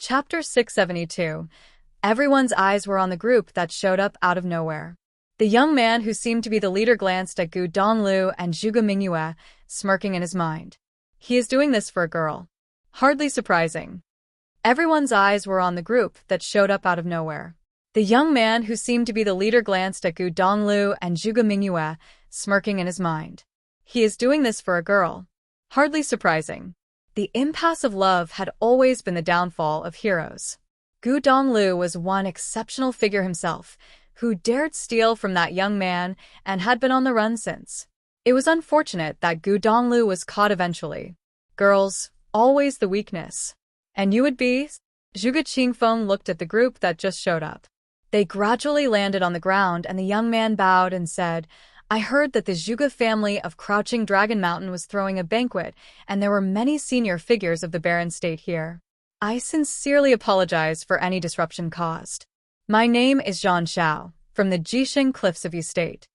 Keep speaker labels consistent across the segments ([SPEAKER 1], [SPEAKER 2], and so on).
[SPEAKER 1] Chapter 672. Everyone's eyes were on the group that showed up out of nowhere. The young man who seemed to be the leader glanced at Gu Donglu and Zhuge Mingyue, smirking in his mind. He is doing this for a girl. Hardly surprising. Everyone's eyes were on the group that showed up out of nowhere. The young man who seemed to be the leader glanced at Gu Donglu and Zhuge Mingyue, smirking in his mind. He is doing this for a girl. Hardly surprising. The impasse of love had always been the downfall of heroes. Gu Donglu was one exceptional figure himself, who dared steal from that young man and had been on the run since. It was unfortunate that Gu Donglu was caught eventually. Girls, always the weakness. And you would be? Zhuge Qingfeng looked at the group that just showed up. They gradually landed on the ground and the young man bowed and said, I heard that the Zhuge family of Crouching Dragon Mountain was throwing a banquet, and there were many senior figures of the Baron State here. I sincerely apologize for any disruption caused. My name is Zhan Xiao, from the Jixing Cliffs of Yu State.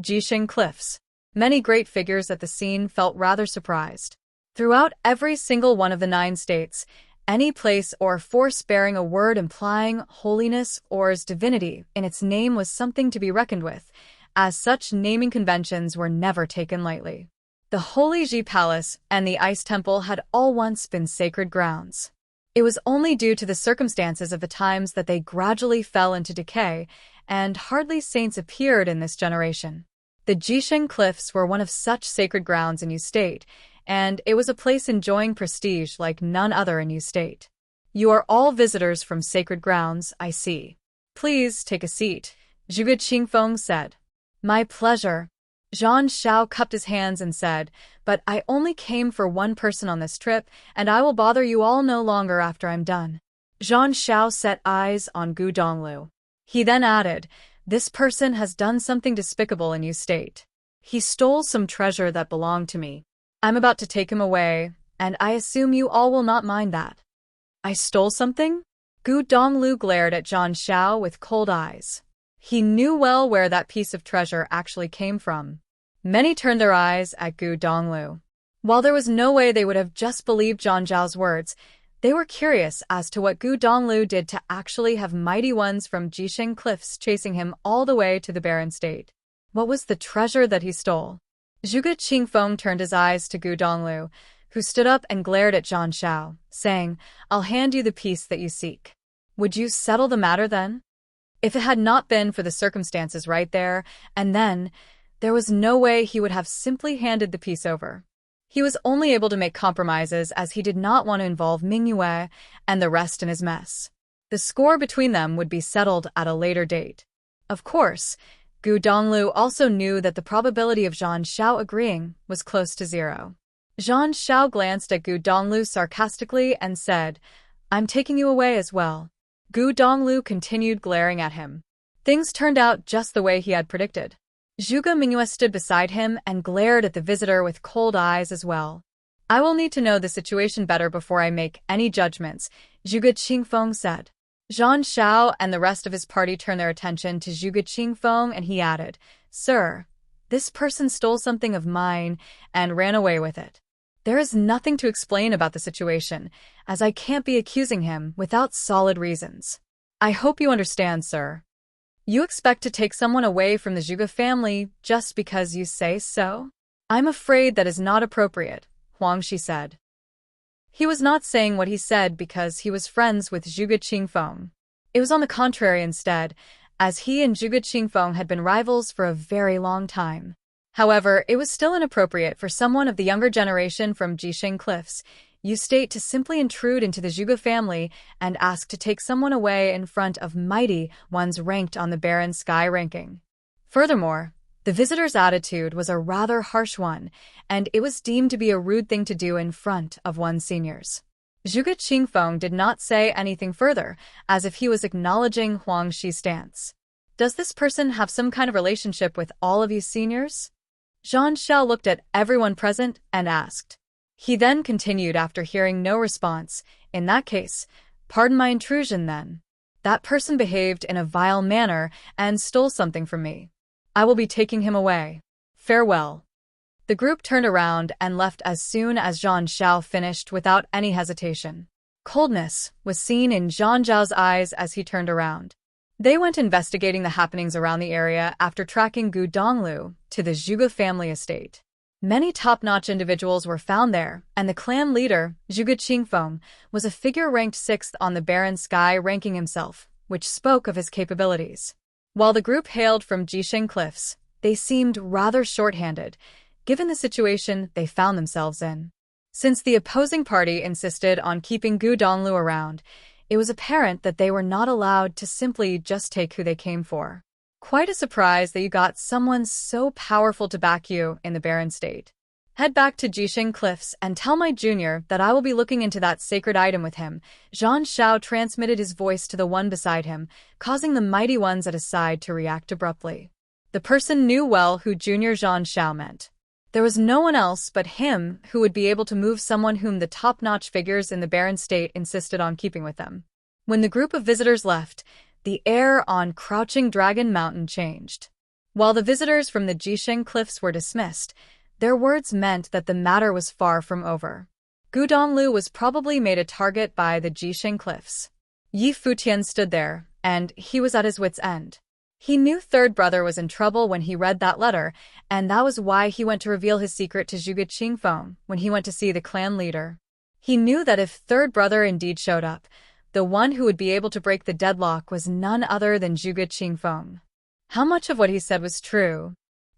[SPEAKER 1] Jixing Cliffs. Many great figures at the scene felt rather surprised. Throughout every single one of the 9 states, any place or force bearing a word implying holiness or as divinity in its name was something to be reckoned with, as such naming conventions were never taken lightly. The Holy Ji Palace and the Ice Temple had all once been sacred grounds. It was only due to the circumstances of the times that they gradually fell into decay, and hardly saints appeared in this generation. The Jixing Cliffs were one of such sacred grounds in Yu State, and it was a place enjoying prestige like none other in Yu State. You are all visitors from sacred grounds, I see. Please take a seat, Zhuge Qingfeng said. My pleasure. Zhan Xiao cupped his hands and said, but I only came for one person on this trip, and I will bother you all no longer after I'm done. Zhan Xiao set eyes on Gu Donglu. He then added, this person has done something despicable in Yu State. He stole some treasure that belonged to me. I'm about to take him away, and I assume you all will not mind that. I stole something? Gu Donglu glared at Zhan Xiao with cold eyes. He knew well where that piece of treasure actually came from. Many turned their eyes at Gu Donglu. While there was no way they would have just believed Zhan Zhao's words, they were curious as to what Gu Donglu did to actually have mighty ones from Jixing Cliffs chasing him all the way to the Baron State. What was the treasure that he stole? Zhuge Qingfeng turned his eyes to Gu Donglu, who stood up and glared at Zhan Xiao, saying, I'll hand you the piece that you seek. Would you settle the matter then? If it had not been for the circumstances right there and then, there was no way he would have simply handed the piece over. He was only able to make compromises as he did not want to involve Mingyue and the rest in his mess. The score between them would be settled at a later date. Of course, Gu Donglu also knew that the probability of Zhan Xiao agreeing was close to 0. Zhan Xiao glanced at Gu Donglu sarcastically and said, I'm taking you away as well. Gu Donglu continued glaring at him. Things turned out just the way he had predicted. Zhuge Mingyue stood beside him and glared at the visitor with cold eyes as well. I will need to know the situation better before I make any judgments, Zhuge Qingfeng said. Zhan Xiao and the rest of his party turned their attention to Zhuge Qingfeng and he added, Sir, this person stole something of mine and ran away with it. There is nothing to explain about the situation, as I can't be accusing him without solid reasons. I hope you understand, sir. You expect to take someone away from the Zhuge family just because you say so? I'm afraid that is not appropriate, Huangshi said. He was not saying what he said because he was friends with Zhuge Qingfeng. It was on the contrary instead, as he and Zhuge Qingfeng had been rivals for a very long time. However, it was still inappropriate for someone of the younger generation from Jixing Cliffs, Yu State, to simply intrude into the Zhuge family and ask to take someone away in front of mighty ones ranked on the Baron Sky ranking. Furthermore, the visitor's attitude was a rather harsh one, and it was deemed to be a rude thing to do in front of one's seniors. Zhuge Qingfeng did not say anything further, as if he was acknowledging Huangshi's stance. Does this person have some kind of relationship with all of you seniors? Zhan Xiao looked at everyone present and asked. He then continued after hearing no response, in that case, pardon my intrusion then. That person behaved in a vile manner and stole something from me. I will be taking him away. Farewell. The group turned around and left as soon as Zhan Xiao finished without any hesitation. Coldness was seen in Zhang Zhao's eyes as he turned around. They went investigating the happenings around the area after tracking Gu Donglu to the Zhuge family estate. Many top-notch individuals were found there, and the clan leader, Zhuge Qingfeng, was a figure ranked 6th on the barren sky ranking himself, which spoke of his capabilities. While the group hailed from Jisheng Cliffs, they seemed rather short-handed, given the situation they found themselves in. Since the opposing party insisted on keeping Gu Donglu around, it was apparent that they were not allowed to simply just take who they came for. Quite a surprise that you got someone so powerful to back you in the barren state. Head back to Jisheng Cliffs and tell my junior that I will be looking into that sacred item with him. Zhang Xiao transmitted his voice to the one beside him, causing the mighty ones at his side to react abruptly. The person knew well who Junior Zhang Xiao meant. There was no one else but him who would be able to move someone whom the top-notch figures in the barren state insisted on keeping with them. When the group of visitors left, the air on Crouching Dragon Mountain changed. While the visitors from the Jisheng Cliffs were dismissed, their words meant that the matter was far from over. Gu Donglu was probably made a target by the Jisheng Cliffs. Yi Futian stood there, and he was at his wit's end. He knew third brother was in trouble when he read that letter, and that was why he went to reveal his secret to Zhuge Qingfeng when he went to see the clan leader. He knew that if third brother indeed showed up, the one who would be able to break the deadlock was none other than Zhuge Qingfeng. How much of what he said was true?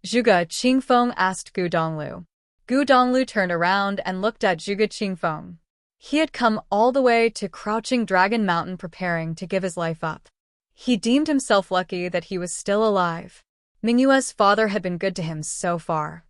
[SPEAKER 1] Zhuge Qingfeng asked Gu Donglu. Gu Donglu turned around and looked at Zhuge Qingfeng. He had come all the way to Crouching Dragon Mountain preparing to give his life up. He deemed himself lucky that he was still alive. Mingyue's father had been good to him so far.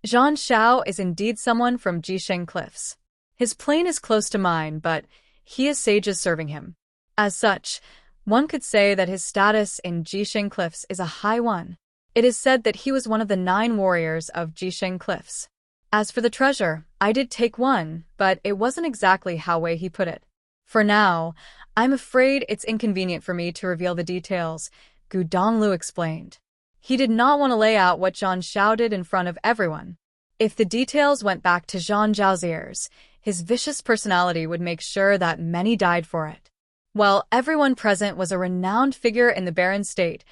[SPEAKER 1] Zhang Xiao is indeed someone from Jisheng Cliffs. His plane is close to mine, but he has sages serving him. As such, one could say that his status in Jisheng Cliffs is a high one. It is said that he was one of the 9 warriors of Jisheng Cliffs. As for the treasure, I did take one, but it wasn't exactly how he put it. For now, I'm afraid it's inconvenient for me to reveal the details, Gu Donglu explained. He did not want to lay out what Zhang Xiao did in front of everyone. If the details went back to Zhang Zhao's ears, his vicious personality would make sure that many died for it. While everyone present was a renowned figure in the barren state,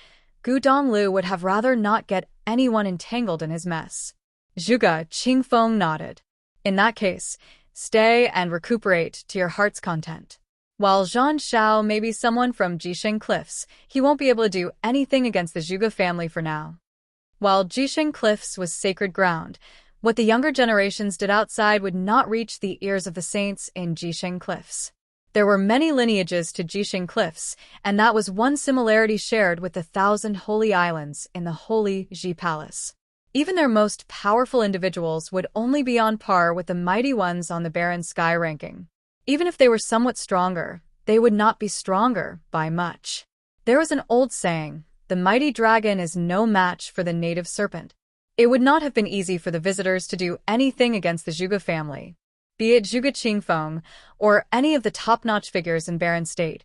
[SPEAKER 1] Gu Donglu would have rather not get anyone entangled in his mess. Zhuge Qingfeng nodded. In that case, stay and recuperate to your heart's content. While Zhang Xiao may be someone from Jisheng Cliffs, he won't be able to do anything against the Zhuge family for now. While Jisheng Cliffs was sacred ground, what the younger generations did outside would not reach the ears of the saints in Jisheng Cliffs. There were many lineages to Jisheng Cliffs, and that was one similarity shared with the 1,000 holy islands in the Holy Ji Palace. Even their most powerful individuals would only be on par with the mighty ones on the barren sky ranking. Even if they were somewhat stronger, they would not be stronger by much. There was an old saying, the mighty dragon is no match for the native serpent. It would not have been easy for the visitors to do anything against the Zhuge family. Be it Zhuge Qingfeng or any of the top-notch figures in barren state,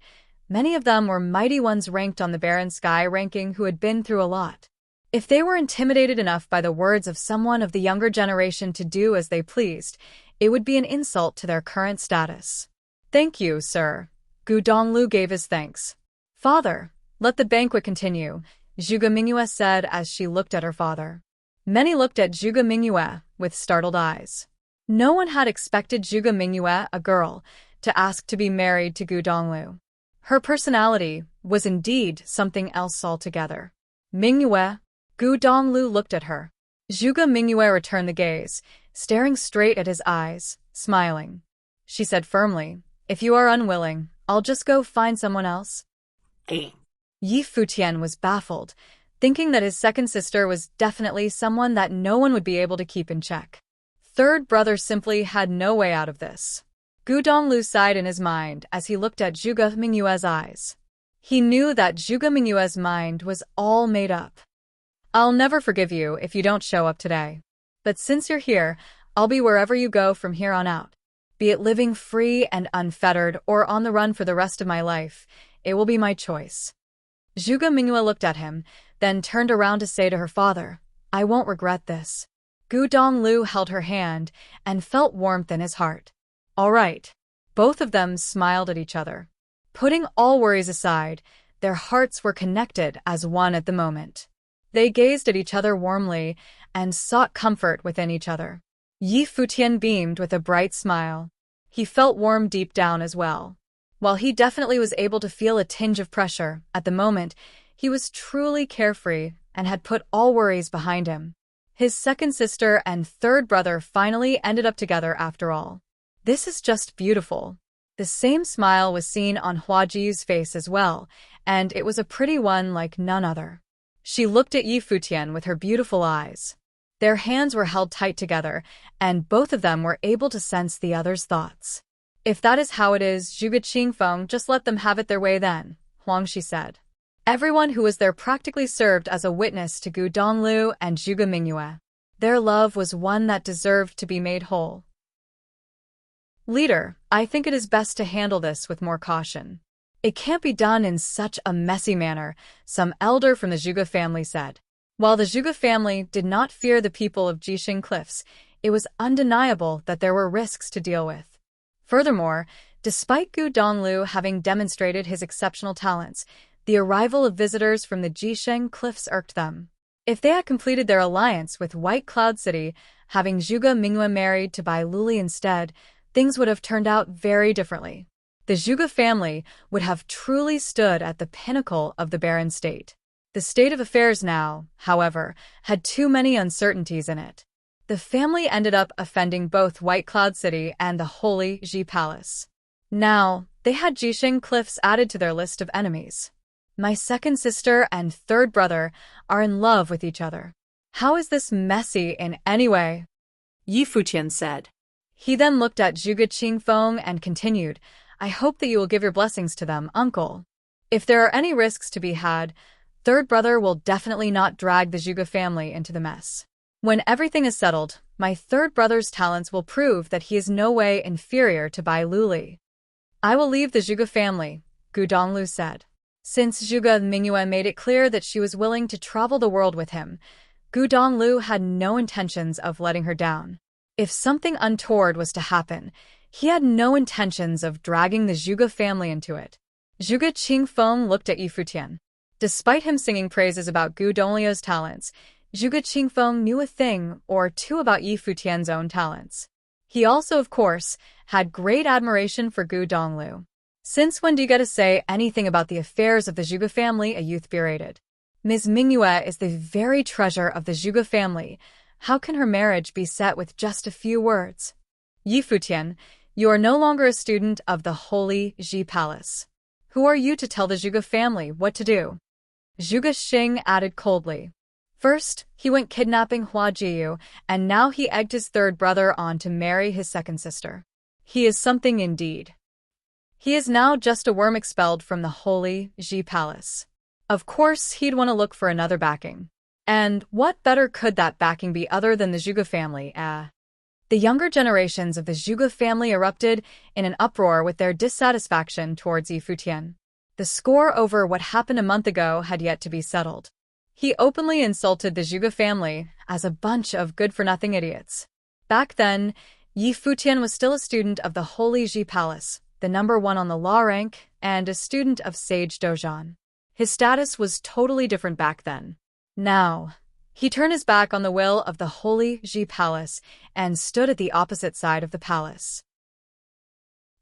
[SPEAKER 1] many of them were mighty ones ranked on the barren sky ranking who had been through a lot. If they were intimidated enough by the words of someone of the younger generation to do as they pleased, it would be an insult to their current status. Thank you, sir. Gu Donglu gave his thanks. Father, let the banquet continue, Zhuge Mingyue said as she looked at her father. Many looked at Zhuge Mingyue with startled eyes. No one had expected Zhuge Mingyue, a girl, to ask to be married to Gu Donglu. Her personality was indeed something else altogether. Mingyue, Gu Donglu looked at her. Zhuge Mingyue returned the gaze, staring straight at his eyes, smiling. She said firmly, if you are unwilling, I'll just go find someone else. Yi Futian was baffled, thinking that his second sister was definitely someone that no one would be able to keep in check. Third brother simply had no way out of this. Gu Donglu sighed in his mind as he looked at Zhuge Mingyue's eyes. He knew that Zhuge Mingyue's mind was all made up. I'll never forgive you if you don't show up today. But since you're here, I'll be wherever you go from here on out. Be it living free and unfettered or on the run for the rest of my life, it will be my choice. Zhuge Mingyue looked at him, then turned around to say to her father, I won't regret this. Gu Donglu held her hand and felt warmth in his heart. All right. Both of them smiled at each other. Putting all worries aside, their hearts were connected as one at the moment. They gazed at each other warmly and sought comfort within each other. Yi Futian beamed with a bright smile. He felt warm deep down as well. While he definitely was able to feel a tinge of pressure, at the moment, he was truly carefree and had put all worries behind him. His second sister and third brother finally ended up together after all. This is just beautiful. The same smile was seen on Huaji's face as well, and it was a pretty one like none other. She looked at Yi Futian with her beautiful eyes. Their hands were held tight together, and both of them were able to sense the other's thoughts. If that is how it is, Zhuge Qingfeng, just let them have it their way then, Huangshi said. Everyone who was there practically served as a witness to Gu Donglü and Zhuge Mingyue. Their love was one that deserved to be made whole. Leader, I think it is best to handle this with more caution. It can't be done in such a messy manner, some elder from the Zhuge family said. While the Zhuge family did not fear the people of Jixing Cliffs, it was undeniable that there were risks to deal with. Furthermore, despite Gu Donglü having demonstrated his exceptional talents, the arrival of visitors from the Jixing Cliffs irked them. If they had completed their alliance with White Cloud City, having Zhuge Mingyue married to Bai Luli instead, things would have turned out very differently. The Zhuge family would have truly stood at the pinnacle of the barren state. The state of affairs now, however, had too many uncertainties in it. The family ended up offending both White Cloud City and the Holy Ji Palace. Now, they had Jixing Cliffs added to their list of enemies. My second sister and third brother are in love with each other. How is this messy in any way? Yi Futian said. He then looked at Zhuge Qingfeng and continued, I hope that you will give your blessings to them, uncle. If there are any risks to be had, third brother will definitely not drag the Zhuge family into the mess. When everything is settled, my third brother's talents will prove that he is no way inferior to Bai Luli. I will leave the Zhuge family, Gu Donglü said. Since Zhuge Mingyue made it clear that she was willing to travel the world with him, Gu Donglü had no intentions of letting her down. If something untoward was to happen, he had no intentions of dragging the Zhuge family into it. Zhuge Qingfeng looked at Yi Futian. Despite him singing praises about Gu Donglü's talents, Zhuge Qingfeng knew a thing or two about Yi Futian's own talents. He also, of course, had great admiration for Gu Donglü. Since when do you get to say anything about the affairs of the Zhuge family? A youth berated. Ms. Mingyue is the very treasure of the Zhuge family. How can her marriage be set with just a few words? Yi Futian, you are no longer a student of the Holy Ji Palace. Who are you to tell the Zhuge family what to do? Zhuge Xing added coldly. First, he went kidnapping Huajiyu, and now he egged his third brother on to marry his second sister. He is something indeed. He is now just a worm expelled from the Holy Ji Palace. Of course, he'd want to look for another backing. And what better could that backing be other than the Zhuge family? The younger generations of the Zhuge family erupted in an uproar with their dissatisfaction towards Yi Futian. The score over what happened a month ago had yet to be settled. He openly insulted the Zhuge family as a bunch of good-for-nothing idiots. Back then, Yi Futian was still a student of the Holy Ji Palace, the #1 on the law rank, and a student of Sage Dozhan. His status was totally different back then. Now, he turned his back on the will of the Holy Ji Palace and stood at the opposite side of the palace.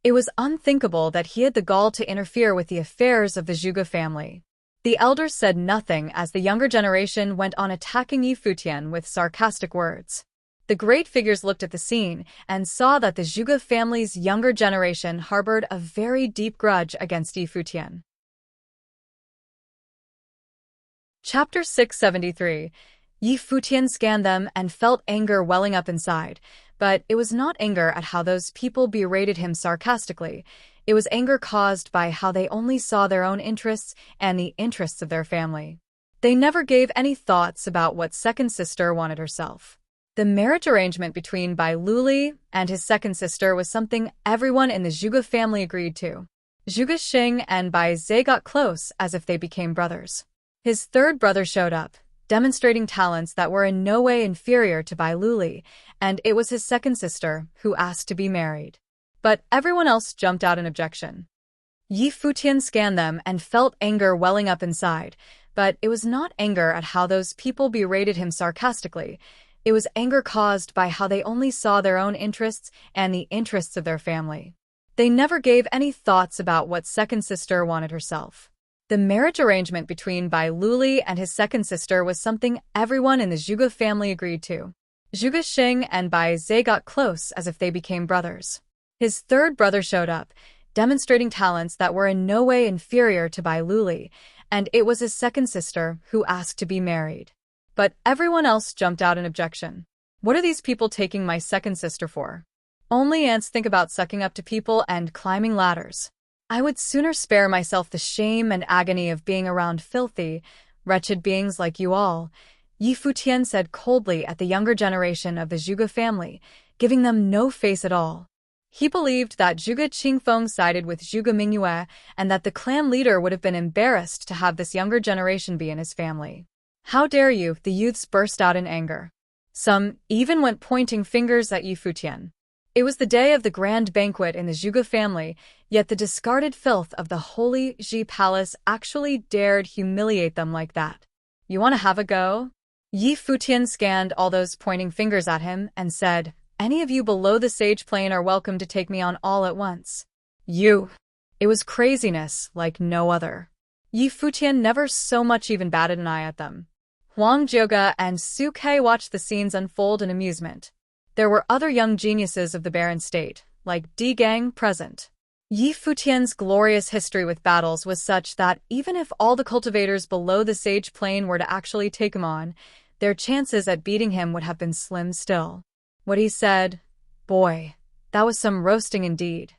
[SPEAKER 1] It was unthinkable that he had the gall to interfere with the affairs of the Zhuge family. The elders said nothing as the younger generation went on attacking Yi Futian with sarcastic words. The great figures looked at the scene and saw that the Zhuge family's younger generation harbored a very deep grudge against Yi Futian. Chapter 673. Yi Futian scanned them and felt anger welling up inside, but it was not anger at how those people berated him sarcastically. It was anger caused by how they only saw their own interests and the interests of their family. They never gave any thoughts about what second sister wanted herself. The marriage arrangement between Bai Luli and his second sister was something everyone in the Zhuge family agreed to. Zhuge Xing and Bai Zhe got close as if they became brothers. His third brother showed up, demonstrating talents that were in no way inferior to Bai Luli, and it was his second sister who asked to be married. But everyone else jumped out in objection. Yi Futian scanned them and felt anger welling up inside, but it was not anger at how those people berated him sarcastically. It was anger caused by how they only saw their own interests and the interests of their family. They never gave any thoughts about what second sister wanted herself. The marriage arrangement between Bai Luli and his second sister was something everyone in the Zhuge family agreed to. Zhuge Xing and Bai Zhe got close as if they became brothers. His third brother showed up, demonstrating talents that were in no way inferior to Bai Luli, and it was his second sister who asked to be married. But everyone else jumped out in objection. What are these people taking my second sister for? Only ants think about sucking up to people and climbing ladders. I would sooner spare myself the shame and agony of being around filthy, wretched beings like you all, Yi Futian said coldly at the younger generation of the Zhuge family, giving them no face at all. He believed that Zhuge Qingfeng sided with Zhuge Mingyue and that the clan leader would have been embarrassed to have this younger generation be in his family. How dare you, the youths burst out in anger. Some even went pointing fingers at Yi Futian. It was the day of the grand banquet in the Zhuge family, yet the discarded filth of the holy Ji palace actually dared humiliate them like that. You want to have a go? Yi Futian scanned all those pointing fingers at him and said, any of you below the sage plane are welcome to take me on all at once. You. It was craziness like no other. Yi Futian never so much even batted an eye at them. Huang Jioge and Su Ke watched the scenes unfold in amusement. There were other young geniuses of the barren state, like Di Gang, present. Yi Futian's glorious history with battles was such that even if all the cultivators below the sage plane were to actually take him on, their chances at beating him would have been slim still. What he said, boy, that was some roasting indeed.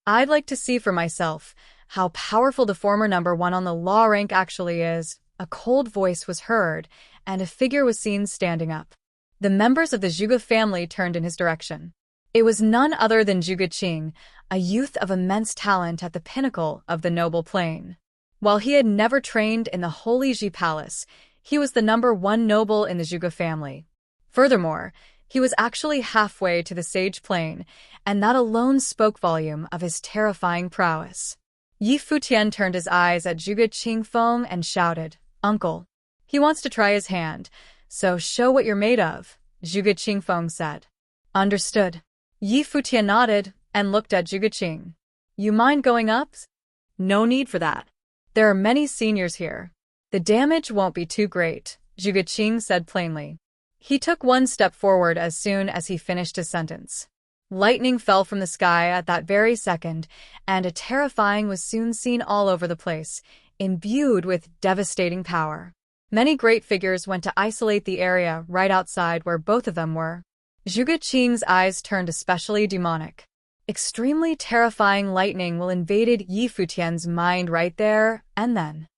[SPEAKER 1] I'd like to see for myself how powerful the former number one on the law rank actually is. A cold voice was heard, and a figure was seen standing up. The members of the Zhuge family turned in his direction. It was none other than Zhuge Qing, a youth of immense talent at the pinnacle of the noble plane. While he had never trained in the Holy Ji Palace, he was the number one noble in the Zhuge family. Furthermore, he was actually halfway to the sage plane, and that alone spoke volume of his terrifying prowess. Yi Futian turned his eyes at Zhuge Qingfeng and shouted, Uncle. He wants to try his hand, so show what you're made of, Zhuge Qingfeng said. Understood. Yi Futian nodded and looked at Zhuge Qing. You mind going up? No need for that. There are many seniors here. The damage won't be too great, Zhuge Qing said plainly. He took one step forward as soon as he finished his sentence. Lightning fell from the sky at that very second, and a terrifying was soon seen all over the place, imbued with devastating power. Many great figures went to isolate the area right outside where both of them were. Zhuge Qing's eyes turned especially demonic. Extremely terrifying lightning will invaded Yi Futian's mind right there and then.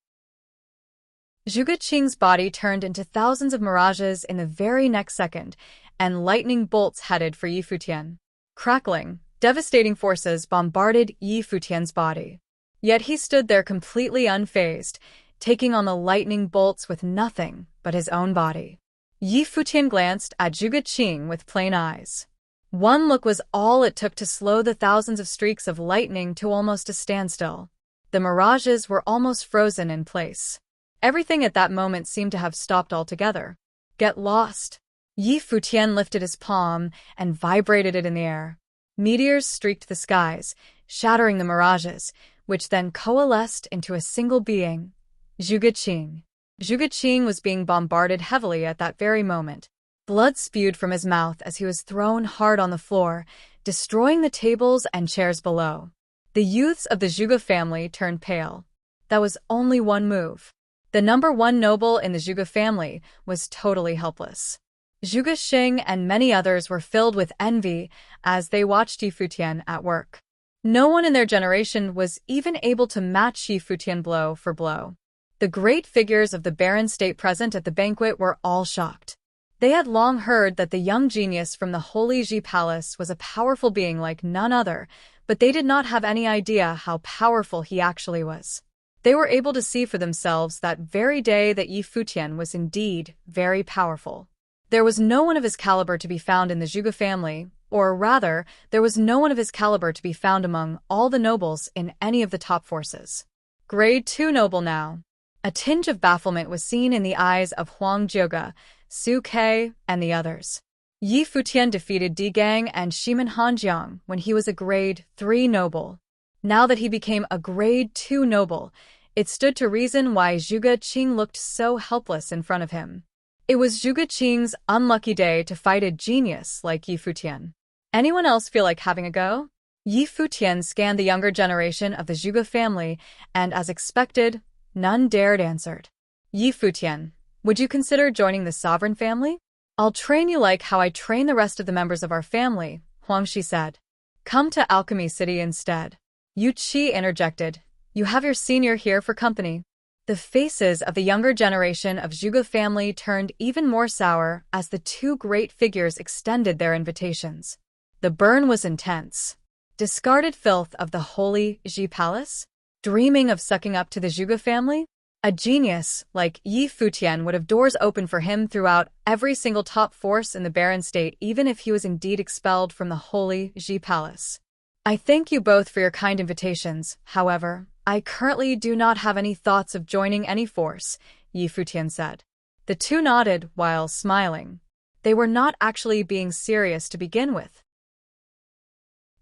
[SPEAKER 1] Zhuge Qing's body turned into thousands of mirages in the very next second, and lightning bolts headed for Yi Futian. Crackling, devastating forces bombarded Yi Futian's body. Yet he stood there completely unfazed, taking on the lightning bolts with nothing but his own body. Yi Futian glanced at Zhuge Qing with plain eyes. One look was all it took to slow the thousands of streaks of lightning to almost a standstill. The mirages were almost frozen in place. Everything at that moment seemed to have stopped altogether. Get lost. Yi Futian lifted his palm and vibrated it in the air. Meteors streaked the skies, shattering the mirages, which then coalesced into a single being, Zhuge Qing. Zhuge Qing was being bombarded heavily at that very moment. Blood spewed from his mouth as he was thrown hard on the floor, destroying the tables and chairs below. The youths of the Zhuge family turned pale. That was only one move. The number one noble in the Zhuge family was totally helpless. Zhuge Xing and many others were filled with envy as they watched Yi Futian at work. No one in their generation was even able to match Yi Futian blow for blow. The great figures of the barren state present at the banquet were all shocked. They had long heard that the young genius from the Holy Ji Palace was a powerful being like none other, but they did not have any idea how powerful he actually was. They were able to see for themselves that very day that Yi Futian was indeed very powerful. There was no one of his caliber to be found in the Zhuge family, Or rather, there was no one of his caliber to be found among all the nobles in any of the top forces. Grade 2 noble now. A tinge of bafflement was seen in the eyes of Huang Jiuge, Su Ke, and the others. Yi Futian defeated Di Gang and Shiman Hanjiang when he was a grade 3 noble. Now that he became a grade 2 noble, it stood to reason why Zhuge Qing looked so helpless in front of him. It was Zhuge Qing's unlucky day to fight a genius like Yi Futian. Anyone else feel like having a go? Yi Futian scanned the younger generation of the Zhuge family, and as expected, none dared answer. Yi Futian, would you consider joining the sovereign family? I'll train you like how I train the rest of the members of our family, Huangshi said. Come to Alchemy City instead. Yu Qi interjected. You have your senior here for company. The faces of the younger generation of Zhuge family turned even more sour as the two great figures extended their invitations. The burn was intense. Discarded filth of the holy Ji Palace? Dreaming of sucking up to the Zhuge family? A genius like Yi Futian would have doors open for him throughout every single top force in the Barren State, even if he was indeed expelled from the holy Ji Palace. I thank you both for your kind invitations. However, I currently do not have any thoughts of joining any force, Yi Futian said. The two nodded while smiling. They were not actually being serious to begin with.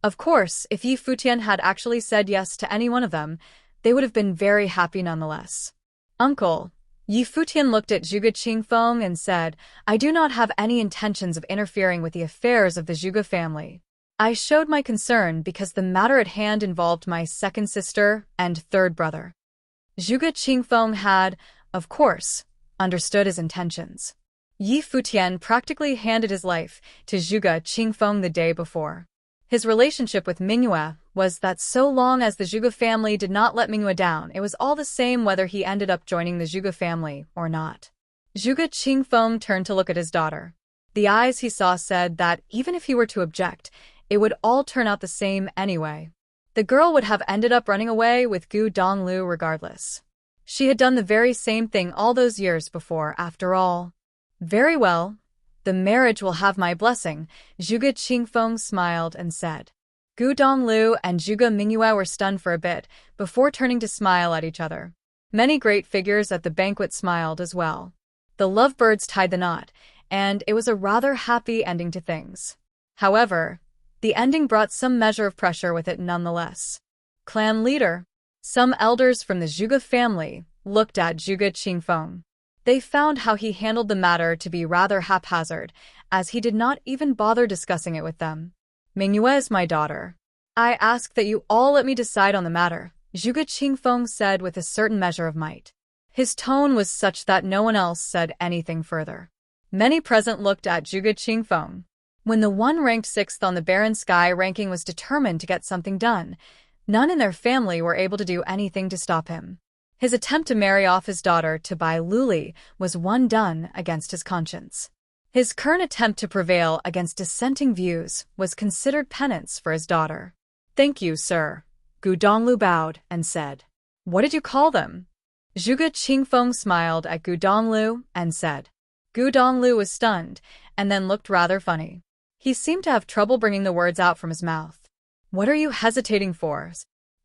[SPEAKER 1] Of course, if Yi Futian had actually said yes to any one of them, they would have been very happy nonetheless. Uncle, Yi Futian looked at Zhuge Qingfeng and said, I do not have any intentions of interfering with the affairs of the Zhuge family. I showed my concern because the matter at hand involved my second sister and third brother. Zhuge Qingfeng had, of course, understood his intentions. Yi Futian practically handed his life to Zhuge Qingfeng the day before. His relationship with Mingyue was that so long as the Zhuge family did not let Mingyue down, it was all the same whether he ended up joining the Zhuge family or not. Zhuge Qingfeng turned to look at his daughter. The eyes he saw said that even if he were to object, it would all turn out the same anyway. The girl would have ended up running away with Gu Donglu regardless. She had done the very same thing all those years before, after all. Very well. The marriage will have my blessing, Zhuge Qingfeng smiled and said. Gu Donglu and Zhuge Mingyue were stunned for a bit, before turning to smile at each other. Many great figures at the banquet smiled as well. The lovebirds tied the knot, and it was a rather happy ending to things. However, the ending brought some measure of pressure with it nonetheless. Clan leader. Some elders from the Zhuge family looked at Zhuge Qingfeng. They found how he handled the matter to be rather haphazard, as he did not even bother discussing it with them. Mingyue is my daughter. I ask that you all let me decide on the matter, Zhuge Qingfeng said with a certain measure of might. His tone was such that no one else said anything further. Many present looked at Zhuge Qingfeng. When the one ranked 6th on the Barren Sky ranking was determined to get something done, none in their family were able to do anything to stop him. His attempt to marry off his daughter to Bai Luli was one done against his conscience. His current attempt to prevail against dissenting views was considered penance for his daughter. Thank you, sir. Gu Donglu bowed and said. What did you call them? Zhuge Qingfeng smiled at Gu Donglu and said. Gu Donglu was stunned and then looked rather funny. He seemed to have trouble bringing the words out from his mouth. What are you hesitating for?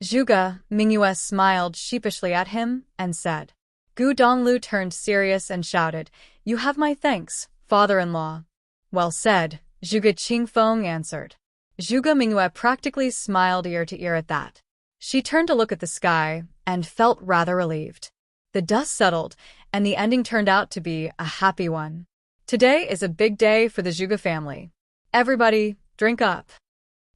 [SPEAKER 1] Zhuge Mingyue smiled sheepishly at him and said. Gu Donglu turned serious and shouted, You have my thanks, father-in-law. Well said, Zhuge Qingfeng answered. Zhuge Mingyue practically smiled ear to ear at that. She turned to look at the sky and felt rather relieved. The dust settled, and the ending turned out to be a happy one. Today is a big day for the Zhuge family. Everybody, drink up.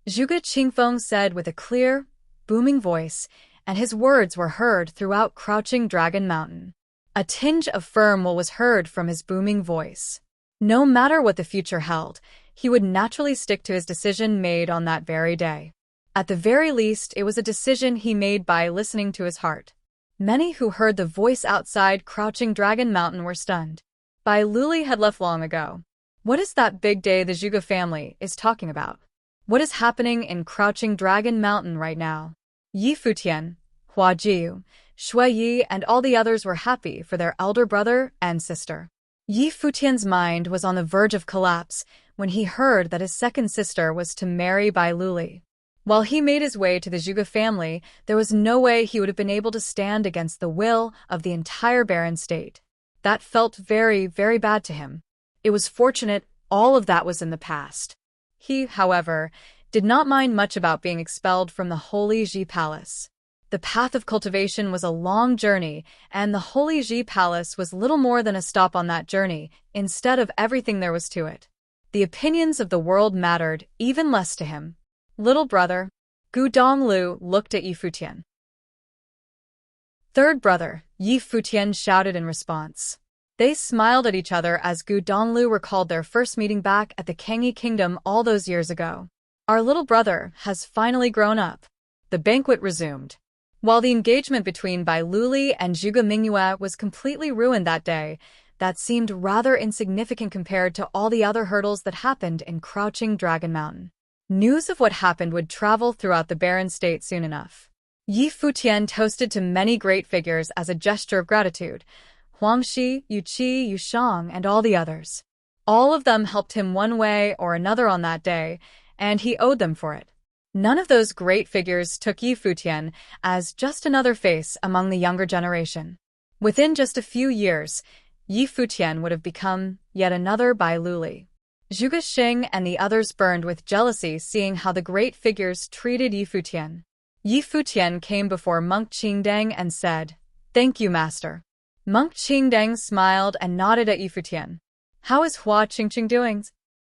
[SPEAKER 1] Zhuge Qingfeng said with a clear, booming voice, and his words were heard throughout Crouching Dragon Mountain. A tinge of firm will was heard from his booming voice. No matter what the future held, he would naturally stick to his decision made on that very day. At the very least, it was a decision he made by listening to his heart. Many who heard the voice outside Crouching Dragon Mountain were stunned. Bai Luli had left long ago. What is that big day the Zhuge family is talking about? What is happening in Crouching Dragon Mountain right now? Yi Futian, Hua Jiu, Shui Yi and all the others were happy for their elder brother and sister. Yi Futian's mind was on the verge of collapse when he heard that his second sister was to marry Bai Luli. While he made his way to the Zhuge family, there was no way he would have been able to stand against the will of the entire barren state. That felt very, very bad to him. It was fortunate all of that was in the past. He, however, did not mind much about being expelled from the Holy Ji Palace. The path of cultivation was a long journey, and the Holy Ji Palace was little more than a stop on that journey, instead of everything there was to it. The opinions of the world mattered even less to him. Little brother, Gu Donglu looked at Yi Futian. Third brother, Yi Futian shouted in response. They smiled at each other as Gu Donglu recalled their first meeting back at the Kangyi Kingdom all those years ago. Our little brother has finally grown up. The banquet resumed. While the engagement between Bai Luli and Zhuge Mingyue was completely ruined that day, that seemed rather insignificant compared to all the other hurdles that happened in Crouching Dragon Mountain. News of what happened would travel throughout the barren state soon enough. Yi Futian toasted to many great figures as a gesture of gratitude. Huangxi, Yu Qi, Yu Shang, and all the others. All of them helped him one way or another on that day, and he owed them for it. None of those great figures took Yi Futian as just another face among the younger generation. Within just a few years, Yi Futian would have become yet another Bai Luli. Zhuge Xing and the others burned with jealousy seeing how the great figures treated Yi Futian. Yi Futian came before Monk Qingdang and said, "Thank you, master." Monk Qingdang smiled and nodded at Yi Futian. "How is Hua Qingqing doing?"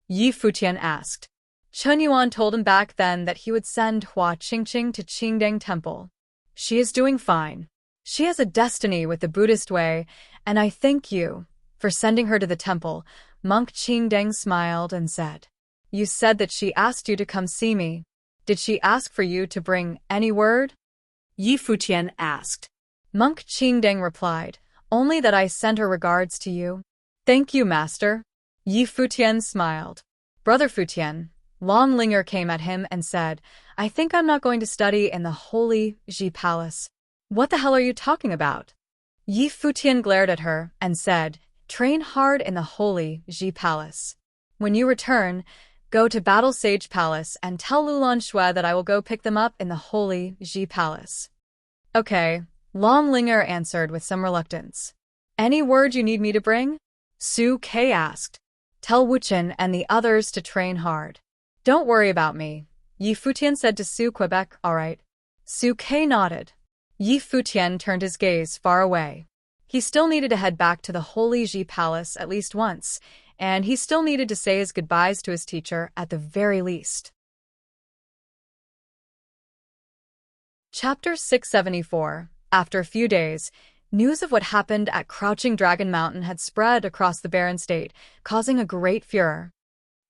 [SPEAKER 1] Yi Futian asked. Chen Yuan told him back then that he would send Hua Qingqing to Qingdang Temple. "She is doing fine. She has a destiny with the Buddhist way, and I thank you for sending her to the temple." Monk Qingdang smiled and said, "You said that she asked you to come see me. Did she ask for you to bring any word?" Yi Futian asked. Monk Qingdang replied, "Only that I send her regards to you." "Thank you, master." Yi Futian smiled. Brother Futian, Long Linger came at him and said, "I think I'm not going to study in the Holy Ji Palace." "What the hell are you talking about?" Yi Futian glared at her and said, "Train hard in the Holy Ji Palace. When you return, go to Battle Sage Palace and tell Lulan Shui that I will go pick them up in the Holy Ji Palace." "Okay," Long Linger answered with some reluctance. "Any word you need me to bring?" Su Ke asked. "Tell Wuchen and the others to train hard." "Don't worry about me," Yi Futian said to Su Quebec. "All right." Su Ke nodded. Yi Futian turned his gaze far away. He still needed to head back to the Holy Ji Palace at least once, and he still needed to say his goodbyes to his teacher at the very least. Chapter 674. After a few days, news of what happened at Crouching Dragon Mountain had spread across the barren state, causing a great furor.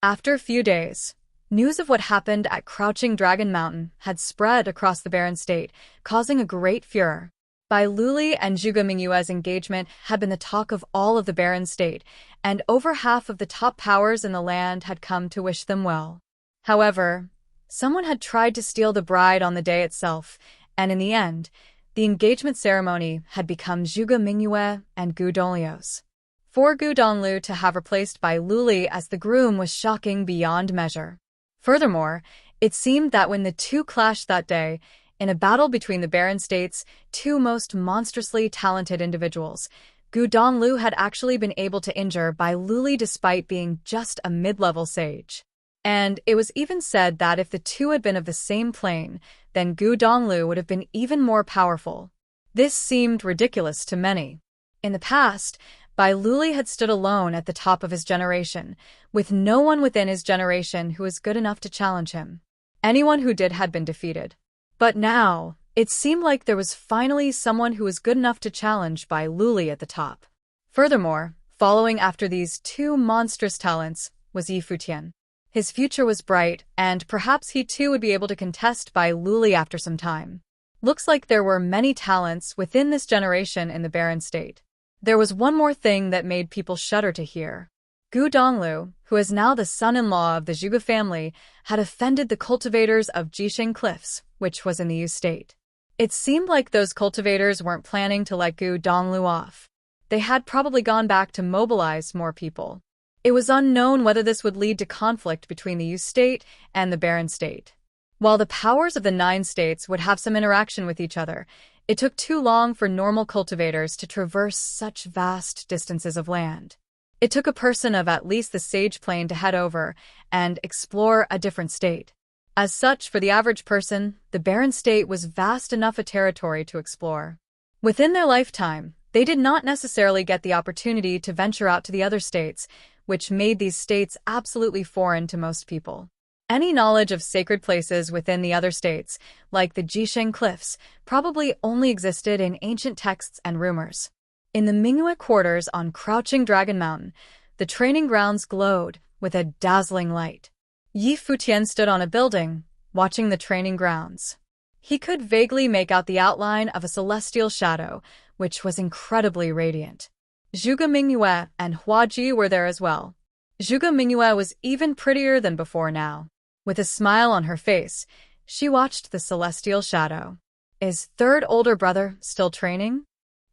[SPEAKER 1] After a few days, news of what happened at Crouching Dragon Mountain had spread across the barren state, causing a great furor. Bai Luli and Zhuge Mingyue's engagement had been the talk of all of the barren state, and over half of the top powers in the land had come to wish them well. However, someone had tried to steal the bride on the day itself, and in the end, the engagement ceremony had become Zhuge Mingyue and Gu Dongliu's. For Gu Donglu to have replaced Bai Luli as the groom was shocking beyond measure. Furthermore, it seemed that when the two clashed that day, in a battle between the barren state's two most monstrously talented individuals, Gu Donglu had actually been able to injure Bai Luli despite being just a mid-level sage. And it was even said that if the two had been of the same plane, then Gu Donglu would have been even more powerful. This seemed ridiculous to many. In the past, Bai Luli had stood alone at the top of his generation, with no one within his generation who was good enough to challenge him. Anyone who did had been defeated. But now, it seemed like there was finally someone who was good enough to challenge Bai Luli at the top. Furthermore, following after these two monstrous talents was Yi Futian. His future was bright, and perhaps he too would be able to contest Bai Luli after some time. Looks like there were many talents within this generation in the barren state. There was one more thing that made people shudder to hear. Gu Donglu, who is now the son-in-law of the Zhuge family, had offended the cultivators of Jisheng Cliffs, which was in the Yu state. It seemed like those cultivators weren't planning to let Gu Donglu off. They had probably gone back to mobilize more people. It was unknown whether this would lead to conflict between the Yu state and the Barren state. While the powers of the 9 states would have some interaction with each other, it took too long for normal cultivators to traverse such vast distances of land. It took a person of at least the sage plane to head over and explore a different state. As such, for the average person, the Barren state was vast enough a territory to explore. Within their lifetime, they did not necessarily get the opportunity to venture out to the other states, which made these states absolutely foreign to most people. Any knowledge of sacred places within the other states, like the Jisheng Cliffs, probably only existed in ancient texts and rumors. In the Mingyue quarters on Crouching Dragon Mountain, the training grounds glowed with a dazzling light. Yi Futian stood on a building, watching the training grounds. He could vaguely make out the outline of a celestial shadow, which was incredibly radiant. Zhuge Mingyue and Huaji were there as well. Zhuge Mingyue was even prettier than before now. With a smile on her face, she watched the celestial shadow. Is third older brother still training?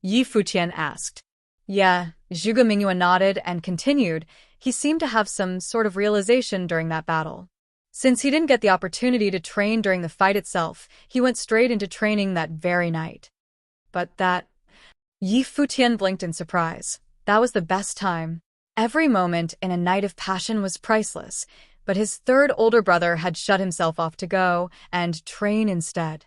[SPEAKER 1] Yi Futian asked. Yeah, Zhuge Mingyue nodded and continued. He seemed to have some sort of realization during that battle. Since he didn't get the opportunity to train during the fight itself, he went straight into training that very night. But that... Yi Futian blinked in surprise. That was the best time. Every moment in a night of passion was priceless, but his third older brother had shut himself off to go and train instead.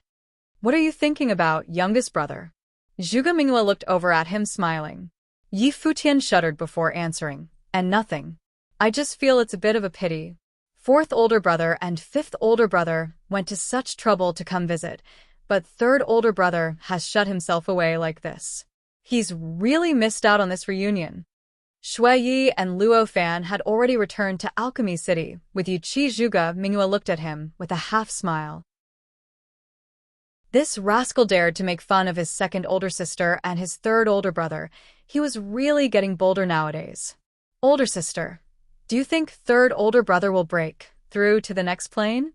[SPEAKER 1] What are you thinking about, youngest brother? Zhuge Mingyue looked over at him smiling. Yi Futian shuddered before answering, and nothing. I just feel it's a bit of a pity. Fourth older brother and fifth older brother went to such trouble to come visit, but third older brother has shut himself away like this. He's really missed out on this reunion. Shui Yi and Luo Fan had already returned to Alchemy City. With Yuqi Zhuge Mingyue looked at him with a half-smile. This rascal dared to make fun of his second older sister and his third older brother. He was really getting bolder nowadays. Older sister, do you think third older brother will break through to the next plane?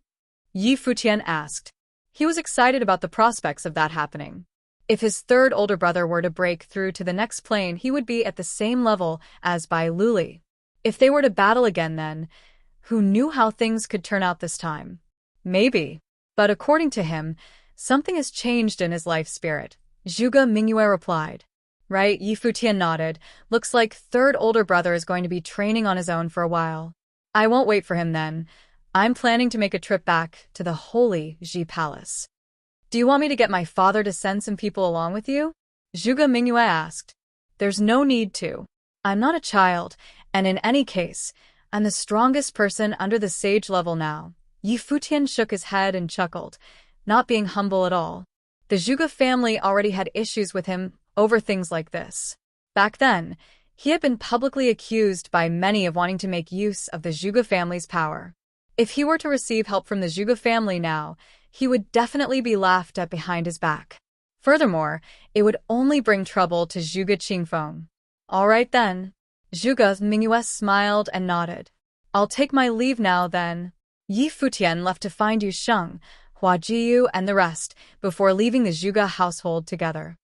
[SPEAKER 1] Yi Futian asked. He was excited about the prospects of that happening. If his third older brother were to break through to the next plane, he would be at the same level as Bai Luli. If they were to battle again then, who knew how things could turn out this time? Maybe. But according to him, something has changed in his life spirit. Zhuge Mingyue replied. Right, Yi Futian nodded. Looks like third older brother is going to be training on his own for a while. I won't wait for him then. I'm planning to make a trip back to the Holy Ji Palace. Do you want me to get my father to send some people along with you? Zhuge Mingyue asked. There's no need to. I'm not a child, and in any case, I'm the strongest person under the sage level now. Yi Futian shook his head and chuckled, not being humble at all. The Zhuge family already had issues with him over things like this. Back then, he had been publicly accused by many of wanting to make use of the Zhuge family's power. If he were to receive help from the Zhuge family now, he would definitely be laughed at behind his back. Furthermore, it would only bring trouble to Zhuge Qingfeng. All right then. Zhuge Mingyue smiled and nodded. I'll take my leave now then. Yi Futian left to find Yu Sheng, Hua Jiyu, and the rest before leaving the Zhuge household together.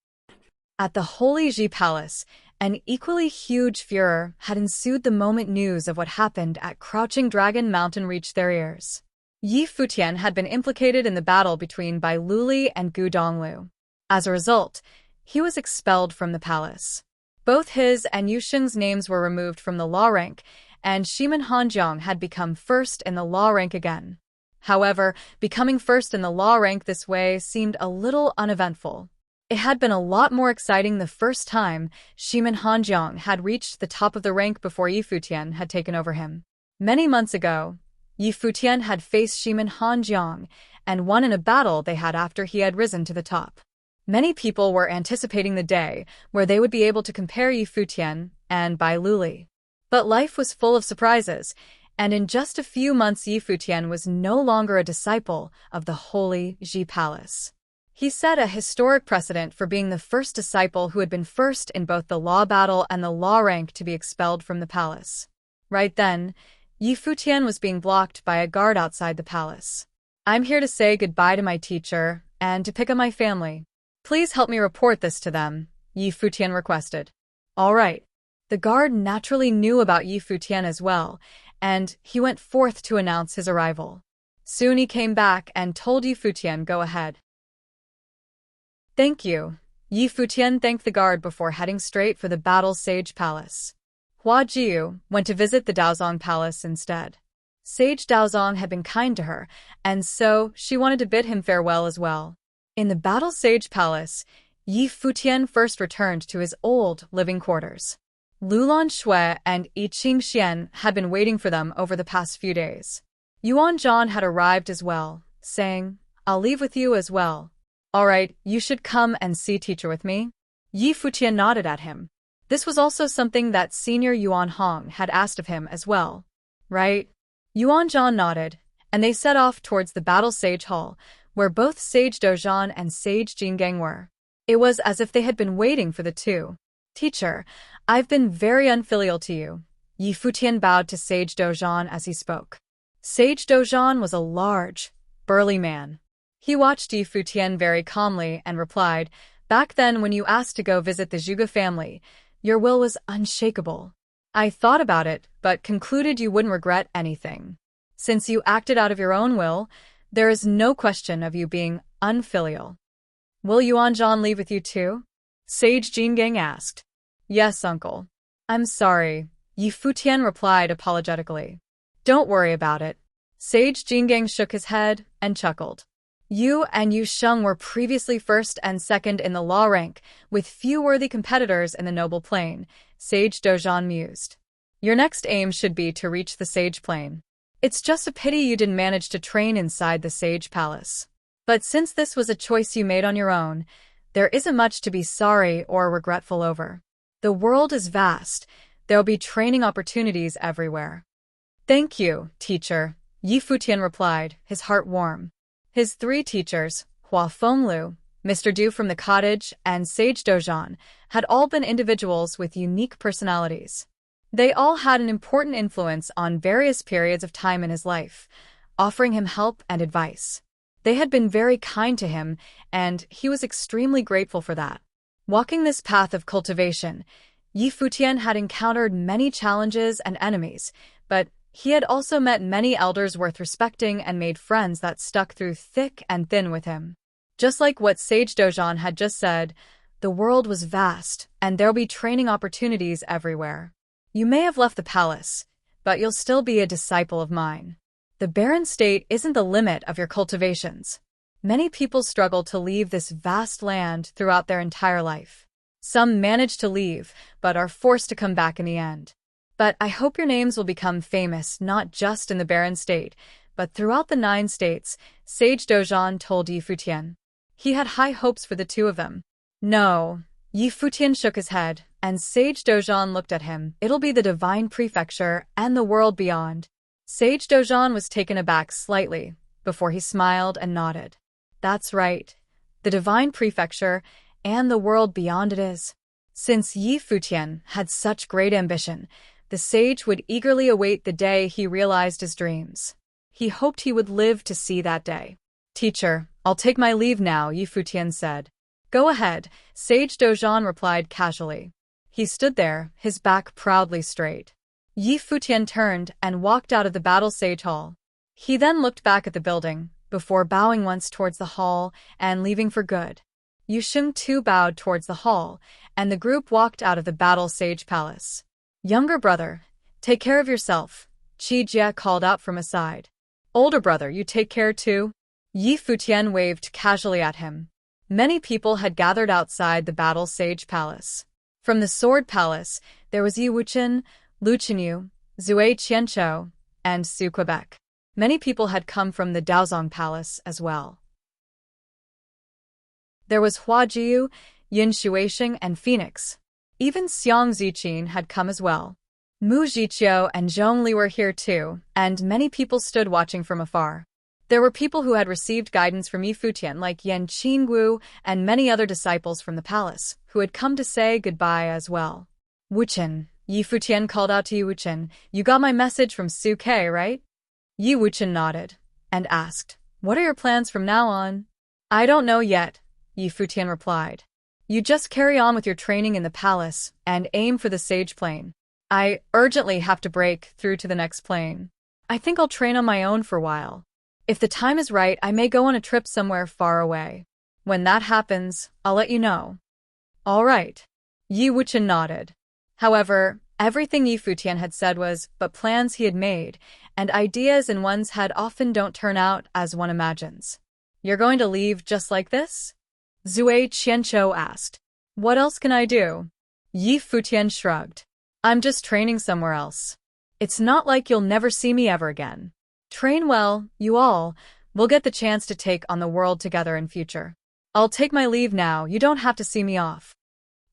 [SPEAKER 1] At the Holy Ji Palace, an equally huge furor had ensued the moment news of what happened at Crouching Dragon Mountain reached their ears. Yi Futian had been implicated in the battle between Bai Luli and Gu Donglu. As a result, he was expelled from the palace. Both his and Yu Sheng's names were removed from the law rank, and Shimen Hanjiang had become first in the law rank again. However, becoming first in the law rank this way seemed a little uneventful. It had been a lot more exciting the first time Shimen Hanjiang had reached the top of the rank before Yi Futian had taken over him. Many months ago, Yi Futian had faced Shimen Hanjiang and won in a battle they had after he had risen to the top. Many people were anticipating the day where they would be able to compare Yi Futian and Bai Luli. But life was full of surprises, and in just a few months Yi Futian was no longer a disciple of the Holy Ji Palace. He set a historic precedent for being the first disciple who had been first in both the law battle and the law rank to be expelled from the palace. Right then, Yi Futian was being blocked by a guard outside the palace. I'm here to say goodbye to my teacher and to pick up my family. Please help me report this to them, Yi Futian requested. All right. The guard naturally knew about Yi Futian as well, and he went forth to announce his arrival. Soon he came back and told Yi Futian, "Go ahead." "Thank you." Yi Futian thanked the guard before heading straight for the Battle Sage Palace. Hua Jiu went to visit the Daozong Palace instead. Sage Daozong had been kind to her, and so she wanted to bid him farewell as well. In the Battle Sage Palace, Yi Futian first returned to his old living quarters. Lulan Shui and Yiqing Xian had been waiting for them over the past few days. Yuan Zhan had arrived as well, saying, "I'll leave with you as well." "All right, you should come and see teacher with me." Yi Futian nodded at him. This was also something that senior Yuan Hong had asked of him as well. "Right?" Yuan Zhan nodded, and they set off towards the Battle Sage Hall, where both Sage Dozhan and Sage Jingang were. It was as if they had been waiting for the two. "Teacher, I've been very unfilial to you." Yi Futian bowed to Sage Dozhan as he spoke. Sage Dozhan was a large, burly man. He watched Yi Futian very calmly and replied, "Back then when you asked to go visit the Zhuge family, your will was unshakable. I thought about it, but concluded you wouldn't regret anything. Since you acted out of your own will, there is no question of you being unfilial." "Will Yuan Zhan leave with you too?" Sage Jingang asked. "Yes, uncle." "I'm sorry," Yi Futian replied apologetically. "Don't worry about it." Sage Jingang shook his head and chuckled. "You and Yu Sheng were previously first and second in the law rank, with few worthy competitors in the noble plane," Sage Dozhan mused. "Your next aim should be to reach the Sage plane. It's just a pity you didn't manage to train inside the Sage Palace. But since this was a choice you made on your own, there isn't much to be sorry or regretful over. The world is vast. There'll be training opportunities everywhere." "Thank you, teacher," Yi Futian replied, his heart warm. His three teachers, Hua Fenglu, Mr. Du from the cottage, and Sage Dozhan, had all been individuals with unique personalities. They all had an important influence on various periods of time in his life, offering him help and advice. They had been very kind to him, and he was extremely grateful for that. Walking this path of cultivation, Yi Futian had encountered many challenges and enemies, but he had also met many elders worth respecting and made friends that stuck through thick and thin with him. Just like what Sage Dozhan had just said, the world was vast, and there'll be training opportunities everywhere. You may have left the palace, but you'll still be a disciple of mine. The barren state isn't the limit of your cultivations. Many people struggle to leave this vast land throughout their entire life. Some manage to leave, but are forced to come back in the end. But I hope your names will become famous not just in the barren state, but throughout the 9 states, Sage Dozhan told Yi Futian. He had high hopes for the two of them. "No." Yi Futian shook his head, and Sage Dozhan looked at him. "It'll be the Divine Prefecture and the world beyond." Sage Dozhan was taken aback slightly, before he smiled and nodded. "That's right. The Divine Prefecture and the world beyond it is." Since Yi Futian had such great ambition, the sage would eagerly await the day he realized his dreams. He hoped he would live to see that day. "Teacher, I'll take my leave now," Yi Futian said. "Go ahead," Sage Dozhan replied casually. He stood there, his back proudly straight. Yi Futian turned and walked out of the Battle Sage Hall. He then looked back at the building, before bowing once towards the hall and leaving for good. Yu Sheng too bowed towards the hall, and the group walked out of the Battle Sage Palace. "Younger brother, take care of yourself," Qi Jie called out from aside. "Older brother, you take care too." Yi Futian waved casually at him. Many people had gathered outside the Battle Sage Palace. From the Sword Palace, there was Yi Wuchen, Lu Chenyu, Zui Qianchou, and Su Quebec. Many people had come from the Daozong Palace as well. There was Hua Jiu, Yin Shuixing, and Phoenix. Even Xiang Ziqin had come as well. Mu Jiqiu and Zhong Li were here too, and many people stood watching from afar. There were people who had received guidance from Yi Futian like Yan Qinggu and many other disciples from the palace, who had come to say goodbye as well. "Wuchen," Yi Futian called out to Yi Wuchen, "you got my message from Su Ke, right?" Yi Wuchen nodded, and asked, "What are your plans from now on?" "I don't know yet," Yi Futian replied. You just carry on with your training in the palace and aim for the sage plane. I urgently have to break through to the next plane. I think I'll train on my own for a while. If the time is right, I may go on a trip somewhere far away. When that happens, I'll let you know. All right. Yi Wuchen nodded. However, everything Yi Futian had said was but plans he had made, and ideas in one's head often don't turn out as one imagines. You're going to leave just like this? Zui Qianqiu asked. What else can I do? Yi Futian shrugged. I'm just training somewhere else. It's not like you'll never see me ever again. Train well, you all. We'll get the chance to take on the world together in future. I'll take my leave now, you don't have to see me off.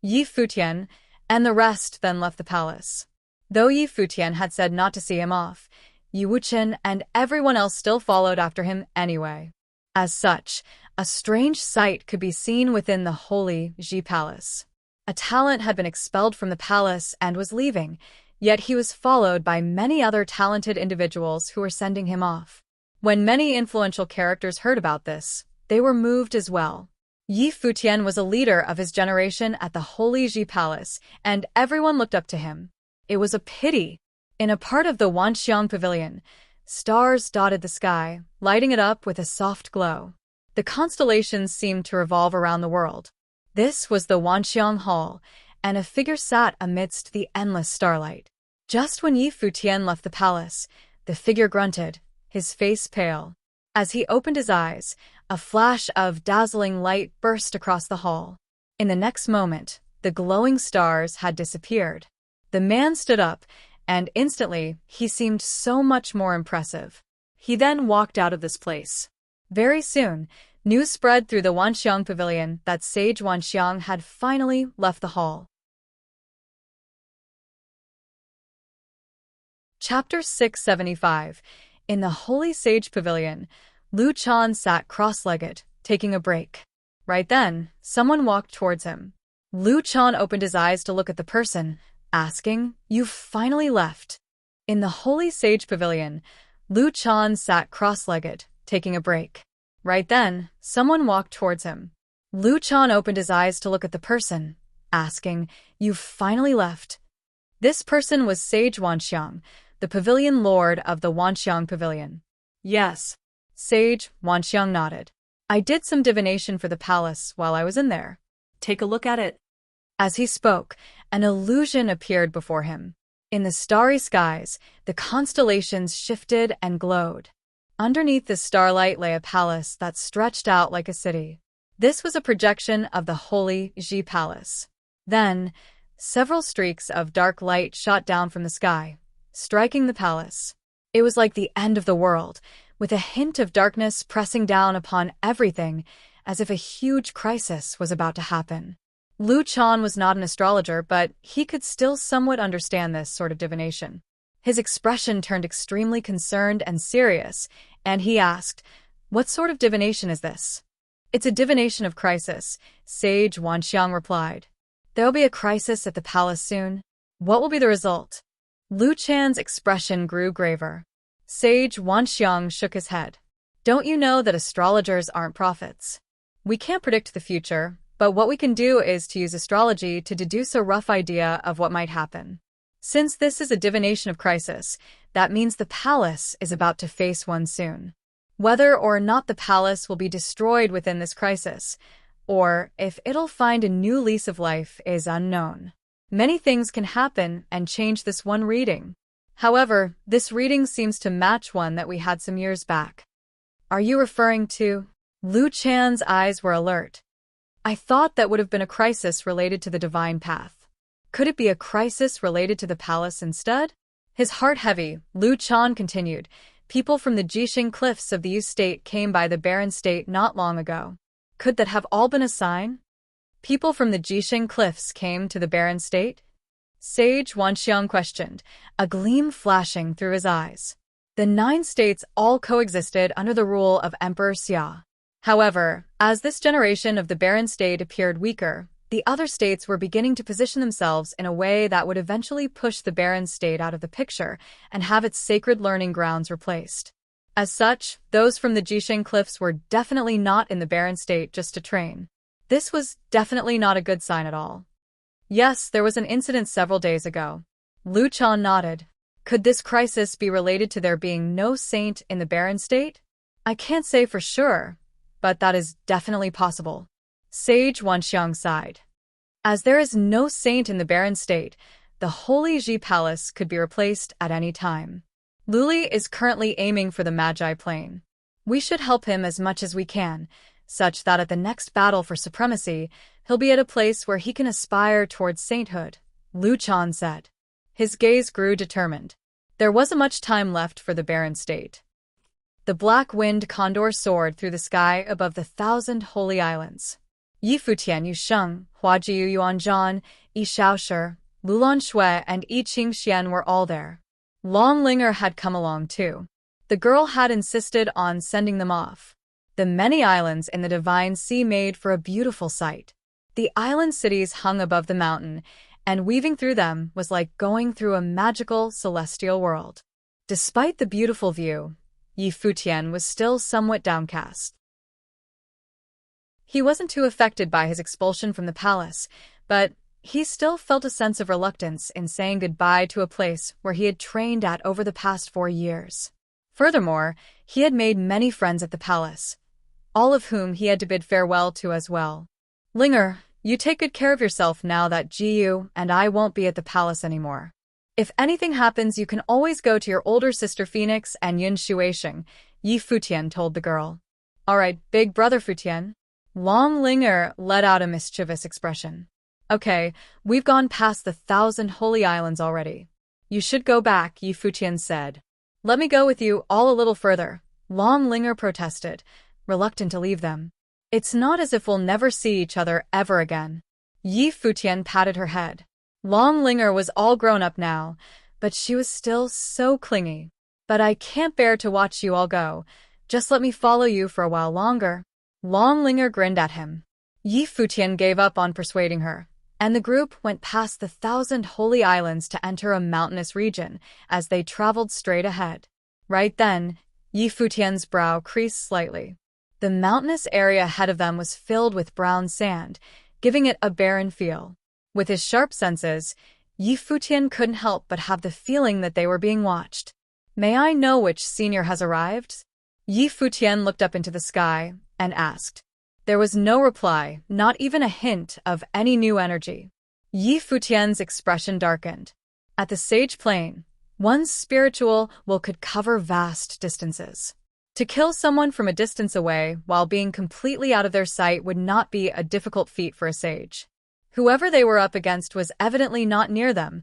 [SPEAKER 1] Yi Futian and the rest then left the palace. Though Yi Futian had said not to see him off, Yi Wuchen and everyone else still followed after him anyway. As such, a strange sight could be seen within the holy Ji Palace. A talent had been expelled from the palace and was leaving, yet he was followed by many other talented individuals who were sending him off. When many influential characters heard about this, they were moved as well. Yi Futian was a leader of his generation at the Holy Ji Palace, and everyone looked up to him. It was a pity. In a part of the Wanxiang Pavilion, stars dotted the sky, lighting it up with a soft glow. The constellations seemed to revolve around the world. This was the Wanxiang Hall, and a figure sat amidst the endless starlight. Just when Yi Futian left the palace, the figure grunted, his face pale. As he opened his eyes, a flash of dazzling light burst across the hall. In the next moment, the glowing stars had disappeared. The man stood up, and instantly, he seemed so much more impressive. He then walked out of this place. Very soon, news spread through the Wanxiang Pavilion that Sage Wanxiang had finally left the hall. Chapter 675. In the Holy Sage Pavilion, Lu Chan sat cross-legged, taking a break. Right then, someone walked towards him. Lu Chan opened his eyes to look at the person, asking, "You've finally left." In the Holy Sage Pavilion, Lu Chan sat cross-legged, taking a break. Right then, someone walked towards him. Lu Chan opened his eyes to look at the person, asking, "You've finally left." This person was Sage Wanxiang, the pavilion lord of the Wanxiang Pavilion. Yes. Sage Wanxiang nodded. I did some divination for the palace while I was in there. Take a look at it. As he spoke, an illusion appeared before him. In the starry skies, the constellations shifted and glowed. Underneath the starlight lay a palace that stretched out like a city. This was a projection of the Holy Ji Palace. Then, several streaks of dark light shot down from the sky, striking the palace. It was like the end of the world, with a hint of darkness pressing down upon everything, as if a huge crisis was about to happen. Lu Chan was not an astrologer, but he could still somewhat understand this sort of divination. His expression turned extremely concerned and serious, and he asked, "What sort of divination is this?" "It's a divination of crisis," Sage Wanxiang replied. "There'll be a crisis at the palace soon. What will be the result?" Lu Chan's expression grew graver. Sage Wanxiang shook his head. "Don't you know that astrologers aren't prophets? We can't predict the future, but what we can do is to use astrology to deduce a rough idea of what might happen. Since this is a divination of crisis, that means the palace is about to face one soon. Whether or not the palace will be destroyed within this crisis, or if it'll find a new lease of life, is unknown. Many things can happen and change this one reading. However, this reading seems to match one that we had some years back." "Are you referring to?" Lu Chan's eyes were alert. "I thought that would have been a crisis related to the divine path. Could it be a crisis related to the palace instead?" His heart heavy, Lu Chan continued, "People from the Jixing cliffs of the Yu state came by the barren state not long ago. Could that have all been a sign?" "People from the Jixing cliffs came to the barren state?" Sage Wanxiang questioned, a gleam flashing through his eyes. The 9 states all coexisted under the rule of Emperor Xia. However, as this generation of the barren state appeared weaker, the other states were beginning to position themselves in a way that would eventually push the barren state out of the picture and have its sacred learning grounds replaced. As such, those from the Jixing cliffs were definitely not in the barren state just to train. This was definitely not a good sign at all. Yes, there was an incident several days ago. Lu Chan nodded. Could this crisis be related to there being no saint in the barren state? I can't say for sure, but that is definitely possible. Sage Wanxiang sighed. As there is no saint in the barren state, the Holy Ji Palace could be replaced at any time. Luli is currently aiming for the Magi Plane. We should help him as much as we can, such that at the next battle for supremacy, he'll be at a place where he can aspire towards sainthood, Lu Chan said. His gaze grew determined. There wasn't much time left for the barren state. The black-winged condor soared through the sky above the 1,000 holy islands. Yi Futian Yu Sheng, Hua Jiu Yuanzhan, Yi Shaoshi, Lulan Shui, and Yi Qingxian were all there. Long Linger had come along too. The girl had insisted on sending them off. The many islands in the Divine Sea made for a beautiful sight. The island cities hung above the mountain, and weaving through them was like going through a magical celestial world. Despite the beautiful view, Yi Futian was still somewhat downcast. He wasn't too affected by his expulsion from the palace, but he still felt a sense of reluctance in saying goodbye to a place where he had trained at over the past 4 years. Furthermore, he had made many friends at the palace, all of whom he had to bid farewell to as well. Linger, you take good care of yourself now that Jiu and I won't be at the palace anymore. If anything happens, you can always go to your older sister Phoenix and Yun Shuisheng, Yi Futian told the girl. All right, big brother Futian. Long Linger let out a mischievous expression. Okay, we've gone past the 1,000 holy islands already. You should go back, Yi Futian said. Let me go with you all a little further, Long Linger protested, reluctant to leave them. It's not as if we'll never see each other ever again. Yi Futian patted her head. Long Linger was all grown up now, but she was still so clingy. But I can't bear to watch you all go. Just let me follow you for a while longer. Long Linger grinned at him. Yi Futian gave up on persuading her, and the group went past the 1,000 holy islands to enter a mountainous region as they traveled straight ahead. Right then, Yi Futian's brow creased slightly. The mountainous area ahead of them was filled with brown sand, giving it a barren feel. With his sharp senses, Yi Futian couldn't help but have the feeling that they were being watched. May I know which senior has arrived? Yi Futian looked up into the sky and asked. There was no reply, not even a hint of any new energy. Yi Futian's expression darkened. At the sage plane, one's spiritual will could cover vast distances. To kill someone from a distance away while being completely out of their sight would not be a difficult feat for a sage. Whoever they were up against was evidently not near them,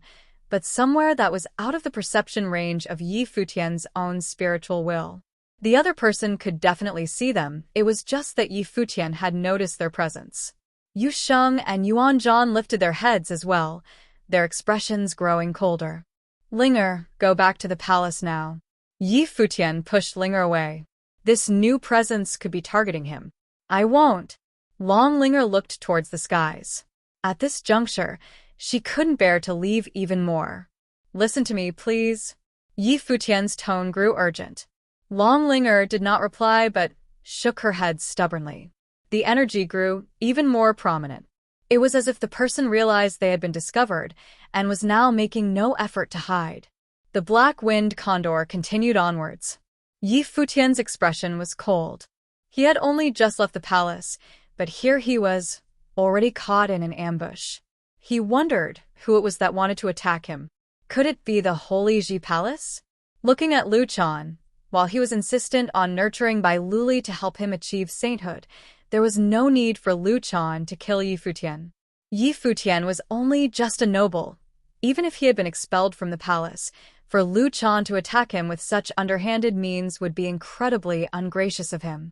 [SPEAKER 1] but somewhere that was out of the perception range of Yi Futian's own spiritual will. The other person could definitely see them, it was just that Yi Futian had noticed their presence. Yu Sheng and Yuanzhan lifted their heads as well, their expressions growing colder. Linger, go back to the palace now. Yi Futian pushed Linger away. This new presence could be targeting him. I won't. Long Linger looked towards the skies. At this juncture, she couldn't bear to leave even more. Listen to me, please. Yi Futian's tone grew urgent. Long Linger did not reply but shook her head stubbornly. The energy grew even more prominent. It was as if the person realized they had been discovered and was now making no effort to hide. The black-winged condor continued onwards. Yi Futian's expression was cold. He had only just left the palace, but here he was, already caught in an ambush. He wondered who it was that wanted to attack him. Could it be the Holy Ji Palace? Looking at Lu Chan, while he was insistent on nurturing Bai Luli to help him achieve sainthood, there was no need for Lu Chan to kill Yi Futian. Yi Futian was only just a noble. Even if he had been expelled from the palace, for Lu Chan to attack him with such underhanded means would be incredibly ungracious of him.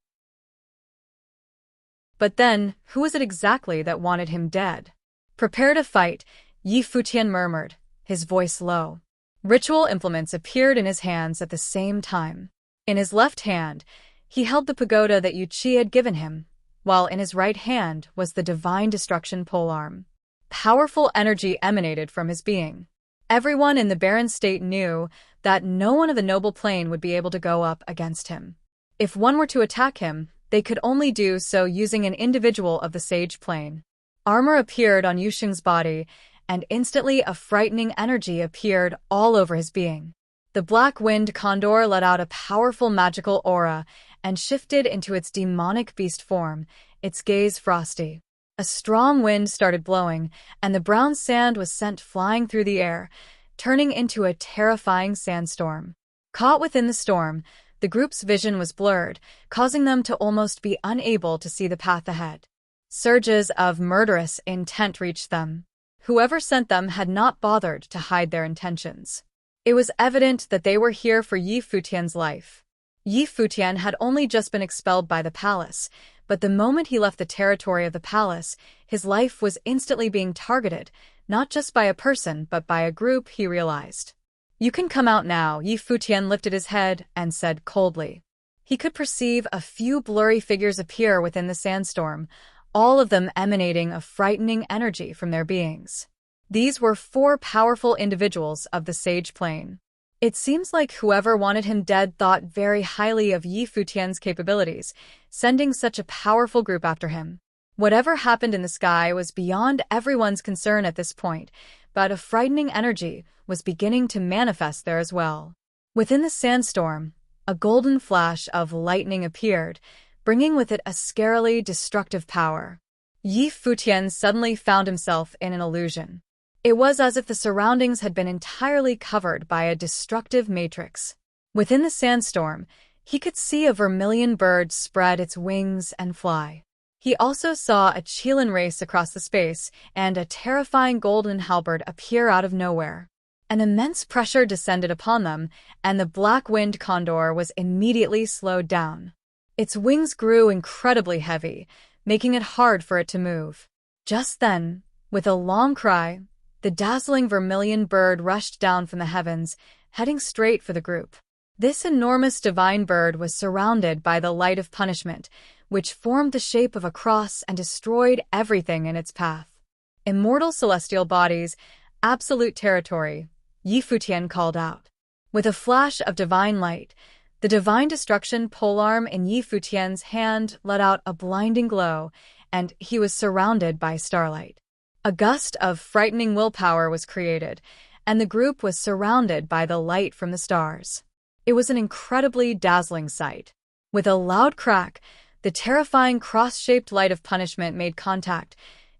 [SPEAKER 1] But then, who was it exactly that wanted him dead? Prepare to fight, Yi Futian murmured, his voice low. Ritual implements appeared in his hands at the same time. In his left hand, he held the pagoda that Yu Qi had given him, while in his right hand was the divine destruction polearm. Powerful energy emanated from his being. Everyone in the barren state knew that no one of the noble plane would be able to go up against him. If one were to attack him, They could only do so using an individual of the sage plane. Armor appeared on Yusheng's body, and instantly a frightening energy appeared all over his being. The black wind condor let out a powerful magical aura and shifted into its demonic beast form, its gaze frosty. A strong wind started blowing, and the brown sand was sent flying through the air, turning into a terrifying sandstorm. Caught within the storm, the group's vision was blurred, causing them to almost be unable to see the path ahead. Surges of murderous intent reached them. Whoever sent them had not bothered to hide their intentions. It was evident that they were here for Yi Futian's life. Yi Futian had only just been expelled by the palace, but the moment he left the territory of the palace, his life was instantly being targeted, not just by a person but by a group, he realized. "You can come out now," Yi Futian lifted his head and said coldly. He could perceive a few blurry figures appear within the sandstorm, all of them emanating a frightening energy from their beings. These were 4 powerful individuals of the sage plane. It seems like whoever wanted him dead thought very highly of Yi Futian's capabilities, sending such a powerful group after him. Whatever happened in the sky was beyond everyone's concern at this point, but a frightening energy was beginning to manifest there as well. Within the sandstorm, a golden flash of lightning appeared, bringing with it a scarily destructive power. Yi Futian suddenly found himself in an illusion. It was as if the surroundings had been entirely covered by a destructive matrix. Within the sandstorm, he could see a vermilion bird spread its wings and fly. He also saw a Qilin race across the space and a terrifying golden halberd appear out of nowhere. An immense pressure descended upon them, and the black wind condor was immediately slowed down. Its wings grew incredibly heavy, making it hard for it to move. Just then, with a long cry, the dazzling vermilion bird rushed down from the heavens, heading straight for the group. This enormous divine bird was surrounded by the light of punishment, which formed the shape of a cross and destroyed everything in its path. "Immortal celestial bodies, absolute territory," Yi Futian called out. With a flash of divine light, the divine destruction polearm in Yi Futian's hand let out a blinding glow, and he was surrounded by starlight. A gust of frightening willpower was created, and the group was surrounded by the light from the stars. It was an incredibly dazzling sight. With a loud crack, the terrifying cross-shaped light of punishment made contact,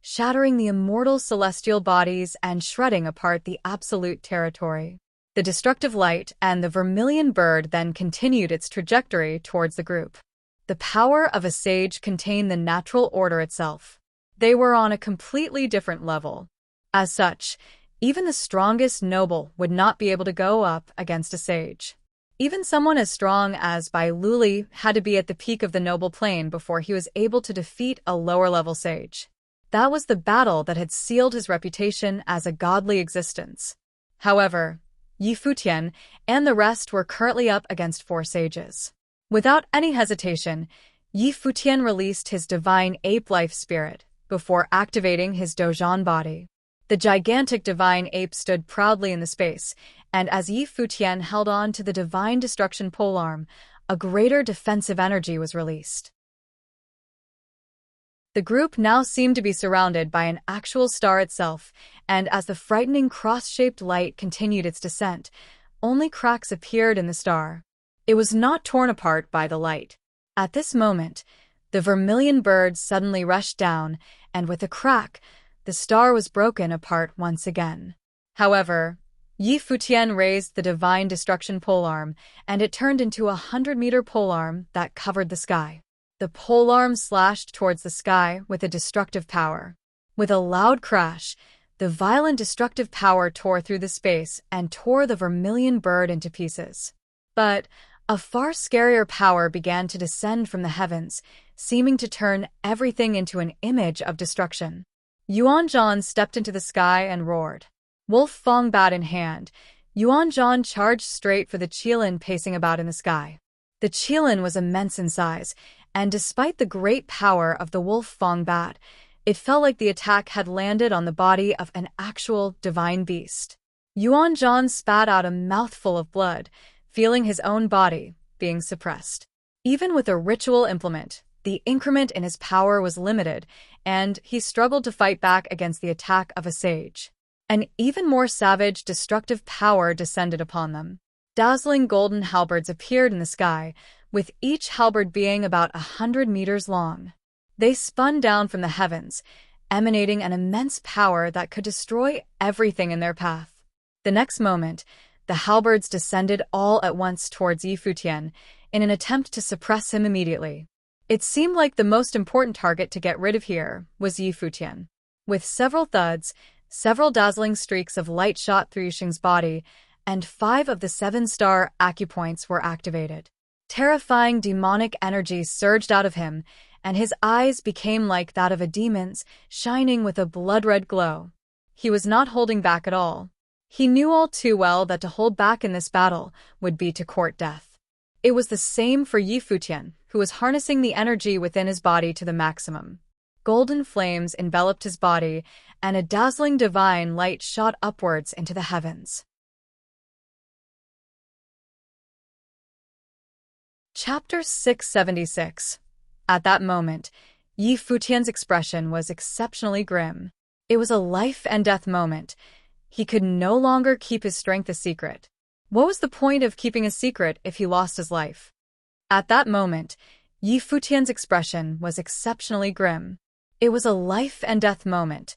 [SPEAKER 1] shattering the immortal celestial bodies and shredding apart the absolute territory. The destructive light and the vermilion bird then continued its trajectory towards the group. The power of a sage contained the natural order itself. They were on a completely different level. As such, even the strongest noble would not be able to go up against a sage. Even someone as strong as Bai Luli had to be at the peak of the noble plane before he was able to defeat a lower-level sage. That was the battle that had sealed his reputation as a godly existence. However, Yi Futian and the rest were currently up against 4 sages. Without any hesitation, Yi Futian released his divine ape-life spirit before activating his Dozhan body. The gigantic divine ape stood proudly in the space, and as Yi Futian held on to the divine destruction polearm, a greater defensive energy was released. The group now seemed to be surrounded by an actual star itself, and as the frightening cross-shaped light continued its descent, only cracks appeared in the star. It was not torn apart by the light. At this moment, the vermilion bird suddenly rushed down, and with a crack, the star was broken apart once again. However, Yi Futian raised the divine destruction polearm, and it turned into a 100-meter polearm that covered the sky. The polearm slashed towards the sky with a destructive power. With a loud crash, the violent destructive power tore through the space and tore the vermilion bird into pieces. But a far scarier power began to descend from the heavens, seeming to turn everything into an image of destruction. Yuanzhan stepped into the sky and roared. Wolf Fang bat in hand, Yuanzhan charged straight for the Qilin pacing about in the sky. The Qilin was immense in size, and despite the great power of the Wolf Fang bat, it felt like the attack had landed on the body of an actual divine beast. Yuanzhan spat out a mouthful of blood, feeling his own body being suppressed. Even with a ritual implement, The increment in his power was limited, and he struggled to fight back against the attack of a sage. An even more savage, destructive power descended upon them. Dazzling golden halberds appeared in the sky, with each halberd being about 100 meters long. They spun down from the heavens, emanating an immense power that could destroy everything in their path. The next moment, the halberds descended all at once towards Futian in an attempt to suppress him immediately. It seemed like the most important target to get rid of here was Futian. With several thuds, several dazzling streaks of light shot through Yisheng's body, and 5 of the 7-star acupoints were activated. Terrifying demonic energy surged out of him, and his eyes became like that of a demon's, shining with a blood-red glow. He was not holding back at all. He knew all too well that to hold back in this battle would be to court death. It was the same for Futian, who was harnessing the energy within his body to the maximum. Golden flames enveloped his body, and a dazzling divine light shot upwards into the heavens. Chapter 676. At that moment, Futian's expression was exceptionally grim. It was a life-and-death moment. He could no longer keep his strength a secret. What was the point of keeping a secret if he lost his life? At that moment, Futian's expression was exceptionally grim. It was a life-and-death moment.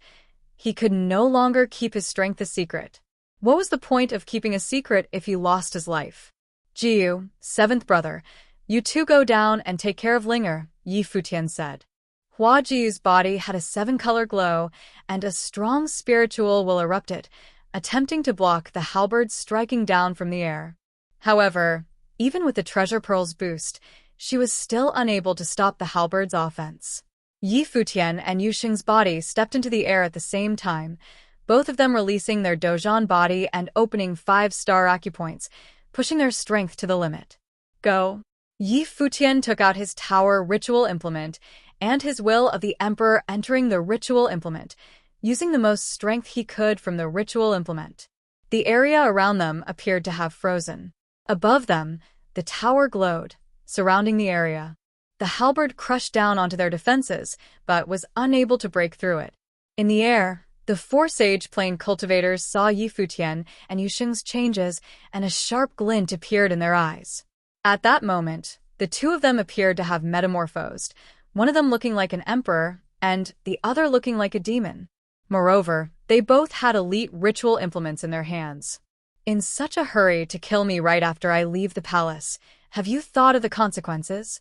[SPEAKER 1] He could no longer keep his strength a secret. What was the point of keeping a secret if he lost his life? Jiu, 7th brother, you two go down and take care of Linger, Futian said. Hua Jiu's body had a 7-color glow, and a strong spiritual will erupted, attempting to block the halberds striking down from the air. However, even with the treasure pearl's boost, she was still unable to stop the halberd's offense. Futian and Yisheng's body stepped into the air at the same time, both of them releasing their Dozhan body and opening 5-star acupoints, pushing their strength to the limit. Go! Futian took out his tower ritual implement and his will of the emperor, entering the ritual implement, using the most strength he could from the ritual implement. The area around them appeared to have frozen. Above them, the tower glowed, surrounding the area. The halberd crushed down onto their defenses, but was unable to break through it. In the air, the 4 sage plane cultivators saw Futian and Yisheng's changes, and a sharp glint appeared in their eyes. At that moment, the 2 of them appeared to have metamorphosed, one of them looking like an emperor, and the other looking like a demon. Moreover, they both had elite ritual implements in their hands. In such a hurry to kill me right after I leave the palace, have you thought of the consequences?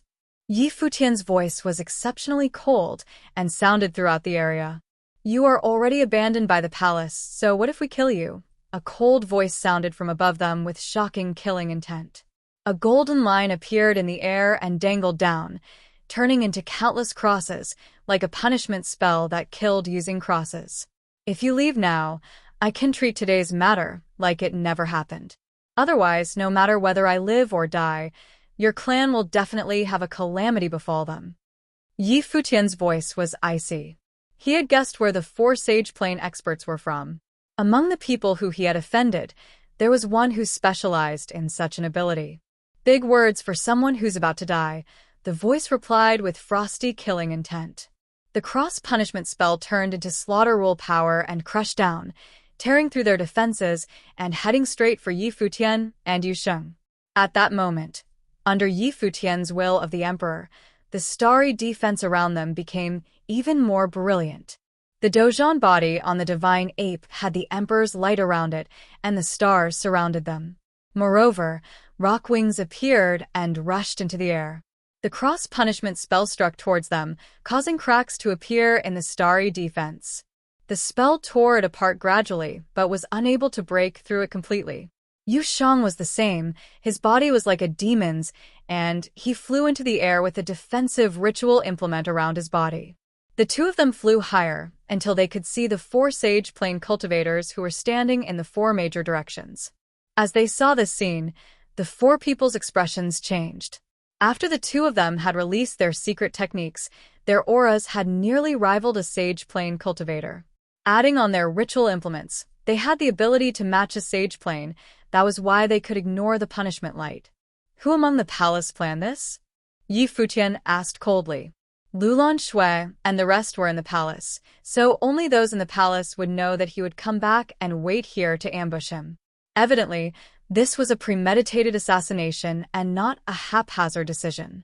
[SPEAKER 1] Futian's voice was exceptionally cold and sounded throughout the area. You are already abandoned by the palace, so what if we kill you? A cold voice sounded from above them with shocking killing intent. A golden line appeared in the air and dangled down, turning into countless crosses, like a punishment spell that killed using crosses. If you leave now, I can treat today's matter like it never happened. Otherwise, no matter whether I live or die, your clan will definitely have a calamity befall them. Futian's voice was icy. He had guessed where the 4 sage plane experts were from. Among the people who he had offended, there was one who specialized in such an ability. Big words for someone who's about to die, the voice replied with frosty killing intent. The cross-punishment spell turned into slaughter rule power and crushed down, tearing through their defenses and heading straight for Futian and Yisheng. At that moment, under Futian's will of the emperor, the starry defense around them became even more brilliant. The Dozhan body on the divine ape had the emperor's light around it, and the stars surrounded them. Moreover, rock wings appeared and rushed into the air. The cross-punishment spell struck towards them, causing cracks to appear in the starry defense. The spell tore it apart gradually, but was unable to break through it completely. Yisheng was the same. His body was like a demon's, and he flew into the air with a defensive ritual implement around his body. The 2 of them flew higher until they could see the 4 sage plane cultivators who were standing in the 4 major directions. As they saw this scene, the 4 people's expressions changed. After the 2 of them had released their secret techniques, their auras had nearly rivaled a sage plane cultivator. Adding on their ritual implements, they had the ability to match a sage plane. That was why they could ignore the punishment light. Who among the palace planned this? Futian asked coldly. Lulan Shui and the rest were in the palace, so only those in the palace would know that he would come back and wait here to ambush him. Evidently, this was a premeditated assassination and not a haphazard decision.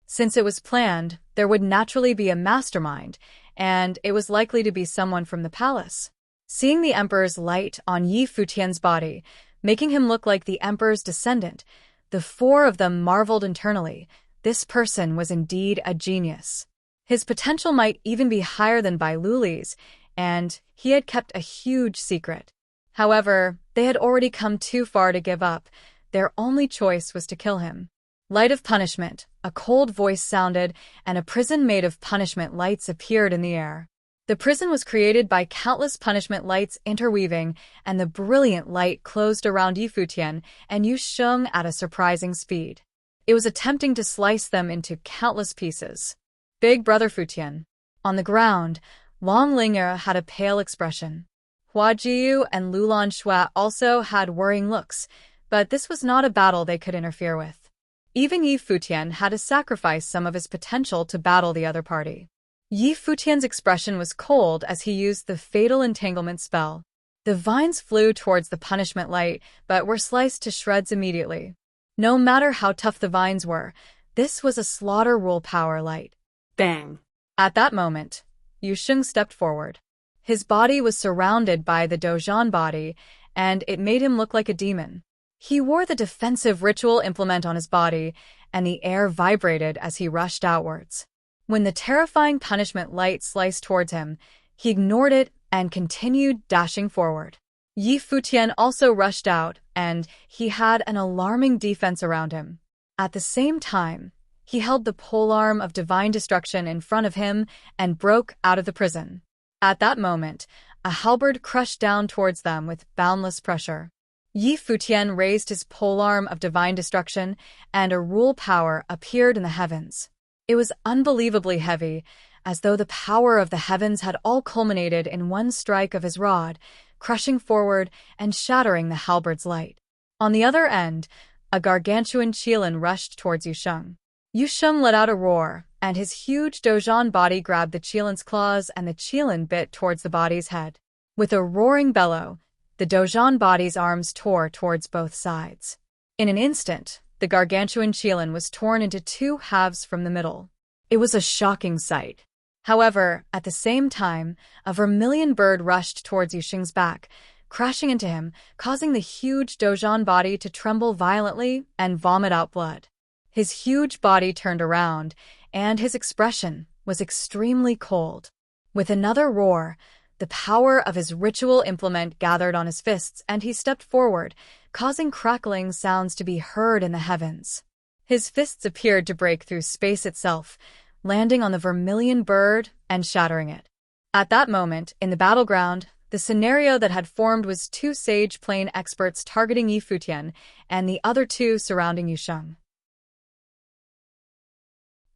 [SPEAKER 1] Since it was planned, there would naturally be a mastermind, and it was likely to be someone from the palace. Seeing the emperor's light on Yi Futian's body, making him look like the emperor's descendant, the four of them marveled internally. This person was indeed a genius. His potential might even be higher than Bai Luli's, and he had kept a huge secret. However, they had already come too far to give up. Their only choice was to kill him. Light of punishment, a cold voice sounded, and a prison made of punishment lights appeared in the air. The prison was created by countless punishment lights interweaving, and the brilliant light closed around Yi Futian and Yu Sheng at a surprising speed. It was attempting to slice them into countless pieces. Big Brother Futian. On the ground, Wang Ling'er had a pale expression. Hua Jiyu and Lulan Shui also had worrying looks, but this was not a battle they could interfere with. Even Yi Futian had to sacrifice some of his potential to battle the other party. Yi Futian's expression was cold as he used the fatal entanglement spell. The vines flew towards the punishment light, but were sliced to shreds immediately. No matter how tough the vines were, this was a slaughter rule power light.
[SPEAKER 2] Bang!
[SPEAKER 1] At that moment, Yu Sheng stepped forward. His body was surrounded by the Dozhan body, and it made him look like a demon. He wore the defensive ritual implement on his body, and the air vibrated as he rushed outwards. When the terrifying punishment light sliced towards him, he ignored it and continued dashing forward. Yi Futian also rushed out, and he had an alarming defense around him. At the same time, he held the polearm of divine destruction in front of him and broke out of the prison. At that moment, a halberd crushed down towards them with boundless pressure. Yi Futian raised his polearm of divine destruction, and a rule power appeared in the heavens. It was unbelievably heavy, as though the power of the heavens had all culminated in one strike of his rod, crushing forward and shattering the halberd's light. On the other end, a gargantuan qilin rushed towards Yu Sheng. Yu Sheng let out a roar, and his huge Dozhan body grabbed the qilin's claws, and the qilin bit towards the body's head. With a roaring bellow, the Dozhan body's arms tore towards both sides. In an instant, the gargantuan qilin was torn into two halves from the middle. It was a shocking sight. However, at the same time, a vermilion bird rushed towards Yu Sheng's back, crashing into him, causing the huge Dozhan body to tremble violently and vomit out blood. His huge body turned around, and his expression was extremely cold. With another roar, the power of his ritual implement gathered on his fists, and he stepped forward, causing crackling sounds to be heard in the heavens. His fists appeared to break through space itself, landing on the vermilion bird and shattering it. At that moment, in the battleground, the scenario that had formed was two sage plane experts targeting Yi Futian, and the other two surrounding Yu Sheng.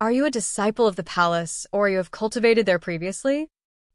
[SPEAKER 1] Are you a disciple of the palace, or you have cultivated there previously?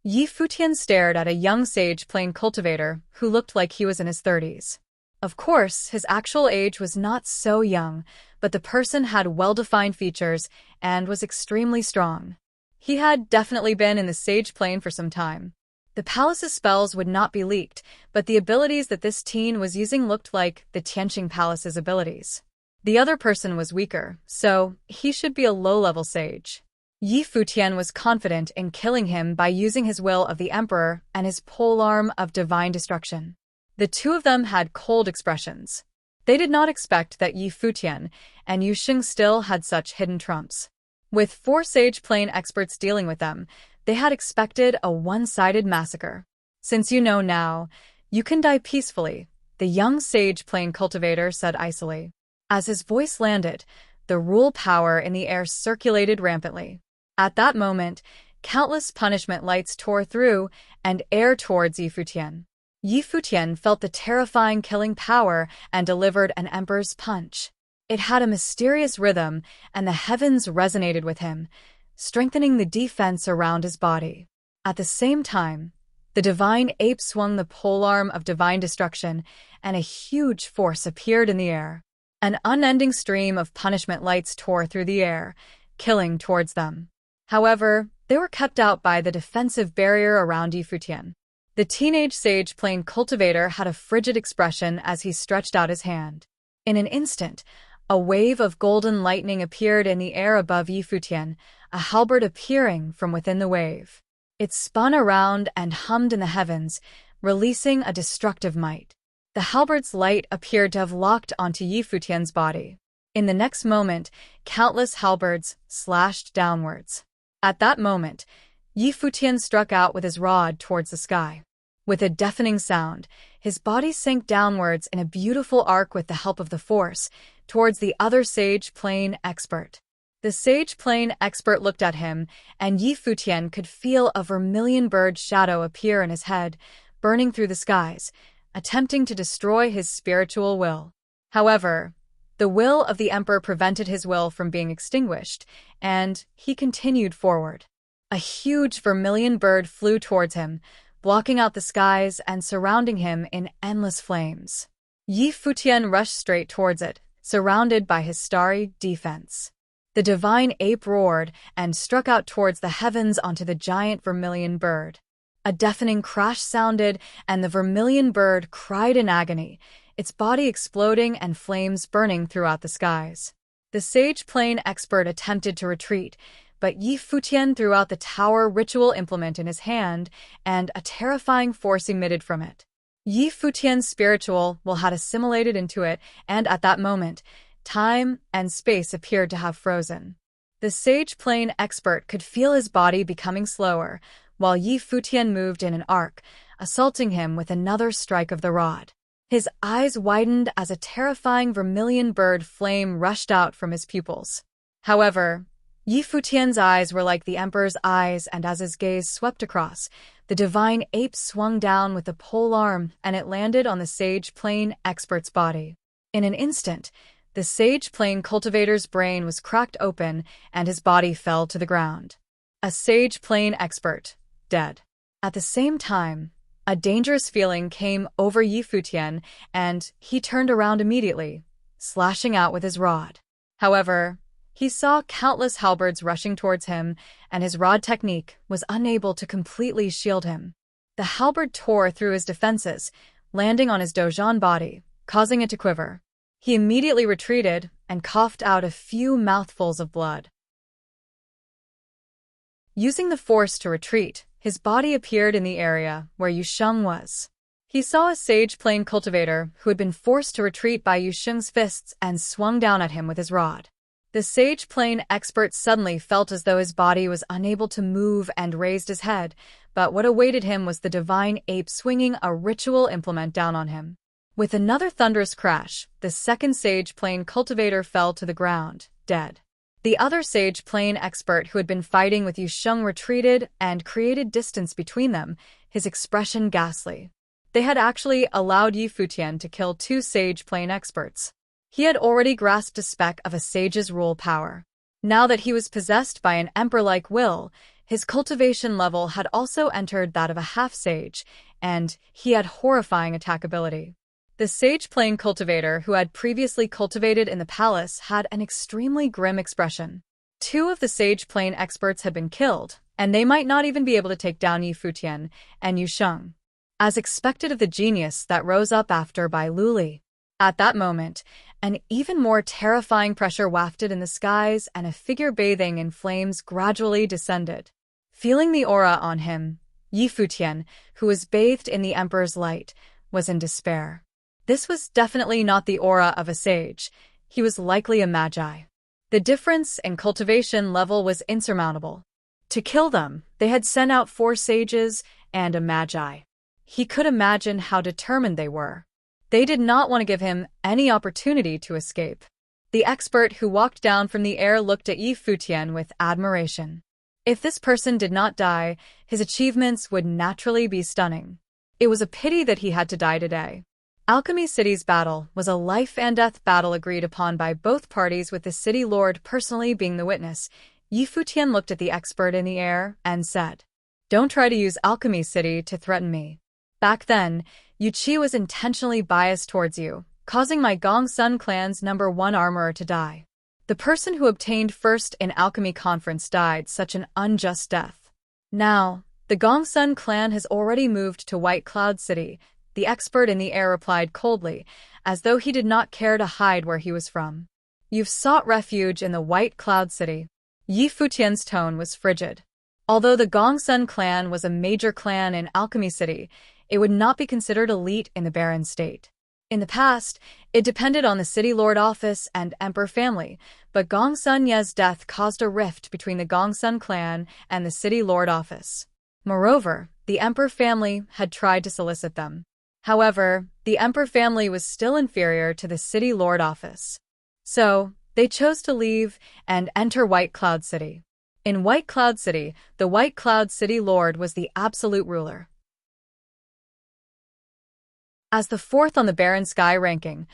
[SPEAKER 1] Yi Futian stared at a young sage plane cultivator who looked like he was in his 30s. Of course, his actual age was not so young, but the person had well-defined features and was extremely strong. He had definitely been in the sage plane for some time. The palace's spells would not be leaked, but the abilities that this teen was using looked like the Tianqing Palace's abilities. The other person was weaker, so he should be a low-level sage. Yi Futian was confident in killing him by using his will of the emperor and his polearm of divine destruction. The two of them had cold expressions. They did not expect that Yi Futian and Yu Sheng still had such hidden trumps. With 4 sage plane experts dealing with them, they had expected a one-sided massacre. Since you know now, you can die peacefully, the young sage plane cultivator said icily. As his voice landed, the rule power in the air circulated rampantly. At that moment, countless punishment lights tore through and air towards Yi Futian. Yi Futian felt the terrifying killing power and delivered an emperor's punch. It had a mysterious rhythm, and the heavens resonated with him, strengthening the defense around his body. At the same time, the divine ape swung the polearm of divine destruction, and a huge force appeared in the air. An unending stream of punishment lights tore through the air, killing towards them. However, they were kept out by the defensive barrier around Futian. The teenage sage plane cultivator had a frigid expression as he stretched out his hand. In an instant, a wave of golden lightning appeared in the air above Futian, a halberd appearing from within the wave. It spun around and hummed in the heavens, releasing a destructive might. The halberd's light appeared to have locked onto Futian's body. In the next moment, countless halberds slashed downwards. At that moment, Futian struck out with his rod towards the sky. With a deafening sound, his body sank downwards in a beautiful arc with the help of the force, towards the other sage plane expert. The sage plane expert looked at him, and Futian could feel a vermilion bird shadow appear in his head, burning through the skies, attempting to destroy his spiritual will. However, the will of the emperor prevented his will from being extinguished, and he continued forward. A huge vermilion bird flew towards him, blocking out the skies and surrounding him in endless flames. Futian rushed straight towards it, surrounded by his starry defense. The divine ape roared and struck out towards the heavens onto the giant vermilion bird. A deafening crash sounded, and the vermilion bird cried in agony, its body exploding and flames burning throughout the skies. The sage plane expert attempted to retreat, but Futian threw out the tower ritual implement in his hand, and a terrifying force emitted from it. Futian's spiritual will had assimilated into it, and at that moment, time and space appeared to have frozen. The sage plane expert could feel his body becoming slower, while Futian moved in an arc, assaulting him with another strike of the rod. His eyes widened as a terrifying vermilion bird flame rushed out from his pupils. However, Futian's eyes were like the emperor's eyes, and as his gaze swept across, the divine ape swung down with a pole arm, and it landed on the sage plane expert's body. In an instant, the sage plane cultivator's brain was cracked open, and his body fell to the ground. A sage plane expert, dead. At the same time, a dangerous feeling came over Futian, and he turned around immediately, slashing out with his rod. However, he saw countless halberds rushing towards him, and his rod technique was unable to completely shield him. The halberd tore through his defenses, landing on his dojon body, causing it to quiver. He immediately retreated and coughed out a few mouthfuls of blood. Using the force to retreat, his body appeared in the area where Yusheng was. He saw a sage plane cultivator who had been forced to retreat by Yusheng's fists and swung down at him with his rod. The sage plane expert suddenly felt as though his body was unable to move and raised his head, but what awaited him was the divine ape swinging a ritual implement down on him. With another thunderous crash, the second sage plane cultivator fell to the ground, dead. The other sage plane expert who had been fighting with Yusheng retreated and created distance between them, his expression ghastly. They had actually allowed Futian to kill two sage plane experts. He had already grasped a speck of a sage's rule power. Now that he was possessed by an emperor-like will, his cultivation level had also entered that of a half-sage, and he had horrifying attack ability. The sage plane cultivator who had previously cultivated in the palace had an extremely grim expression. Two of the sage plane experts had been killed, and they might not even be able to take down Futian and Yusheng. As expected of the genius that rose up after by Luli. At that moment, an even more terrifying pressure wafted in the skies, and a figure bathing in flames gradually descended. Feeling the aura on him, Futian, who was bathed in the emperor's light, was in despair. This was definitely not the aura of a sage. He was likely a magi. The difference in cultivation level was insurmountable. To kill them, they had sent out 4 sages and a magi. He could imagine how determined they were. They did not want to give him any opportunity to escape. The expert who walked down from the air looked at Futian with admiration. If this person did not die, his achievements would naturally be stunning. It was a pity that he had to die today. Alchemy City's battle was a life-and-death battle agreed upon by both parties, with the city lord personally being the witness. Futian looked at the expert in the air and said, "Don't try to use Alchemy City to threaten me. Back then, Yuchi was intentionally biased towards you, causing my Gongsun clan's #1 armorer to die. The person who obtained first in alchemy conference died such an unjust death. Now, the Gongsun clan has already moved to White Cloud City, the expert in the air replied coldly, as though he did not care to hide where he was from. You've sought refuge in the White Cloud City. Yi Futian's tone was frigid. Although the Gongsun clan was a major clan in Alchemy City, it would not be considered elite in the Barren State. In the past, it depended on the City Lord office and Emperor family, but Gongsun Ye's death caused a rift between the Gongsun clan and the City Lord office. Moreover, the Emperor family had tried to solicit them. However, the Emperor family was still inferior to the City Lord office. So, they chose to leave and enter White Cloud City. In White Cloud City, the White Cloud City Lord was the absolute ruler. As the fourth on the Barren Sky ranking,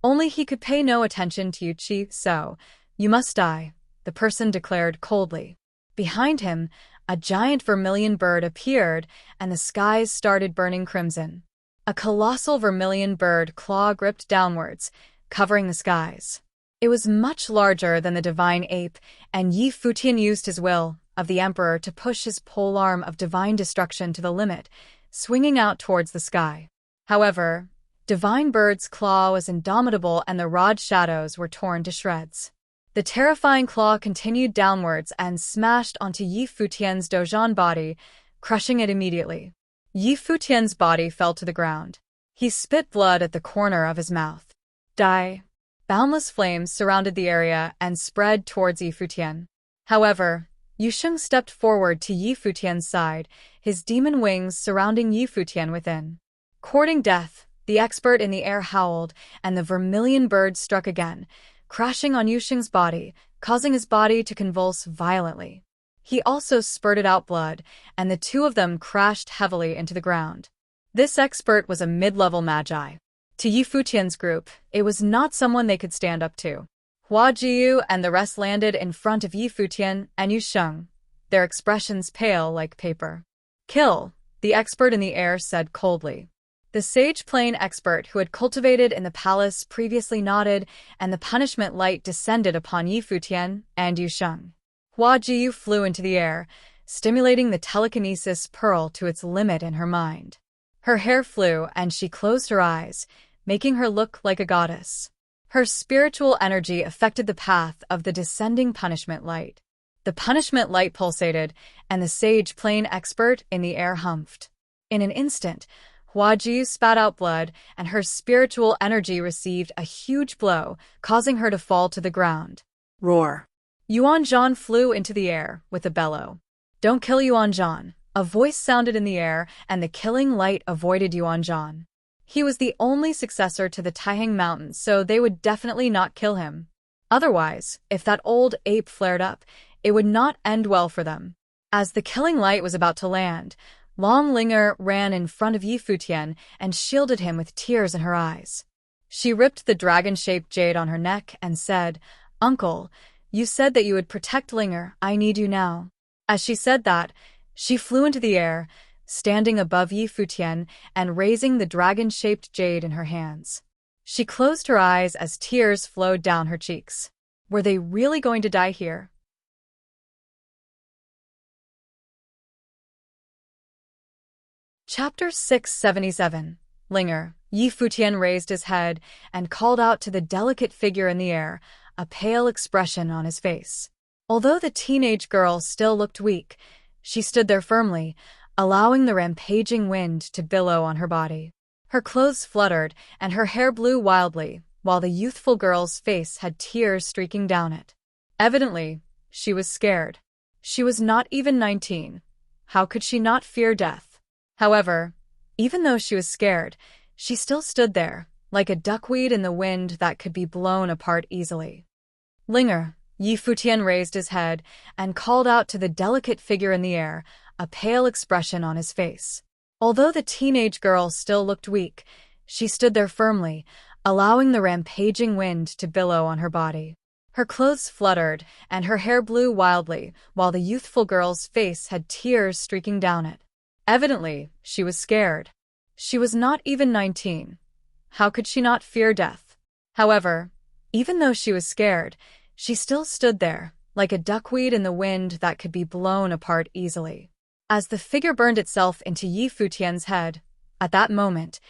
[SPEAKER 1] only he could pay no attention to you, Chi, so, you must die, the person declared coldly. Behind him, a giant vermilion bird appeared, and the skies started burning crimson. A colossal vermilion bird claw gripped downwards, covering the skies. It was much larger than the divine ape, and Yi Futian used his will of the emperor to push his polearm of divine destruction to the limit, swinging out towards the sky. However, divine bird's claw was indomitable and the rod shadows were torn to shreds. The terrifying claw continued downwards and smashed onto Yi Futian's Dozhan body, crushing it immediately. Yi Futian's body fell to the ground. He spit blood at the corner of his mouth. Die. Boundless flames surrounded the area and spread towards Yi Futian. However, Yusheng stepped forward to Yi Futian's side, his demon wings surrounding Yi Futian within. Courting death, the expert in the air howled, and the vermilion bird struck again, crashing on Yusheng's body, causing his body to convulse violently. He also spurted out blood, and the two of them crashed heavily into the ground. This expert was a mid-level magi. To Yi Futian's group, it was not someone they could stand up to. Hua Jiyu and the rest landed in front of Yi Futian and Yusheng, their expressions pale like paper. Kill, the expert in the air said coldly. The sage plane expert who had cultivated in the palace previously nodded, and the punishment light descended upon Yi Futian and Yusheng. Hua Jiyu flew into the air, stimulating the telekinesis pearl to its limit in her mind. Her hair flew and she closed her eyes, making her look like a goddess. Her spiritual energy affected the path of the descending punishment light. The punishment light pulsated, and the sage plane expert in the air humphed. In an instant, Hua Jiyu spat out blood, and her spiritual energy received a huge blow, causing her to fall to the ground. Roar. Yuan Zhan flew into the air with a bellow. Don't kill Yuan Zhan. A voice sounded in the air, and the killing light avoided Yuan Zhan. He was the only successor to the Taihang Mountains, so they would definitely not kill him. Otherwise, if that old ape flared up, it would not end well for them. As the killing light was about to land, Long Linger ran in front of Yi Futian and shielded him with tears in her eyes. She ripped the dragon-shaped jade on her neck and said, "Uncle, you said that you would protect Linger. I need you now." As she said that, she flew into the air, standing above Yi Futian and raising the dragon-shaped jade in her hands. She closed her eyes as tears flowed down her cheeks. Were they really going to die here? Chapter 677. Linger. Yi Futian raised his head and called out to the delicate figure in the air, a pale expression on his face. Although the teenage girl still looked weak, she stood there firmly, allowing the rampaging wind to billow on her body. Her clothes fluttered and her hair blew wildly, while the youthful girl's face had tears streaking down it. Evidently, she was scared. She was not even 19. How could she not fear death? However, even though she was scared, she still stood there, like a duckweed in the wind that could be blown apart easily. Linger. Yi Futian raised his head and called out to the delicate figure in the air, a pale expression on his face. Although the teenage girl still looked weak, she stood there firmly, allowing the rampaging wind to billow on her body. Her clothes fluttered and her hair blew wildly, while the youthful girl's face had tears streaking down it. Evidently, she was scared. She was not even 19. How could she not fear death? However, even though she was scared, She still stood there, like a duckweed in the wind that could be blown apart easily. As the figure burned itself into Yi Futian's head, at that moment,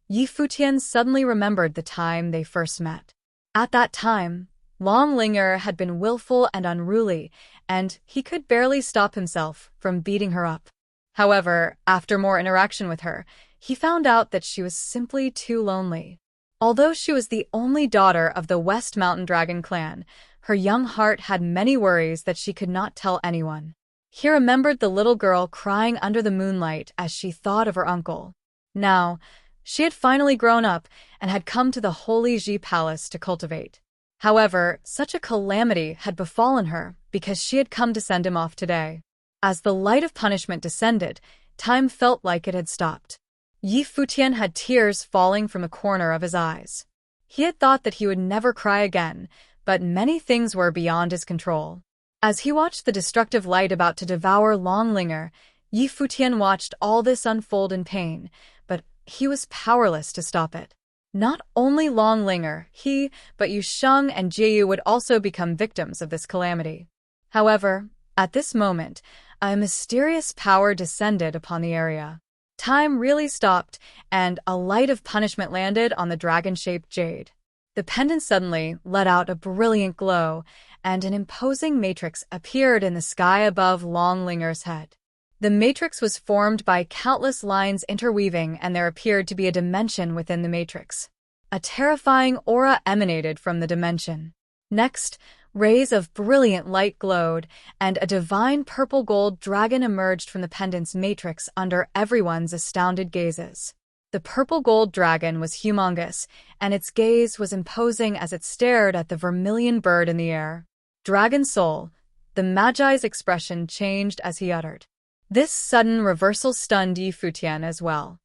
[SPEAKER 1] Yi Futian suddenly remembered the time they first met. At that time, Long Linger had been willful and unruly, and he could barely stop himself from beating her up. However, after more interaction with her, he found out that she was simply too lonely. Although she was the only daughter of the West Mountain Dragon clan, her young heart had many worries that she could not tell anyone. He remembered the little girl crying under the moonlight as she thought of her uncle. Now, she had finally grown up and had come to the Holy Ji Palace to cultivate. However, such a calamity had befallen her because she had come to send him off today. As the light of punishment descended, time felt like it had stopped. Yi Futian had tears falling from the corner of his eyes. He had thought that he would never cry again, but many things were beyond his control. As he watched the destructive light about to devour Long Linger, Yi Futian watched all this unfold in pain, but he was powerless to stop it. Not only Long Linger, he, but Yu Sheng and Jieyu would also become victims of this calamity. However, at this moment, a mysterious power descended upon the area. Time really stopped, and a light of punishment landed on the dragon-shaped jade. The pendant suddenly let out a brilliant glow, and an imposing matrix appeared in the sky above Long Linger's head. The matrix was formed by countless lines interweaving, and there appeared to be a dimension within the matrix. A terrifying aura emanated from the dimension. Next, rays of brilliant light glowed, and a divine purple-gold dragon emerged from the pendant's matrix under everyone's astounded gazes. The purple-gold dragon was humongous, and its gaze was imposing as it stared at the vermilion bird in the air. Dragon soul, the Magi's expression changed as he uttered. This sudden reversal stunned Yi Futian as well.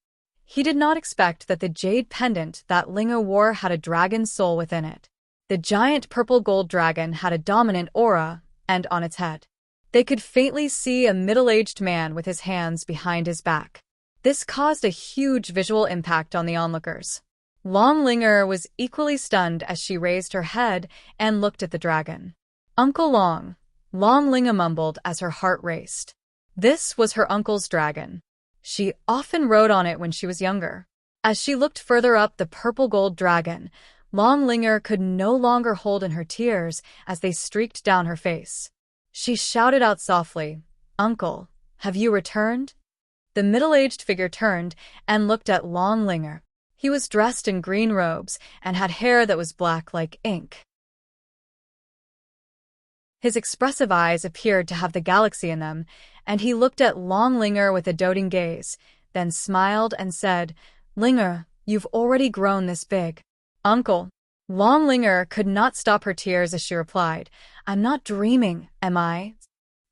[SPEAKER 1] He did not expect that the jade pendant that Linga wore had a dragon soul within it. The giant purple gold dragon had a dominant aura, and on its head, they could faintly see a middle-aged man with his hands behind his back. This caused a huge visual impact on the onlookers. Long Linger was equally stunned as she raised her head and looked at the dragon. "Uncle Long," Long Linga mumbled as her heart raced. This was her uncle's dragon. She often rode on it when she was younger. As she looked further up the purple-gold dragon, Long Linger could no longer hold in her tears as they streaked down her face. She shouted out softly, "Uncle, have you returned?" The middle-aged figure turned and looked at Long Linger. He was dressed in green robes and had hair that was black like ink. His expressive eyes appeared to have the galaxy in them, and he looked at Long Linger with a doting gaze, then smiled and said, "Linger, you've already grown this big." "Uncle." Long Linger could not stop her tears as she replied, "I'm not dreaming, am I?"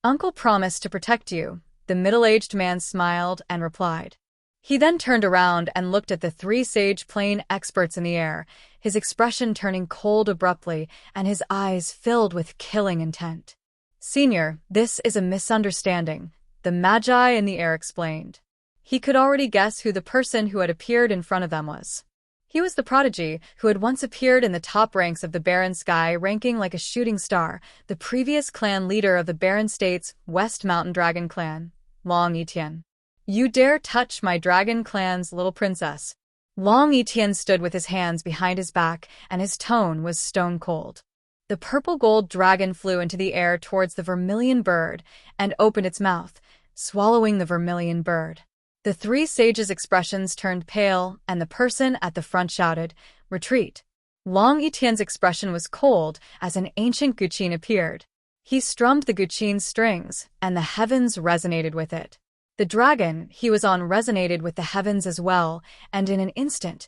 [SPEAKER 1] "Uncle promised to protect you," the middle-aged man smiled and replied. He then turned around and looked at the three sage plane experts in the air, his expression turning cold abruptly and his eyes filled with killing intent. "Senior, this is a misunderstanding," the Magi in the air explained. He could already guess who the person who had appeared in front of them was. He was the prodigy who had once appeared in the top ranks of the Barren Sky, ranking like a shooting star, the previous clan leader of the Barren State's West Mountain Dragon clan, Long Etienne. "You dare touch my dragon clan's little princess." Long Etienne stood with his hands behind his back, and his tone was stone cold. The purple-gold dragon flew into the air towards the vermilion bird and opened its mouth, swallowing the vermilion bird. The three sages' expressions turned pale, and the person at the front shouted, "Retreat." Long Etienne's expression was cold as an ancient guqin appeared. He strummed the guqin's strings, and the heavens resonated with it. The dragon he was on resonated with the heavens as well, and in an instant,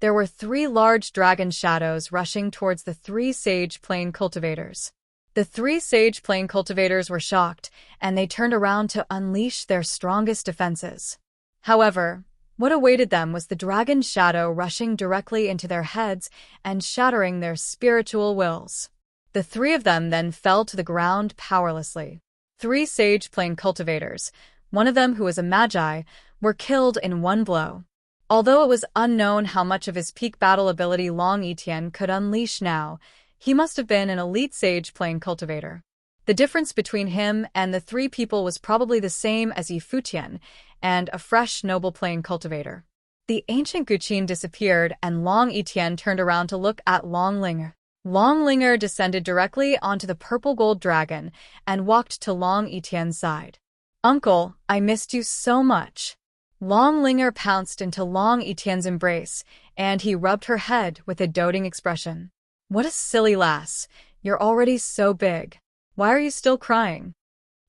[SPEAKER 1] there were three large dragon shadows rushing towards the three sage plane cultivators. The three sage plane cultivators were shocked, and they turned around to unleash their strongest defenses. However, what awaited them was the dragon shadow rushing directly into their heads and shattering their spiritual wills. The three of them then fell to the ground powerlessly. Three sage plane cultivators, one of them who was a magi, were killed in one blow. Although it was unknown how much of his peak battle ability Long Etienne could unleash now, He must have been an elite sage plane cultivator. The difference between him and the three people was probably the same as Futian and a fresh noble plane cultivator. The ancient Guqin disappeared and Long Etienne turned around to look at Long Linger. Long Linger descended directly onto the purple gold dragon and walked to Long Etienne's side. "Uncle, I missed you so much." Long Linger pounced into Long Etienne's embrace, and he rubbed her head with a doting expression. "What a silly lass, you're already so big. Why are you still crying?"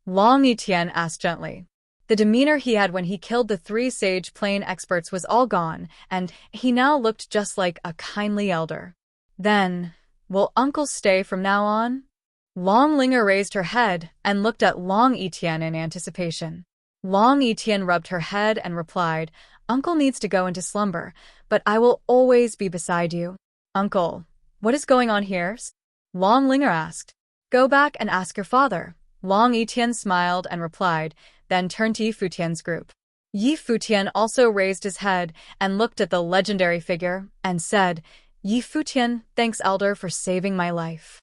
[SPEAKER 1] Long Etienne asked gently. The demeanor he had when he killed the three sage plane experts was all gone, and he now looked just like a kindly elder. "Then, will Uncle stay from now on?" Long Linger raised her head and looked at Long Etienne in anticipation. Long Etienne rubbed her head and replied, "Uncle needs to go into slumber, but I will always be beside you." "Uncle, what is going on here?" Long Linger asked. "Go back and ask your father." Long Etienne smiled and replied, then turned to Futian's group. Futian also raised his head and looked at the legendary figure and said, "Futian, thanks elder for saving my life."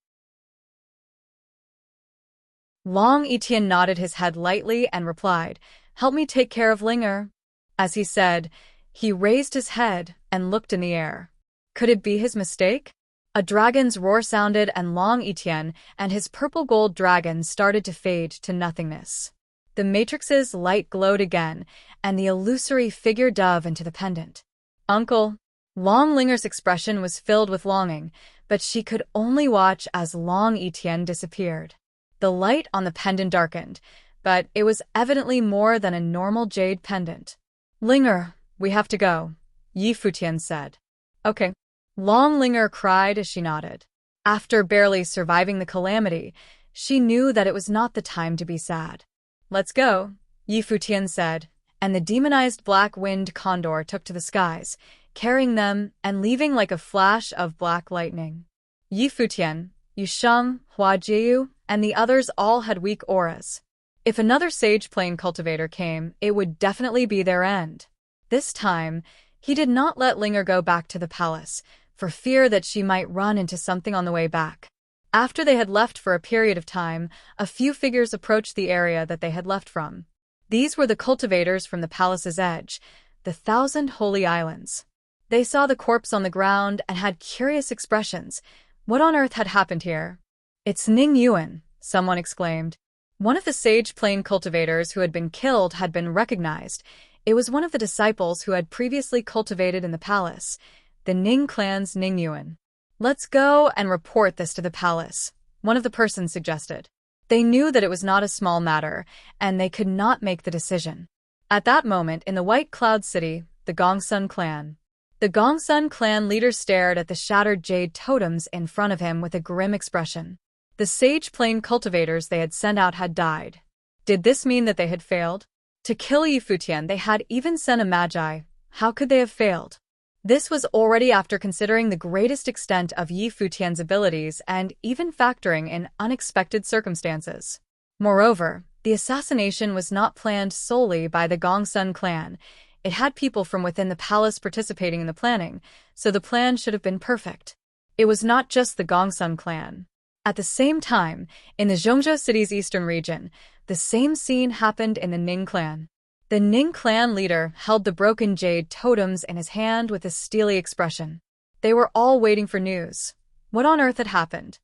[SPEAKER 1] Long Etienne nodded his head lightly and replied, "Help me take care of Linger." As he said, he raised his head and looked in the air. Could it be his mistake? A dragon's roar sounded and Long Etienne and his purple gold dragon started to fade to nothingness. The matrix's light glowed again, and the illusory figure dove into the pendant. "Uncle." Long Linger's expression was filled with longing, but she could only watch as Long Etienne disappeared. The light on the pendant darkened, but it was evidently more than a normal jade pendant. "Linger, we have to go," Futian said. "Okay." Long Linger cried as she nodded. After barely surviving the calamity, she knew that it was not the time to be sad. "Let's go," Futian said, and the demonized black winged condor took to the skies, carrying them and leaving like a flash of black lightning. Futian, Yusheng, Huajiu, and the others all had weak auras. If another sage plane cultivator came, it would definitely be their end. This time, he did not let Linger go back to the palace, for fear that she might run into something on the way back. After they had left for a period of time, a few figures approached the area that they had left from. These were the cultivators from the palace's edge, the 1,000 Holy Islands. They saw the corpse on the ground and had curious expressions. What on earth had happened here? "It's Ning Yuan," someone exclaimed. One of the sage plane cultivators who had been killed had been recognized. It was one of the disciples who had previously cultivated in the palace, the Ning clan's Ning Yuan. "Let's go and report this to the palace," one of the persons suggested. They knew that it was not a small matter, and they could not make the decision. At that moment, in the White Cloud City, the Gongsun clan. The Gongsun clan leader stared at the shattered jade totems in front of him with a grim expression. The sage plane cultivators they had sent out had died. Did this mean that they had failed? To kill Futian, they had even sent a magi. How could they have failed? This was already after considering the greatest extent of Futian's abilities and even factoring in unexpected circumstances. Moreover, the assassination was not planned solely by the Gongsun clan. It had people from within the palace participating in the planning, so the plan should have been perfect. It was not just the Gongsun clan. At the same time, in the Zhongzhou city's eastern region, the same scene happened in the Ning clan. The Ning clan leader held the broken jade totems in his hand with a steely expression. They were all waiting for news. What on earth had happened?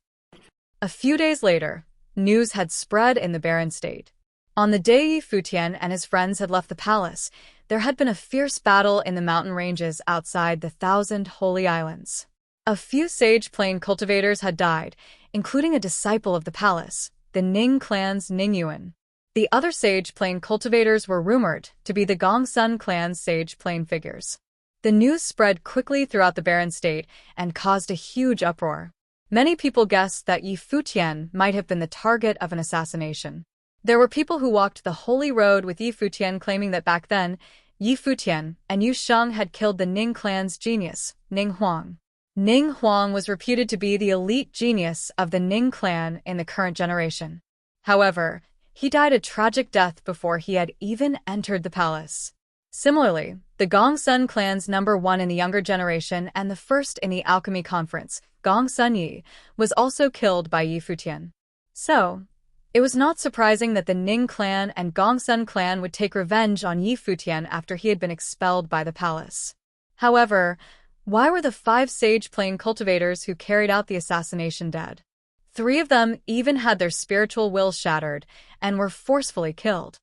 [SPEAKER 1] A few days later, news had spread in the barren state. On the day Futian and his friends had left the palace, there had been a fierce battle in the mountain ranges outside the 1,000 Holy Islands. A few sage plane cultivators had died, including a disciple of the palace, the Ning clan's Ning Yuan. The other sage plane cultivators were rumored to be the Gongsun clan's sage plane figures. The news spread quickly throughout the barren state and caused a huge uproar. Many people guessed that Futian might have been the target of an assassination. There were people who walked the holy road with Futian claiming that back then, Futian and Yusheng had killed the Ning clan's genius, Ning Huang. Ning Huang was reputed to be the elite genius of the Ning clan in the current generation. However, he died a tragic death before he had even entered the palace. Similarly, The Gongsun clan's #1 in the younger generation and the first in the alchemy conference, Gongsun Yi, was also killed by Yi Futian. So, it was not surprising that the Ning clan and Gongsun clan would take revenge on Yi Futian after he had been expelled by the palace. However, why were the 5 sage plane cultivators who carried out the assassination dead? 3 of them even had their spiritual will shattered and were forcefully killed.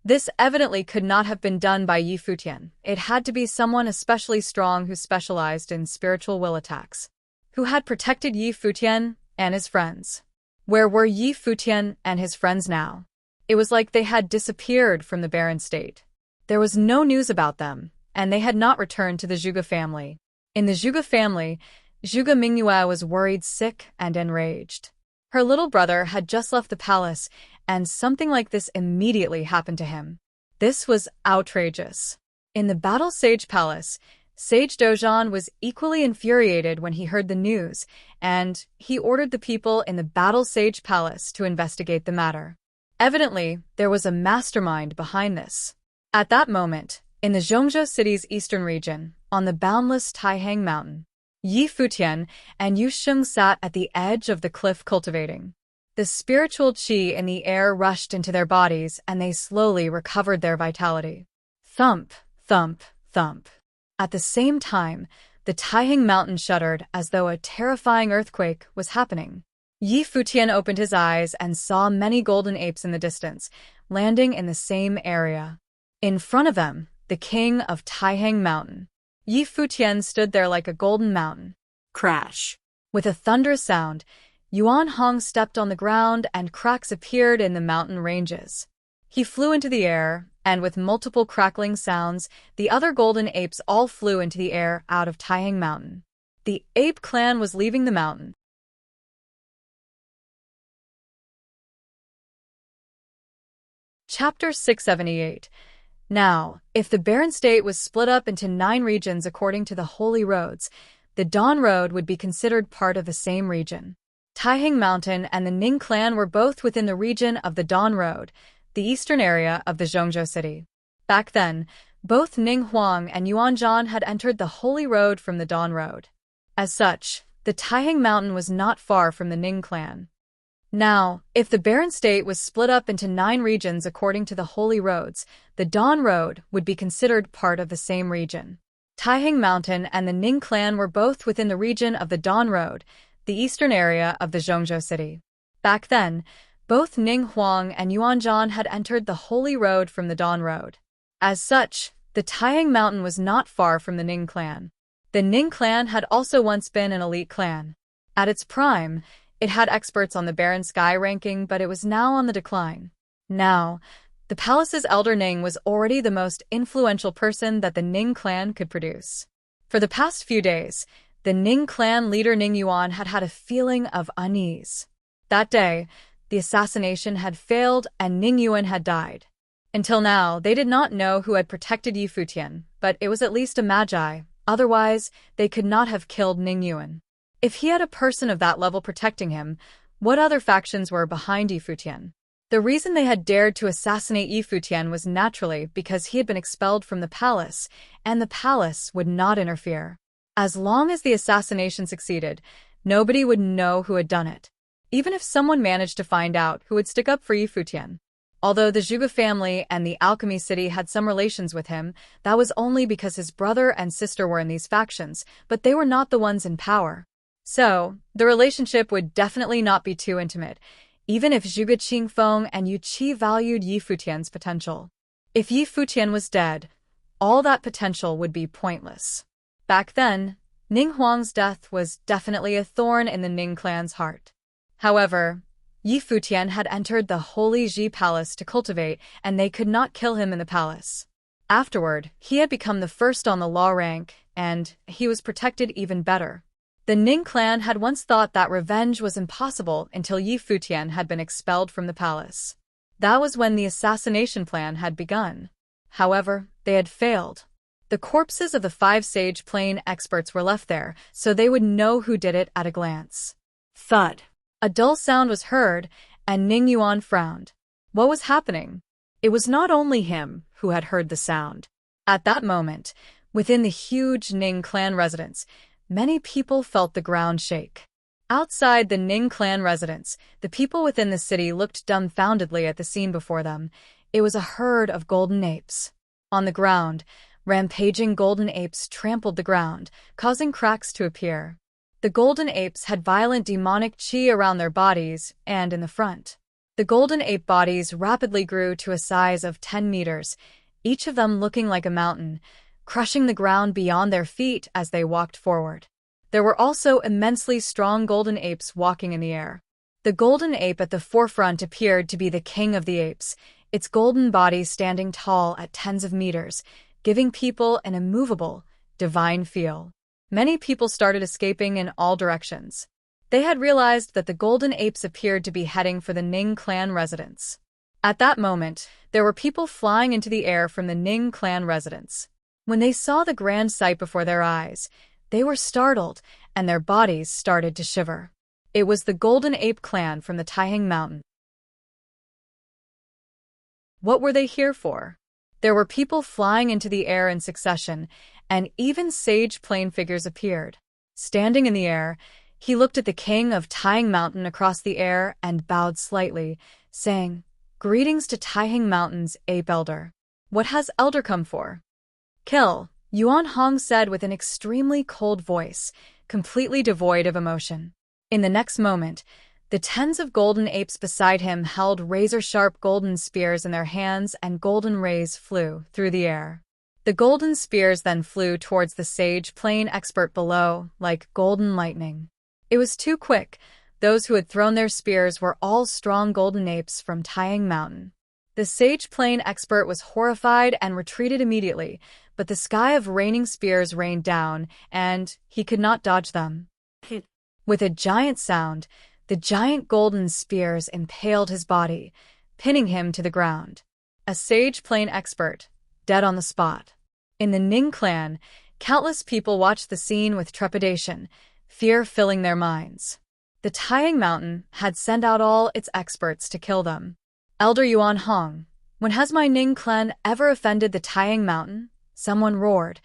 [SPEAKER 1] This evidently could not have been done by Yi Futian. It had to be someone especially strong who specialized in spiritual will attacks, who had protected Yi Futian and his friends. Where were Yi Futian and his friends now? It was like they had disappeared from the barren state. There was no news about them, and they had not returned to the Zhuge family. In the Zhuge family, Zhuge Mingyue was worried, sick, and enraged. Her little brother had just left the palace, and something like this immediately happened to him. This was outrageous. In the Battle Sage Palace, Sage Dozhan was equally infuriated when he heard the news, and he ordered the people in the Battle Sage Palace to investigate the matter. Evidently, there was a mastermind behind this. At that moment, in the Zhongzhou city's eastern region, on the boundless Taihang Mountain, Yi Futian and Yu Sheng sat at the edge of the cliff cultivating. The spiritual qi in the air rushed into their bodies, and they slowly recovered their vitality. Thump, thump, thump. At the same time, the Taihang Mountain shuddered as though a terrifying earthquake was happening. Yi Futian opened his eyes and saw many golden apes in the distance, landing in the same area. In front of them, the king of Taihang Mountain. Yi Futian stood there like a golden mountain. Crash! With a thunderous sound, Yuan Hong stepped on the ground and cracks appeared in the mountain ranges. He flew into the air, and with multiple crackling sounds, the other golden apes all flew into the air out of Taihang Mountain. The ape clan was leaving the mountain. Chapter 678. Now, if the barren state was split up into 9 regions according to the holy roads, the Dawn Road would be considered part of the same region. Taihang Mountain and the Ning clan were both within the region of the Dawn Road, the eastern area of the Zhongzhou city. Back then, both Ning Huang and Yuan Zhan had entered the holy road from the Dawn Road. As such, the Taihang Mountain was not far from the Ning clan. Now, if the barren state was split up into 9 regions according to the holy roads, the Dawn Road would be considered part of the same region. Taihang Mountain and the Ning clan were both within the region of the Dawn Road, the eastern area of the Zhongzhou city. Back then, both Ning Huang and Yuan Zhan had entered the holy road from the Dawn Road. As such, the Taihang Mountain was not far from the Ning clan. The Ning clan had also once been an elite clan. At its prime, it had experts on the Barren Sky ranking, but it was now on the decline. Now, the palace's elder Ning was already the most influential person that the Ning clan could produce. For the past few days, the Ning clan leader Ning Yuan had had a feeling of unease. That day, the assassination had failed and Ning Yuan had died. Until now, they did not know who had protected Yi Futian, but it was at least a magi, otherwise they could not have killed Ning Yuan. If he had a person of that level protecting him, what other factions were behind Yi Futian? The reason they had dared to assassinate Yi Futian was naturally because he had been expelled from the palace, and the palace would not interfere. As long as the assassination succeeded, nobody would know who had done it. Even if someone managed to find out, who would stick up for Yi Futian? Although the Zhuge family and the Alchemy City had some relations with him, that was only because his brother and sister were in these factions, but they were not the ones in power. So, the relationship would definitely not be too intimate, even if Zhuge Qingfeng and Yu Qi valued Yi Futian's potential. If Yi Futian was dead, all that potential would be pointless. Back then, Ning Huang's death was definitely a thorn in the Ning clan's heart. However, Yi Futian had entered the Holy Ji Palace to cultivate, and they could not kill him in the palace. Afterward, he had become the first on the law rank, and he was protected even better. The Ning clan had once thought that revenge was impossible until Yi Futian had been expelled from the palace. That was when the assassination plan had begun. However, they had failed. The corpses of the 5 sage plane experts were left there, so they would know who did it at a glance. Thud. A dull sound was heard, and Ning Yuan frowned. What was happening? It was not only him who had heard the sound. At that moment, within the huge Ning clan residence, many people felt the ground shake. Outside the Ning clan residence, the people within the city looked dumbfoundedly at the scene before them. It was a herd of golden apes. On the ground, rampaging golden apes trampled the ground, causing cracks to appear. The golden apes had violent demonic chi around their bodies and in the front. The golden ape bodies rapidly grew to a size of 10 meters, each of them looking like a mountain, crushing the ground beyond their feet as they walked forward. There were also immensely strong golden apes walking in the air. The golden ape at the forefront appeared to be the king of the apes, its golden body standing tall at tens of meters, giving people an immovable, divine feel. Many people started escaping in all directions. They had realized that the golden apes appeared to be heading for the Ning clan residence. At that moment, there were people flying into the air from the Ning clan residence. When they saw the grand sight before their eyes, they were startled, and their bodies started to shiver. It was the Golden Ape clan from the Taihang Mountain. What were they here for? There were people flying into the air in succession, and even sage plane figures appeared. Standing in the air, he looked at the king of Taihang Mountain across the air and bowed slightly, saying, "Greetings to Taihang Mountain's ape elder. What has elder come for?" "Kill," Yuan Hong said with an extremely cold voice, completely devoid of emotion. In the next moment, the tens of golden apes beside him held razor-sharp golden spears in their hands, and golden rays flew through the air. The golden spears then flew towards the sage plane expert below, like golden lightning. It was too quick. Those who had thrown their spears were all strong golden apes from Taihang Mountain. The sage plane expert was horrified and retreated immediately, but the sky of raining spears rained down, and he could not dodge them. With a giant sound, the giant golden spears impaled his body, pinning him to the ground. A sage plane expert, dead on the spot. In the Ning clan, countless people watched the scene with trepidation, fear filling their minds. The Taihang Mountain had sent out all its experts to kill them. "Elder Yuan Hong, when has my Ning clan ever offended the Taihang Mountain?" Someone roared,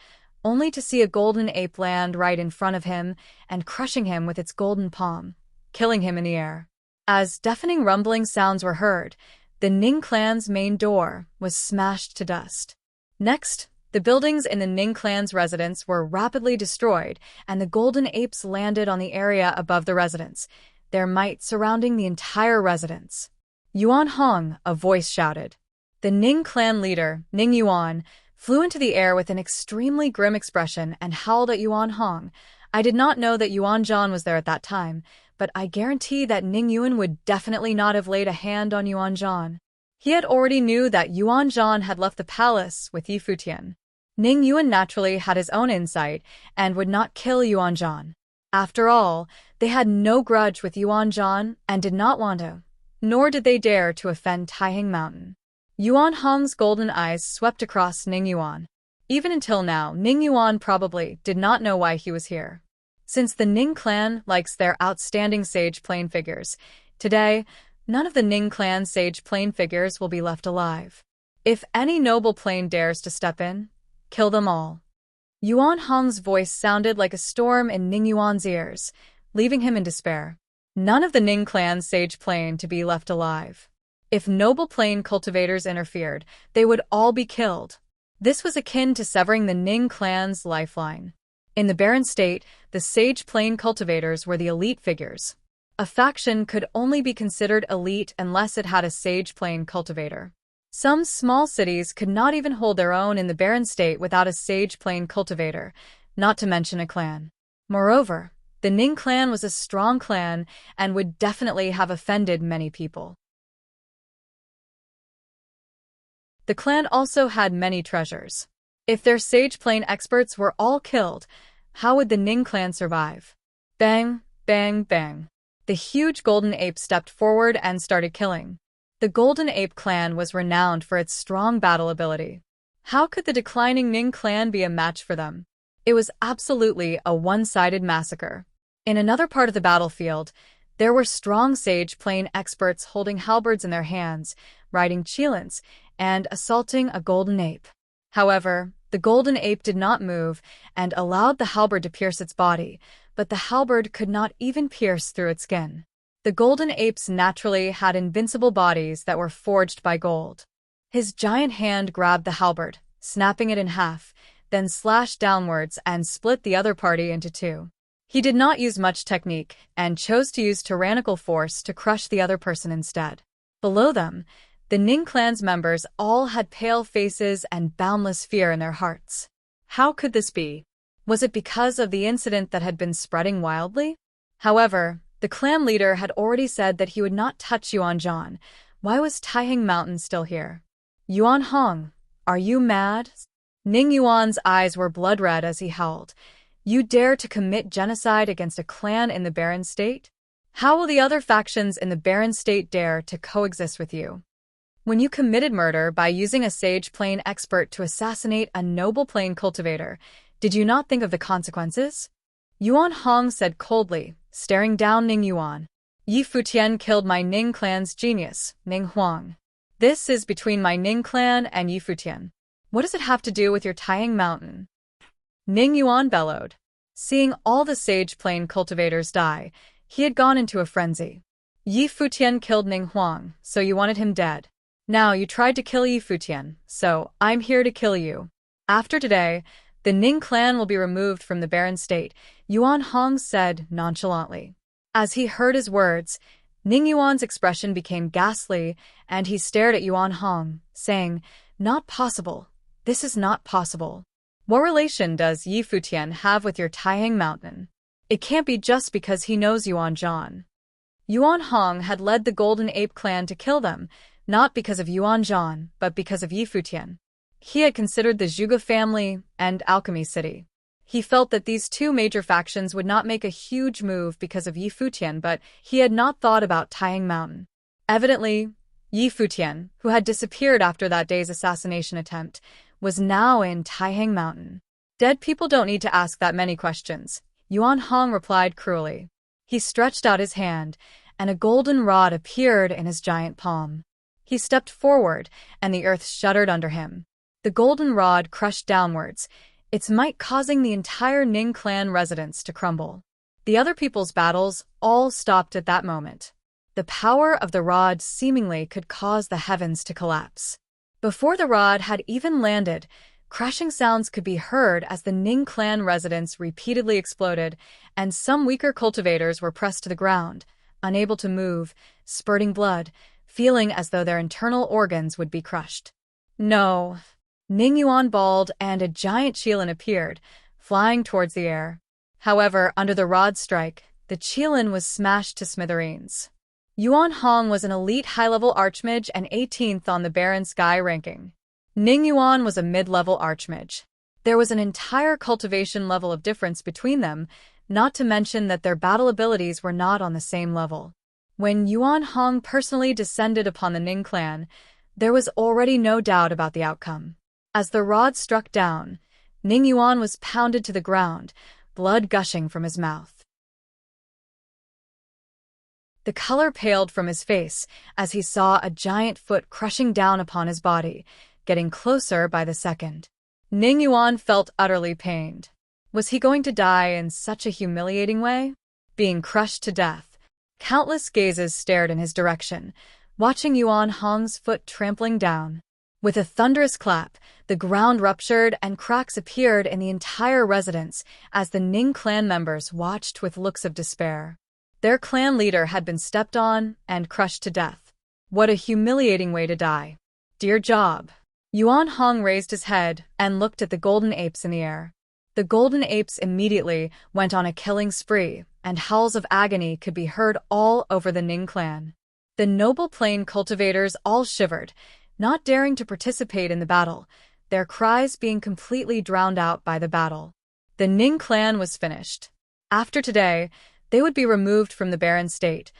[SPEAKER 1] only to see a golden ape land right in front of him and crushing him with its golden palm, killing him in the air. As deafening rumbling sounds were heard, the Ning clan's main door was smashed to dust. Next, the buildings in the Ning clan's residence were rapidly destroyed, and the golden apes landed on the area above the residence, their might surrounding the entire residence. "Yuan Hong," a voice shouted. The Ning clan leader, Ning Yuan, flew into the air with an extremely grim expression and howled at Yuan Hong. "I did not know that Yuan Zhan was there at that time, but I guarantee that Ning Yuan would definitely not have laid a hand on Yuan Zhan." He had already knew that Yuan Zhan had left the palace with Yi Futian. Ning Yuan naturally had his own insight and would not kill Yuan Zhan. After all, they had no grudge with Yuan Zhan and did not want to, nor did they dare to offend Taihang Mountain. Yuan Hong's golden eyes swept across Ning Yuan. Even until now, Ning Yuan probably did not know why he was here. Since the Ning clan likes their outstanding sage plane figures, today, none of the Ning clan sage plane figures will be left alive. If any noble plane dares to step in, kill them all. Yuan Hong's voice sounded like a storm in Ning Yuan's ears, leaving him in despair. None of the Ning clan sage plane to be left alive. If noble plane cultivators interfered, they would all be killed. This was akin to severing the Ning clan's lifeline. In the barren state, the sage plane cultivators were the elite figures. A faction could only be considered elite unless it had a sage plane cultivator. Some small cities could not even hold their own in the barren state without a sage plane cultivator, not to mention a clan. Moreover, the Ning clan was a strong clan and would definitely have offended many people. The clan also had many treasures. If their sage plane experts were all killed, how would the Ning clan survive? Bang, bang, bang. The huge golden ape stepped forward and started killing. The Golden Ape clan was renowned for its strong battle ability. How could the declining Ning clan be a match for them? It was absolutely a one-sided massacre. In another part of the battlefield, there were strong sage plane experts holding halberds in their hands, riding qilins, and assaulting a golden ape. However, the golden ape did not move and allowed the halberd to pierce its body, but the halberd could not even pierce through its skin. The golden apes naturally had invincible bodies that were forged by gold. His giant hand grabbed the halberd, snapping it in half, then slashed downwards and split the other party into two. He did not use much technique and chose to use tyrannical force to crush the other person instead. Below them, the Ning clan's members all had pale faces and boundless fear in their hearts. How could this be? Was it because of the incident that had been spreading wildly? However, the clan leader had already said that he would not touch Yuan Zhan. Why was Taihang Mountain still here? Yuan Hong, are you mad? Ning Yuan's eyes were blood red as he howled. You dare to commit genocide against a clan in the Barren State? How will the other factions in the Barren State dare to coexist with you? When you committed murder by using a sage plane expert to assassinate a noble plane cultivator, did you not think of the consequences? Yuan Hong said coldly, staring down Ning Yuan. Yi Futian killed my Ning clan's genius, Ning Huang. This is between my Ning clan and Yi Futian. What does it have to do with your Taihang Mountain? Ning Yuan bellowed. Seeing all the sage plane cultivators die, he had gone into a frenzy. Yi Futian killed Ning Huang, so you wanted him dead. Now you tried to kill Yi Futian, so I'm here to kill you. After today, the Ning clan will be removed from the Barren State, Yuan Hong said nonchalantly. As he heard his words, Ning Yuan's expression became ghastly, and he stared at Yuan Hong, saying, Not possible. This is not possible. What relation does Yi Futian have with your Taihang Mountain? It can't be just because he knows Yuan Zhan. Yuan Hong had led the Golden Ape clan to kill them, not because of Yuan Zhan, but because of Yi Futian. He had considered the Zhuge family and Alchemy City. He felt that these two major factions would not make a huge move because of Yi Futian, but he had not thought about Taihang Mountain. Evidently, Yi Futian, who had disappeared after that day's assassination attempt, was now in Taihang Mountain. Dead people don't need to ask that many questions, Yuan Hong replied cruelly. He stretched out his hand, and a golden rod appeared in his giant palm. He stepped forward, and the earth shuddered under him. The golden rod crushed downwards, its might causing the entire Ning clan residence to crumble. The other people's battles all stopped at that moment. The power of the rod seemingly could cause the heavens to collapse. Before the rod had even landed, crashing sounds could be heard as the Ning clan residence repeatedly exploded, and some weaker cultivators were pressed to the ground, unable to move, spurting blood, feeling as though their internal organs would be crushed. No. Ning Yuan bawled, and a giant Qilin appeared, flying towards the air. However, under the rod's strike, the Qilin was smashed to smithereens. Yuan Hong was an elite high-level archmage and 18th on the Barren Sky ranking. Ning Yuan was a mid-level archmage. There was an entire cultivation level of difference between them, not to mention that their battle abilities were not on the same level. When Yuan Hong personally descended upon the Ning clan, there was already no doubt about the outcome. As the rod struck down, Ning Yuan was pounded to the ground, blood gushing from his mouth. The color paled from his face as he saw a giant foot crushing down upon his body, getting closer by the second. Ning Yuan felt utterly pained. Was he going to die in such a humiliating way? Being crushed to death. Countless gazes stared in his direction, watching Yuan Hong's foot trampling down. With a thunderous clap, the ground ruptured and cracks appeared in the entire residence as the Ning clan members watched with looks of despair. Their clan leader had been stepped on and crushed to death. What a humiliating way to die. Dear job. Yuan Hong raised his head and looked at the golden apes in the air. The golden apes immediately went on a killing spree, and howls of agony could be heard all over the Ning clan. The noble plane cultivators all shivered, not daring to participate in the battle, their cries being completely drowned out by the battle. The Ning clan was finished. After today, they would be removed from the Barren State,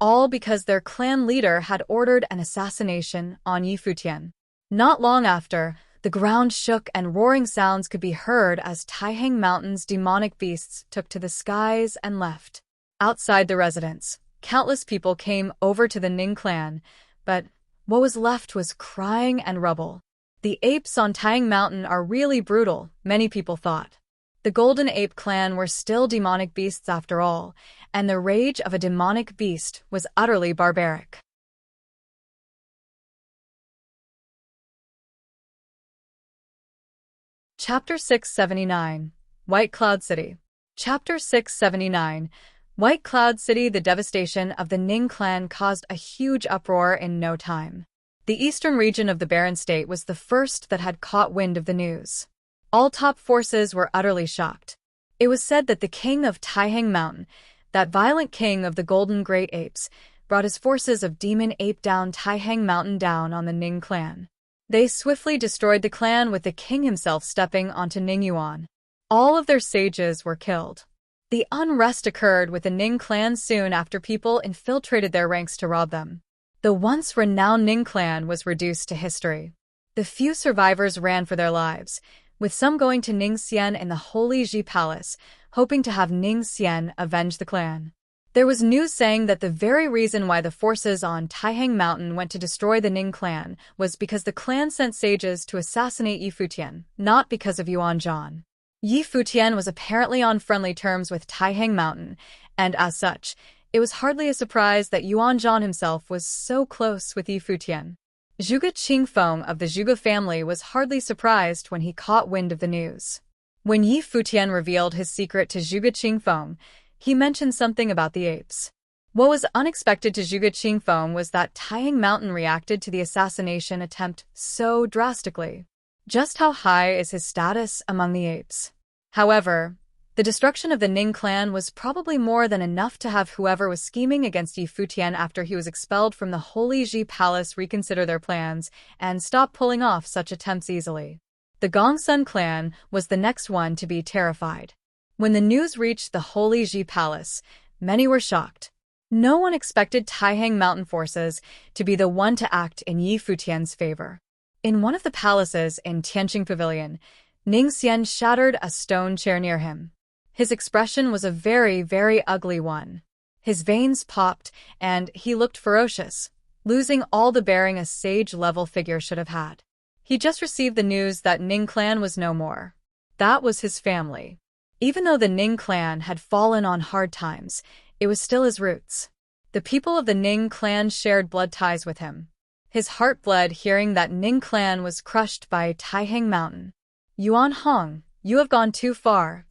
[SPEAKER 1] all because their clan leader had ordered an assassination on Yi Futian. Not long after, the ground shook and roaring sounds could be heard as Taihang Mountain's demonic beasts took to the skies and left. Outside the residence, countless people came over to the Ning clan, but What was left was crying and rubble. The apes on Taihang Mountain are really brutal, many people thought. The Golden Ape clan were still demonic beasts after all, and the rage of a demonic beast was utterly barbaric. Chapter 679 White Cloud City. Chapter 679 White Cloud City. The devastation of the Ning clan caused a huge uproar in no time. The eastern region of the Barren State was the first that had caught wind of the news. All top forces were utterly shocked. It was said that the king of Taihang Mountain, that violent king of the Golden Great Apes, brought his forces of demon ape down Taihang Mountain down on the Ning clan. They swiftly destroyed the clan with the king himself stepping onto Ningyuan. All of their sages were killed. The unrest occurred with the Ning clan soon after people infiltrated their ranks to rob them. The once renowned Ning clan was reduced to history. The few survivors ran for their lives, with some going to Ning Xian in the Holy Ji Palace, hoping to have Ning Xian avenge the clan. There was news saying that the very reason why the forces on Taihang Mountain went to destroy the Ning clan was because the clan sent sages to assassinate Yi Futian, not because of Yuan Zhan. Yi Futian was apparently on friendly terms with Taihang Mountain, and as such, it was hardly a surprise that Yuan Zhan himself was so close with Yi Futian. Zhuge Qingfeng of the Zhuge family was hardly surprised when he caught wind of the news. When Yi Futian revealed his secret to Zhuge Qingfeng, he mentioned something about the apes. What was unexpected to Zhuge Qingfeng was that Taihang Mountain reacted to the assassination attempt so drastically. Just how high is his status among the apes? However, the destruction of the Ning clan was probably more than enough to have whoever was scheming against Yi Futian after he was expelled from the Holy Ji Palace reconsider their plans and stop pulling off such attempts easily. The Gongsun clan was the next one to be terrified. When the news reached the Holy Ji Palace, many were shocked. No one expected Taihang Mountain forces to be the one to act in Yi Futian's favor. In one of the palaces in Tianqing Pavilion, Ning Xian shattered a stone chair near him. His expression was a very, very ugly one. His veins popped, and he looked ferocious, losing all the bearing a sage-level figure should have had. He just received the news that Ning clan was no more. That was his family. Even though the Ning clan had fallen on hard times, it was still his roots. The people of the Ning clan shared blood ties with him. His heart bled hearing that Ning clan was crushed by Taihang Mountain. Yuan Hong, you have gone too far.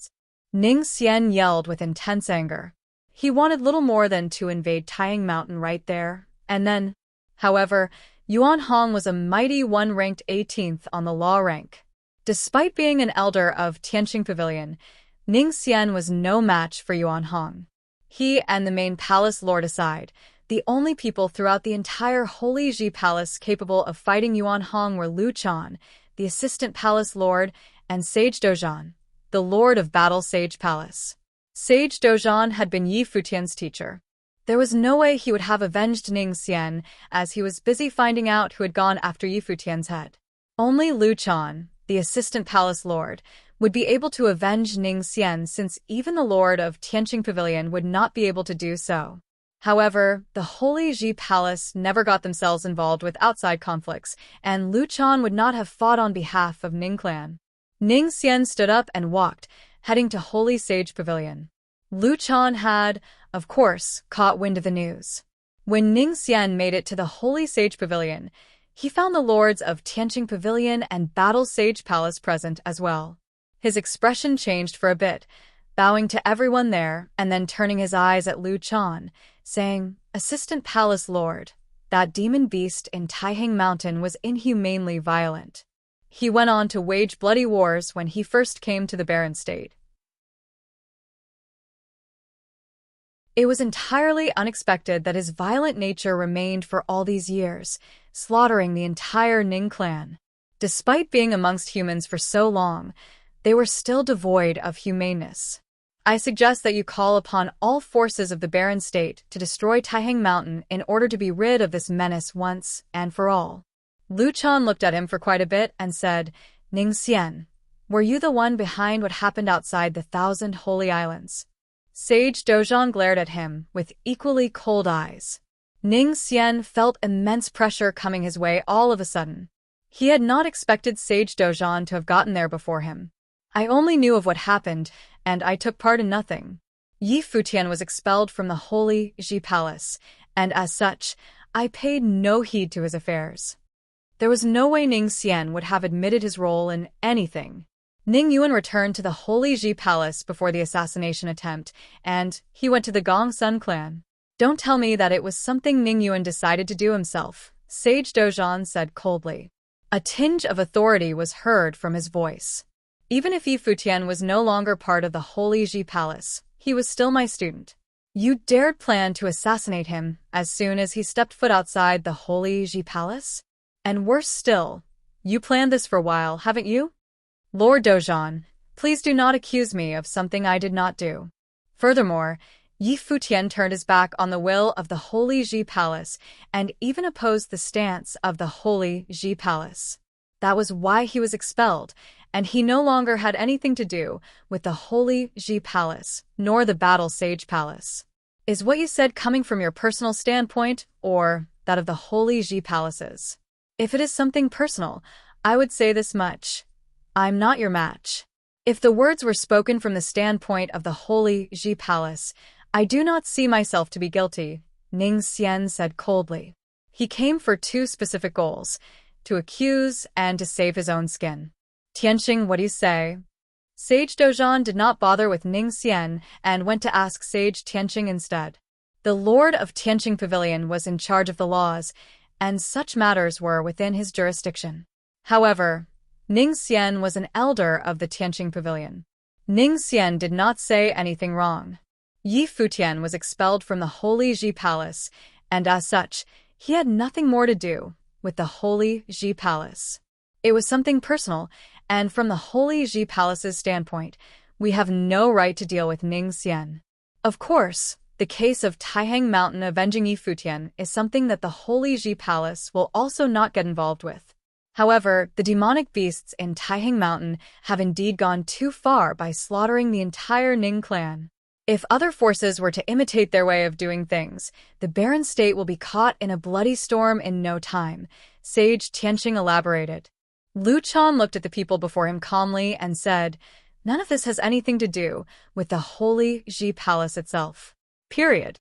[SPEAKER 1] Ning Xian yelled with intense anger. He wanted little more than to invade Taihang Mountain right there, and then. However, Yuan Hong was a mighty one ranked 18th on the law rank. Despite being an elder of Tianqing Pavilion, Ning Xian was no match for Yuan Hong. He and the main palace lord aside, the only people throughout the entire Holy Ji Palace capable of fighting Yuan Hong were Lu Chan, the assistant palace lord, and Sage Dozhan, the Lord of Battle Sage Palace. Sage Dozhan had been Yi Futian's teacher. There was no way he would have avenged Ning Xian, as he was busy finding out who had gone after Yi Futian's head. Only Lu Chan, the assistant palace lord, would be able to avenge Ning Xian since even the Lord of Tianqing Pavilion would not be able to do so. However, the Holy Ji Palace never got themselves involved with outside conflicts, and Lu Chan would not have fought on behalf of Ning clan. Ning Xian stood up and walked, heading to Holy Sage Pavilion. Lu Chan had, of course, caught wind of the news. When Ning Xian made it to the Holy Sage Pavilion, he found the lords of Tianqing Pavilion and Battle Sage Palace present as well. His expression changed for a bit, bowing to everyone there and then turning his eyes at Lu Chan, saying, "Assistant Palace Lord, that demon beast in Taihang Mountain was inhumanely violent. He went on to wage bloody wars when he first came to the Barren State. It was entirely unexpected that his violent nature remained for all these years, slaughtering the entire Ning clan. Despite being amongst humans for so long, they were still devoid of humaneness. I suggest that you call upon all forces of the Barren State to destroy Taihang Mountain in order to be rid of this menace once and for all." Lu Chan looked at him for quite a bit and said, "Ning Xian, were you the one behind what happened outside the 1,000 Holy Islands?" Sage Dozhan glared at him with equally cold eyes. Ning Xian felt immense pressure coming his way all of a sudden. He had not expected Sage Dozhan to have gotten there before him. I only knew of what happened, and I took part in nothing. Yi Futian was expelled from the Holy Ji Palace, and as such, I paid no heed to his affairs. There was no way Ning Xian would have admitted his role in anything. Ning Yuan returned to the Holy Ji Palace before the assassination attempt, and he went to the Gongsun clan. Don't tell me that it was something Ning Yuan decided to do himself, Sage Dozhan said coldly. A tinge of authority was heard from his voice. Even if Yi Futian was no longer part of the Holy Ji Palace, he was still my student. You dared plan to assassinate him as soon as he stepped foot outside the Holy Ji Palace? And worse still, you planned this for a while, haven't you? Lord Dozhan, please do not accuse me of something I did not do. Furthermore, Yi Futian turned his back on the will of the Holy Ji Palace and even opposed the stance of the Holy Ji Palace. That was why he was expelled, and he no longer had anything to do with the Holy Ji Palace, nor the Battle Sage Palace. Is what you said coming from your personal standpoint, or that of the Holy Ji Palaces? If it is something personal, I would say this much. I'm not your match. If the words were spoken from the standpoint of the Holy Ji Palace, I do not see myself to be guilty, Ning Xian said coldly. He came for two specific goals, to accuse and to save his own skin. Tianqing, what do you say? Sage Dozhan did not bother with Ning Xian and went to ask Sage Tianqing instead. The Lord of Tianqing Pavilion was in charge of the laws, and such matters were within his jurisdiction. However, Ning Xian was an elder of the Tianqing Pavilion. Ning Xian did not say anything wrong. Yi Futian was expelled from the Holy Ji Palace, and as such, he had nothing more to do with the Holy Ji Palace. It was something personal, and from the Holy Ji Palace's standpoint, we have no right to deal with Ning Xian. Of course, the case of Taihang Mountain avenging Yi Futian is something that the Holy Ji Palace will also not get involved with. However, the demonic beasts in Taihang Mountain have indeed gone too far by slaughtering the entire Ning clan. If other forces were to imitate their way of doing things, the barren state will be caught in a bloody storm in no time, Sage Tianqing elaborated. Lu Chan looked at the people before him calmly and said, none of this has anything to do with the Holy Ji Palace itself. Period.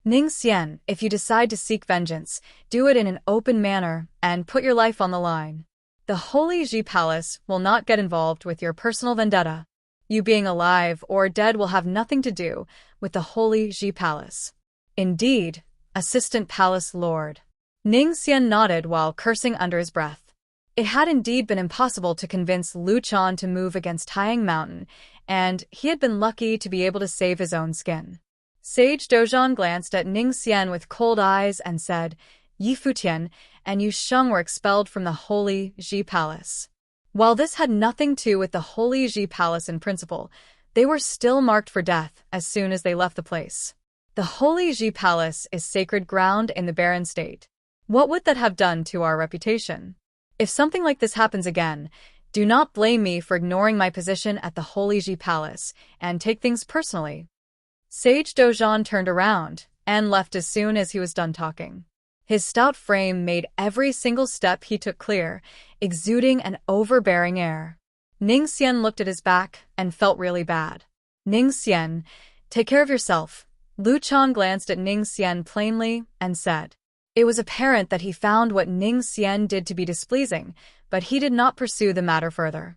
[SPEAKER 1] Ning Xian, if you decide to seek vengeance, do it in an open manner and put your life on the line. The Holy Ji Palace will not get involved with your personal vendetta. You being alive or dead will have nothing to do with the Holy Ji Palace. Indeed, Assistant Palace Lord. Ning Xian nodded while cursing under his breath. It had indeed been impossible to convince Lu Chan to move against Taihang Mountain, and he had been lucky to be able to save his own skin. Sage Dozhan glanced at Ning Xian with cold eyes and said, Yi Futian and Yu Sheng were expelled from the Holy Ji Palace. While this had nothing to do with the Holy Ji Palace in principle, they were still marked for death as soon as they left the place. The Holy Ji Palace is sacred ground in the barren state. What would that have done to our reputation? If something like this happens again, do not blame me for ignoring my position at the Holy Ji Palace and take things personally. Sage Dozhan turned around and left as soon as he was done talking. His stout frame made every single step he took clear, exuding an overbearing air. Ning Xian looked at his back and felt really bad. Ning Xian, take care of yourself. Lu Chan glanced at Ning Xian plainly and said. It was apparent that he found what Ning Xian did to be displeasing, but he did not pursue the matter further.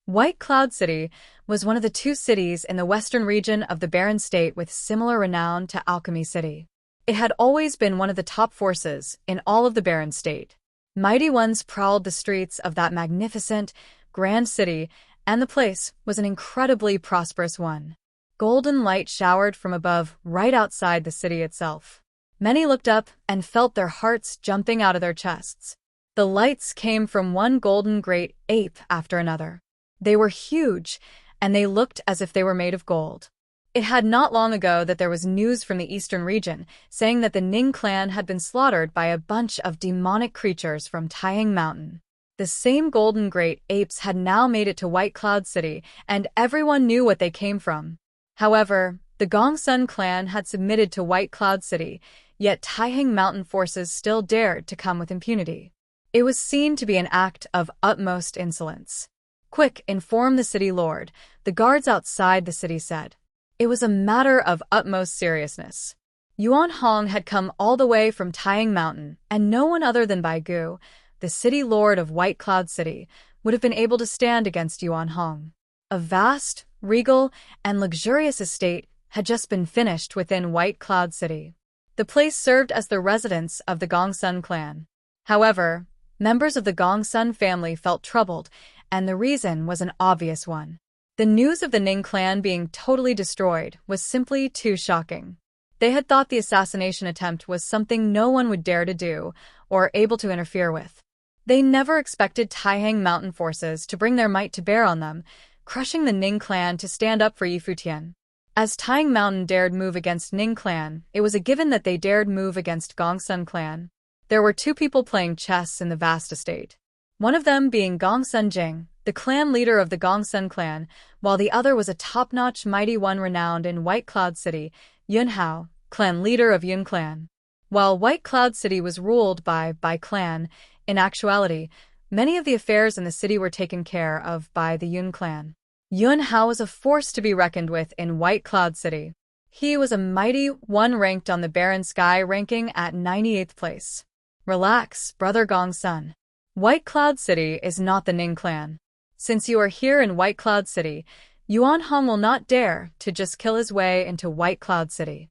[SPEAKER 1] White Cloud City was one of the two cities in the western region of the barren state with similar renown to Alchemy City. It had always been one of the top forces in all of the barren state. Mighty ones prowled the streets of that magnificent, grand city, and the place was an incredibly prosperous one. Golden light showered from above right outside the city itself. Many looked up and felt their hearts jumping out of their chests. The lights came from one golden great ape after another. They were huge, and they looked as if they were made of gold. It had not long ago that there was news from the eastern region saying that the Ning clan had been slaughtered by a bunch of demonic creatures from Taihang Mountain. The same golden great apes had now made it to White Cloud City, and everyone knew what they came from. However, The Gongsun clan had submitted to White Cloud City, yet Taihang Mountain forces still dared to come with impunity. It was seen to be an act of utmost insolence. "Quick, inform the city lord," the guards outside the city said. It was a matter of utmost seriousness. Yuan Hong had come all the way from Taihang Mountain, and no one other than Bai Gu, the city lord of White Cloud City, would have been able to stand against Yuan Hong. A vast, regal, and luxurious estate had just been finished within White Cloud City. The place served as the residence of the Gongsun clan. However, members of the Gongsun family felt troubled, and the reason was an obvious one. The news of the Ning clan being totally destroyed was simply too shocking. They had thought the assassination attempt was something no one would dare to do or able to interfere with. They never expected Taihang Mountain forces to bring their might to bear on them, crushing the Ning clan to stand up for Futian. As Taihang Mountain dared move against Ning clan, it was a given that they dared move against Gongsun clan. There were two people playing chess in the vast estate. One of them being Gongsun Jing, the clan leader of the Gongsun clan, while the other was a top-notch mighty one renowned in White Cloud City, Yun Hao, clan leader of Yun clan. While White Cloud City was ruled by clan, in actuality, many of the affairs in the city were taken care of by the Yun clan. Yun Hao was a force to be reckoned with in White Cloud City. He was a mighty one ranked on the Barren Sky ranking at 98th place. Relax, brother Gongsun. White Cloud City is not the Ning clan. Since you are here in White Cloud City, Yuan Hong will not dare to just kill his way into White Cloud City.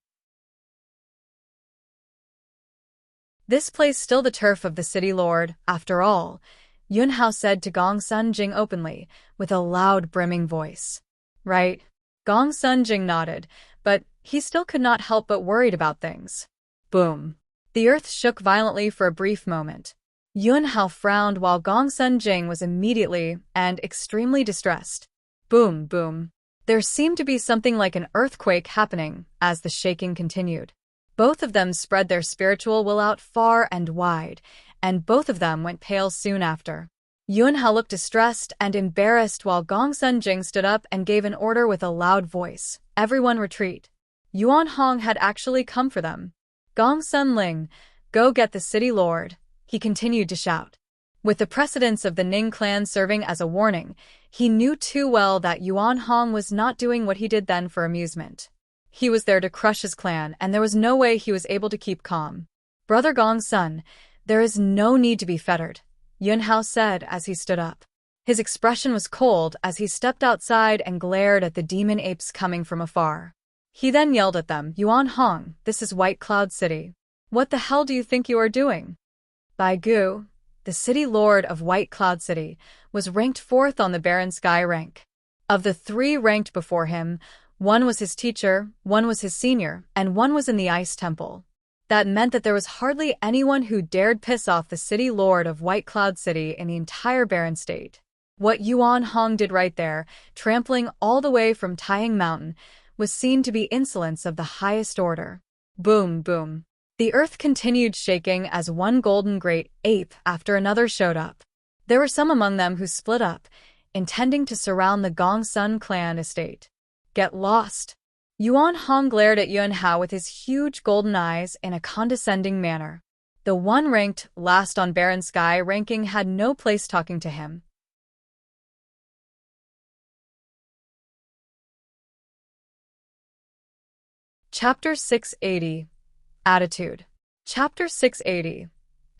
[SPEAKER 1] This place still the turf of the city lord, after all, Yun Hao said to Gongsun Jing openly, with a loud brimming voice. Right. Gongsun Jing nodded, but he still could not help but worried about things. Boom. The earth shook violently for a brief moment. Yun Hao frowned while Gongsun Jing was immediately and extremely distressed. Boom, boom. There seemed to be something like an earthquake happening as the shaking continued. Both of them spread their spiritual will out far and wide, and both of them went pale soon after. Yun Hao looked distressed and embarrassed while Gongsun Jing stood up and gave an order with a loud voice. Everyone retreat. Yuan Hong had actually come for them. Gongsun Ling, go get the city lord, he continued to shout. With the precedence of the Ning clan serving as a warning, he knew too well that Yuan Hong was not doing what he did then for amusement. He was there to crush his clan, and there was no way he was able to keep calm. Brother Gongsun, there is no need to be fettered, Yun Hao said as he stood up. His expression was cold as he stepped outside and glared at the demon apes coming from afar. He then yelled at them, Yuan Hong, this is White Cloud City. What the hell do you think you are doing? Bai Gu, the city lord of White Cloud City, was ranked 4th on the Barren Sky rank. Of the 3 ranked before him, 1 was his teacher, 1 was his senior, and 1 was in the Ice Temple. That meant that there was hardly anyone who dared piss off the city lord of White Cloud City in the entire Barren State. What Yuan Hong did right there, trampling all the way from Taihang Mountain, was seen to be insolence of the highest order. Boom, boom. The earth continued shaking as one golden great ape after another showed up. There were some among them who split up, intending to surround the Gongsun clan estate. Get lost. Yuan Hong glared at Yun Hao with his huge golden eyes in a condescending manner. The one ranked last on Barren Sky ranking had no place talking to him. Chapter 680. Attitude. Chapter 680.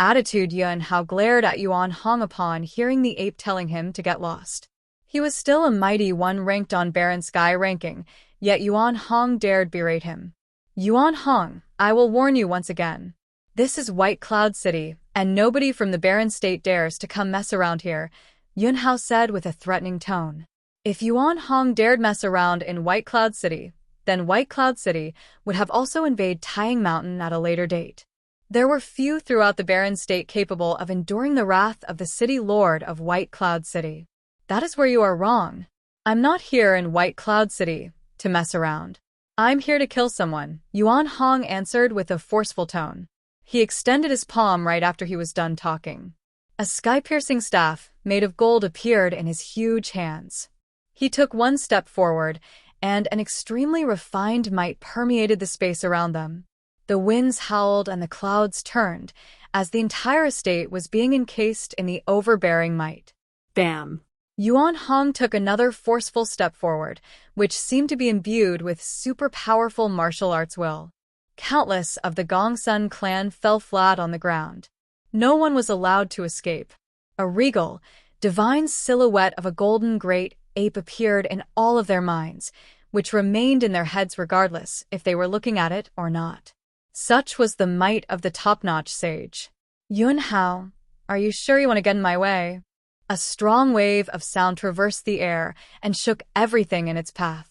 [SPEAKER 1] Attitude. Yun Hao glared at Yuan Hong upon hearing the ape telling him to get lost. He was still a mighty one ranked on Barren Sky ranking, yet Yuan Hong dared berate him. Yuan Hong, I will warn you once again. This is White Cloud City, and nobody from the Barren State dares to come mess around here, Yun Hao said with a threatening tone. If Yuan Hong dared mess around in White Cloud City, then White Cloud City would have also invaded Taihang Mountain at a later date. There were few throughout the Barren State capable of enduring the wrath of the city lord of White Cloud City. That is where you are wrong. I'm not here in White Cloud City to mess around. I'm here to kill someone, Yuan Hong answered with a forceful tone. He extended his palm right after he was done talking. A sky-piercing staff, made of gold, appeared in his huge hands. He took one step forward, and an extremely refined might permeated the space around them. The winds howled and the clouds turned, as the entire estate was being encased in the overbearing might.
[SPEAKER 2] Bam!
[SPEAKER 1] Yuan Hong took another forceful step forward, which seemed to be imbued with super-powerful martial arts will. Countless of the Gongsun clan fell flat on the ground. No one was allowed to escape. A regal, divine silhouette of a golden great ape appeared in all of their minds, which remained in their heads regardless if they were looking at it or not. Such was the might of the top-notch sage. Yun Hao, are you sure you want to get in my way? A strong wave of sound traversed the air and shook everything in its path.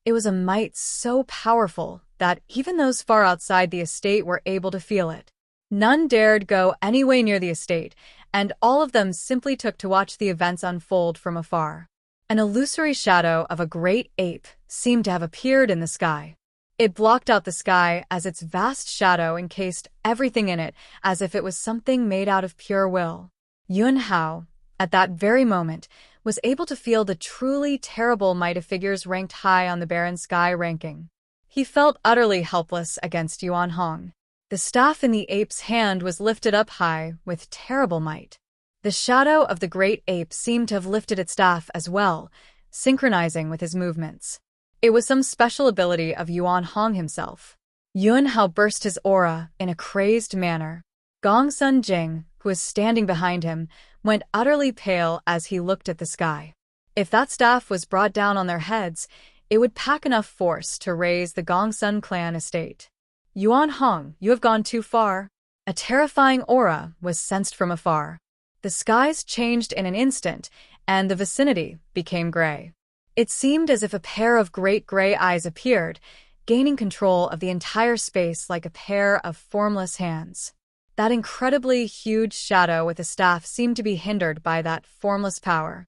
[SPEAKER 1] It was a might so powerful that even those far outside the estate were able to feel it. None dared go any way near the estate, and all of them simply took to watch the events unfold from afar. An illusory shadow of a great ape seemed to have appeared in the sky. It blocked out the sky as its vast shadow encased everything in it as if it was something made out of pure will. Yun Hao, at that very moment, was able to feel the truly terrible might of figures ranked high on the barren sky ranking. He felt utterly helpless against Yuan Hong. The staff in the ape's hand was lifted up high with terrible might. The shadow of the great ape seemed to have lifted its staff as well, synchronizing with his movements. It was some special ability of Yuan Hong himself. Yun Hao burst his aura in a crazed manner. Gongsun Jing, who was standing behind him, went utterly pale as he looked at the sky. If that staff was brought down on their heads, it would pack enough force to raise the Gongsun clan estate. Yuan Hong, you have gone too far. A terrifying aura was sensed from afar. The skies changed in an instant, and the vicinity became gray. It seemed as if a pair of great gray eyes appeared, gaining control of the entire space like a pair of formless hands. That incredibly huge shadow with a staff seemed to be hindered by that formless power.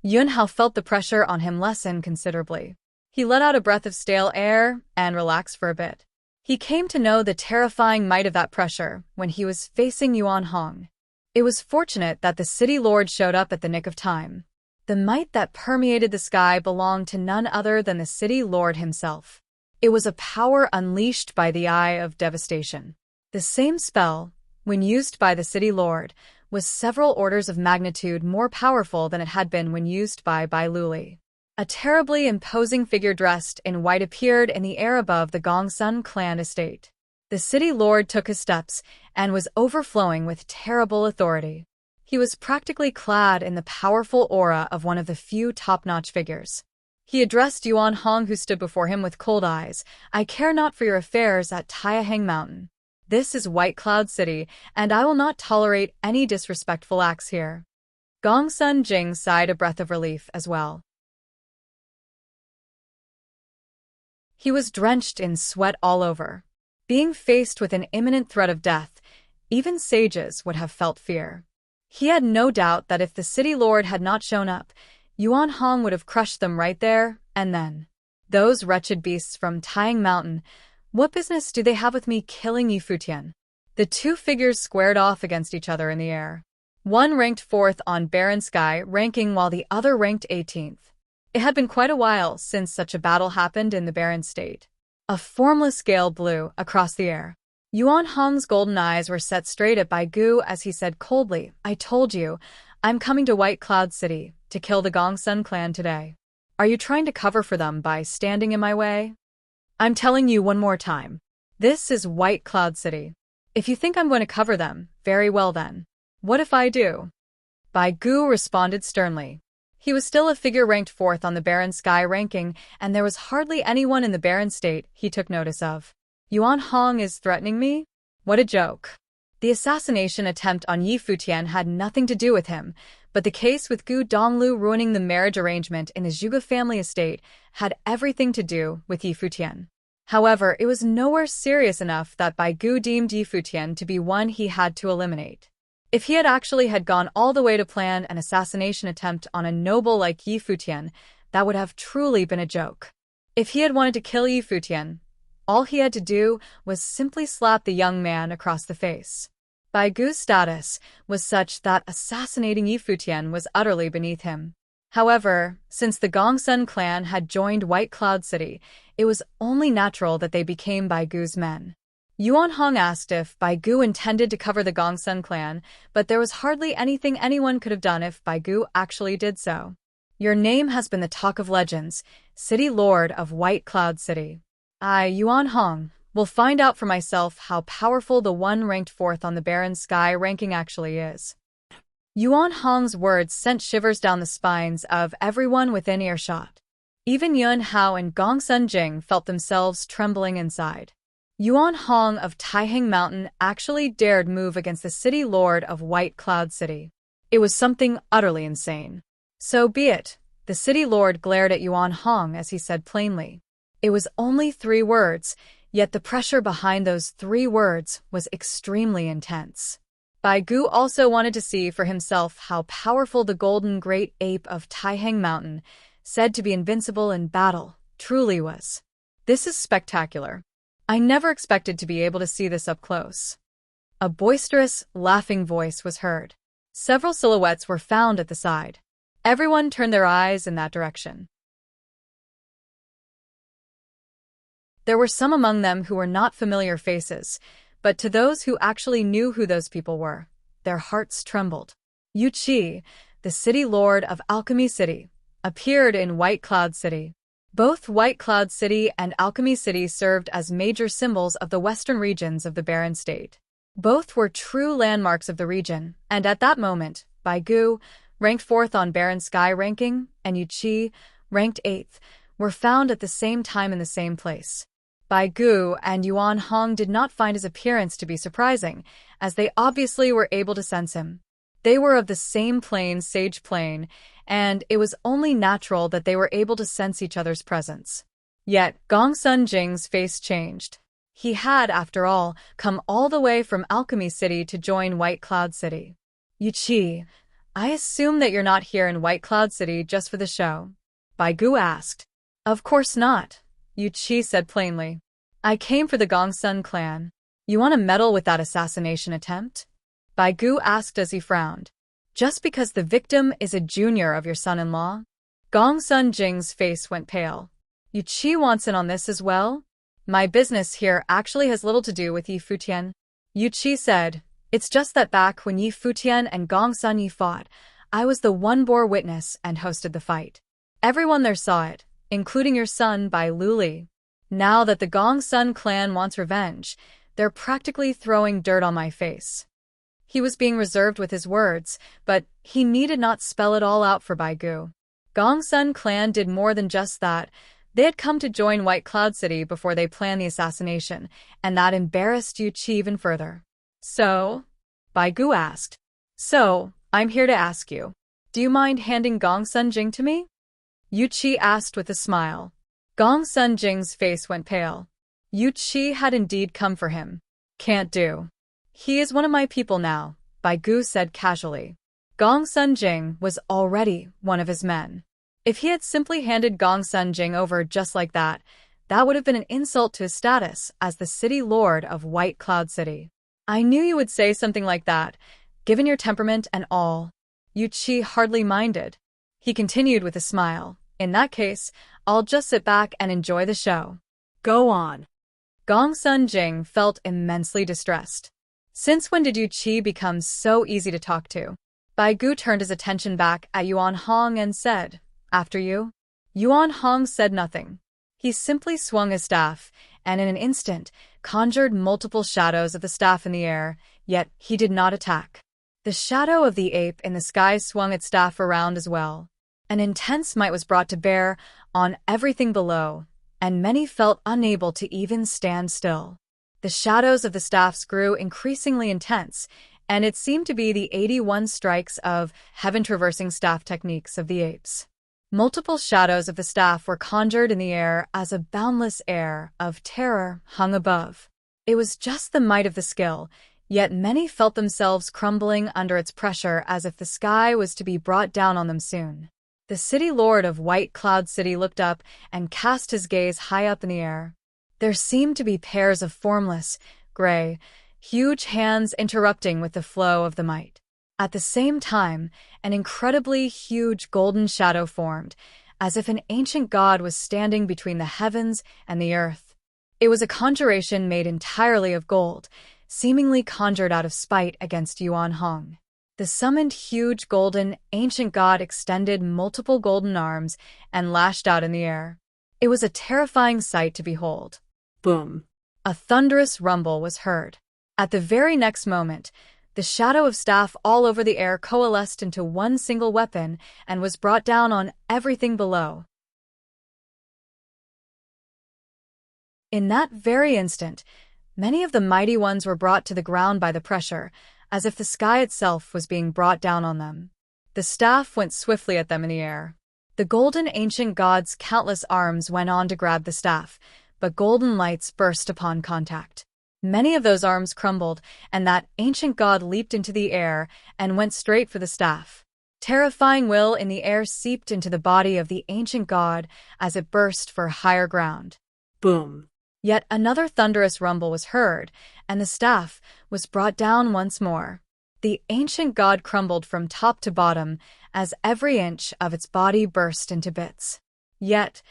[SPEAKER 1] Yun Hao felt the pressure on him lessen considerably. He let out a breath of stale air and relaxed for a bit. He came to know the terrifying might of that pressure when he was facing Yuan Hong. It was fortunate that the city lord showed up at the nick of time. The might that permeated the sky belonged to none other than the city lord himself. It was a power unleashed by the Eye of Devastation. The same spell, when used by the city lord, was several orders of magnitude more powerful than it had been when used by Bai Luli. A terribly imposing figure dressed in white appeared in the air above the Gongsun clan estate. The city lord took his steps and was overflowing with terrible authority. He was practically clad in the powerful aura of one of the few top-notch figures. He addressed Yuan Hong, who stood before him with cold eyes. I care not for your affairs at Taiyaheng Mountain. This is White Cloud City, and I will not tolerate any disrespectful acts here. Gongsun Jing sighed a breath of relief as well. He was drenched in sweat all over. Being faced with an imminent threat of death, even sages would have felt fear. He had no doubt that if the city lord had not shown up, Yuan Hong would have crushed them right there and then. Those wretched beasts from Taiyang Mountain, what business do they have with me killing you, Futian? The two figures squared off against each other in the air. One ranked 4th on Barren Sky ranking while the other ranked 18th. It had been quite a while since such a battle happened in the Barren State. A formless gale blew across the air. Yuan Hong's golden eyes were set straight at Bai Gu as he said coldly, I told you, I'm coming to White Cloud City to kill the Gongsun clan today. Are you trying to cover for them by standing in my way? I'm telling you one more time. This is White Cloud City. If you think I'm going to cover them, very well then. What if I do? Bai Gu responded sternly. He was still a figure ranked 4th on the Barren Sky ranking, and there was hardly anyone in the Barren State he took notice of. Yuan Hong is threatening me? What a joke. The assassination attempt on Yi Futian had nothing to do with him, but the case with Gu Donglu ruining the marriage arrangement in his Zhuge family estate had everything to do with Yi Futian. However, it was nowhere serious enough that Bai Gu deemed Yi Futian to be one he had to eliminate. If he had actually gone all the way to plan an assassination attempt on a noble like Yi Futian, that would have truly been a joke. If he had wanted to kill Yi Futian, all he had to do was simply slap the young man across the face. Bai Gu's status was such that assassinating Yi Futian was utterly beneath him. However, since the Gongsun clan had joined White Cloud City, it was only natural that they became Bai Gu's men. Yuan Hong asked if Bai Gu intended to cover the Gongsun clan, but there was hardly anything anyone could have done if Bai Gu actually did so. Your name has been the talk of legends, City Lord of White Cloud City. I, Yuan Hong, will find out for myself how powerful the one ranked 4th on the Barren Sky ranking actually is. Yuan Hong's words sent shivers down the spines of everyone within earshot. Even Yun Hao and Gongsun Jing felt themselves trembling inside. Yuan Hong of Taihang Mountain actually dared move against the city lord of White Cloud City. It was something utterly insane. So be it, the city lord glared at Yuan Hong as he said plainly. It was only 3 words, yet the pressure behind those 3 words was extremely intense. Bai Gu also wanted to see for himself how powerful the golden great ape of Taihang Mountain, said to be invincible in battle, truly was. This is spectacular. I never expected to be able to see this up close. A boisterous, laughing voice was heard. Several silhouettes were found at the side. Everyone turned their eyes in that direction. There were some among them who were not familiar faces, but to those who actually knew who those people were, their hearts trembled. Yu Qi, the city lord of Alchemy City, appeared in White Cloud City. Both White Cloud City and Alchemy City served as major symbols of the western regions of the Barren State. Both were true landmarks of the region, and at that moment, Bai Gu, ranked 4th on Barren Sky ranking, and Yu Qi, ranked 8th, were found at the same time in the same place. Bai Gu and Yuan Hong did not find his appearance to be surprising, as they obviously were able to sense him. They were of the same plane, Sage Plane, and it was only natural that they were able to sense each other's presence. Yet, Gongsun Jing's face changed. He had, after all, come all the way from Alchemy City to join White Cloud City. Yu Qi, I assume that you're not here in White Cloud City just for the show? Bai Gu asked. Of course not, Yu Qi said plainly. I came for the Gongsun clan. You want to meddle with that assassination attempt? Bai Gu asked as he frowned. Just because the victim is a junior of your son-in-law? Gongsun Jing's face went pale. Yu Qi wants in on this as well? My business here actually has little to do with Yi Futian. Yu Qi said, it's just that back when Yi Futian and Gongsun Yi fought, I was the one bore witness and hosted the fight. Everyone there saw it, including your son Bai Luli. Now that the Gongsun clan wants revenge, they're practically throwing dirt on my face. He was being reserved with his words, but he needed not spell it all out for Bai Gu. Gongsun clan did more than just that. They had come to join White Cloud City before they planned the assassination, and that embarrassed Yu Qi even further. So? Bai Gu asked. So, I'm here to ask you. Do you mind handing Gongsun Jing to me? Yu Qi asked with a smile. Gongsun Jing's face went pale. Yu Qi had indeed come for him. Can't do. He is one of my people now, Bai Gu said casually. Gongsun Jing was already one of his men. If he had simply handed Gongsun Jing over just like that, that would have been an insult to his status as the city lord of White Cloud City. I knew you would say something like that, given your temperament and all. Yu Qi hardly minded. He continued with a smile. In that case, I'll just sit back and enjoy the show. Go on. Gongsun Jing felt immensely distressed. Since when did Yu Qi become so easy to talk to? Bai Gu turned his attention back at Yuan Hong and said, After you? Yuan Hong said nothing. He simply swung his staff, and in an instant, conjured multiple shadows of the staff in the air, yet he did not attack. The shadow of the ape in the sky swung its staff around as well. An intense might was brought to bear on everything below, and many felt unable to even stand still. The shadows of the staffs grew increasingly intense, and it seemed to be the 81 strikes of heaven-traversing staff techniques of the apes. Multiple shadows of the staff were conjured in the air as a boundless air of terror hung above. It was just the might of the skill, yet many felt themselves crumbling under its pressure as if the sky was to be brought down on them soon. The city lord of White Cloud City looked up and cast his gaze high up in the air. There seemed to be pairs of formless, gray, huge hands interrupting with the flow of the might. At the same time, an incredibly huge golden shadow formed, as if an ancient god was standing between the heavens and the earth. It was a conjuration made entirely of gold, seemingly conjured out of spite against Yuan Hong. The summoned huge golden ancient god extended multiple golden arms and lashed out in the air. It was a terrifying sight to behold.
[SPEAKER 2] Boom.
[SPEAKER 1] A thunderous rumble was heard. At the very next moment, the shadow of staff all over the air coalesced into one single weapon and was brought down on everything below. In that very instant, many of the mighty ones were brought to the ground by the pressure, as if the sky itself was being brought down on them. The staff went swiftly at them in the air. The golden ancient god's countless arms went on to grab the staff, but golden lights burst upon contact. Many of those arms crumbled, and that ancient god leaped into the air and went straight for the staff. Terrifying will in the air seeped into the body of the ancient god as it burst for higher ground.
[SPEAKER 2] Boom.
[SPEAKER 1] Yet another thunderous rumble was heard, and the staff was brought down once more. The ancient god crumbled from top to bottom as every inch of its body burst into bits. Yet,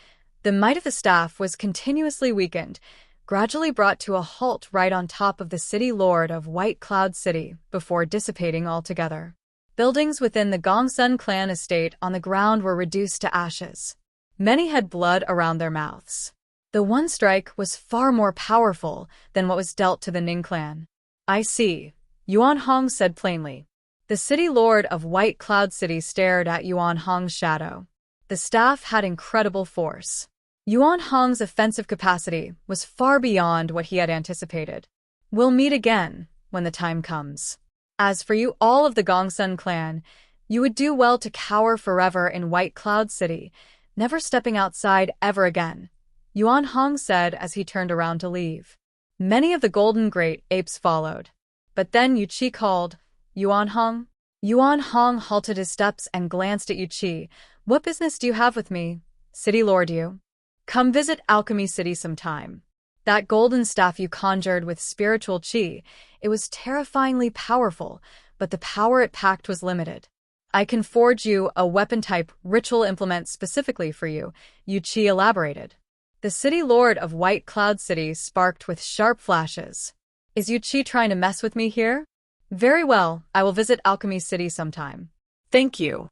[SPEAKER 1] the might of the staff was continuously weakened, gradually brought to a halt right on top of the city lord of White Cloud City before dissipating altogether. Buildings within the Gongsun clan estate on the ground were reduced to ashes. Many had blood around their mouths. The one strike was far more powerful than what was dealt to the Ning clan. "I see," Yuan Hong said plainly. The city lord of White Cloud City stared at Yuan Hong's shadow. The staff had incredible force. Yuan Hong's offensive capacity was far beyond what he had anticipated. "We'll meet again when the time comes. As for you all of the Gongsun clan, you would do well to cower forever in White Cloud City, never stepping outside ever again," Yuan Hong said as he turned around to leave. Many of the golden great apes followed. But then Yu Qi called, "Yuan Hong?" Yuan Hong halted his steps and glanced at Yu Qi. "What business do you have with me, City Lord Yu? Come visit Alchemy City sometime. That golden staff you conjured with spiritual qi, it was terrifyingly powerful, but the power it packed was limited. I can forge you a weapon-type ritual implement specifically for you," Yu Qi elaborated. The city lord of White Cloud City sparked with sharp flashes. "Is Yu Qi trying to mess with me here? Very well, I will visit Alchemy City sometime."
[SPEAKER 2] Thank you.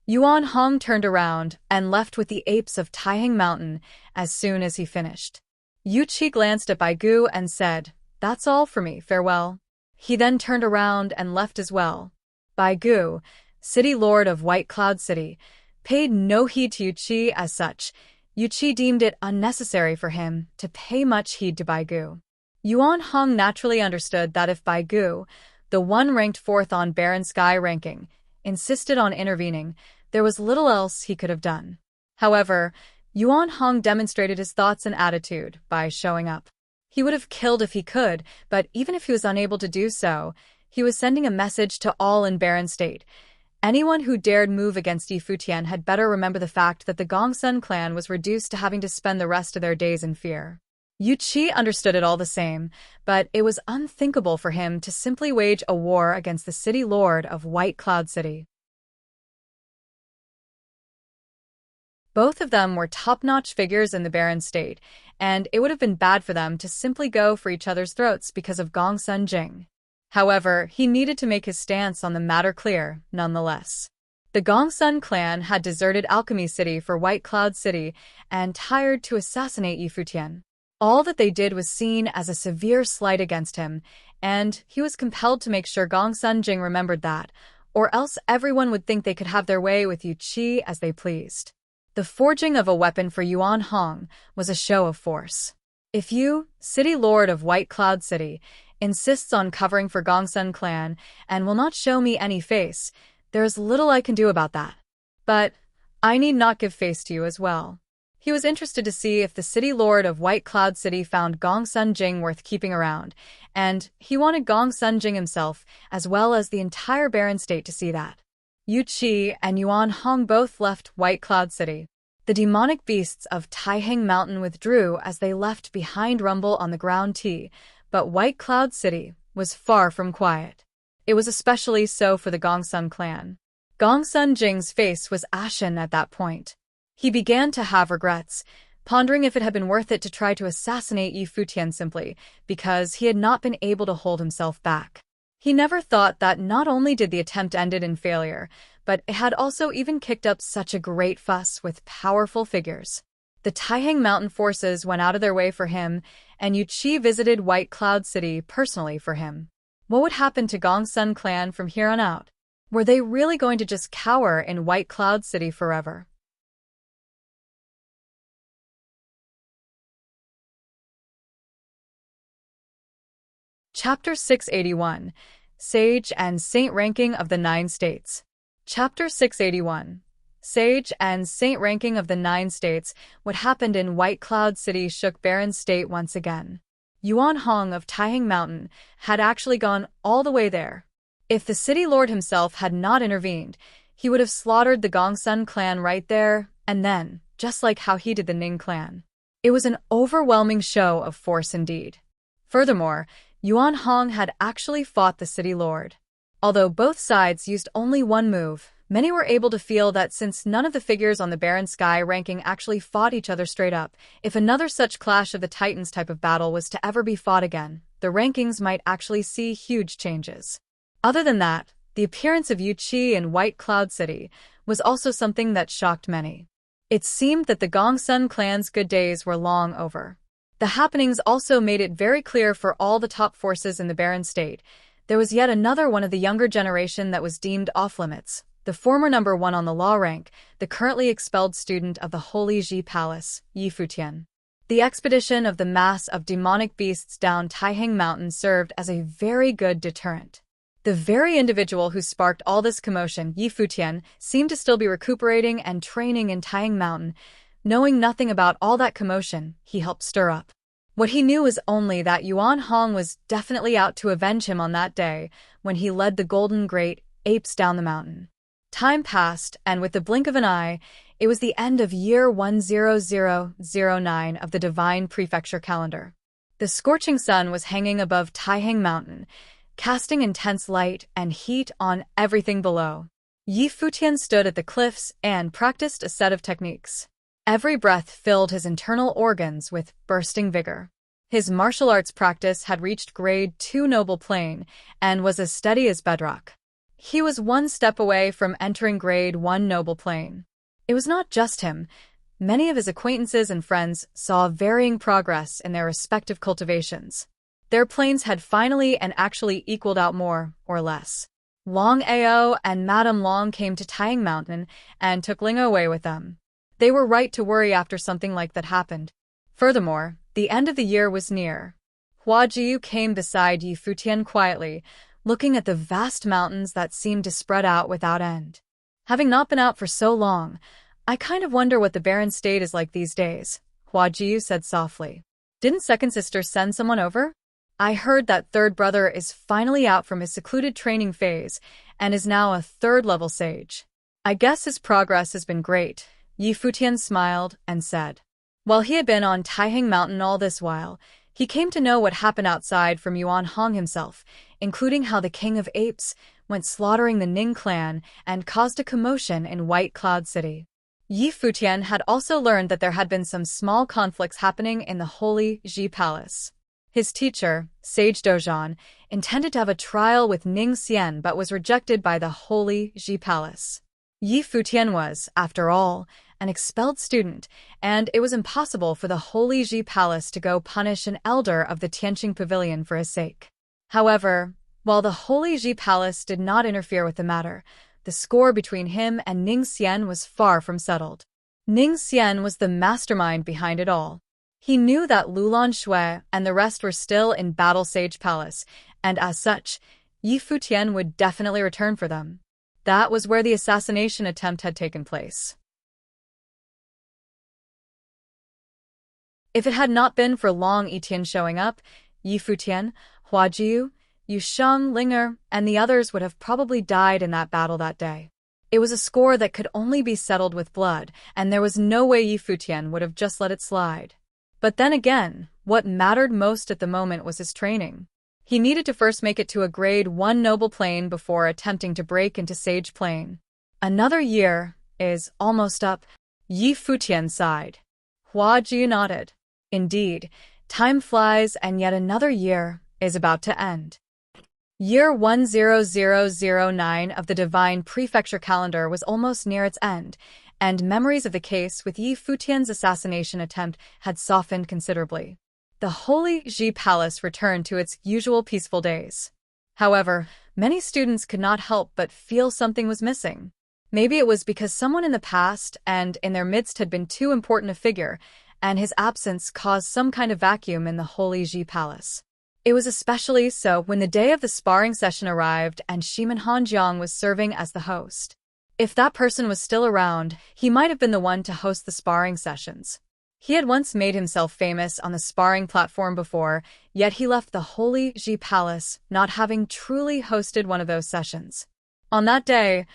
[SPEAKER 1] Yuan Hong turned around and left with the apes of Taihang Mountain as soon as he finished. Yu Qi glanced at Bai Gu and said, "That's all for me, farewell." He then turned around and left as well. Bai Gu, city lord of White Cloud City, paid no heed to Yu Qi as such. Yu Qi deemed it unnecessary for him to pay much heed to Bai Gu. Yuan Hong naturally understood that if Bai Gu, the one ranked fourth on Baron Sky ranking, insisted on intervening, there was little else he could have done. However, Yuan Hong demonstrated his thoughts and attitude by showing up. He would have killed if he could, but even if he was unable to do so, he was sending a message to all in Baron State. Anyone who dared move against Yi Futian had better remember the fact that the Gongsun clan was reduced to having to spend the rest of their days in fear. Yu Qi understood it all the same, but it was unthinkable for him to simply wage a war against the city lord of White Cloud City. Both of them were top-notch figures in the Baron State, and it would have been bad for them to simply go for each other's throats because of Gongsun Jing. However, he needed to make his stance on the matter clear, nonetheless. The Gongsun clan had deserted Alchemy City for White Cloud City and hired to assassinate Yi Futian. All that they did was seen as a severe slight against him, and he was compelled to make sure Gongsun Jing remembered that, or else everyone would think they could have their way with Yu Qi as they pleased. The forging of a weapon for Yuan Hong was a show of force. If you, city lord of White Cloud City, insists on covering for Gongsun clan and will not show me any face, there is little I can do about that. But I need not give face to you as well. He was interested to see if the city lord of White Cloud City found Gongsun Jing worth keeping around, and he wanted Gongsun Jing himself, as well as the entire Baron State to see that. Yu Qi and Yuan Hong both left White Cloud City. The demonic beasts of Taihang Mountain withdrew as they left behind rumble on the ground tea, but White Cloud City was far from quiet. It was especially so for the Gongsun clan. Gongsun Jing's face was ashen at that point. He began to have regrets, pondering if it had been worth it to try to assassinate Yi Futian simply because he had not been able to hold himself back. He never thought that not only did the attempt ended in failure, but it had also even kicked up such a great fuss with powerful figures. The Taihang Mountain forces went out of their way for him, and Yu Qi visited White Cloud City personally for him. What would happen to Gongsun clan from here on out? Were they really going to just cower in White Cloud City forever? Chapter 681. Sage and Saint Ranking of the Nine States. Chapter 681. Sage and Saint Ranking of the Nine States. What happened in White Cloud City shook Baron's state once again. Yuan Hong of Taihang Mountain had actually gone all the way there. If the city lord himself had not intervened, he would have slaughtered the Gongsun clan right there and then, just like how he did the Ning clan. It was an overwhelming show of force indeed. Furthermore, Yuan Hong had actually fought the city lord. Although both sides used only one move, many were able to feel that since none of the figures on the Baron Sky ranking actually fought each other straight up, if another such Clash of the Titans type of battle was to ever be fought again, the rankings might actually see huge changes. Other than that, the appearance of Yu Qi in White Cloud City was also something that shocked many. It seemed that the Gongsun clan's good days were long over. The happenings also made it very clear for all the top forces in the Baron State. There was yet another one of the younger generation that was deemed off-limits, the former number 1 on the law rank, the currently expelled student of the Holy Ji Palace, Yi Futian. The expedition of the mass of demonic beasts down Taihang Mountain served as a very good deterrent. The very individual who sparked all this commotion, Yi Futian, seemed to still be recuperating and training in Taihang Mountain. Knowing nothing about all that commotion, he helped stir up. What he knew was only that Yuan Hong was definitely out to avenge him on that day when he led the Golden Great Apes down the mountain. Time passed, and with the blink of an eye, it was the end of year 10009 of the Divine Prefecture calendar. The scorching sun was hanging above Taihang Mountain, casting intense light and heat on everything below. Yi Futian stood at the cliffs and practiced a set of techniques. Every breath filled his internal organs with bursting vigor. His martial arts practice had reached grade 2 noble plane and was as steady as bedrock. He was one step away from entering grade 1 noble plane. It was not just him. Many of his acquaintances and friends saw varying progress in their respective cultivations. Their planes had finally and actually equaled out more or less. Long Ao and Madame Long came to Taihang Mountain and took Ling away with them. They were right to worry after something like that happened. Furthermore, the end of the year was near. Hua Jiu came beside Yi Futian quietly, looking at the vast mountains that seemed to spread out without end. Having not been out for so long, I kind of wonder what the Baron State is like these days, Hua Jiu said softly. Didn't second sister send someone over? I heard that third brother is finally out from his secluded training phase and is now a 3rd-level sage. I guess his progress has been great. Yi Futian smiled and said. While he had been on Taihang Mountain all this while, he came to know what happened outside from Yuan Hong himself, including how the King of Apes went slaughtering the Ning clan and caused a commotion in White Cloud City. Yi Futian had also learned that there had been some small conflicts happening in the Holy Ji Palace. His teacher, Sage Dozhan, intended to have a trial with Ning Xian but was rejected by the Holy Ji Palace. Yi Futian was, after all, an expelled student, and it was impossible for the Holy Ji Palace to go punish an elder of the Tianqing Pavilion for his sake. However, while the Holy Ji Palace did not interfere with the matter, the score between him and Ning Xian was far from settled. Ning Xian was the mastermind behind it all. He knew that Lulan Shui and the rest were still in Battle Sage Palace, and as such, Yi Futian would definitely return for them. That was where the assassination attempt had taken place. If it had not been for Long Etian showing up, Yi Futian, Hua Jiu, Yu Sheng, Linger, and the others would have probably died in that battle that day. It was a score that could only be settled with blood, and there was no way Yi Futian would have just let it slide. But then again, what mattered most at the moment was his training. He needed to first make it to a grade 1 noble plane before attempting to break into sage plane. Another year is almost up, Yi Futian sighed. Hua Ji nodded. Indeed, time flies and yet another year is about to end. Year 10009 of the Divine Prefecture calendar was almost near its end, and memories of the case with Yi Futian's assassination attempt had softened considerably. The Holy Ji Palace returned to its usual peaceful days. However, many students could not help but feel something was missing. Maybe it was because someone in the past and in their midst had been too important a figure, and his absence caused some kind of vacuum in the Holy Ji Palace. It was especially so when the day of the sparring session arrived and Shiman Hanjiang was serving as the host. If that person was still around, he might have been the one to host the sparring sessions. He had once made himself famous on the sparring platform before, yet he left the Holy Ji Palace not having truly hosted one of those sessions. On that day,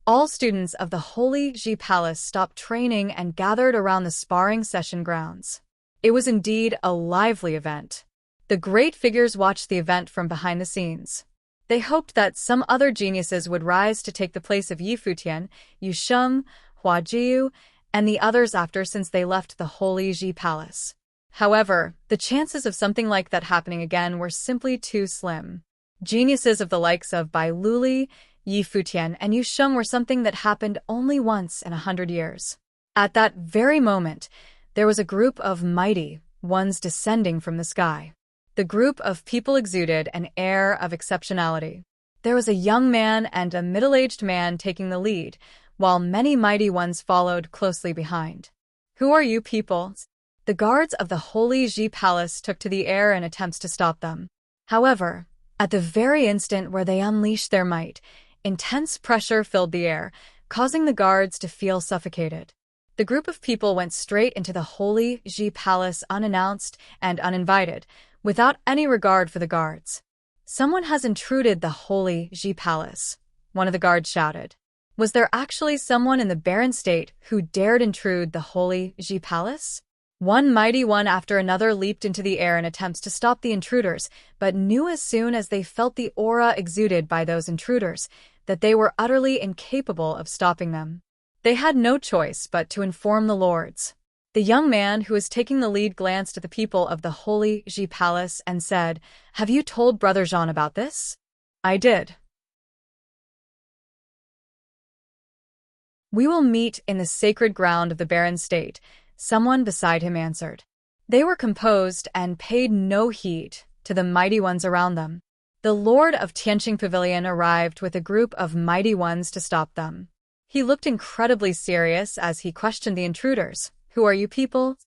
[SPEAKER 1] all students of the Holy Ji Palace stopped training and gathered around the sparring session grounds. It was indeed a lively event. The great figures watched the event from behind the scenes. They hoped that some other geniuses would rise to take the place of Yi Futian, Yu Sheng, Hua Jiu, and the others after since they left the Holy Ji Palace. However, the chances of something like that happening again were simply too slim. Geniuses of the likes of Bai Luli, Yi Futian, and Yu Sheng were something that happened only once in 100 years. At that very moment, there was a group of mighty ones descending from the sky. The group of people exuded an air of exceptionality. There was a young man and a middle-aged man taking the lead, while many mighty ones followed closely behind. Who are you people? The guards of the Holy Ji Palace took to the air in attempts to stop them. However, at the very instant where they unleashed their might, intense pressure filled the air, causing the guards to feel suffocated. The group of people went straight into the Holy Ji Palace unannounced and uninvited, without any regard for the guards. Someone has intruded the Holy Ji Palace, one of the guards shouted. Was there actually someone in the barren state who dared intrude the Holy Ji Palace? One mighty one after another leaped into the air in attempts to stop the intruders, but knew as soon as they felt the aura exuded by those intruders that they were utterly incapable of stopping them. They had no choice but to inform the lords. The young man who was taking the lead glanced at the people of the Holy Ji Palace and said, "Have you told Brother Jean about this?" "I did." "We will meet in the sacred ground of the barren state," someone beside him answered. They were composed and paid no heed to the mighty ones around them. The Lord of Tianqing Pavilion arrived with a group of mighty ones to stop them. He looked incredibly serious as he questioned the intruders. "Who are you people?"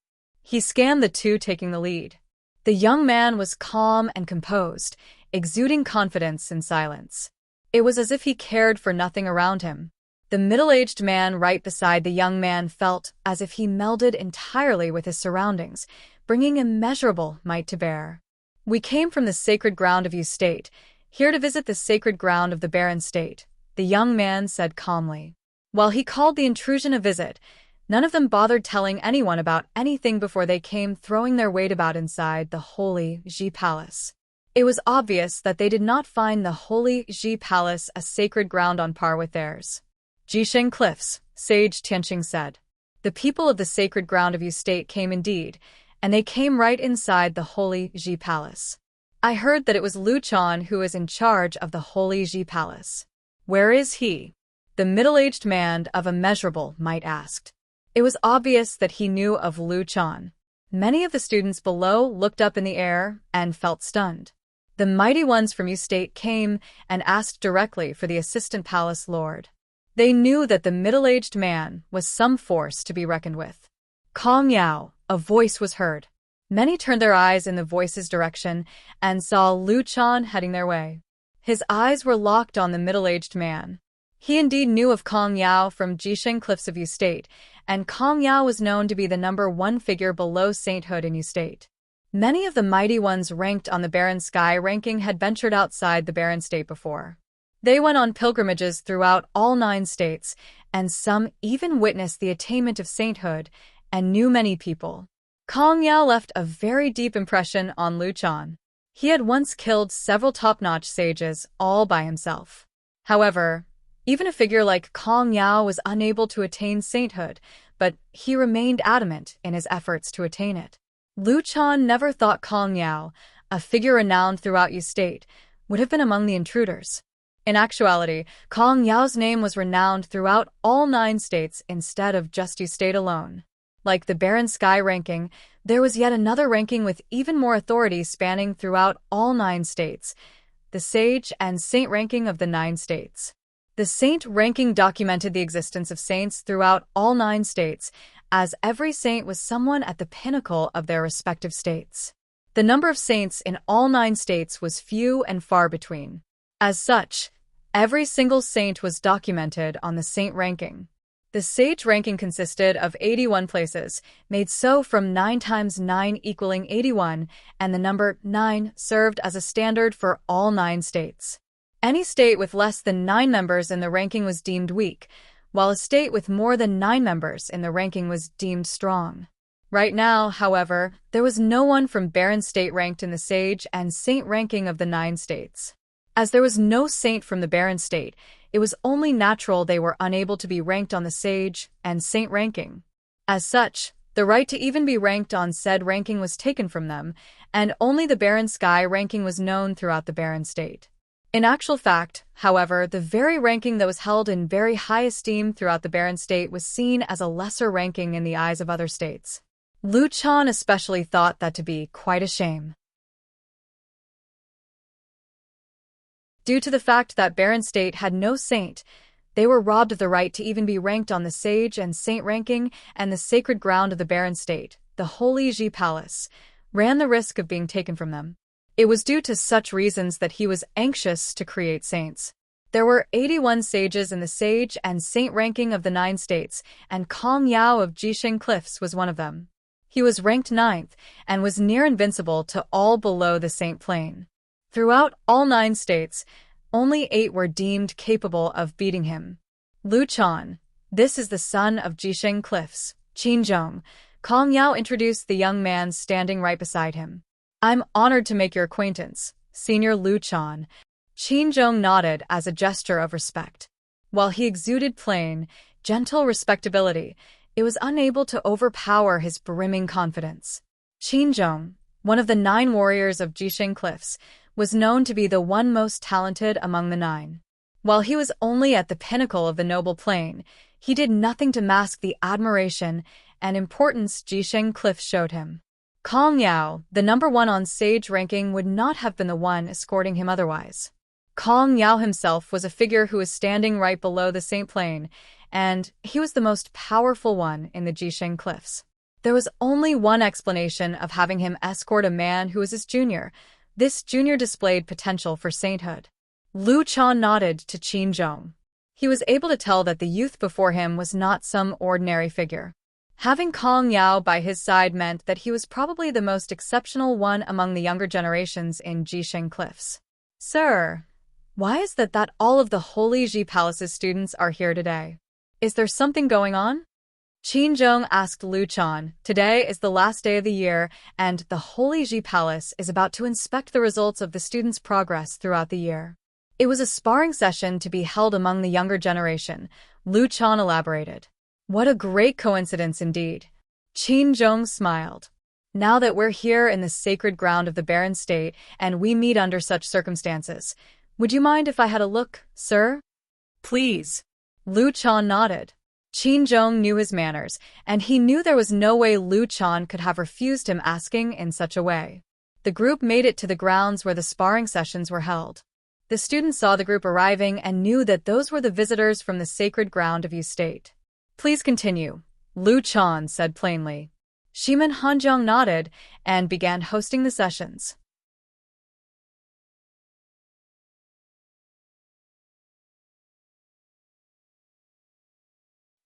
[SPEAKER 1] He scanned the two taking the lead. The young man was calm and composed, exuding confidence in silence. It was as if he cared for nothing around him. The middle-aged man right beside the young man felt as if he melded entirely with his surroundings, bringing immeasurable might to bear. "We came from the sacred ground of Yu State, here to visit the sacred ground of the barren state," the young man said calmly. While he called the intrusion a visit, none of them bothered telling anyone about anything before they came throwing their weight about inside the Holy Ji Palace. It was obvious that they did not find the Holy Ji Palace a sacred ground on par with theirs. "Jisheng Cliffs," Sage Tianqing said. "The people of the sacred ground of Yu State came indeed, and they came right inside the Holy Ji Palace. I heard that it was Lu Chan who is in charge of the Holy Ji Palace." "Where is he?" the middle-aged man of immeasurable might asked. It was obvious that he knew of Lu Chan. Many of the students below looked up in the air and felt stunned. The mighty ones from Yu State came and asked directly for the assistant palace lord. They knew that the middle-aged man was some force to be reckoned with. "Kong Yao," a voice was heard. Many turned their eyes in the voice's direction and saw Lu Chan heading their way. His eyes were locked on the middle-aged man. He indeed knew of Kong Yao from Jisheng Cliffs of Yu State, and Kong Yao was known to be the #1 figure below sainthood in Yu State. Many of the mighty ones ranked on the barren sky ranking had ventured outside the barren state before. They went on pilgrimages throughout all 9 states, and some even witnessed the attainment of sainthood and knew many people. Kong Yao left a very deep impression on Lu Chan. He had once killed several top-notch sages all by himself. However, even a figure like Kong Yao was unable to attain sainthood, but he remained adamant in his efforts to attain it. Lu Chan never thought Kong Yao, a figure renowned throughout Yu State, would have been among the intruders. In actuality, Kong Yao's name was renowned throughout all 9 states instead of just Yu State alone. Like the Barren Sky ranking, there was yet another ranking with even more authority spanning throughout all 9 states, the Sage and Saint ranking of the 9 states. The Saint ranking documented the existence of saints throughout all 9 states, as every saint was someone at the pinnacle of their respective states. The number of saints in all 9 states was few and far between. As such, every single saint was documented on the Saint ranking. The Sage ranking consisted of 81 places, made so from 9 times 9 equaling 81, and the number 9 served as a standard for all 9 states. Any state with less than 9 members in the ranking was deemed weak, while a state with more than 9 members in the ranking was deemed strong. Right now, however, there was no one from Barren State ranked in the Sage and Saint ranking of the 9 states. As there was no saint from the Barren State, it was only natural they were unable to be ranked on the Sage and Saint ranking. As such, the right to even be ranked on said ranking was taken from them, and only the Barren Sky ranking was known throughout the Barren State. In actual fact, however, the very ranking that was held in very high esteem throughout the Barren State was seen as a lesser ranking in the eyes of other states. Lu Chan especially thought that to be quite a shame. Due to the fact that Barren State had no saint, they were robbed of the right to even be ranked on the Sage and Saint ranking, and the sacred ground of the Barren State, the Holy Ji Palace, ran the risk of being taken from them. It was due to such reasons that he was anxious to create saints. There were 81 sages in the Sage and Saint ranking of the 9 states, and Kong Yao of Jisheng Cliffs was one of them. He was ranked 9th and was near invincible to all below the Saint plane. Throughout all 9 states, only 8 were deemed capable of beating him. Lu Chan, this is the son of Jisheng Cliffs, Qin Zhong. Kong Yao introduced the young man standing right beside him. I'm honored to make your acquaintance, Senior Lu Chan. Qin Zhong nodded as a gesture of respect. While he exuded plain, gentle respectability, it was unable to overpower his brimming confidence. Qin Zhong, one of the 9 warriors of Jisheng Cliffs, was known to be the one most talented among the 9. While he was only at the pinnacle of the noble plane, he did nothing to mask the admiration and importance Jisheng Cliffs showed him. Kong Yao, the number 1 on Sage ranking, would not have been the one escorting him otherwise. Kong Yao himself was a figure who was standing right below the Saint Plane, and he was the most powerful one in the Jisheng Cliffs. There was only one explanation of having him escort a man who was his junior. This junior displayed potential for sainthood. Lu Chan nodded to Qin Zhong. He was able to tell that the youth before him was not some ordinary figure. Having Kong Yao by his side meant that he was probably the most exceptional one among the younger generations in Jisheng Cliffs. Sir, why is it that all of the Holy Ji Palace's students are here today? Is there something going on? Qin Zhong asked Lu Chan. Today is the last day of the year, and the Holy Ji Palace is about to inspect the results of the students' progress throughout the year. It was a sparring session to be held among the younger generation, Lu Chan elaborated. What a great coincidence indeed. Qin Zhong smiled. Now that we're here in the sacred ground of the Barren State and we meet under such circumstances, would you mind if I had a look, sir?
[SPEAKER 2] Please.
[SPEAKER 1] Lu Chan nodded. Qin Zhong knew his manners, and he knew there was no way Lu Chan could have refused him asking in such a way. The group made it to the grounds where the sparring sessions were held. The students saw the group arriving and knew that those were the visitors from the sacred ground of Yu State. Please continue, Lu Chan said plainly. Shiman Hanjiang nodded and began hosting the sessions.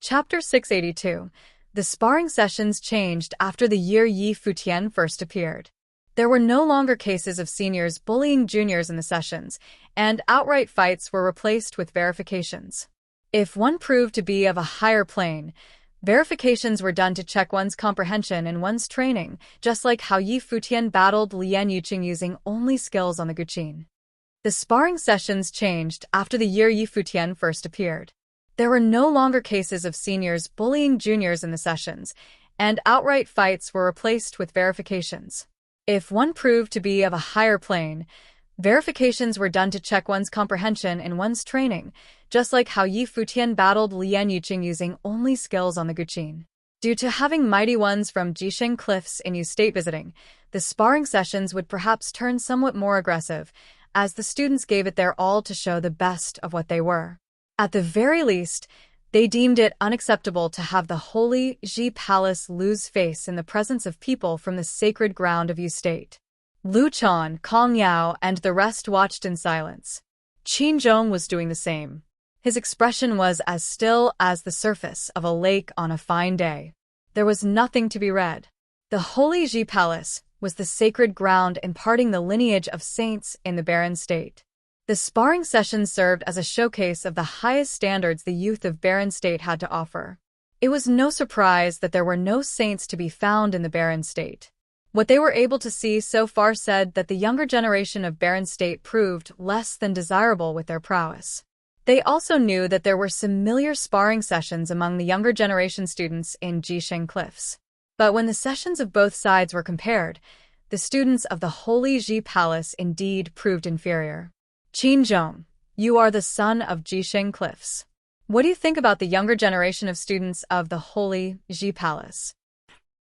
[SPEAKER 1] Chapter 682. The sparring sessions changed after the year Yi Futian first appeared. There were no longer cases of seniors bullying juniors in the sessions, and outright fights were replaced with verifications. If one proved to be of a higher plane, Verifications were done to check one's comprehension and one's training, just like how Yi Futian battled Lian Yuqing using only skills on the guqin. The sparring sessions changed after the year Yi Futian first appeared. There were no longer cases of seniors bullying juniors in the sessions, and outright fights were replaced with verifications. If one proved to be of a higher plane, verifications were done to check one's comprehension and one's training, just like how Yi Futian battled Lian Yuqing using only skills on the guqin. Due to having mighty ones from Jisheng Cliffs in Yu State visiting, the sparring sessions would perhaps turn somewhat more aggressive, as the students gave it their all to show the best of what they were. At the very least, they deemed it unacceptable to have the holy Ji Palace lose face in the presence of people from the sacred ground of Yu State. Lu Chan, Kong Yao, and the rest watched in silence. Qin Zhong was doing the same. His expression was as still as the surface of a lake on a fine day. There was nothing to be read. The holy Ji Palace was the sacred ground imparting the lineage of saints in the barren state. The sparring sessions served as a showcase of the highest standards the youth of barren state had to offer. It was no surprise that there were no saints to be found in the barren state. What they were able to see so far said that the younger generation of barren state proved less than desirable with their prowess. They also knew that there were familiar sparring sessions among the younger generation students in Jisheng Cliffs. But when the sessions of both sides were compared, the students of the Holy Ji Palace indeed proved inferior. Qin Zhong, you are the son of Jisheng Cliffs. What do you think about the younger generation of students of the Holy Ji Palace?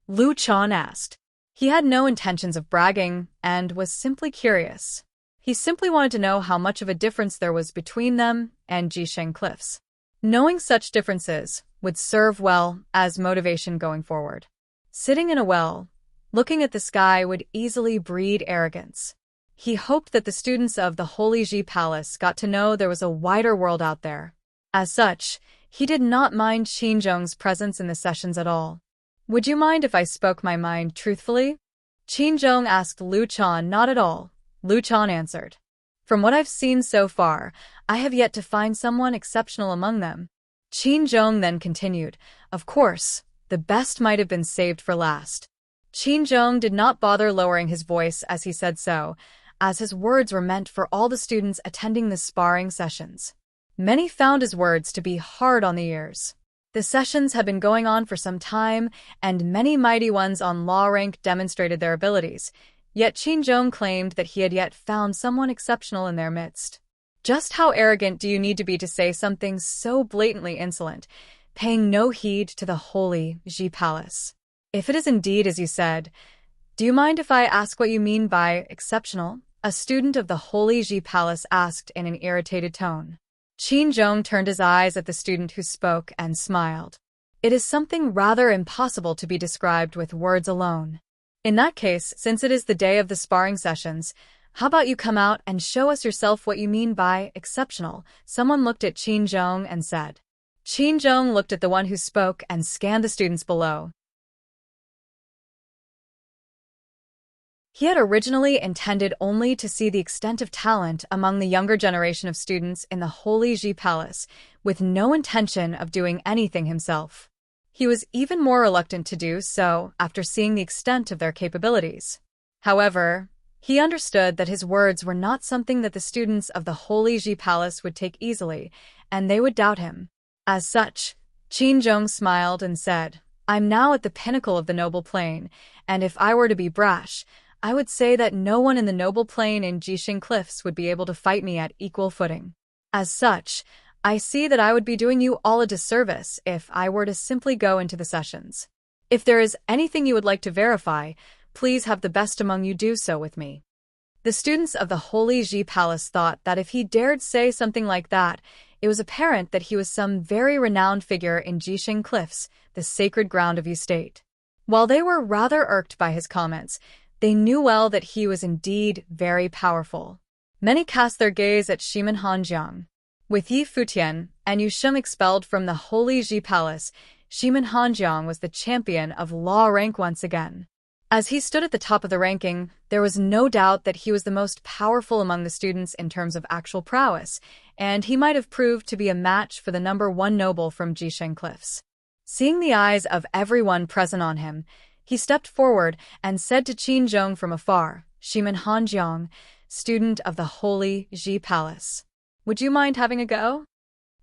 [SPEAKER 1] Lu Chan asked. He had no intentions of bragging and was simply curious. He simply wanted to know how much of a difference there was between them and Jisheng Cliffs. Knowing such differences would serve well as motivation going forward. Sitting in a well, looking at the sky would easily breed arrogance. He hoped that the students of the Holy Ji Palace got to know there was a wider world out there. As such, he did not mind Qin Zhong's presence in the sessions at all. Would you mind if I spoke my mind truthfully? Qin Zhong asked Lu Chan. Not at all, Lu Chan answered. From what I've seen so far, I have yet to find someone exceptional among them. Qin Zhong then continued, of course, the best might have been saved for last. Qin Zhong did not bother lowering his voice as he said so, as his words were meant for all the students attending the sparring sessions. Many found his words to be hard on the ears. The sessions had been going on for some time, and many mighty ones on law rank demonstrated their abilities, yet Qin Zhong claimed that he had yet found someone exceptional in their midst. Just how arrogant do you need to be to say something so blatantly insolent, paying no heed to the Holy Ji Palace? If it is indeed as you said, do you mind if I ask what you mean by exceptional? A student of the Holy Ji Palace asked in an irritated tone. Qin Zhong turned his eyes at the student who spoke and smiled. It is something rather impossible to be described with words alone. In that case, since it is the day of the sparring sessions, how about you come out and show us yourself what you mean by exceptional? Someone looked at Qin Zhong and said. Qin Zhong looked at the one who spoke and scanned the students below. He had originally intended only to see the extent of talent among the younger generation of students in the Holy Ji Palace, with no intention of doing anything himself. He was even more reluctant to do so after seeing the extent of their capabilities. However, he understood that his words were not something that the students of the Holy Ji Palace would take easily, and they would doubt him. As such, Qin Zhong smiled and said, I'm now at the pinnacle of the noble plane, and if I were to be brash, I would say that no one in the noble plane in Jisheng Cliffs would be able to fight me at equal footing. As such, I see that I would be doing you all a disservice if I were to simply go into the sessions. If there is anything you would like to verify, please have the best among you do so with me. The students of the Holy Ji Palace thought that if he dared say something like that, it was apparent that he was some very renowned figure in Jisheng Cliffs, the sacred ground of Yu State. While they were rather irked by his comments, they knew well that he was indeed very powerful. Many cast their gaze at Shimen Hanjiang. With Yi Futian and Yu Sheng expelled from the Holy Ji Palace, Shimen Hanjiang was the champion of law rank once again. As he stood at the top of the ranking, there was no doubt that he was the most powerful among the students in terms of actual prowess, and he might have proved to be a match for the number one noble from Jisheng Cliffs. Seeing the eyes of everyone present on him, he stepped forward and said to Qin Zhong from afar, "Shimen Hanjiang, student of the Holy Ji Palace. Would you mind having a go?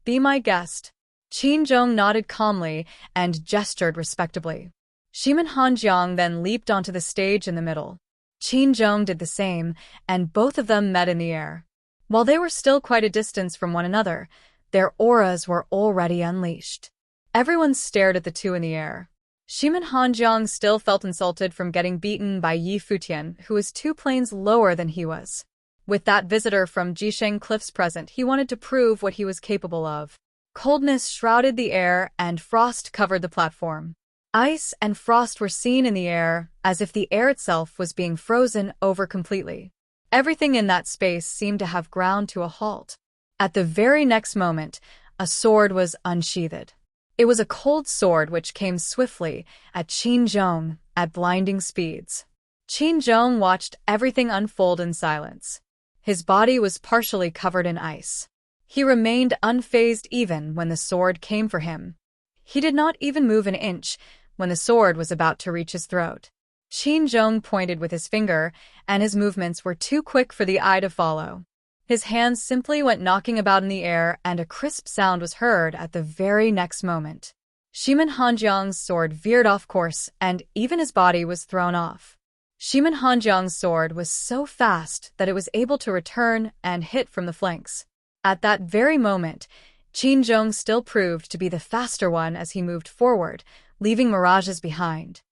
[SPEAKER 1] Be my guest." Qin Zhong nodded calmly and gestured respectably. Shimen Hanjiang then leaped onto the stage in the middle. Qin Zhong did the same, and both of them met in the air. While they were still quite a distance from one another, their auras were already unleashed. Everyone stared at the two in the air. Shimen Hanjiang still felt insulted from getting beaten by Yi Futian, who was 2 planes lower than he was. With that visitor from Jisheng Cliffs present, he wanted to prove what he was capable of. Coldness shrouded the air and frost covered the platform. Ice and frost were seen in the air, as if the air itself was being frozen over completely. Everything in that space seemed to have ground to a halt. At the very next moment, a sword was unsheathed. It was a cold sword which came swiftly at Qin Zhong at blinding speeds. Qin Zhong watched everything unfold in silence. His body was partially covered in ice. He remained unfazed even when the sword came for him. He did not even move an inch when the sword was about to reach his throat. Qin Zhong pointed with his finger, and his movements were too quick for the eye to follow. His hands simply went knocking about in the air, and a crisp sound was heard at the very next moment. Shimen Hanjiang's sword veered off course, and even his body was thrown off. Shimen Hanjiang's sword was so fast that it was able to return and hit from the flanks. At that very moment, Qin Zhong still proved to be the faster one as he moved forward, leaving mirages behind.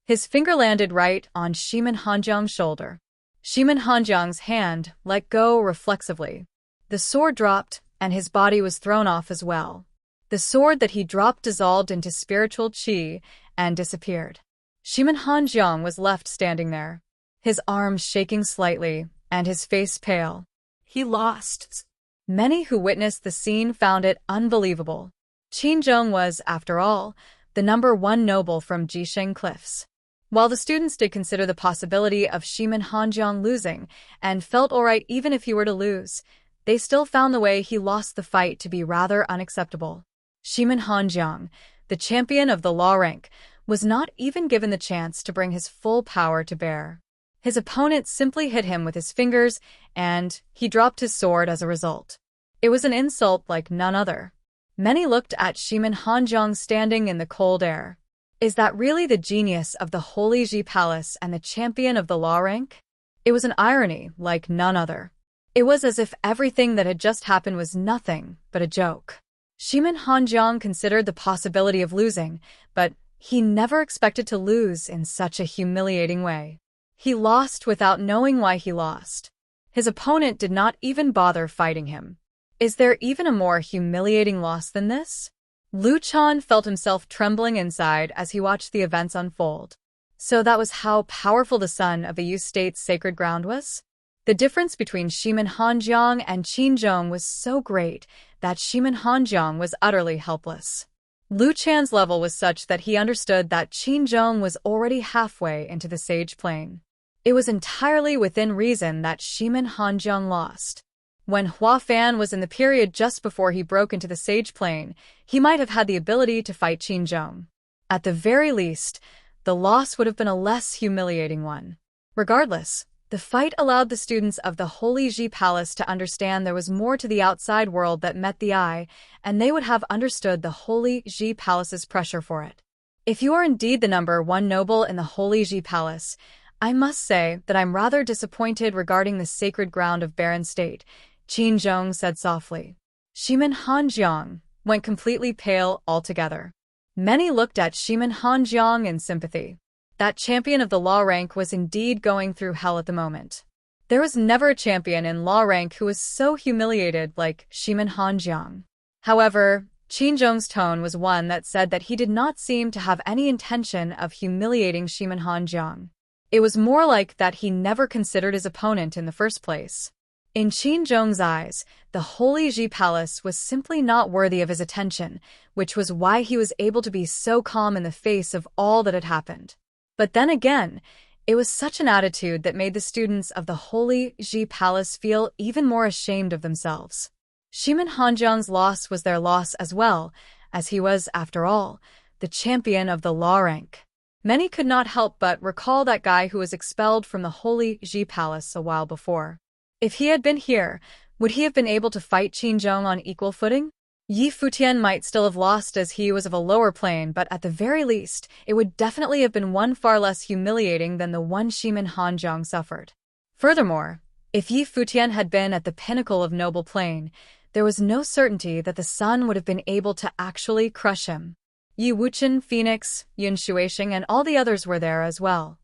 [SPEAKER 1] His finger landed right on Shimen Hanjiang's shoulder. Shimen Hanjiang's hand let go reflexively. The sword dropped, and his body was thrown off as well. The sword that he dropped dissolved into spiritual qi and disappeared. Shimen Hanjiang was left standing there, his arms shaking slightly and his face pale.
[SPEAKER 2] He lost.
[SPEAKER 1] Many who witnessed the scene found it unbelievable. Qin Zhong was, after all, the #1 noble from Jisheng Cliffs. While the students did consider the possibility of Shimen Hanjiang losing and felt alright even if he were to lose, they still found the way he lost the fight to be rather unacceptable. Shimen Hanjiang, the champion of the law rank, was not even given the chance to bring his full power to bear. His opponent simply hit him with his fingers, and he dropped his sword as a result. It was an insult like none other. Many looked at Shimen Hanjiang standing in the cold air. Is that really the genius of the Holy Ji Palace and the champion of the law rank? It was an irony like none other. It was as if everything that had just happened was nothing but a joke. Shimen Hanjiang considered the possibility of losing, but he never expected to lose in such a humiliating way. He lost without knowing why he lost. His opponent did not even bother fighting him. Is there even a more humiliating loss than this? Lu Chan felt himself trembling inside as he watched the events unfold. So that was how powerful the son of the Yu State's sacred ground was? The difference between Shimen Hanjiang and Qin Zhong was so great that Shimen Hanjiang was utterly helpless. Lu Chan's level was such that he understood that Qin Zhong was already halfway into the sage plane. It was entirely within reason that Shimen Hanjiang lost. When Hua Fan was in the period just before he broke into the sage plane, he might have had the ability to fight Qin Zhong. At the very least, the loss would have been a less humiliating one. Regardless, the fight allowed the students of the Holy Ji Palace to understand there was more to the outside world that met the eye, and they would have understood the Holy Ji Palace's pressure for it. If you are indeed the #1 noble in the Holy Ji Palace, I must say that I'm rather disappointed regarding the sacred ground of Barren State, Qin Zhong said softly. Shimen Hanjiang went completely pale altogether. Many looked at Shimen Hanjiang in sympathy. That champion of the law rank was indeed going through hell at the moment. There was never a champion in law rank who was so humiliated like Shimen Hanjiang. However, Qin Zhong's tone was one that said that he did not seem to have any intention of humiliating Shimen Hanjiang. It was more like that he never considered his opponent in the first place. In Qin Zhong's eyes, the Holy Ji Palace was simply not worthy of his attention, which was why he was able to be so calm in the face of all that had happened. But then again, it was such an attitude that made the students of the Holy Ji Palace feel even more ashamed of themselves. Shimin Hanjiang's loss was their loss as well, as he was, after all, the champion of the law rank. Many could not help but recall that guy who was expelled from the Holy Ji Palace a while before. If he had been here, would he have been able to fight Qin Zhong on equal footing? Yi Futian might still have lost as he was of a lower plane, but at the very least, it would definitely have been one far less humiliating than the one Shimin Hanjiang suffered. Furthermore, if Yi Futian had been at the pinnacle of noble plane, there was no certainty that the sun would have been able to actually crush him. Yi Wuchen, Phoenix, Yun Shuixing, and all the others were there as well.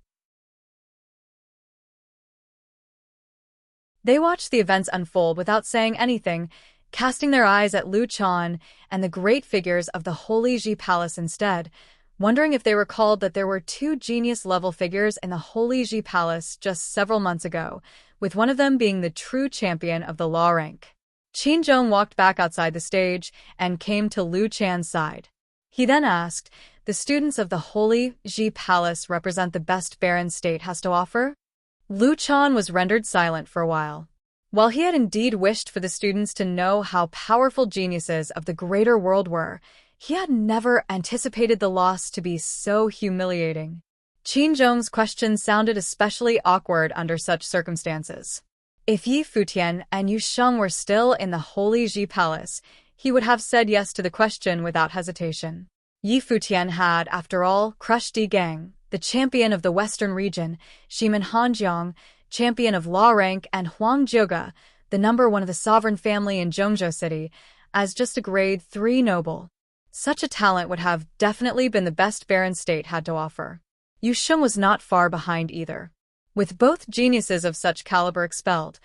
[SPEAKER 1] They watched the events unfold without saying anything, casting their eyes at Lu Chan and the great figures of the Holy Ji Palace instead, wondering if they recalled that there were two genius-level figures in the Holy Ji Palace just several months ago, with one of them being the true champion of the law rank. Qin Zhong walked back outside the stage and came to Lu Chan's side. He then asked, "The students of the Holy Ji Palace represent the best barren state has to offer?" Lu Chan was rendered silent for a while. While he had indeed wished for the students to know how powerful geniuses of the greater world were, he had never anticipated the loss to be so humiliating. Qin Zhong's question sounded especially awkward under such circumstances. If Yi Futian and Yu Sheng were still in the Holy Ji Palace, he would have said yes to the question without hesitation. Yi Futian had, after all, crushed Di Gang, the champion of the Western region, Shimin Hanjiang, champion of law rank, and Huang Jiuge, the number one of the sovereign family in Zhongzhou City, as just a grade 3 noble. Such a talent would have definitely been the best barren state had to offer. Yu Sheng was not far behind either. With both geniuses of such caliber expelled,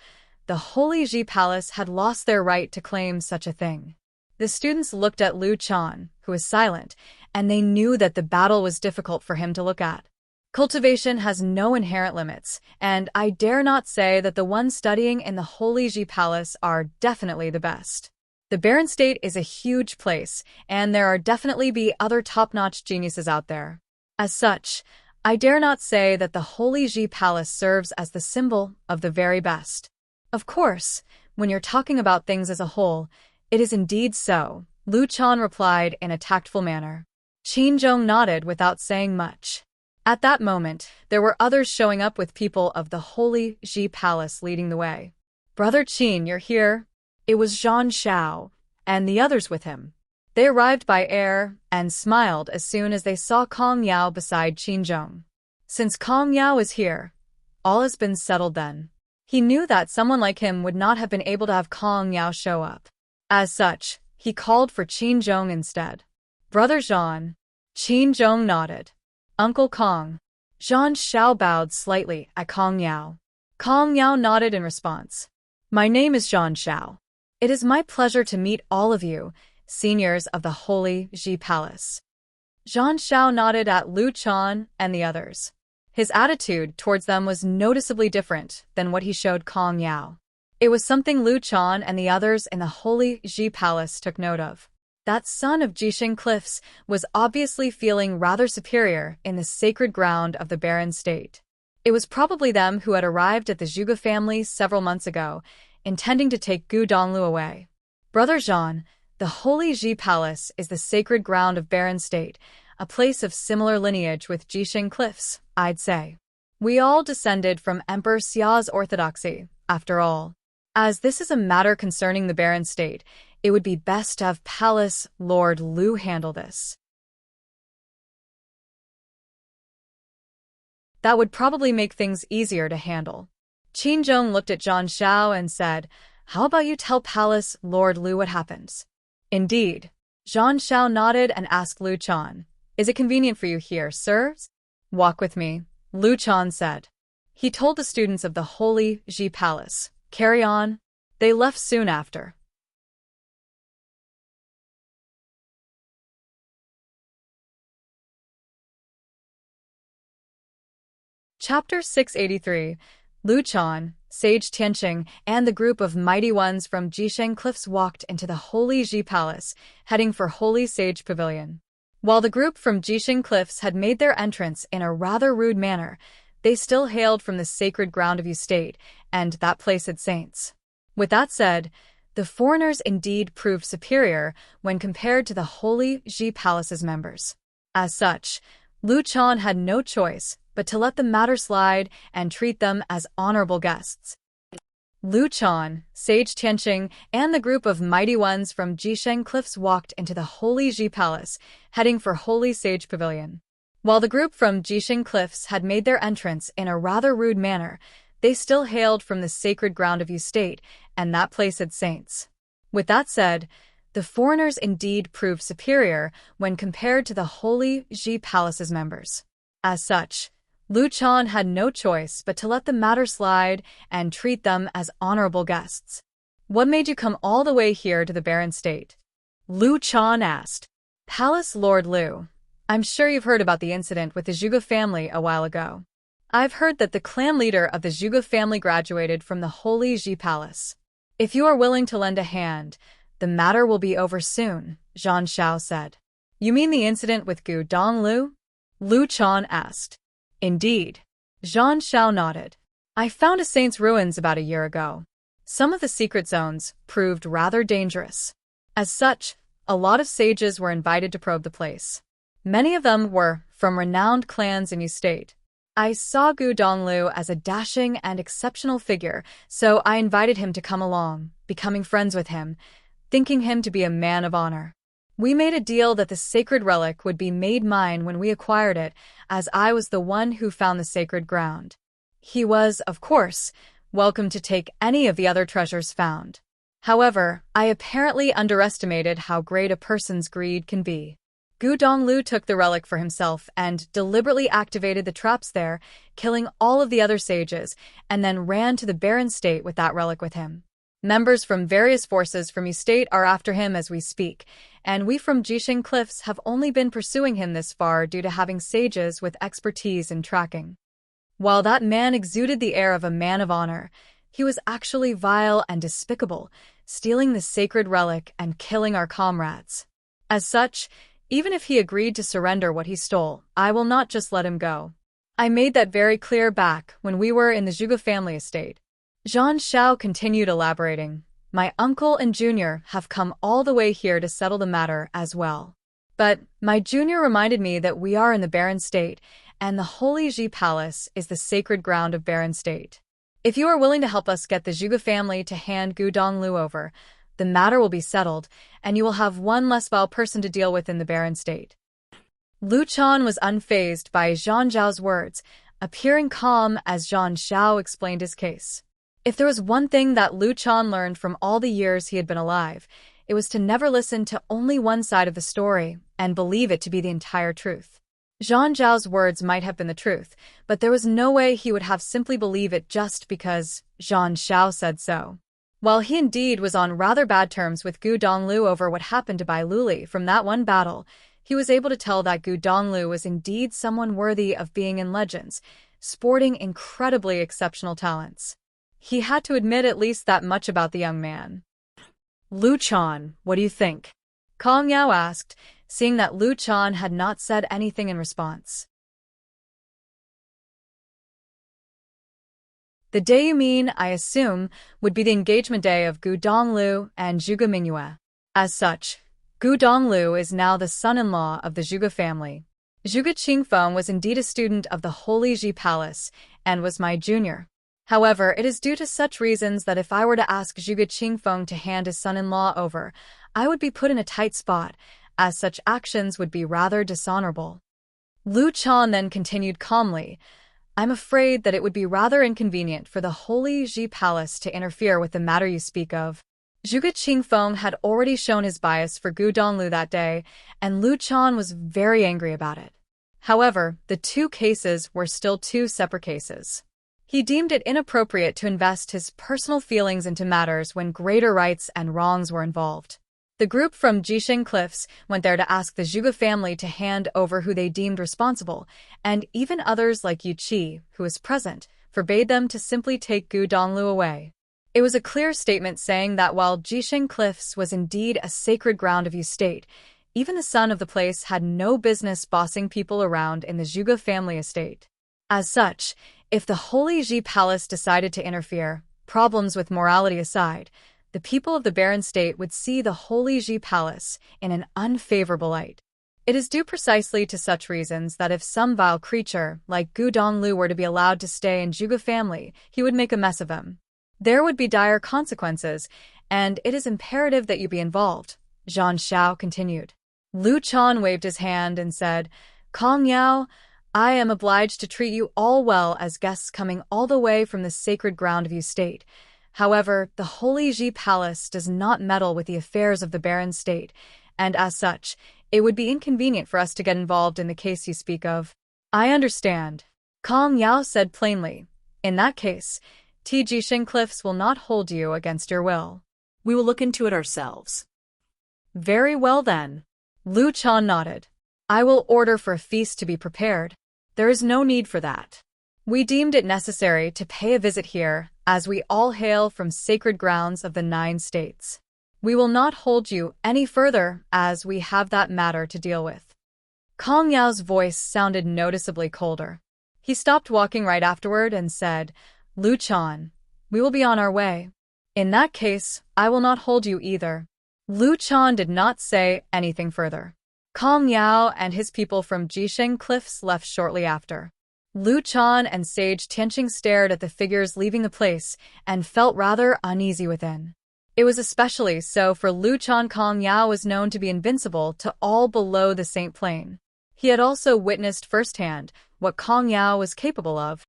[SPEAKER 1] the Holy Ji Palace had lost their right to claim such a thing. The students looked at Lu Chan, who was silent, and they knew that the battle was difficult for him to look at. Cultivation has no inherent limits, and I dare not say that the ones studying in the Holy Ji Palace are definitely the best. The barren state is a huge place, and there are definitely be other top-notch geniuses out there. As such, I dare not say that the Holy Ji Palace serves as the symbol of the very best. Of course, when you're talking about things as a whole, it is indeed so, Lu Chan replied in a tactful manner. Qin Zhong nodded without saying much. At that moment, there were others showing up with people of the Holy Ji Palace leading the way. "Brother Qin, you're here?" It was Zhan Xiao, and the others with him. They arrived by air and smiled as soon as they saw Kong Yao beside Qin Zhong. Since Kong Yao is here, all has been settled then. He knew that someone like him would not have been able to have Kong Yao show up. As such, he called for Qin Zhong instead. "Brother Zhan." Qin Zhong nodded. "Uncle Kong." Zhan Xiao bowed slightly at Kong Yao. Kong Yao nodded in response. "My name is Zhan Xiao. It is my pleasure to meet all of you, seniors of the Holy Ji Palace." Zhan Xiao nodded at Lu Chan and the others. His attitude towards them was noticeably different than what he showed Kong Yao. It was something Lu Chan and the others in the Holy Ji Palace took note of. That son of Jisheng Cliffs was obviously feeling rather superior in the sacred ground of the barren state. It was probably them who had arrived at the Zhuge family several months ago, intending to take Gu Donglu away. "Brother Zhan, the Holy Ji Palace is the sacred ground of barren state, a place of similar lineage with Jisheng Cliffs, I'd say. We all descended from Emperor Xia's orthodoxy, after all. As this is a matter concerning the barren state, it would be best to have Palace Lord Lu handle this. That would probably make things easier to handle." Qin Zhong looked at Zhan Xiao and said, "How about you tell Palace Lord Lu what happens?" "Indeed." Zhan Xiao nodded and asked Lu Chan, "Is it convenient for you here, sirs?" "Walk with me," Lu Chan said. He told the students of the Holy Ji Palace, "Carry on." They left soon after. Chapter 683. Lu Chan, Sage Tianqing, and the group of mighty ones from Jisheng Cliffs walked into the Holy Ji Palace, heading for Holy Sage Pavilion. While the group from Jisheng Cliffs had made their entrance in a rather rude manner, they still hailed from the sacred ground of Yu State, and that place had saints. With that said, The foreigners indeed proved superior when compared to the holy Ji Palace's members. As such, Lu Chan had no choice but to let the matter slide and treat them as honorable guests. Lu Chan, Sage Tianqing, and the group of mighty ones from Jisheng Cliffs walked into the Holy Ji Palace, heading for Holy Sage Pavilion. While the group from Jisheng Cliffs had made their entrance in a rather rude manner, they still hailed from the sacred ground of Yu State, and that place had saints. With that said, the foreigners indeed proved superior when compared to the Holy Ji Palace's members. As such, Lu Chan had no choice but to let the matter slide and treat them as honorable guests. "What made you come all the way here to the barren state?" Lu Chan asked. "Palace Lord Lu, I'm sure you've heard about the incident with the Zhuge family a while ago. I've heard that the clan leader of the Zhuge family graduated from the Holy Ji Palace. If you are willing to lend a hand, the matter will be over soon," Zhang Xiao said. "You mean the incident with Gu Donglu?" Lu Chan asked. "Indeed." Zhang Xiao nodded. "I found a saint's ruins about a year ago. Some of the secret zones proved rather dangerous. As such, a lot of sages were invited to probe the place. Many of them were from renowned clans in Yu State. I saw Gu Donglu as a dashing and exceptional figure, so I invited him to come along, becoming friends with him, thinking him to be a man of honor. We made a deal that the sacred relic would be made mine when we acquired it, as I was the one who found the sacred ground. He was, of course, welcome to take any of the other treasures found. However, I apparently underestimated how great a person's greed can be. Gu Donglu took the relic for himself and deliberately activated the traps there, killing all of the other sages, and then ran to the barren state with that relic with him. Members from various forces from Yu State are after him as we speak, and we from Jisheng Cliffs have only been pursuing him this far due to having sages with expertise in tracking. While that man exuded the air of a man of honor, he was actually vile and despicable, stealing the sacred relic and killing our comrades. As such, even if he agreed to surrender what he stole, I will not just let him go. I made that very clear back when we were in the Zhuge family estate." Zhang Xiao continued elaborating. "My uncle and junior have come all the way here to settle the matter as well. But my junior reminded me that we are in the barren state, and the Holy Ji Palace is the sacred ground of barren state. If you are willing to help us get the Zhuge family to hand Gu Donglu over, the matter will be settled, and you will have one less vile person to deal with in the barren state." Lu Chan was unfazed by Zhang Zhao's words, appearing calm as Zhang Xiao explained his case. If there was one thing that Lu Chan learned from all the years he had been alive, it was to never listen to only one side of the story and believe it to be the entire truth. Zhang Zhao's words might have been the truth, but there was no way he would have simply believe it just because Zhang Xiao said so. While he indeed was on rather bad terms with Gu Donglu over what happened to Bai Luli from that one battle, he was able to tell that Gu Donglu was indeed someone worthy of being in legends, sporting incredibly exceptional talents. He had to admit at least that much about the young man. "Lu Chan, what do you think?" Kong Yao asked, seeing that Lu Chan had not said anything in response. "The day you mean, I assume, would be the engagement day of Gu Donglu and Zhuge Mingyue. As such, Gu Donglu is now the son-in-law of the Zhuge family. Zhuge Qingfeng was indeed a student of the Holy Ji Palace and was my junior. However, it is due to such reasons that if I were to ask Zhuge Qingfeng to hand his son-in-law over, I would be put in a tight spot, as such actions would be rather dishonorable." Lu Chan then continued calmly, "I'm afraid that it would be rather inconvenient for the Holy Ji Palace to interfere with the matter you speak of. Zhuge Qingfeng had already shown his bias for Gu Donglu that day, and Lu Chan was very angry about it. However, the two cases were still two separate cases. He deemed it inappropriate to invest his personal feelings into matters when greater rights and wrongs were involved. The group from Jisheng Cliffs went there to ask the Zhuge family to hand over who they deemed responsible, and even others like Yu Qi, who was present, forbade them to simply take Gu Donglu away. It was a clear statement saying that while Jisheng Cliffs was indeed a sacred ground of Yu State, even the son of the place had no business bossing people around in the Zhuge family estate. As such, if the Holy Ji Palace decided to interfere, problems with morality aside, the people of the barren state would see the holy Ji palace in an unfavorable light. It is due precisely to such reasons that if some vile creature, like Gu Donglu, were to be allowed to stay in Zhuge family, he would make a mess of him. There would be dire consequences, and it is imperative that you be involved, Zhang Xiao continued. Lu Chan waved his hand and said, Kong Yao, I am obliged to treat you all well as guests coming all the way from the sacred ground of Yu State. However, the Holy Ji Palace does not meddle with the affairs of the barren state, and as such, it would be inconvenient for us to get involved in the case you speak of. I understand, Kong Yao said plainly. In that case, Jisheng Cliffs will not hold you against your will.
[SPEAKER 2] We will look into it ourselves.
[SPEAKER 1] Very well then. Lu Chan nodded. I will order for a feast to be prepared. There is no need for that. We deemed it necessary to pay a visit here, as we all hail from sacred grounds of the 9 states. We will not hold you any further, as we have that matter to deal with. Kong Yao's voice sounded noticeably colder. He stopped walking right afterward and said, Lu Chan, we will be on our way. In that case, I will not hold you either. Lu Chan did not say anything further. Kong Yao and his people from Jisheng Cliffs left shortly after. Lu Chan and Sage Tianqing stared at the figures leaving the place and felt rather uneasy within. It was especially so for Lu Chan. Kong Yao was known to be invincible to all below the Saint Plane. He had also witnessed firsthand what Kong Yao was capable of.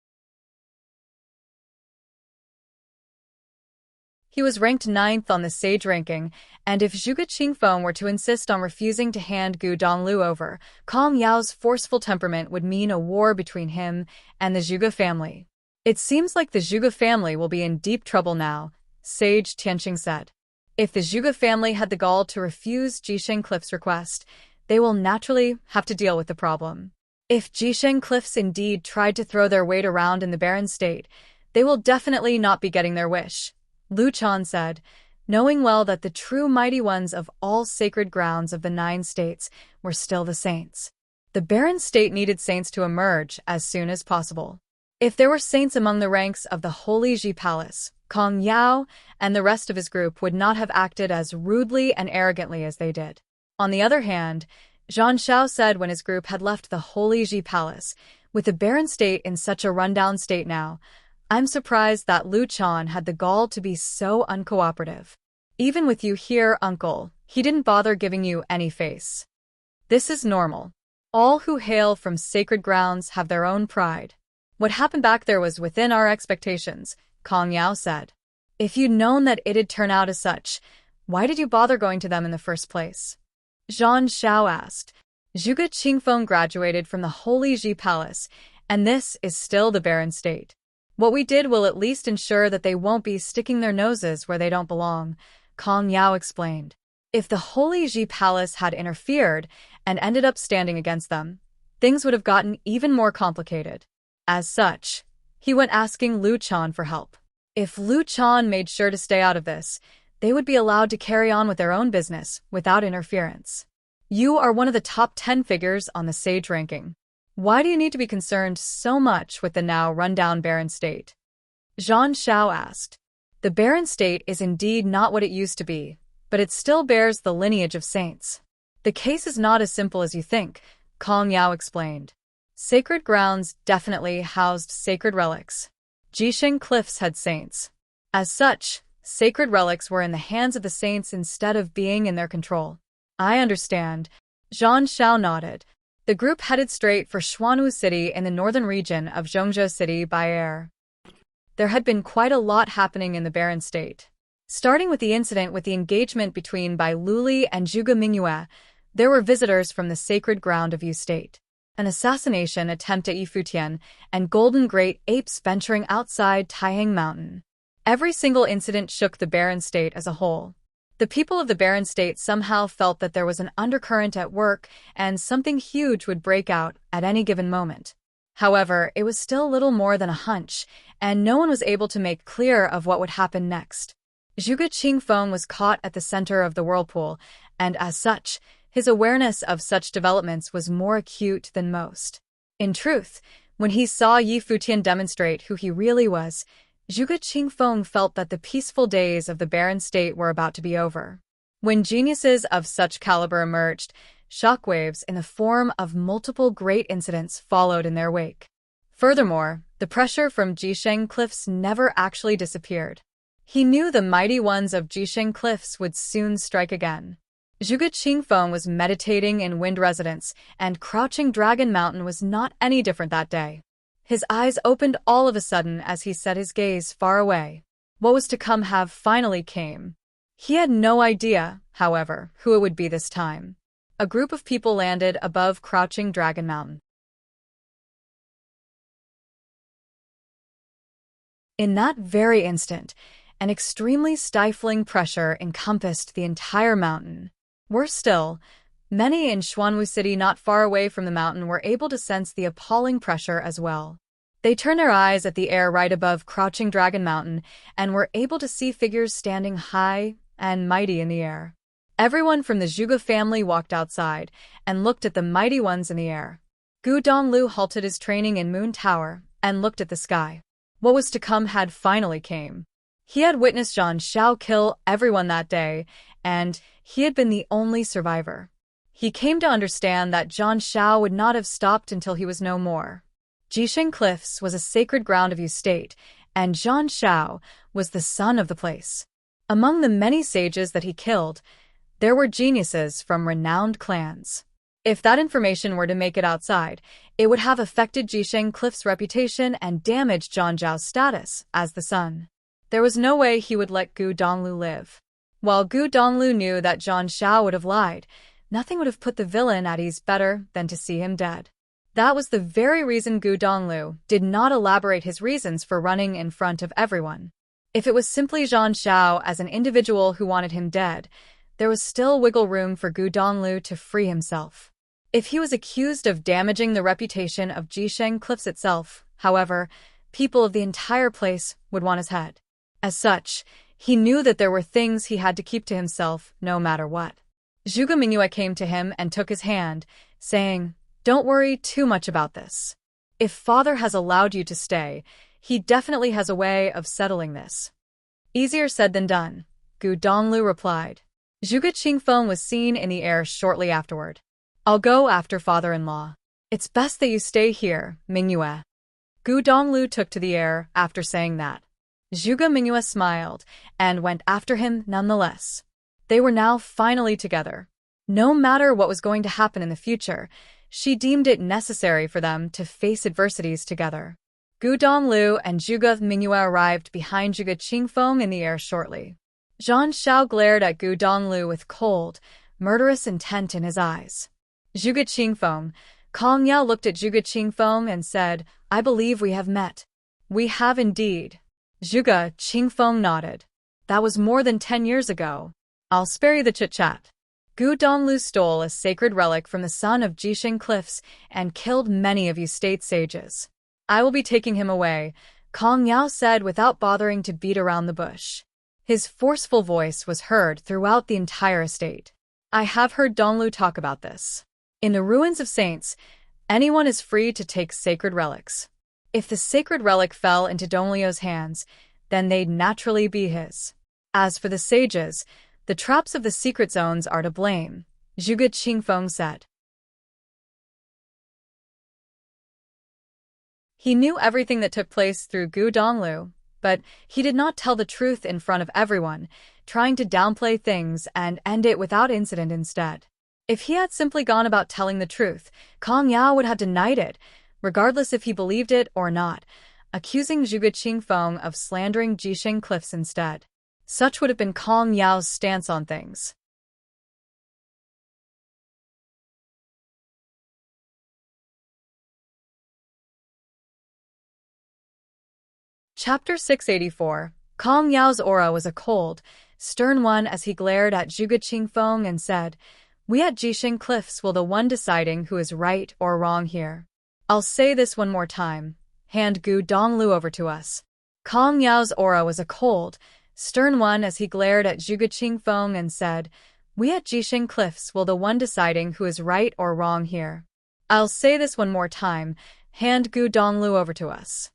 [SPEAKER 1] He was ranked 9th on the Sage ranking, and if Zhuge Qingfeng were to insist on refusing to hand Gu Donglu over, Kong Yao's forceful temperament would mean a war between him and the Zhuge family. It seems like the Zhuge family will be in deep trouble now, Sage Tianqing said. If the Zhuge family had the gall to refuse Jisheng Cliff's request, they will naturally have to deal with the problem. If Jisheng Cliffs indeed tried to throw their weight around in the barren state, they will definitely not be getting their wish, Lu Chan said, knowing well that the true mighty ones of all sacred grounds of the 9 states were still the saints. The barren state needed saints to emerge as soon as possible. If there were saints among the ranks of the Holy Ji Palace, Kong Yao and the rest of his group would not have acted as rudely and arrogantly as they did. On the other hand, Zhang Xiao said when his group had left the Holy Ji Palace, with the barren state in such a rundown state now, I'm surprised that Lu Chan had the gall to be so uncooperative. Even with you here, uncle, he didn't bother giving you any face. This is normal. All who hail from sacred grounds have their own pride. What happened back there was within our expectations, Kong Yao said. If you'd known that it'd turn out as such, why did you bother going to them in the first place? Zhang Xiao asked. Zhuge Qingfeng graduated from the Holy Ji Palace, and this is still the barren state. What we did will at least ensure that they won't be sticking their noses where they don't belong, Kong Yao explained. If the Holy Ji Palace had interfered and ended up standing against them, things would have gotten even more complicated. As such, he went asking Lu Chan for help. If Lu Chan made sure to stay out of this, they would be allowed to carry on with their own business without interference. You are one of the top 10 figures on the Sage ranking. Why do you need to be concerned so much with the now rundown barren state? Zhang Xiao asked. The barren state is indeed not what it used to be, but it still bears the lineage of saints. The case is not as simple as you think, Kong Yao explained. Sacred grounds definitely housed sacred relics. Jisheng Cliffs had saints. As such, sacred relics were in the hands of the saints instead of being in their control. I understand. Zhang Xiao nodded. The group headed straight for Xuanwu City in the northern region of Zhongzhou City by air. There had been quite a lot happening in the barren state. Starting with the incident with the engagement between Bai Luli and Zhuge Mingyue, there were visitors from the sacred ground of Yu State. An assassination attempt at Yi Futian, and golden great apes venturing outside Taihang Mountain. Every single incident shook the barren state as a whole. The people of the barren state somehow felt that there was an undercurrent at work and something huge would break out at any given moment. However, it was still little more than a hunch, and no one was able to make clear of what would happen next. Zhuge Qingfeng was caught at the center of the whirlpool, and as such, his awareness of such developments was more acute than most. In truth, when he saw Yi Futian demonstrate who he really was, Zhuge Qingfeng felt that the peaceful days of the barren state were about to be over. When geniuses of such caliber emerged, shockwaves in the form of multiple great incidents followed in their wake. Furthermore, the pressure from Jisheng Cliffs never actually disappeared. He knew the mighty ones of Jisheng Cliffs would soon strike again. Zhuge Qingfeng was meditating in Wind Residence, and Crouching Dragon Mountain was not any different that day. His eyes opened all of a sudden as he set his gaze far away. What was to come finally came. He had no idea, however, who it would be this time. A group of people landed above Crouching Dragon Mountain. In that very instant, an extremely stifling pressure encompassed the entire mountain. Worse still, many in Xuanwu City not far away from the mountain were able to sense the appalling pressure as well. They turned their eyes at the air right above Crouching Dragon Mountain and were able to see figures standing high and mighty in the air. Everyone from the Zhuge family walked outside and looked at the mighty ones in the air. Gu Donglu halted his training in Moon Tower and looked at the sky. What was to come had finally came. He had witnessed Zhang Xiao kill everyone that day, and he had been the only survivor. He came to understand that Zhang Xiao would not have stopped until he was no more. Jisheng Cliffs was a sacred ground of Yu State, and Zhang Xiao was the son of the place. Among the many sages that he killed, there were geniuses from renowned clans. If that information were to make it outside, it would have affected Jisheng Cliff's reputation and damaged Zhang Zhao's status as the son. There was no way he would let Gu Donglu live. While Gu Donglu knew that Zhang Xiao would have lied, nothing would have put the villain at ease better than to see him dead. That was the very reason Gu Donglu did not elaborate his reasons for running in front of everyone. If it was simply Zhang Xiao as an individual who wanted him dead, there was still wiggle room for Gu Donglu to free himself. If he was accused of damaging the reputation of Jisheng Cliffs itself, however, people of the entire place would want his head. As such, he knew that there were things he had to keep to himself no matter what. Zhuge Mingyue came to him and took his hand, saying, "Don't worry too much about this. If father has allowed you to stay, he definitely has a way of settling this." "Easier said than done," Gu Donglu replied. Zhuge Qingfeng was seen in the air shortly afterward. "I'll go after father-in-law. It's best that you stay here, Mingyue." Gu Donglu took to the air after saying that. Zhuge Mingyue smiled and went after him nonetheless. They were now finally together. No matter what was going to happen in the future, she deemed it necessary for them to face adversities together. Gu Donglu and Zhuge Mingyue arrived behind Zhuge Qingfeng in the air shortly. Zhang Xiao glared at Gu Donglu with cold, murderous intent in his eyes. "Zhuge Qingfeng," Kong Yao looked at Zhuge Qingfeng and said, "I believe we have met." "We have indeed." Zhuge Qingfeng nodded. "That was more than 10 years ago. I'll spare you the chit-chat." Gu Donglu stole a sacred relic from the son of Jisheng Cliffs and killed many of Yu State sages. "I will be taking him away," Kong Yao said without bothering to beat around the bush. His forceful voice was heard throughout the entire estate. "I have heard Donglu talk about this. In the ruins of saints, anyone is free to take sacred relics. If the sacred relic fell into Donglio's hands, then they'd naturally be his. As for the sages, the traps of the secret zones are to blame," Zhuge Qingfeng said. He knew everything that took place through Gu Donglu, but he did not tell the truth in front of everyone, trying to downplay things and end it without incident instead. If he had simply gone about telling the truth, Kong Yao would have denied it, regardless if he believed it or not, accusing Zhuge Qingfeng of slandering Jisheng Cliffs instead. Such would have been Kong Yao's stance on things. Chapter 684. Kong Yao's aura was a cold, stern one as he glared at Zhuge Qingfeng and said, "We at Jisheng Cliffs will the one deciding who is right or wrong here. I'll say this one more time. Hand Gu Donglu over to us." Kong Yao's aura was a cold, stern one as he glared at Zhuge Qingfeng and said, "We at Jisheng Cliffs will the one deciding who is right or wrong here. I'll say this one more time. Hand Gu Donglu over to us."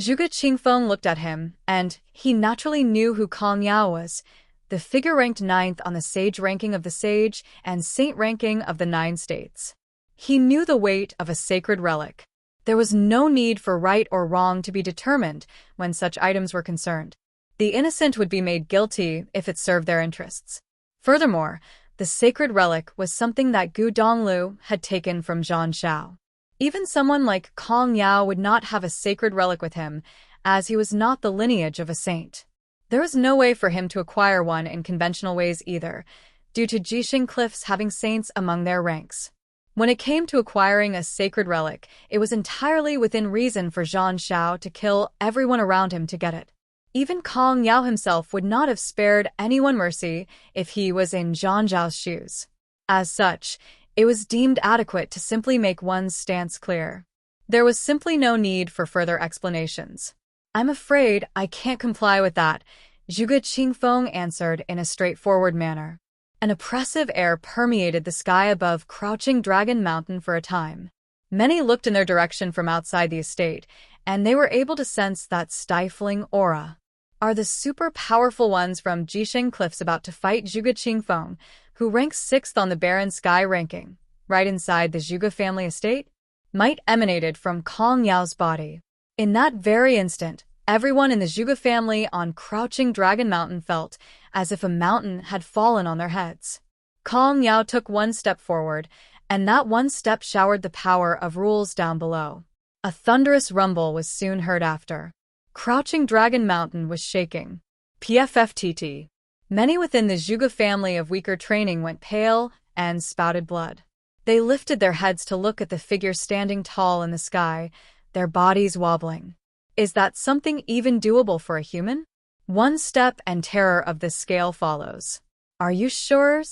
[SPEAKER 1] Zhuge Qingfeng looked at him, and he naturally knew who Kong Yao was, the figure ranked 9th on the sage ranking of the sage and saint ranking of the 9 states. He knew the weight of a sacred relic. There was no need for right or wrong to be determined when such items were concerned. The innocent would be made guilty if it served their interests. Furthermore, the sacred relic was something that Gu Donglu had taken from Zhang Shao. Even someone like Kong Yao would not have a sacred relic with him, as he was not the lineage of a saint. There was no way for him to acquire one in conventional ways either, due to Jixing Cliffs having saints among their ranks. When it came to acquiring a sacred relic, it was entirely within reason for Zhang Shao to kill everyone around him to get it. Even Kong Yao himself would not have spared anyone mercy if he was in Zhang Zhao's shoes. As such, it was deemed adequate to simply make one's stance clear. There was simply no need for further explanations. "I'm afraid I can't comply with that," Zhuge Qingfeng answered in a straightforward manner. An oppressive air permeated the sky above Crouching Dragon Mountain for a time. Many looked in their direction from outside the estate, and they were able to sense that stifling aura. Are the super powerful ones from Jixing Cliffs about to fight Zhuge Qingfeng, who ranks 6th on the Barren Sky ranking, right inside the Zhuge family estate? Might emanated from Kong Yao's body. In that very instant, everyone in the Zhuge family on Crouching Dragon Mountain felt as if a mountain had fallen on their heads. Kong Yao took one step forward, and that one step showered the power of rules down below. A thunderous rumble was soon heard after. Crouching Dragon Mountain was shaking. PFFTT. Many within the Zhuge family of weaker training went pale and spouted blood. They lifted their heads to look at the figure standing tall in the sky, their bodies wobbling. Is that something even doable for a human? One step and terror of this scale follows. Are you sure?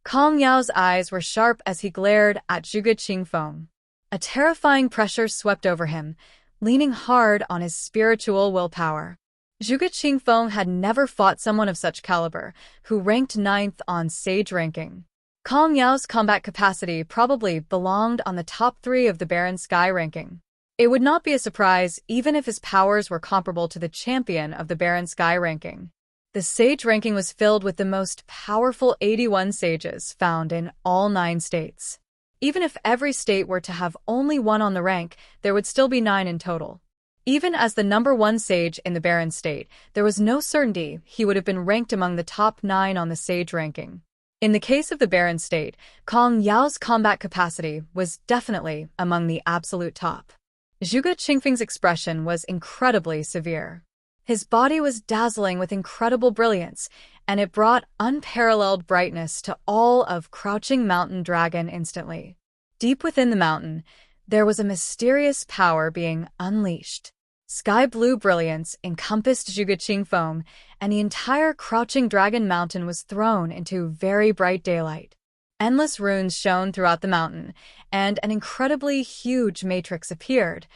[SPEAKER 1] Kong Yao's eyes were sharp as he glared at Zhuge Qingfeng. A terrifying pressure swept over him, leaning hard on his spiritual willpower. Zhuge Qingfeng had never fought someone of such caliber, who ranked 9th on sage ranking. Kong Yao's combat capacity probably belonged on the top 3 of the Barren Sky ranking. It would not be a surprise even if his powers were comparable to the champion of the Barren Sky ranking. The sage ranking was filled with the most powerful 81 sages found in all 9 states. Even if every state were to have only one on the rank, there would still be 9 in total. Even as the number 1 sage in the Barren state, there was no certainty he would have been ranked among the top 9 on the sage ranking. In the case of the Barren state, Kong Yao's combat capacity was definitely among the absolute top. Zhuge Qingfeng's expression was incredibly severe. His body was dazzling with incredible brilliance, and it brought unparalleled brightness to all of Crouching Mountain Dragon instantly. Deep within the mountain, there was a mysterious power being unleashed. Sky-blue brilliance encompassed Zhuge Qingfeng, and the entire Crouching Dragon Mountain was thrown into very bright daylight. Endless runes shone throughout the mountain, and an incredibly huge matrix appeared,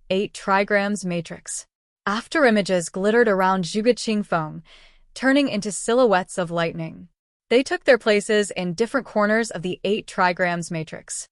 [SPEAKER 1] 8 trigrams matrix. After images glittered around Zhuge Qingfeng, turning into silhouettes of lightning. They took their places in different corners of the 8 trigrams matrix.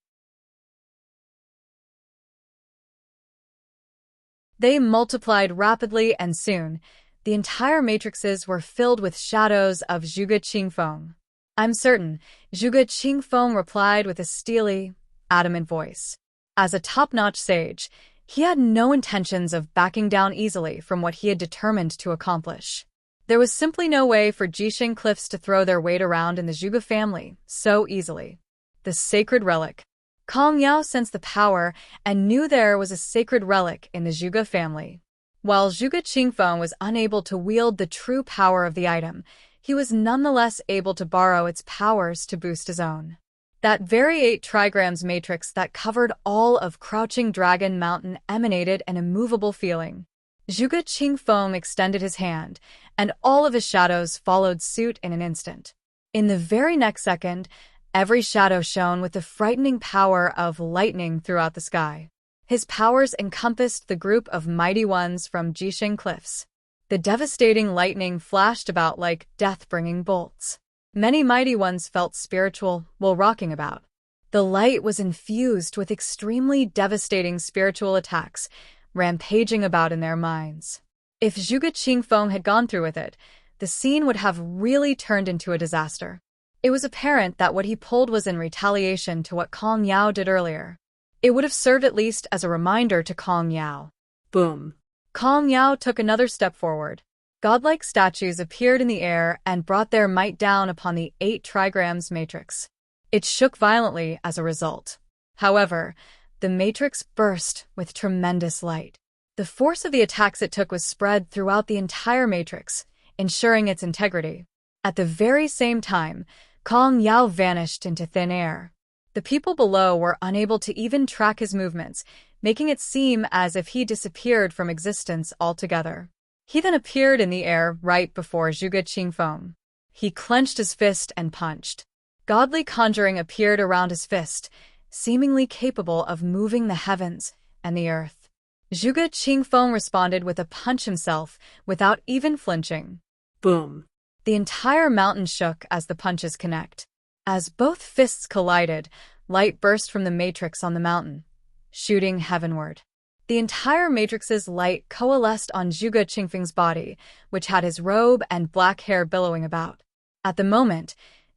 [SPEAKER 1] They multiplied rapidly, and soon, the entire matrices were filled with shadows of Zhuge Qingfeng. "I'm certain," Zhuge Qingfeng replied with a steely, adamant voice. As a top-notch sage, he had no intentions of backing down easily from what he had determined to accomplish. There was simply no way for Jixing Cliffs to throw their weight around in the Zhuge family so easily. The sacred relic. Kong Yao sensed the power and knew there was a sacred relic in the Zhuge family. While Zhuge Qingfeng was unable to wield the true power of the item, he was nonetheless able to borrow its powers to boost his own. That very 8 trigrams matrix that covered all of Crouching Dragon Mountain emanated an immovable feeling. Zhuge Qingfeng extended his hand, and all of his shadows followed suit in an instant. In the very next second, every shadow shone with the frightening power of lightning throughout the sky. His powers encompassed the group of mighty ones from Jixing Cliffs. The devastating lightning flashed about like death-bringing bolts. Many mighty ones felt spiritual while rocking about. The light was infused with extremely devastating spiritual attacks, rampaging about in their minds. If Zhuge Qingfeng had gone through with it, the scene would have really turned into a disaster. It was apparent that what he pulled was in retaliation to what Kong Yao did earlier. It would have served at least as a reminder to Kong Yao.
[SPEAKER 2] Boom.
[SPEAKER 1] Kong Yao took another step forward. Godlike statues appeared in the air and brought their might down upon the 8 trigrams matrix. It shook violently as a result. However, the matrix burst with tremendous light. The force of the attacks it took was spread throughout the entire matrix, ensuring its integrity. At the very same time, Kong Yao vanished into thin air. The people below were unable to even track his movements, making it seem as if he disappeared from existence altogether. He then appeared in the air right before Zhuge Qingfeng. He clenched his fist and punched. Godly conjuring appeared around his fist, seemingly capable of moving the heavens and the earth. Zhuge Qingfeng responded with a punch himself, without even flinching.
[SPEAKER 2] Boom.
[SPEAKER 1] The entire mountain shook as the punches connect. As both fists collided, light burst from the matrix on the mountain, shooting heavenward. The entire matrix's light coalesced on Zhuge Qingfeng's body, which had his robe and black hair billowing about. At the moment,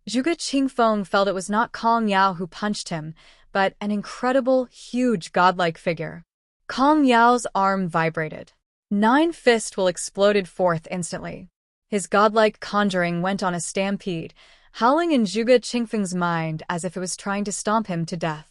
[SPEAKER 1] Zhuge Qingfeng felt it was not Kong Yao who punched him, but an incredible, huge godlike figure. Kong Yao's arm vibrated. 9 fistfuls exploded forth instantly. His godlike conjuring went on a stampede, howling in Zhuge Qingfeng's mind as if it was trying to stomp him to death.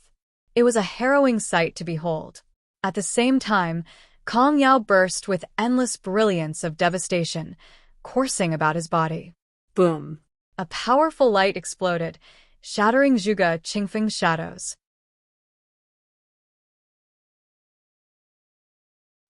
[SPEAKER 1] It was a harrowing sight to behold. At the same time, Kong Yao burst with endless brilliance of devastation, coursing about his body.
[SPEAKER 2] Boom.
[SPEAKER 1] A powerful light exploded, shattering Zhuge Qingfeng's shadows.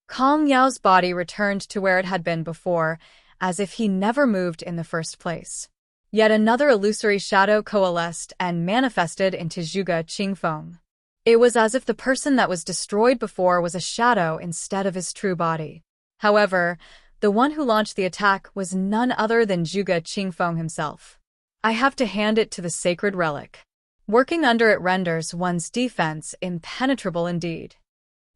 [SPEAKER 1] Kong Yao's body returned to where it had been before, as if he never moved in the first place. Yet another illusory shadow coalesced and manifested into Zhuge Qingfeng. It was as if the person that was destroyed before was a shadow instead of his true body. However, the one who launched the attack was none other than Zhuge Qingfeng himself. I have to hand it to the sacred relic. Working under it renders one's defense impenetrable indeed.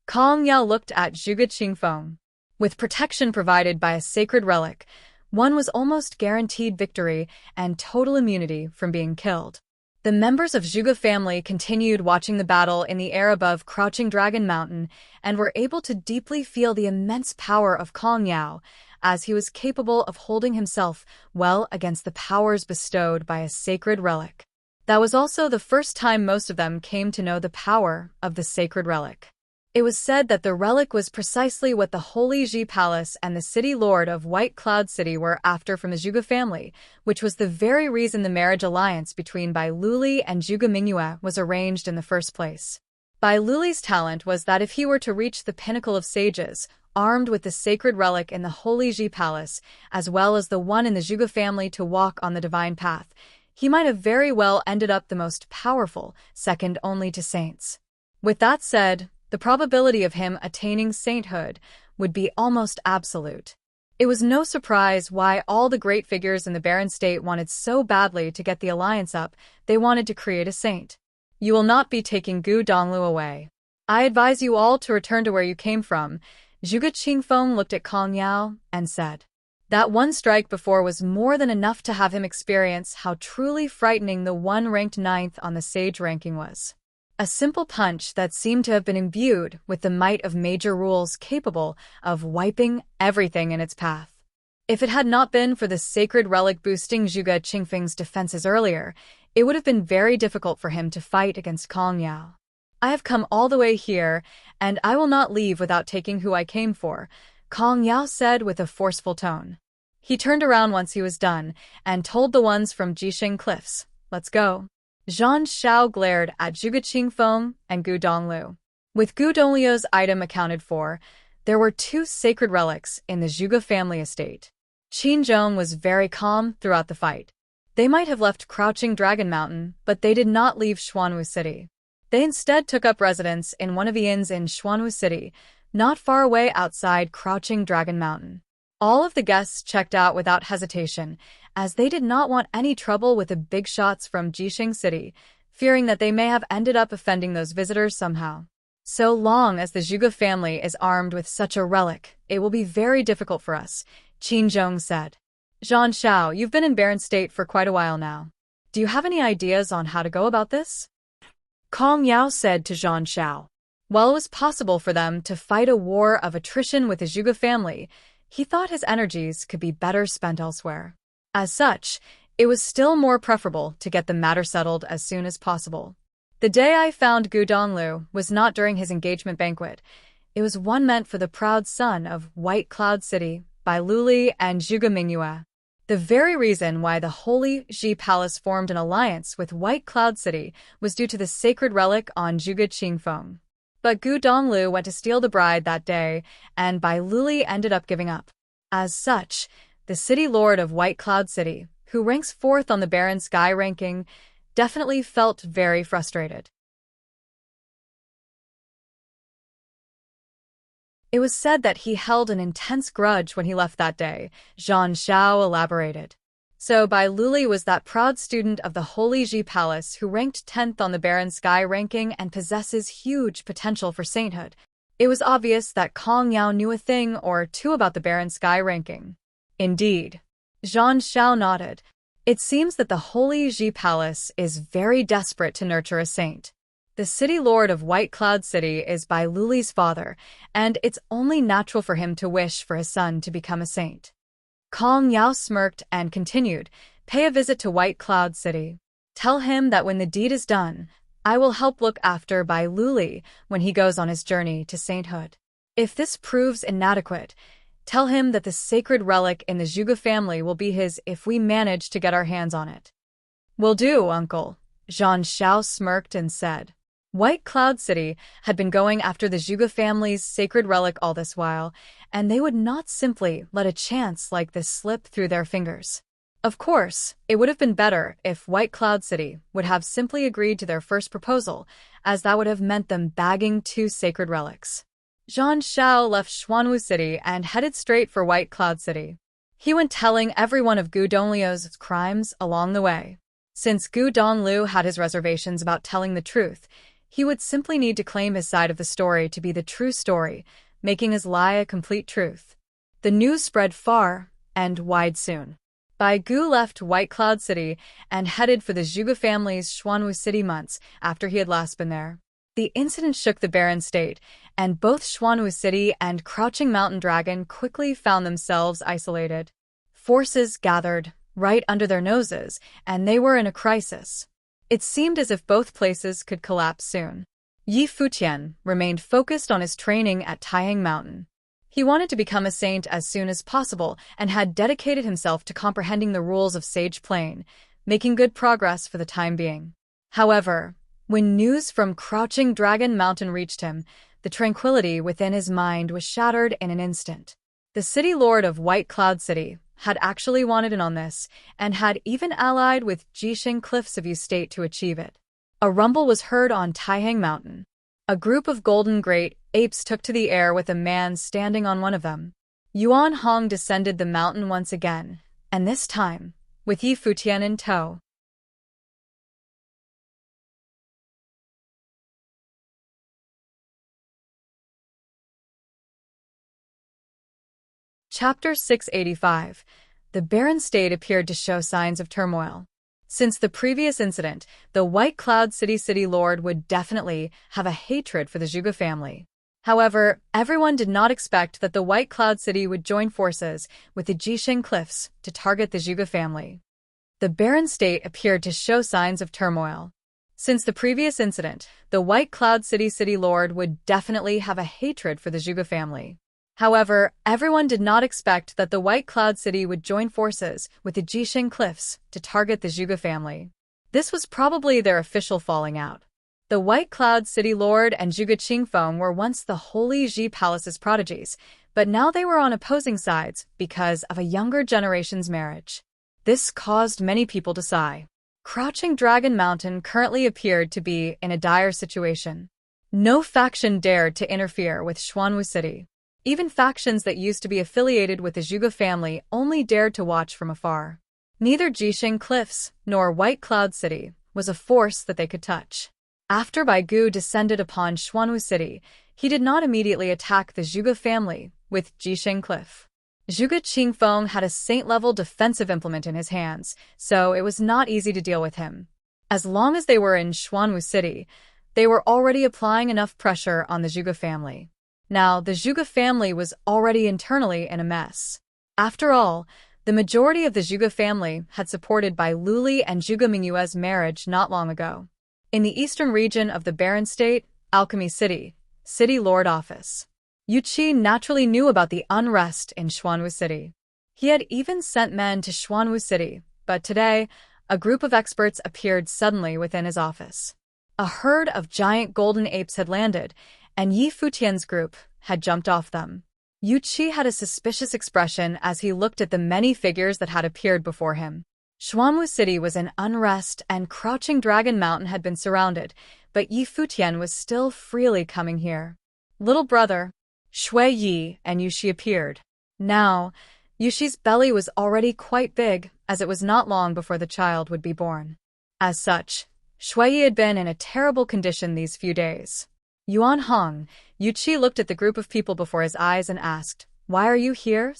[SPEAKER 1] Kong Yao looked at Zhuge Qingfeng. With protection provided by a sacred relic, one was almost guaranteed victory and total immunity from being killed. The members of Zhuge family continued watching the battle in the air above Crouching Dragon Mountain and were able to deeply feel the immense power of Kong Yao, as he was capable of holding himself well against the powers bestowed by a sacred relic. That was also the first time most of them came to know the power of the sacred relic. It was said that the relic was precisely what the Holy Ji Palace and the City Lord of White Cloud City were after from the Zhuge family, which was the very reason the marriage alliance between Bai Luli and Zhuge Mingyue was arranged in the first place. Bai Luli's talent was that if he were to reach the pinnacle of sages, armed with the sacred relic in the Holy Ji Palace, as well as the one in the Zhuge family to walk on the divine path, he might have very well ended up the most powerful, second only to saints. With that said, the probability of him attaining sainthood would be almost absolute. It was no surprise why all the great figures in the Barren State wanted so badly to get the alliance up. They wanted to create a saint. You will not be taking Gu Donglu away. I advise you all to return to where you came from. Zhuge Qingfeng looked at Kong Yao and said. That one strike before was more than enough to have him experience how truly frightening the one ranked 9th on the sage ranking was. A simple punch that seemed to have been imbued with the might of major rules capable of wiping everything in its path. If it had not been for the sacred relic boosting Zhuge Qingfeng's defenses earlier, it would have been very difficult for him to fight against Kong Yao. I have come all the way here, and I will not leave without taking who I came for, Kong Yao said with a forceful tone. He turned around once he was done, and told the ones from Jisheng Cliffs, let's go. Zhang Xiao glared at Zhuge Qingfeng and Gu Donglu. With Gu Dongliu's item accounted for, there were 2 sacred relics in the Zhuge family estate. Qin Zhong was very calm throughout the fight. They might have left Crouching Dragon Mountain, but they did not leave Xuanwu City. They instead took up residence in one of the inns in Xuanwu City, not far away outside Crouching Dragon Mountain. All of the guests checked out without hesitation, as they did not want any trouble with the big shots from Jisheng City, fearing that they may have ended up offending those visitors somehow. So long as the Zhuge family is armed with such a relic, it will be very difficult for us, Qin Zhong said. Zhan Xiao, you've been in Barren State for quite a while now. Do you have any ideas on how to go about this?
[SPEAKER 2] Kong Yao said to Zhan Xiao.
[SPEAKER 1] While it was possible for them to fight a war of attrition with the Zhuge family, he thought his energies could be better spent elsewhere. As such, it was still more preferable to get the matter settled as soon as possible. The day I found Gu Donglu was not during his engagement banquet. It was one meant for the proud son of White Cloud City, Bai Luli and Zhuge Mingyue. The very reason why the Holy Ji Palace formed an alliance with White Cloud City was due to the sacred relic on Zhuge Qingfeng. But Gu Donglu went to steal the bride that day, and Bai Luli ended up giving up. As such, the city lord of White Cloud City, who ranks 4th on the Barren Sky ranking, definitely felt very frustrated. It was said that he held an intense grudge when he left that day, Zhan Xiao elaborated. So Bai Luli was that proud student of the Holy Ji Palace who ranked 10th on the Barren Sky ranking and possesses huge potential for sainthood. It was obvious that Kong Yao knew a thing or two about the Barren Sky ranking. Indeed. Zhan Xiao nodded. It seems that the Holy Ji Palace is very desperate to nurture a saint. The city lord of White Cloud City is Bai Luli's father, and it's only natural for him to wish for his son to become a saint. Kong Yao smirked and continued, pay a visit to White Cloud City. Tell him that when the deed is done, I will help look after Bai Luli when he goes on his journey to sainthood. If this proves inadequate, tell him that the sacred relic in the Zhuge family will be his if we manage to get our hands on it. Will do, uncle, Zhan Xiao smirked and said. White Cloud City had been going after the Zhuge family's sacred relic all this while, and they would not simply let a chance like this slip through their fingers. Of course, it would have been better if White Cloud City would have simply agreed to their first proposal, as that would have meant them bagging 2 sacred relics. Zhan Xiao left Xuanwu City and headed straight for White Cloud City. He went telling everyone of Gu Dongliu's crimes along the way. Since Gu Donglu had his reservations about telling the truth, he would simply need to claim his side of the story to be the true story, making his lie a complete truth. The news spread far and wide soon. Bai Gu left White Cloud City and headed for the Zhuge family's Xuanwu City months after he had last been there. The incident shook the Barren State, and both Xuanwu City and Crouching Mountain Dragon quickly found themselves isolated. Forces gathered right under their noses, and they were in a crisis. It seemed as if both places could collapse soon. Yi Futian remained focused on his training at Taihang Mountain. He wanted to become a saint as soon as possible and had dedicated himself to comprehending the rules of Sage Plain, making good progress for the time being. However, when news from Crouching Dragon Mountain reached him, the tranquility within his mind was shattered in an instant. The city lord of White Cloud City had actually wanted in on this, and had even allied with Jisheng Cliffs of Yu State to achieve it. A rumble was heard on Taihang Mountain. A group of golden great apes took to the air with a man standing on one of them. Yuan Hong descended the mountain once again, and this time, with Yi Futian in tow. Chapter 685. The Barren State appeared to show signs of turmoil. Since the previous incident, the White Cloud City Lord would definitely have a hatred for the Zhuge family. However, everyone did not expect that the White Cloud City would join forces with the Jisheng Cliffs to target the Zhuge family. The Barren State appeared to show signs of turmoil. Since the previous incident, the White Cloud City Lord would definitely have a hatred for the Zhuge family. However, everyone did not expect that the White Cloud City would join forces with the Jisheng Cliffs to target the Zhuge family. This was probably their official falling out. The White Cloud City Lord and Zhuge Qingfeng were once the Holy Ji Palace's prodigies, but now they were on opposing sides because of a younger generation's marriage. This caused many people to sigh. Crouching Dragon Mountain currently appeared to be in a dire situation. No faction dared to interfere with Xuanwu City. Even factions that used to be affiliated with the Zhuge family only dared to watch from afar. Neither Jisheng Cliffs nor White Cloud City was a force that they could touch. After Bai Gu descended upon Xuanwu City, he did not immediately attack the Zhuge family with Jisheng Cliff. Zhuge Qingfeng had a saint-level defensive implement in his hands, so it was not easy to deal with him. As long as they were in Xuanwu City, they were already applying enough pressure on the Zhuge family. Now, the Zhuge family was already internally in a mess. After all, the majority of the Zhuge family had supported Bai Luli and Zhuge Mingyue's marriage not long ago. In the eastern region of the Barren State, Alchemy City, City Lord Office. Yu Qi naturally knew about the unrest in Xuanwu City. He had even sent men to Xuanwu City, but today, a group of experts appeared suddenly within his office. A herd of giant golden apes had landed, and Yi Futian's group had jumped off them. Yu Qi had a suspicious expression as he looked at the many figures that had appeared before him. Xuanwu City was in unrest and Crouching Dragon Mountain had been surrounded, but Yi Futian was still freely coming here. Little brother, Shui Yi and Yu Qi appeared. Now, Yu Qi's belly was already quite big, as it was not long before the child would be born. As such, Shui Yi had been in a terrible condition these few days. Yuan Hong, Yu Qi looked at the group of people before his eyes and asked, "Why are you here?"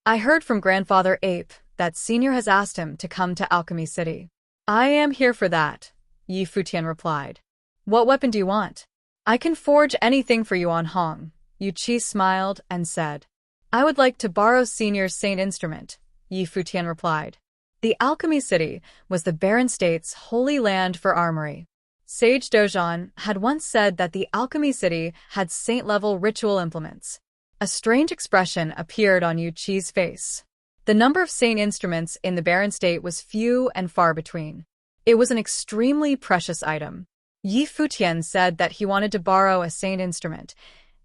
[SPEAKER 1] "I heard from Grandfather Ape that Senior has asked him to come to Alchemy City." "I am here for that," Yi Futian replied. "What weapon do you want?" "I can forge anything for Yuan Hong," Yu Qi smiled and said. "I would like to borrow Senior's Saint Instrument," Yi Futian replied. The Alchemy City was the Barren State's holy land for armory. Sage Dozhan had once said that the Alchemy City had saint-level ritual implements. A strange expression appeared on Yu Qi's face. The number of saint instruments in the Barren State was few and far between. It was an extremely precious item. Yi Futian said that he wanted to borrow a saint instrument.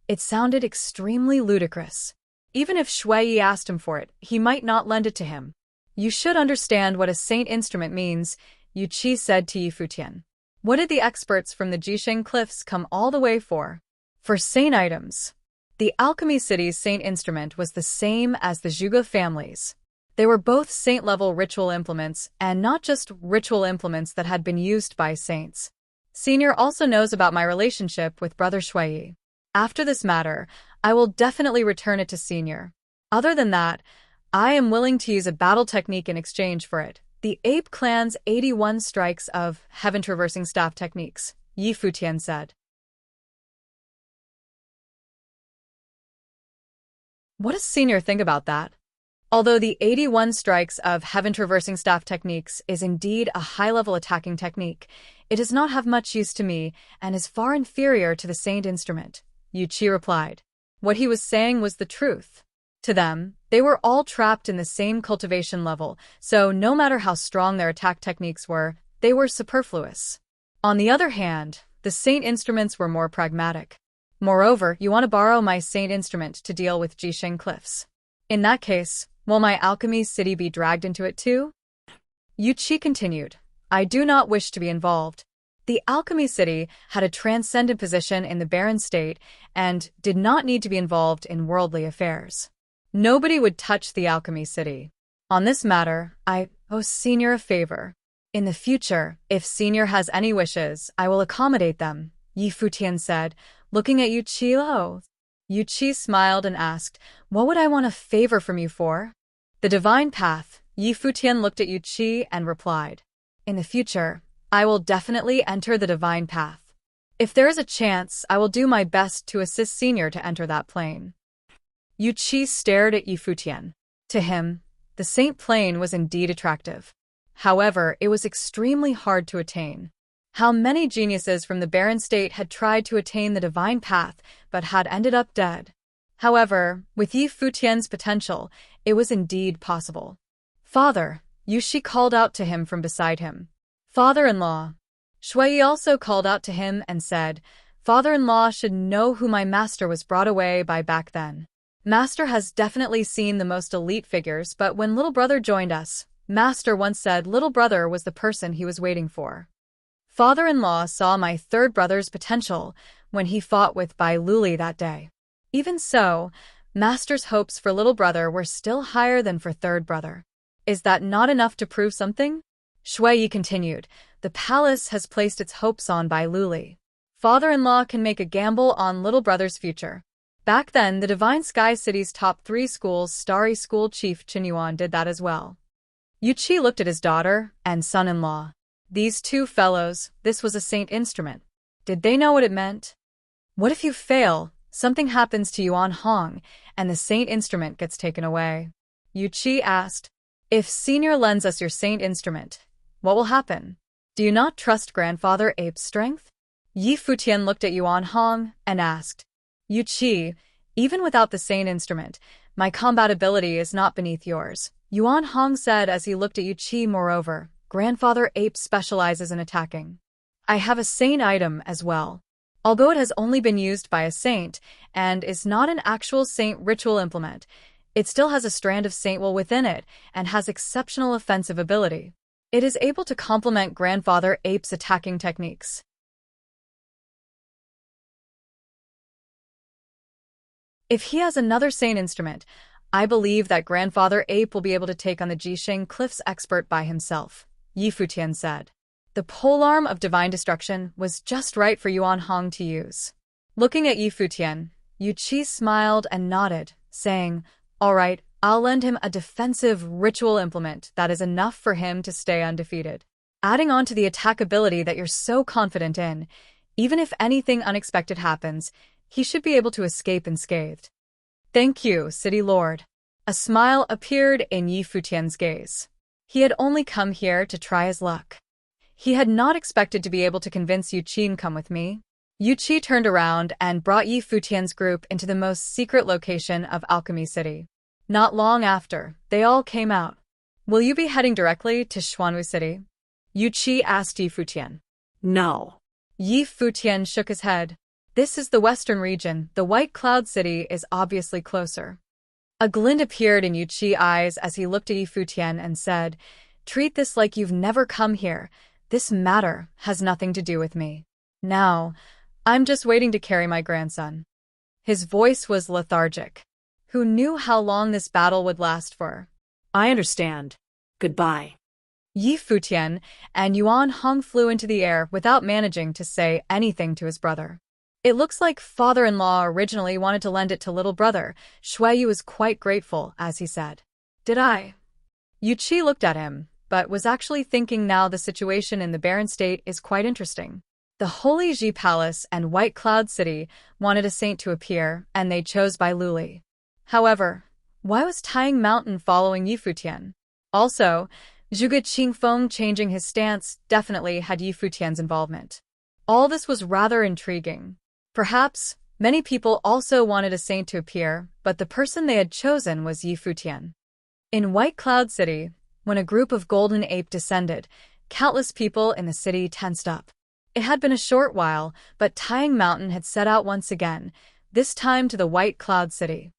[SPEAKER 1] It sounded extremely ludicrous. Even if Shui Yi asked him for it, he might not lend it to him. "You should understand what a saint instrument means," Yu Qi said to Yi Futian. "What did the experts from the Jisheng Cliffs come all the way for?" "For saint items." The Alchemy City's saint instrument was the same as the Zhuge family's. They were both saint-level ritual implements, and not just ritual implements that had been used by saints. Senior also knows about my relationship with Brother Shui. After this matter, I will definitely return it to Senior. Other than that, I am willing to use a battle technique in exchange for it. The Ape Clan's 81 strikes of heaven-traversing staff techniques, Yi Futian said. What does Senior think about that? Although the 81 strikes of heaven-traversing staff techniques is indeed a high-level attacking technique, it does not have much use to me and is far inferior to the Saint instrument, Yu Qi replied. What he was saying was the truth. To them, they were all trapped in the same cultivation level, so no matter how strong their attack techniques were, they were superfluous. On the other hand, the Saint instruments were more pragmatic. Moreover, you want to borrow my Saint instrument to deal with Jisheng Cliffs. In that case, will my Alchemy City be dragged into it too? Yu Qi continued. I do not wish to be involved. The Alchemy City had a transcendent position in the Barren State and did not need to be involved in worldly affairs. Nobody would touch the Alchemy City. On this matter, I owe Senior a favor. In the future, if Senior has any wishes, I will accommodate them, Yi Futian said, looking at Yu Qi. "Oh." Yu Qi smiled and asked, "What would I want a favor from you for?" "The divine path," Yi Futian looked at Yu Qi and replied. "In the future, I will definitely enter the divine path. If there is a chance, I will do my best to assist Senior to enter that plane." Yu Qi stared at Yi Futian. To him, the Saint Plane was indeed attractive. However, it was extremely hard to attain. How many geniuses from the Barren State had tried to attain the divine path but had ended up dead? However, with Yi Futian's potential, it was indeed possible. "Father," Yu Qi called out to him from beside him. "Father-in-law." Shui also called out to him and said, "Father-in-law should know who my master was brought away by back then. Master has definitely seen the most elite figures, but when little brother joined us, Master once said little brother was the person he was waiting for. Father-in-law saw my third brother's potential when he fought with Bai Luli that day. Even so, Master's hopes for little brother were still higher than for third brother. Is that not enough to prove something?" Shui Yi continued, the palace has placed its hopes on by Luli. Father-in-law can make a gamble on little brother's future. Back then, the Divine Sky City's top 3 schools' starry school chief Chinyuan did that as well. Yuchi looked at his daughter and son-in-law. These two fellows, this was a saint instrument. Did they know what it meant? What if you fail, something happens to Yuan Hong, and the saint instrument gets taken away? Yuchi asked. If Senior lends us your saint instrument, what will happen? Do you not trust Grandfather Ape's strength? Yi Futian looked at Yuan Hong and asked. Yuchi, even without the saint instrument, my combat ability is not beneath yours, Yuan Hong said as he looked at Yuchi. Moreover, Grandfather Ape specializes in attacking. I have a saint item as well. Although it has only been used by a saint and is not an actual saint ritual implement, it still has a strand of saint will within it and has exceptional offensive ability. It is able to complement Grandfather Ape's attacking techniques. If he has another saint instrument, I believe that Grandfather Ape will be able to take on the Jisheng Cliffs expert by himself, Yi Futian said. The polearm of divine destruction was just right for Yuan Hong to use. Looking at Yi Futian, Yuchi smiled and nodded, saying, all right, I'll lend him a defensive ritual implement that is enough for him to stay undefeated. Adding on to the attack ability that you're so confident in, even if anything unexpected happens, he should be able to escape unscathed. Thank you, City Lord. A smile appeared in Yi Futian's gaze. He had only come here to try his luck. He had not expected to be able to convince Yuchi to come with me. Yuchi turned around and brought Yi Futian's group into the most secret location of Alchemy City. Not long after, they all came out. Will you be heading directly to Xuanwu City? Yuchi asked Yi Futian.
[SPEAKER 2] No.
[SPEAKER 1] Yi Futian shook his head. This is the western region. The White Cloud City is obviously closer. A glint appeared in Yuchi's eyes as he looked at Yi Futian and said, treat this like you've never come here. This matter has nothing to do with me. Now, I'm just waiting to carry my grandson. His voice was lethargic. Who knew how long this battle would last for?
[SPEAKER 2] I understand. Goodbye.
[SPEAKER 1] Yi Futian and Yuan Hong flew into the air without managing to say anything to his brother. It looks like father-in-law originally wanted to lend it to little brother. Shuiyu was quite grateful as he said, did I? Yuchi looked at him, but was actually thinking now the situation in the barren state is quite interesting. The Holy Ji Palace and White Cloud City wanted a saint to appear, and they chose Bai Luli. However, why was Tying Mountain following Yi Futian? Also, Zhuge Qingfeng changing his stance definitely had Yi Futian's involvement. All this was rather intriguing. Perhaps, many people also wanted a saint to appear, but the person they had chosen was Yi Futian. In White Cloud City, when a group of golden ape descended, countless people in the city tensed up. It had been a short while, but Tying Mountain had set out once again, this time to the White Cloud City.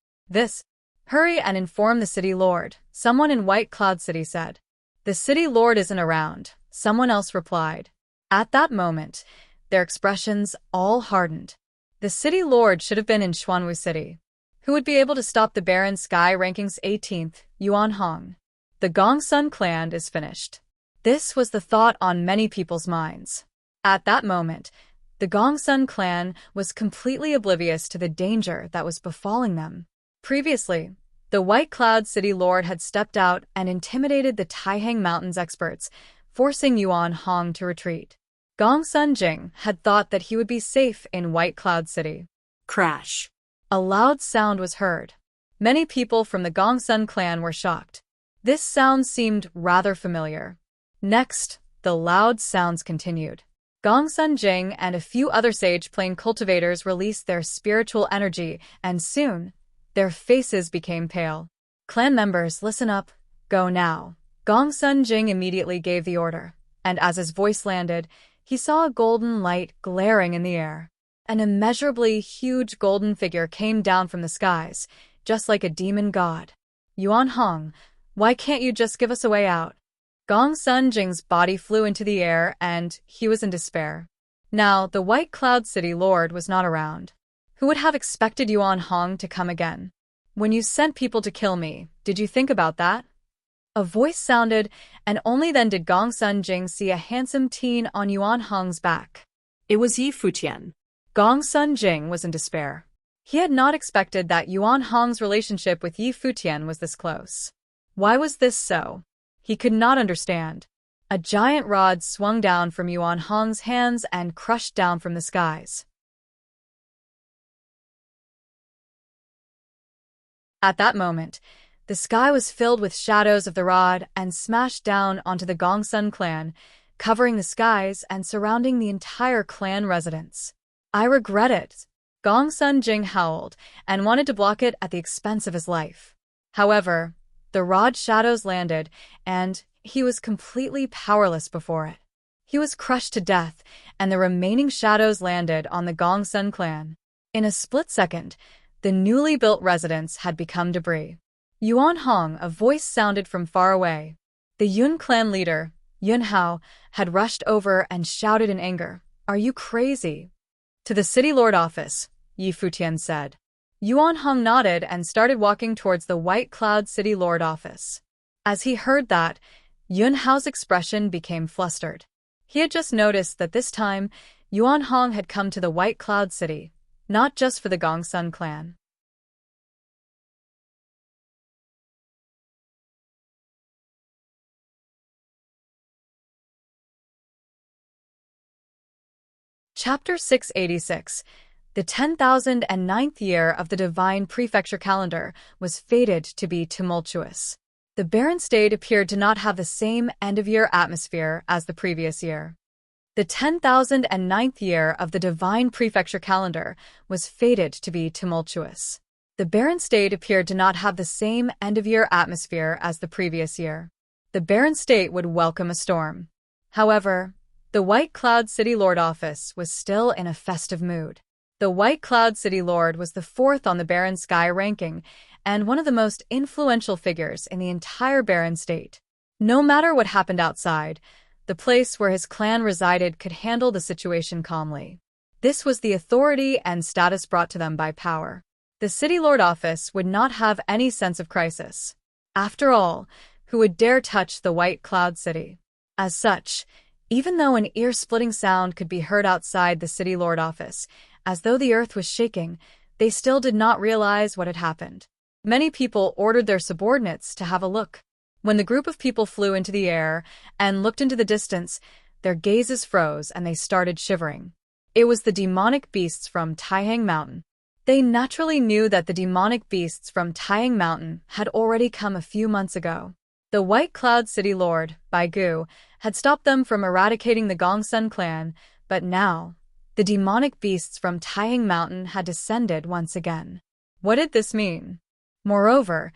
[SPEAKER 1] Hurry and inform the City Lord, someone in White Cloud City said. The City Lord isn't around, someone else replied. At that moment, their expressions all hardened. The City Lord should have been in Xuanwu City. Who would be able to stop the Barren Sky Rankings 18th, Yuan Hong? The Gongsun clan is finished. This was the thought on many people's minds. At that moment, the Gongsun clan was completely oblivious to the danger that was befalling them. Previously, the White Cloud City Lord had stepped out and intimidated the Taihang Mountains experts, forcing Yuan Hong to retreat. Gongsun Jing had thought that he would be safe in White Cloud City.
[SPEAKER 2] Crash.
[SPEAKER 1] A loud sound was heard. Many people from the Gongsun clan were shocked. This sound seemed rather familiar. Next, the loud sounds continued. Gongsun Jing and a few other sage plane cultivators released their spiritual energy, and soon, their faces became pale. Clan members, listen up. Go now. Gongsun Jing immediately gave the order, and as his voice landed, he saw a golden light glaring in the air. An immeasurably huge golden figure came down from the skies, just like a demon god. Yuan Hong, why can't you just give us a way out? Gongsun Jing's body flew into the air and he was in despair. Now, the White Cloud City Lord was not around. Who would have expected Yuan Hong to come again? When you sent people to kill me, did you think about that? A voice sounded, and only then did Gong Sun Jing see a handsome teen on Yuan Hong's back.
[SPEAKER 2] It was Yi Futian.
[SPEAKER 1] Gong Sun Jing was in despair. He had not expected that Yuan Hong's relationship with Yi Futian was this close. Why was this so? He could not understand. A giant rod swung down from Yuan Hong's hands and crushed down from the skies. At that moment, the sky was filled with shadows of the rod and smashed down onto the Gongsun clan, covering the skies and surrounding the entire clan residence. I regret it. Gongsun Jing howled and wanted to block it at the expense of his life. However, the rod shadows landed, and he was completely powerless before it. He was crushed to death, and the remaining shadows landed on the Gongsun clan. In a split second, the newly built residence had become debris. Yuan Hong, a voice sounded from far away. The Yun clan leader, Yun Hao, had rushed over and shouted in anger, "Are you crazy?" "To the City Lord office," Yi Futian said. Yuan Hong nodded and started walking towards the White Cloud City Lord office. As he heard that, Yun Hao's expression became flustered. He had just noticed that this time, Yuan Hong had come to the White Cloud City, not just for the Gongsun clan. Chapter 686. The 10,009th year of the Divine Prefecture calendar was fated to be tumultuous. The barren state appeared to not have the same end-of-year atmosphere as the previous year. The 10,009th year of the Divine Prefecture calendar was fated to be tumultuous. The barren state appeared to not have the same end-of-year atmosphere as the previous year. The barren state would welcome a storm. However, the White Cloud City Lord office was still in a festive mood. The White Cloud City Lord was the fourth on the Barren Sky ranking and one of the most influential figures in the entire Barren State. No matter what happened outside, the place where his clan resided could handle the situation calmly. This was the authority and status brought to them by power. The City Lord office would not have any sense of crisis. After all, who would dare touch the White Cloud City? As such, even though an ear-splitting sound could be heard outside the City Lord office, as though the earth was shaking, they still did not realize what had happened. Many people ordered their subordinates to have a look. When the group of people flew into the air and looked into the distance, their gazes froze and they started shivering. It was the demonic beasts from Taihang Mountain. They naturally knew that the demonic beasts from Taihang Mountain had already come a few months ago. The White Cloud City Lord, Bai Gu, had stopped them from eradicating the Gongsun clan, but now, the demonic beasts from Taihang Mountain had descended once again. What did this mean? Moreover,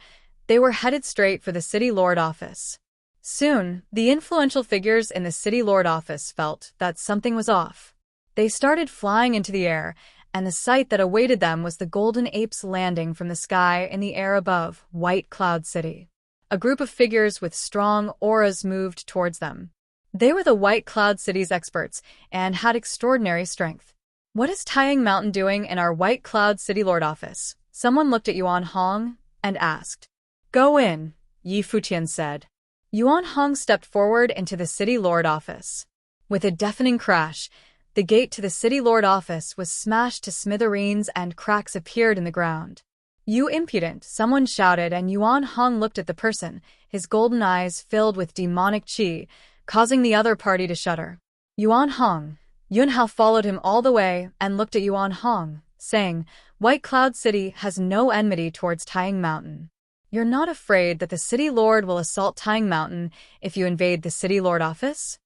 [SPEAKER 1] they were headed straight for the City Lord office. Soon, the influential figures in the City Lord office felt that something was off. They started flying into the air, and the sight that awaited them was the golden apes landing from the sky in the air above White Cloud City. A group of figures with strong auras moved towards them. They were the White Cloud City's experts and had extraordinary strength. "What is Taihang Mountain doing in our White Cloud City Lord office?" Someone looked at Yuan Hong and asked. "Go in," Yi Futian said. Yuan Hong stepped forward into the City Lord office. With a deafening crash, the gate to the City Lord office was smashed to smithereens and cracks appeared in the ground. "You impudent," someone shouted, and Yuan Hong looked at the person, his golden eyes filled with demonic qi, causing the other party to shudder. Yuan Hong. Yun Hao followed him all the way and looked at Yuan Hong, saying, "White Cloud City has no enmity towards Taihang Mountain. You're not afraid that the City Lord will assault Taihang Mountain if you invade the City Lord office?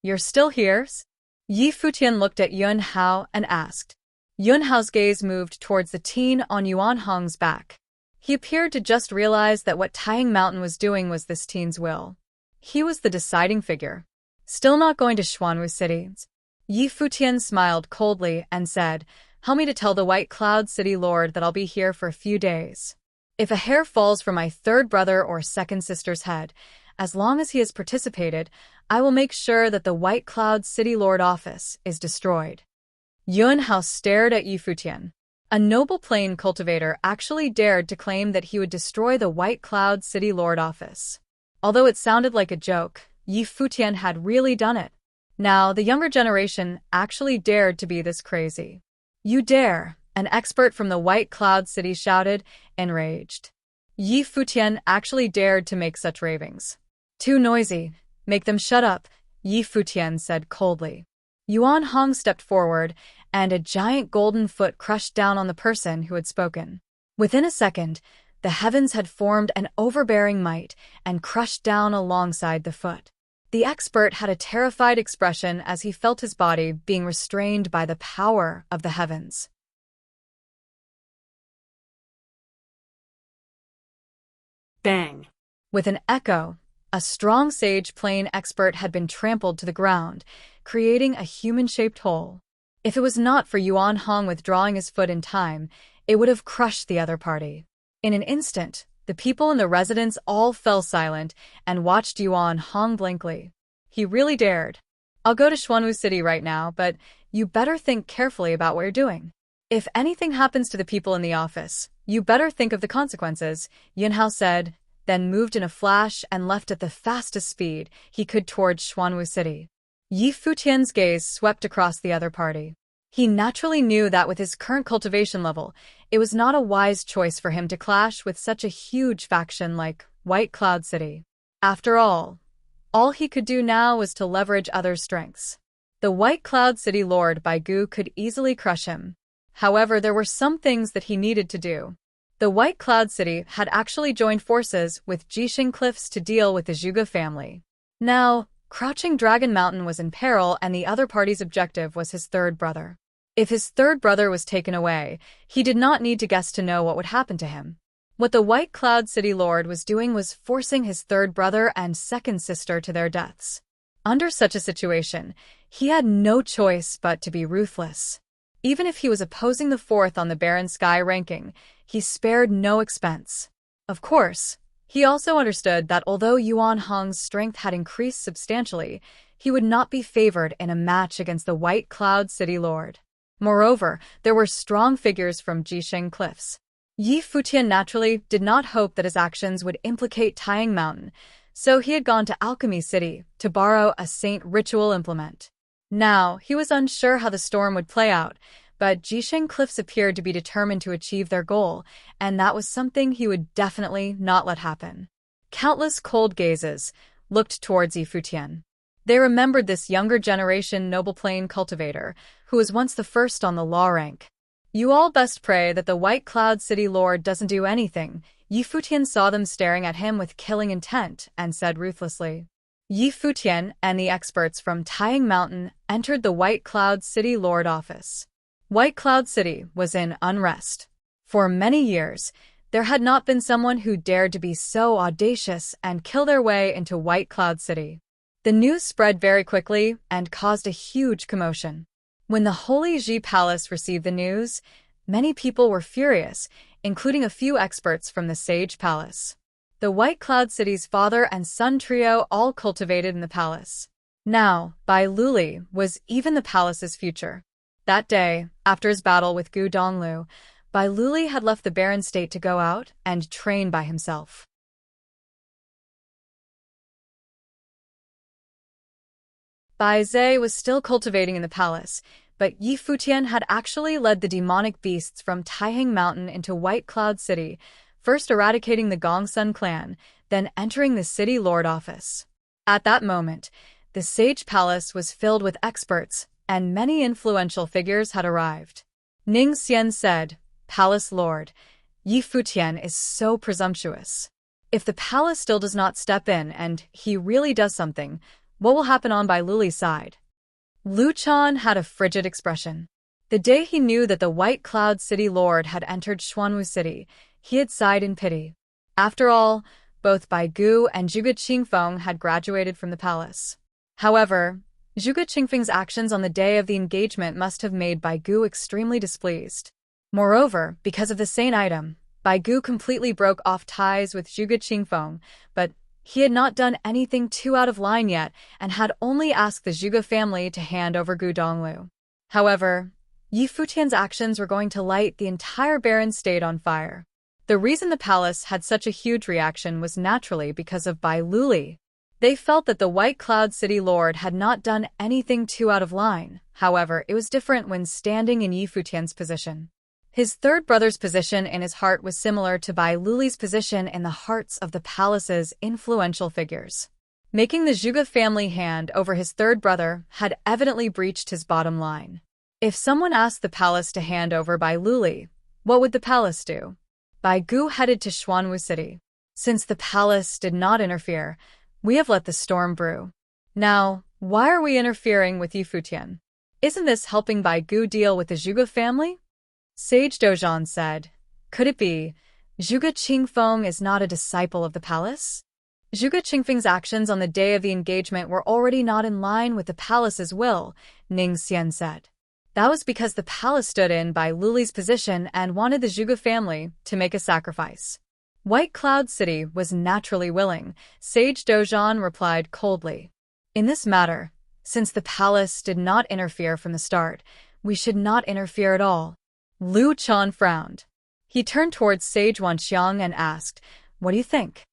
[SPEAKER 1] You're still here?" Yi Futian looked at Yun Hao and asked. Yun Hao's gaze moved towards the teen on Yuan Hong's back. He appeared to just realize that what Taihang Mountain was doing was this teen's will. He was the deciding figure. "Still not going to Xuanwu City?" Yi Futian smiled coldly and said, "Help me to tell the White Cloud City Lord that I'll be here for a few days. If a hair falls from my third brother or second sister's head, as long as he has participated, I will make sure that the White Cloud City Lord office is destroyed." Yun Hao stared at Yi Futian. A noble plain cultivator actually dared to claim that he would destroy the White Cloud City Lord office. Although it sounded like a joke, Yi Futian had really done it. Now, the younger generation actually dared to be this crazy. "You dare," an expert from the White Cloud City shouted, enraged. Yi Futian actually dared to make such ravings. "Too noisy. Make them shut up," Yi Futian said coldly. Yuan Hong stepped forward, and a giant golden foot crushed down on the person who had spoken. Within a second, the heavens had formed an overbearing might and crushed down alongside the foot. The expert had a terrified expression as he felt his body being restrained by the power of the heavens.
[SPEAKER 2] Bang!
[SPEAKER 1] With an echo, a strong sage plane expert had been trampled to the ground, creating a human-shaped hole. If it was not for Yuan Hong withdrawing his foot in time, it would have crushed the other party. In an instant, the people in the residence all fell silent and watched Yuan Hong blankly. He really dared. "I'll go to Xuanwu City right now, but you better think carefully about what you're doing. If anything happens to the people in the office, you better think of the consequences," Yinhao said, then moved in a flash and left at the fastest speed he could towards Xuanwu City. Yi Futian's gaze swept across the other party. He naturally knew that with his current cultivation level, it was not a wise choice for him to clash with such a huge faction like White Cloud City. After all he could do now was to leverage others' strengths. The White Cloud City Lord Baigu could easily crush him. However, there were some things that he needed to do. The White Cloud City had actually joined forces with Jixing Cliffs to deal with the Zhuge family. Now, Crouching Dragon Mountain was in peril, and the other party's objective was his third brother. If his third brother was taken away, he did not need to guess to know what would happen to him. What the White Cloud City Lord was doing was forcing his third brother and second sister to their deaths. Under such a situation, he had no choice but to be ruthless. Even if he was opposing the fourth on the Barren Sky ranking, he spared no expense. Of course, he also understood that although Yuan Hong's strength had increased substantially, he would not be favored in a match against the White Cloud City Lord. Moreover, there were strong figures from Jixing Cliffs. Yi Futian naturally did not hope that his actions would implicate Taiyang Mountain, so he had gone to Alchemy City to borrow a saint ritual implement. Now, he was unsure how the storm would play out, but Jixing Cliffs appeared to be determined to achieve their goal, and that was something he would definitely not let happen. Countless cold gazes looked towards Yi Futian. They remembered this younger generation noble plane cultivator, who was once the first on the law rank. "You all best pray that the White Cloud City Lord doesn't do anything." Yi Futian saw them staring at him with killing intent and said ruthlessly. Yi Futian and the experts from Taiyang Mountain entered the White Cloud City Lord office. White Cloud City was in unrest. For many years, there had not been someone who dared to be so audacious and kill their way into White Cloud City. The news spread very quickly and caused a huge commotion. When the Holy Ji Palace received the news, many people were furious, including a few experts from the Sage Palace. The White Cloud City's father and son trio all cultivated in the palace. Now, Bai Luli was even the palace's future. That day, after his battle with Gu Donglu, Bai Luli had left the barren state to go out and train by himself. Bai Zhe was still cultivating in the palace, but Yi Futian had actually led the demonic beasts from Taiyang Mountain into White Cloud City, first eradicating the Gongsun clan, then entering the city lord office. At that moment, the Sage Palace was filled with experts, and many influential figures had arrived. Ning Xian said, "Palace Lord, Yi Futian is so presumptuous. If the palace still does not step in and he really does something, what will happen on Bai Luli's side?" Lu Chan had a frigid expression. The day he knew that the White Cloud City Lord had entered Xuanwu City, he had sighed in pity. After all, both Bai Gu and Zhuge Qingfeng had graduated from the palace. However, Zhuge Qingfeng's actions on the day of the engagement must have made Bai Gu extremely displeased. Moreover, because of the same item, Bai Gu completely broke off ties with Zhuge Qingfeng, but he had not done anything too out of line yet and had only asked the Zhuge family to hand over Gu Donglu. However, Yi Futian's actions were going to light the entire barren state on fire. The reason the palace had such a huge reaction was naturally because of Bai Luli. They felt that the White Cloud City Lord had not done anything too out of line. However, it was different when standing in Yi Futian's position. His third brother's position in his heart was similar to Bai Luli's position in the hearts of the palace's influential figures. Making the Zhuge family hand over his third brother had evidently breached his bottom line. If someone asked the palace to hand over Bai Luli, what would the palace do? Bai Gu headed to Xuanwu City. Since the palace did not interfere, we have let the storm brew. Now, why are we interfering with Yi Futian? Isn't this helping Bai Gu deal with the Zhuge family? Sage Dozhan said, could it be Zhuge Qingfeng is not a disciple of the palace? Zhuge Qingfeng's actions on the day of the engagement were already not in line with the palace's will, Ning Xian said. That was because the palace stood in Bai Luli's position and wanted the Zhuge family to make a sacrifice. White Cloud City was naturally willing, Sage Dozhan replied coldly. In this matter, since the palace did not interfere from the start, we should not interfere at all. Lu Chan frowned. He turned towards Sage Wanxiang and asked, what do you think?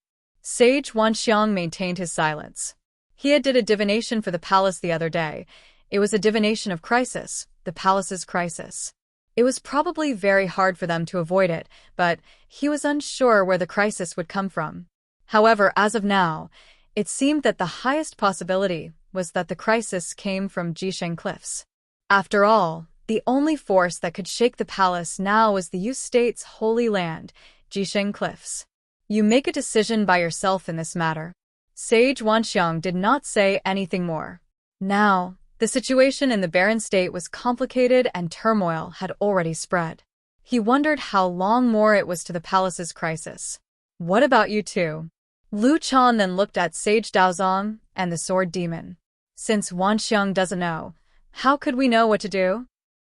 [SPEAKER 1] Sage Wanxiang maintained his silence. He had did a divination for the palace the other day. It was a divination of crisis, the palace's crisis. It was probably very hard for them to avoid it, but he was unsure where the crisis would come from. However, as of now, it seemed that the highest possibility was that the crisis came from Jisheng Cliffs. After all, the only force that could shake the palace now was the Yu State's holy land, Jisheng Cliffs. You make a decision by yourself in this matter. Sage Wanxiang did not say anything more. Now, the situation in the barren state was complicated and turmoil had already spread. He wondered how long more it was to the palace's crisis. What about you two? Lu Chan then looked at Sage Daozong and the Sword Demon. Since Wanxiang doesn't know, how could we know what to do?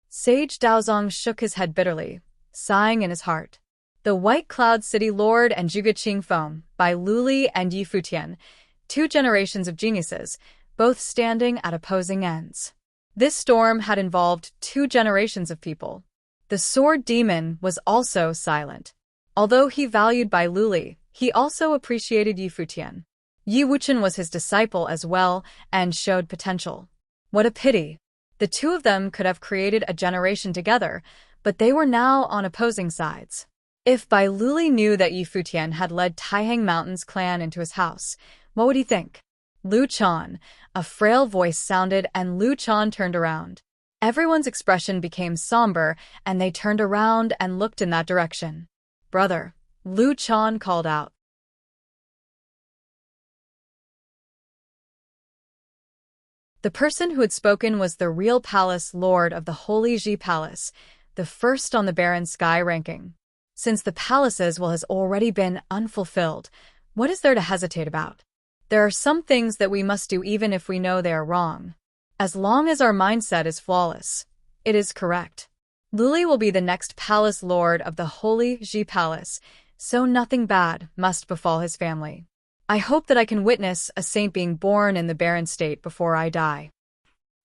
[SPEAKER 1] Sage Daozong shook his head bitterly, sighing in his heart. The White Cloud City Lord and Zhuge Qingfeng, Bai Luli and Yi Futian, 2 generations of geniuses, both standing at opposing ends. This storm had involved 2 generations of people. The Sword Demon was also silent. Although he valued Bai Luli, he also appreciated Yi Futian. Yi Wuchen was his disciple as well and showed potential. What a pity! The 2 of them could have created a generation together, but they were now on opposing sides. If Bai Luli knew that Yi Futian had led Taihang Mountain's clan into his house, what would he think? Lu Chan, a frail voice sounded and Lu Chan turned around. Everyone's expression became somber and they turned around and looked in that direction. Brother, Lu Chan called out. The person who had spoken was the real palace lord of the Holy Ji Palace, the first on the barren sky ranking. Since the palace's will has already been unfulfilled, what is there to hesitate about? There are some things that we must do even if we know they are wrong. As long as our mindset is flawless, it is correct. Luli will be the next palace lord of the Holy Ji Palace, so nothing bad must befall his family. I hope that I can witness a saint being born in the barren state before I die.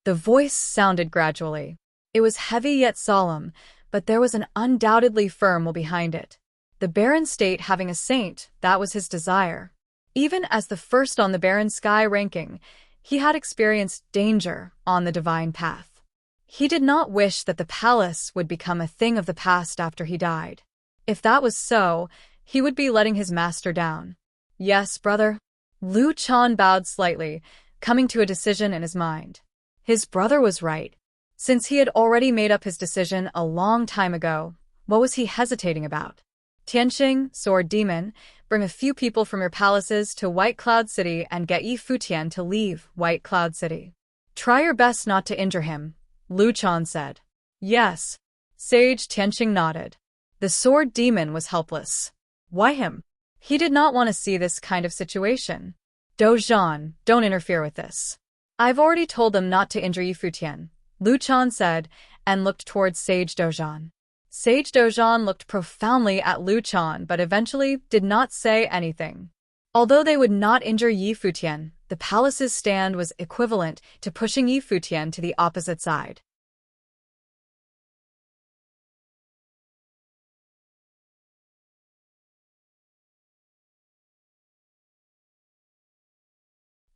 [SPEAKER 1] The voice sounded gradually. It was heavy yet solemn, but there was an undoubtedly firm will behind it. The barren state having a saint, that was his desire. Even as the first on the barren sky ranking, he had experienced danger on the divine path. He did not wish that the palace would become a thing of the past after he died. If that was so, he would be letting his master down. Yes, brother. Lu Chan bowed slightly, coming to a decision in his mind. His brother was right. Since he had already made up his decision a long time ago, what was he hesitating about? Tianxing, Sword Demon, bring a few people from your palaces to White Cloud City and get Yi Futian to leave White Cloud City. Try your best not to injure him, Lu Chan said. Yes. Sage Tianxing nodded. The Sword Demon was helpless. Why him? He did not want to see this kind of situation. Dozhan, don't interfere with this. I've already told them not to injure Yi Futian, Lu Chan said, and looked towards Sage Dozhan. Sage Dozhan looked profoundly at Lu Chan but eventually did not say anything. Although they would not injure Yi Futian, the palace's stand was equivalent to pushing Yi Futian to the opposite side.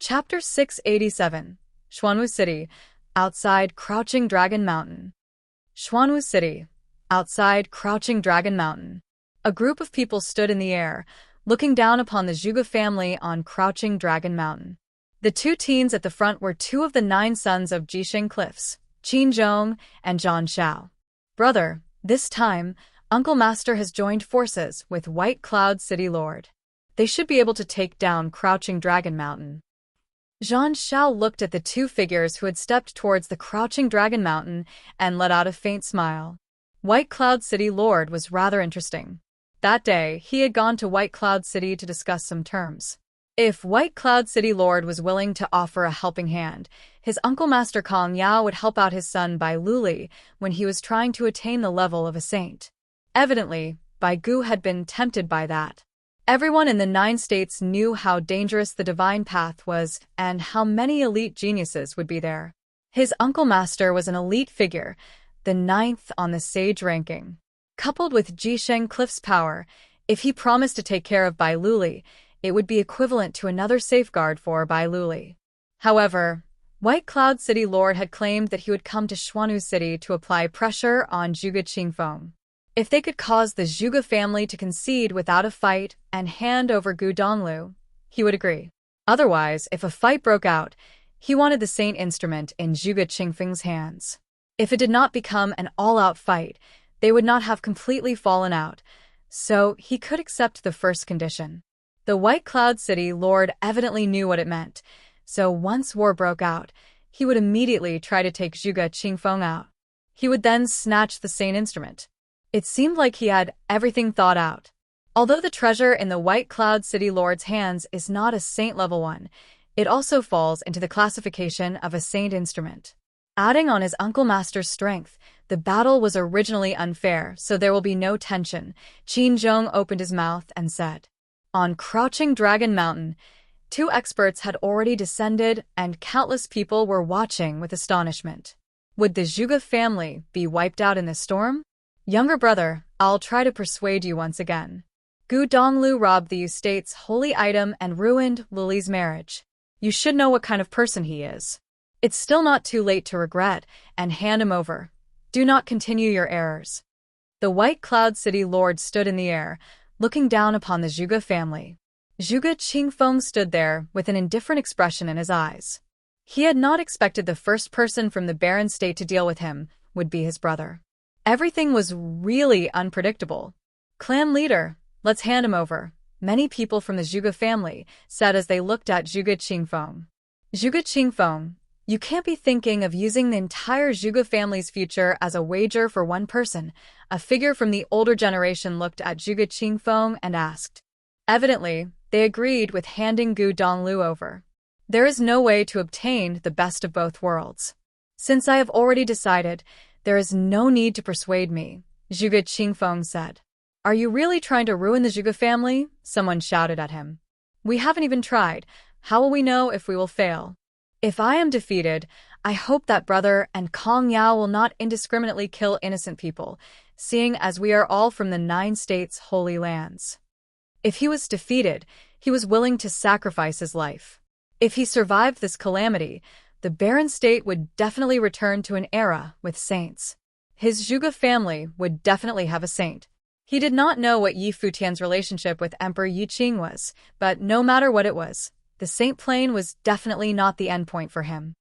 [SPEAKER 1] Chapter 687, Xuanwu City, outside Crouching Dragon Mountain. Xuanwu City, outside Crouching Dragon Mountain. A group of people stood in the air, looking down upon the Zhuge family on Crouching Dragon Mountain. The two teens at the front were two of the 9 sons of Jisheng Cliffs, Qin Zhong and Zhan Xiao. Brother, this time, Uncle Master has joined forces with White Cloud City Lord. They should be able to take down Crouching Dragon Mountain. Zhan Xiao looked at the two figures who had stepped towards the Crouching Dragon Mountain and let out a faint smile. White Cloud City Lord was rather interesting. That day, he had gone to White Cloud City to discuss some terms. If White Cloud City Lord was willing to offer a helping hand, his Uncle Master Kong Yao would help out his son Bai Luli when he was trying to attain the level of a saint. Evidently, Bai Gu had been tempted by that. Everyone in the 9 states knew how dangerous the divine path was and how many elite geniuses would be there. His Uncle Master was an elite figure, the 9th on the sage ranking. Coupled with Jisheng Cliff's power, if he promised to take care of Bai Luli, it would be equivalent to another safeguard for Bai Luli. However, White Cloud City Lord had claimed that he would come to Xuanwu City to apply pressure on Zhuge Qingfeng. If they could cause the Zhuge family to concede without a fight and hand over Gu Donglu, he would agree. Otherwise, if a fight broke out, he wanted the saint instrument in Zhuge Qingfeng's hands. If it did not become an all-out fight, they would not have completely fallen out, so he could accept the first condition. The White Cloud City Lord evidently knew what it meant, so once war broke out, he would immediately try to take Zhuge Qingfeng out. He would then snatch the saint instrument. It seemed like he had everything thought out. Although the treasure in the White Cloud City Lord's hands is not a saint-level one, it also falls into the classification of a saint instrument. Adding on his Uncle Master's strength, the battle was originally unfair, so there will be no tension. Qin Zhong opened his mouth and said. On Crouching Dragon Mountain, 2 experts had already descended and countless people were watching with astonishment. Would the Zhuge family be wiped out in the storm? Younger brother, I'll try to persuade you once again. Gu Donglu robbed the estate's holy item and ruined Lily's marriage. You should know what kind of person he is. It's still not too late to regret and hand him over. Do not continue your errors. The White Cloud City Lord stood in the air, looking down upon the Zhuge family. Zhuge Qingfeng stood there with an indifferent expression in his eyes. He had not expected the first person from the barren state to deal with him would be his brother. Everything was really unpredictable. Clan leader, let's hand him over, many people from the Zhuge family said as they looked at Zhuge Qingfeng. Zhuge Qingfeng, you can't be thinking of using the entire Zhuge family's future as a wager for one person. A figure from the older generation looked at Zhuge Qingfeng and asked. Evidently, they agreed with handing Gu Donglu over. There is no way to obtain the best of both worlds. Since I have already decided, there is no need to persuade me, Zhuge Qingfeng said. Are you really trying to ruin the Zhuge family? Someone shouted at him. We haven't even tried. How will we know if we will fail? If I am defeated, I hope that brother and Kong Yao will not indiscriminately kill innocent people, seeing as we are all from the 9 states' holy lands. If he was defeated, he was willing to sacrifice his life. If he survived this calamity, the barren state would definitely return to an era with saints. His Zhuge family would definitely have a saint. He did not know what Yi Futian's relationship with Emperor Yi Qing was, but no matter what it was, the saint plane was definitely not the endpoint for him.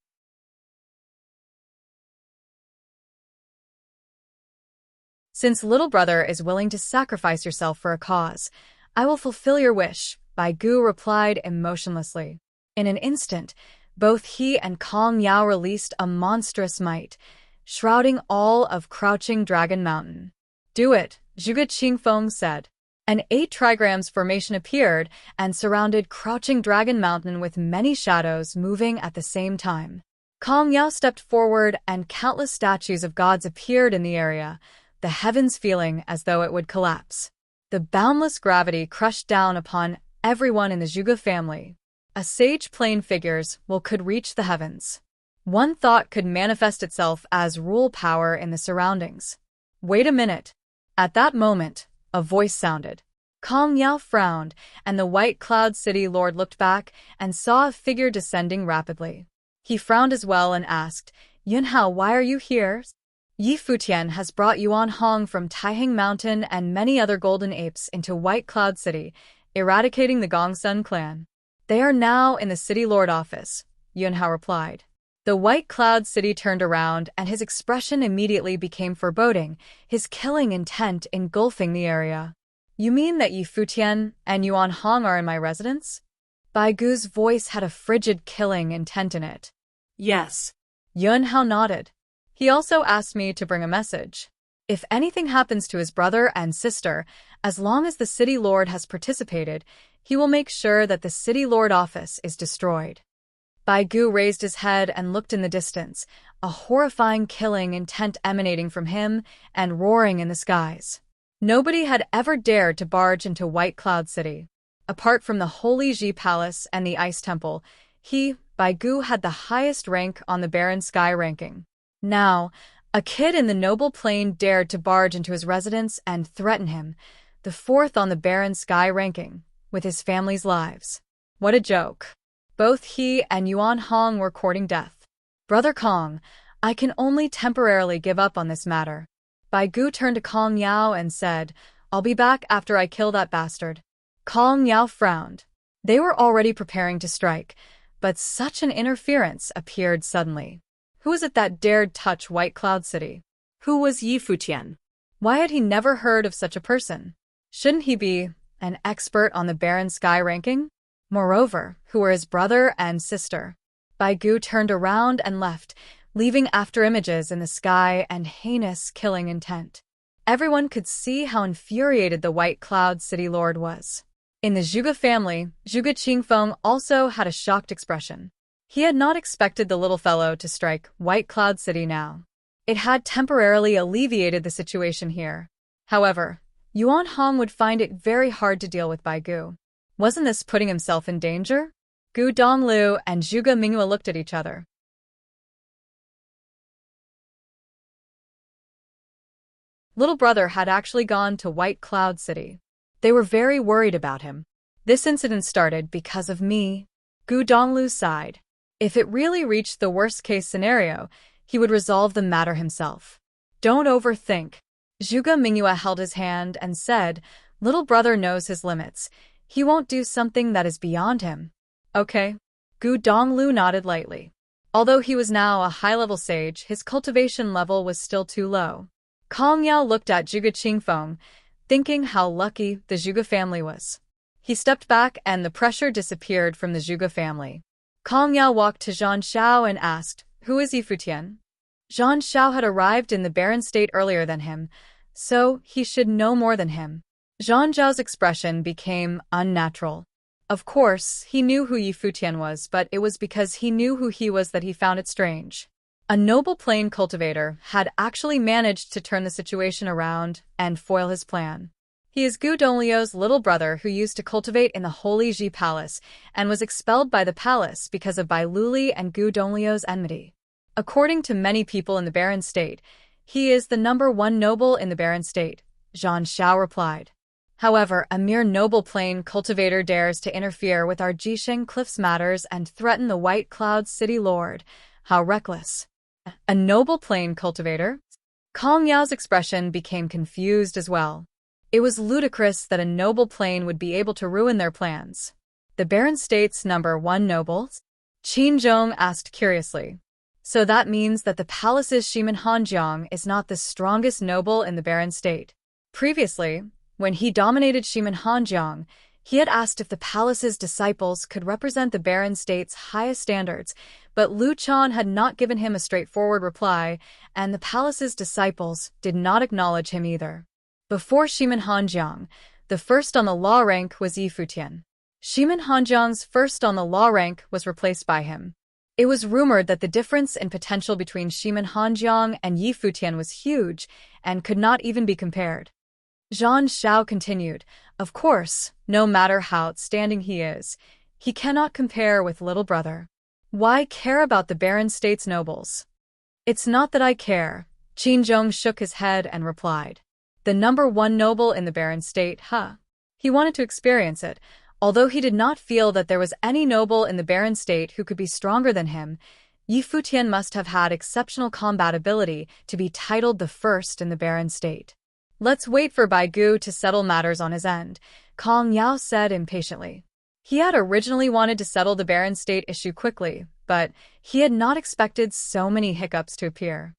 [SPEAKER 1] Since little brother is willing to sacrifice yourself for a cause, I will fulfill your wish, Bai Gu replied emotionlessly. In an instant, both he and Kong Yao released a monstrous might, shrouding all of Crouching Dragon Mountain. Do it, Zhuge Qingfeng said. An 8 trigrams formation appeared and surrounded Crouching Dragon Mountain with many shadows moving at the same time. Kong Yao stepped forward and countless statues of gods appeared in the area, the heavens feeling as though it would collapse. The boundless gravity crushed down upon everyone in the Zhuge family. A sage plane figures could reach the heavens. One thought could manifest itself as rule power in the surroundings. Wait a minute. At that moment, a voice sounded. Kong Yao frowned, and the White Cloud City Lord looked back and saw a figure descending rapidly. He frowned as well and asked, Yunhao, why are you here? Yi Futian has brought Yuan Hong from Taihang Mountain and many other golden apes into White Cloud City, eradicating the Gongsun clan. They are now in the City Lord office, Yunhao replied. The White Cloud City turned around and his expression immediately became foreboding, his killing intent engulfing the area. You mean that Yi Futian and Yuan Hong are in my residence? Bai Gu's voice had a frigid killing intent in it.
[SPEAKER 2] Yes.
[SPEAKER 1] Yunhao nodded. He also asked me to bring a message. If anything happens to his brother and sister, as long as the City Lord has participated, he will make sure that the City Lord office is destroyed. Bai Gu raised his head and looked in the distance, a horrifying killing intent emanating from him and roaring in the skies. Nobody had ever dared to barge into White Cloud City. Apart from the Holy Ji Palace and the Ice Temple, he, Bai Gu, had the highest rank on the Barren Sky ranking. Now, a kid in the Noble Plain dared to barge into his residence and threaten him, the fourth on the Barren Sky ranking, with his family's lives. What a joke. Both he and Yuan Hong were courting death. Brother Kong, I can only temporarily give up on this matter. Bai Gu turned to Kong Yao and said, I'll be back after I kill that bastard. Kong Yao frowned. They were already preparing to strike, but such an interference appeared suddenly. Who was it that dared touch White Cloud City?
[SPEAKER 2] Who was Yi Futian?
[SPEAKER 1] Why had he never heard of such a person? Shouldn't he be an expert on the Barren Sky ranking? Moreover, who were his brother and sister? Bai Gu turned around and left, leaving after images in the sky and heinous killing intent. Everyone could see how infuriated the White Cloud City Lord was. In the Zhuge family, Zhuge Qingfeng also had a shocked expression. He had not expected the little fellow to strike White Cloud City now. It had temporarily alleviated the situation here. However, Yuan Hong would find it very hard to deal with Bai Gu. Wasn't this putting himself in danger? Gu Donglu and Zhuge Mingyue looked at each other. Little brother had actually gone to White Cloud City. They were very worried about him. This incident started because of me. Gu Donglu sighed. If it really reached the worst-case scenario, he would resolve the matter himself. Don't overthink. Zhuge Mingyue held his hand and said, Little brother knows his limits. He won't do something that is beyond him. Okay. Gu Donglu nodded lightly. Although he was now a high-level sage, his cultivation level was still too low. Kong Yao looked at Zhuge Qingfeng, thinking how lucky the Zhuge family was. He stepped back and the pressure disappeared from the Zhuge family. Kong Yao walked to Zhan Xiao and asked, Who is Yi Futian? Zhan Xiao had arrived in the barren state earlier than him, so he should know more than him. Zhan Xiao's expression became unnatural. Of course, he knew who Yi Futian was, but it was because he knew who he was that he found it strange. A noble plain cultivator had actually managed to turn the situation around and foil his plan. He is Gu Donglio's little brother who used to cultivate in the Holy Ji Palace and was expelled by the palace because of Bai Luli and Gu Donglio's enmity. According to many people in the barren state, he is the #1 noble in the barren state, Zhan Xiao replied. However, a mere noble plain cultivator dares to interfere with our Jisheng Cliffs matters and threaten the White Cloud City Lord. How reckless. A noble plain cultivator? Kong Yao's expression became confused as well. It was ludicrous that a noble plain would be able to ruin their plans. The barren state's #1 nobles? Qin Zhong asked curiously. So that means that the palace's Shimen Hanjiang is not the strongest noble in the barren state. Previously, when he dominated Shimen Hanjiang, he had asked if the palace's disciples could represent the barren state's highest standards, but Lu Chan had not given him a straightforward reply, and the palace's disciples did not acknowledge him either. Before Shimen Hanjiang, the first on the law rank was Yi Futian. Shimen Hanjiang's first on the law rank was replaced by him. It was rumored that the difference in potential between Shimen Hanjiang and Yi Futian was huge and could not even be compared. Zhan Xiao continued, Of course, no matter how outstanding he is, he cannot compare with little brother. Why care about the barren state's nobles? It's not that I care. Qin Zhong shook his head and replied. The #1 noble in the barren state, huh? He wanted to experience it. Although he did not feel that there was any noble in the barren state who could be stronger than him, Yi Futian must have had exceptional combat ability to be titled the first in the barren state. Let's wait for Bai Gu to settle matters on his end, Kong Yao said impatiently. He had originally wanted to settle the barren state issue quickly, but he had not expected so many hiccups to appear.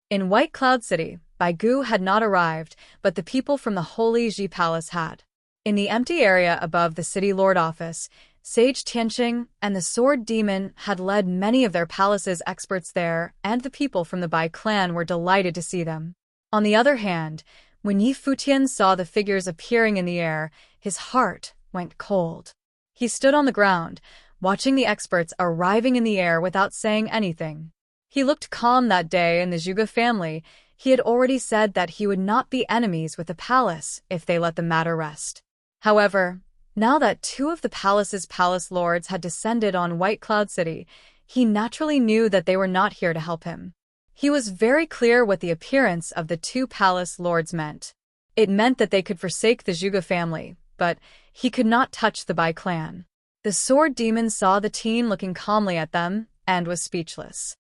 [SPEAKER 1] In White Cloud City, Bai Gu had not arrived, but the people from the Holy Ji Palace had. In the empty area above the City Lord office, Sage Tianqing and the Sword Demon had led many of their palace's experts there, and the people from the Bai clan were delighted to see them. On the other hand, when Yi Futian saw the figures appearing in the air, his heart went cold. He stood on the ground, watching the experts arriving in the air without saying anything. He looked calm that day in the Zhuge family. He had already said that he would not be enemies with the palace if they let the matter rest. However, now that two of the palace's palace lords had descended on White Cloud City, he naturally knew that they were not here to help him. He was very clear what the appearance of the two palace lords meant. It meant that they could forsake the Zhuge family, but he could not touch the Bai clan. The Sword Demon saw the teen looking calmly at them and was speechless.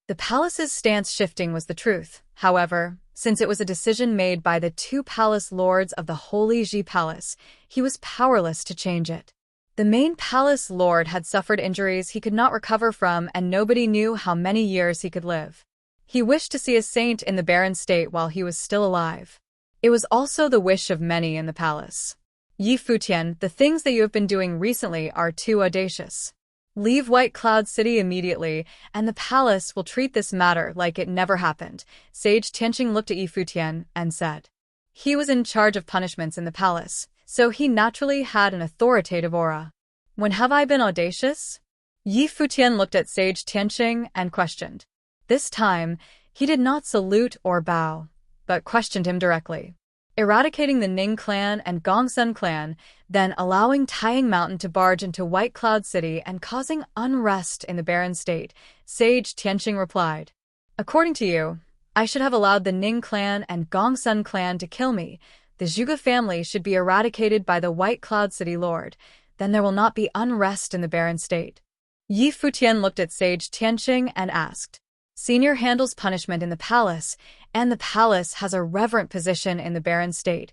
[SPEAKER 1] The palace's stance shifting was the truth, however, since it was a decision made by the two palace lords of the Holy Ji Palace, he was powerless to change it. The main palace lord had suffered injuries he could not recover from, and nobody knew how many years he could live. He wished to see a saint in the barren state while he was still alive. It was also the wish of many in the palace. Yi Futian, the things that you have been doing recently are too audacious. Leave White Cloud City immediately, and the palace will treat this matter like it never happened. Sage Tianqing looked at Yi Futian and said. He was in charge of punishments in the palace, so he naturally had an authoritative aura. When have I been audacious? Yi Futian looked at Sage Tianqing and questioned. This time, he did not salute or bow, but questioned him directly. Eradicating the Ning clan and Gongsun clan, then allowing Taiying Mountain to barge into White Cloud City and causing unrest in the barren state, Sage Tianqing replied. According to you, I should have allowed the Ning clan and Gongsun clan to kill me. The Zhuge family should be eradicated by the White Cloud City Lord. Then there will not be unrest in the barren state. Yi Futian looked at Sage Tianqing and asked. Senior handles punishment in the palace, and the palace has a reverent position in the barren state.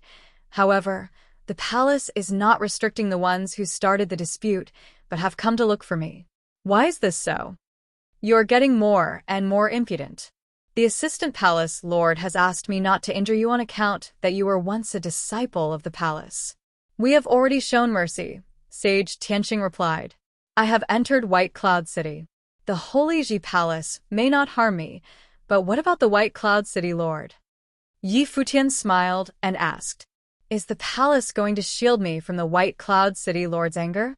[SPEAKER 1] However, the palace is not restricting the ones who started the dispute, but have come to look for me. Why is this so? You're getting more and more impudent. The assistant palace lord has asked me not to injure you on account that you were once a disciple of the palace. We have already shown mercy, Sage Tianqing replied. I have entered White Cloud City. The Holy Ji Palace may not harm me, but what about the White Cloud City Lord? Yi Futian smiled and asked, Is the palace going to shield me from the White Cloud City Lord's anger?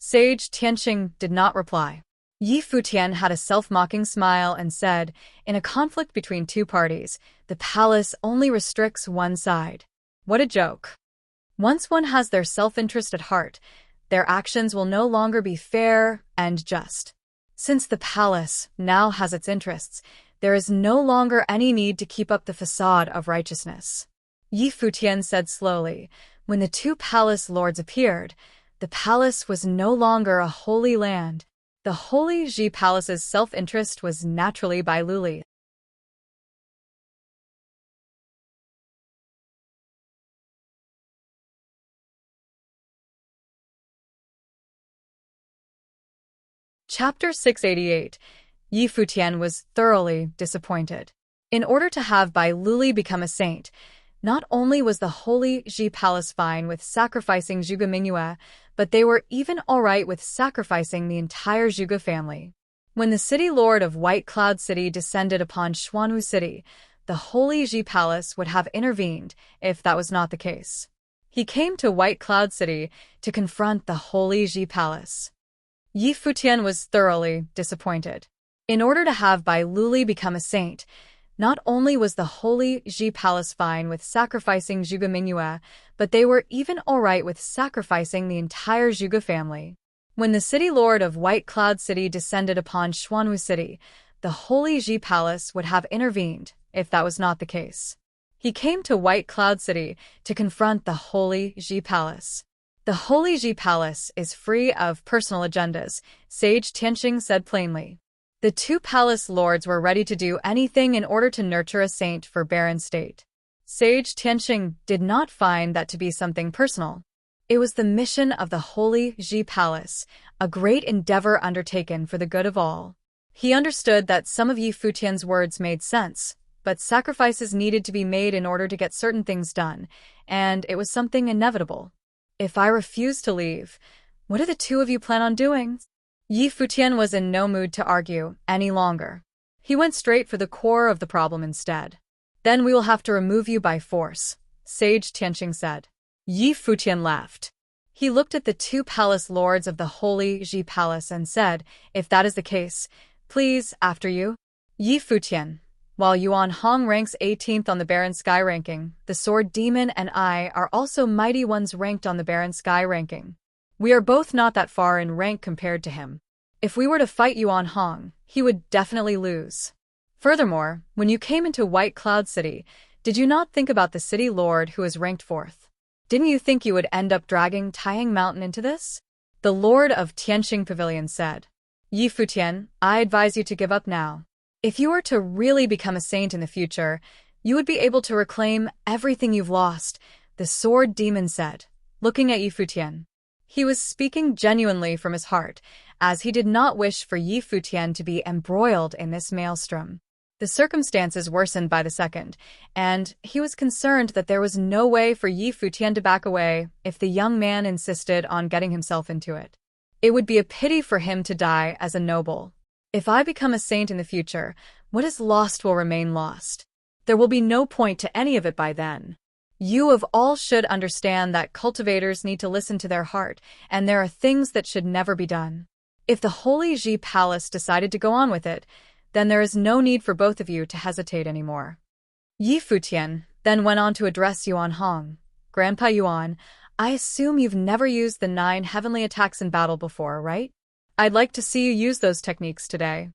[SPEAKER 1] Sage Tianqing did not reply. Yi Futian had a self-mocking smile and said, In a conflict between two parties, the palace only restricts one side. What a joke. Once one has their self-interest at heart, their actions will no longer be fair and just. Since the palace now has its interests, there is no longer any need to keep up the facade of righteousness. Yi Futian said slowly, when the two palace lords appeared, the palace was no longer a holy land. The Holy Ji Palace's self-interest was naturally by Luli. Chapter 688. Yi Futian was thoroughly disappointed. In order to have Bai Luli become a saint, not only was the Holy Ji Palace fine with sacrificing Zhuge Mingyue, but they were even alright with sacrificing the entire Zhuge family. When the city lord of White Cloud City descended upon Xuanwu City, the Holy Ji Palace would have intervened if that was not the case. He came to White Cloud City to confront the Holy Ji Palace. Yi Futian was thoroughly disappointed. In order to have Bai Luli become a saint, not only was the Holy Ji Palace fine with sacrificing Zhuge Mingyue, but they were even alright with sacrificing the entire Zhuge family. When the city lord of White Cloud City descended upon Xuanwu City, the Holy Ji Palace would have intervened if that was not the case. He came to White Cloud City to confront the Holy Ji Palace. The Holy Ji Palace is free of personal agendas, Sage Tianqing said plainly. The two palace lords were ready to do anything in order to nurture a saint for barren state. Sage Tianqing did not find that to be something personal. It was the mission of the Holy Ji Palace, a great endeavor undertaken for the good of all. He understood that some of Yi Futian's words made sense, but sacrifices needed to be made in order to get certain things done, and it was something inevitable. If I refuse to leave, what do the two of you plan on doing? Yi Futian was in no mood to argue any longer. He went straight for the core of the problem instead. Then we will have to remove you by force, Sage Tianqing said. Yi Futian laughed. He looked at the two palace lords of the Holy Ji Palace and said, if that is the case, please, after you. Yi Futian. While Yuan Hong ranks 18th on the Barren Sky ranking, the Sword Demon and I are also mighty ones ranked on the Barren Sky ranking. We are both not that far in rank compared to him. If we were to fight Yuan Hong, he would definitely lose. Furthermore, when you came into White Cloud City, did you not think about the city lord who is ranked 4th? Didn't you think you would end up dragging Taihang Mountain into this? The lord of Tianqing Pavilion said. Yi Futian, I advise you to give up now. If you were to really become a saint in the future, you would be able to reclaim everything you've lost, the Sword Demon said, looking at Yi Futian. He was speaking genuinely from his heart, as he did not wish for Yi Futian to be embroiled in this maelstrom. The circumstances worsened by the second, and he was concerned that there was no way for Yi Futian to back away if the young man insisted on getting himself into it. It would be a pity for him to die as a noble. If I become a saint in the future, what is lost will remain lost. There will be no point to any of it by then. You of all should understand that cultivators need to listen to their heart, and there are things that should never be done. If the Holy Ji Palace decided to go on with it, then there is no need for both of you to hesitate anymore. Yi Futian then went on to address Yuan Hong. Grandpa Yuan, I assume you've never used the 9 heavenly attacks in battle before, right? I'd like to see you use those techniques today.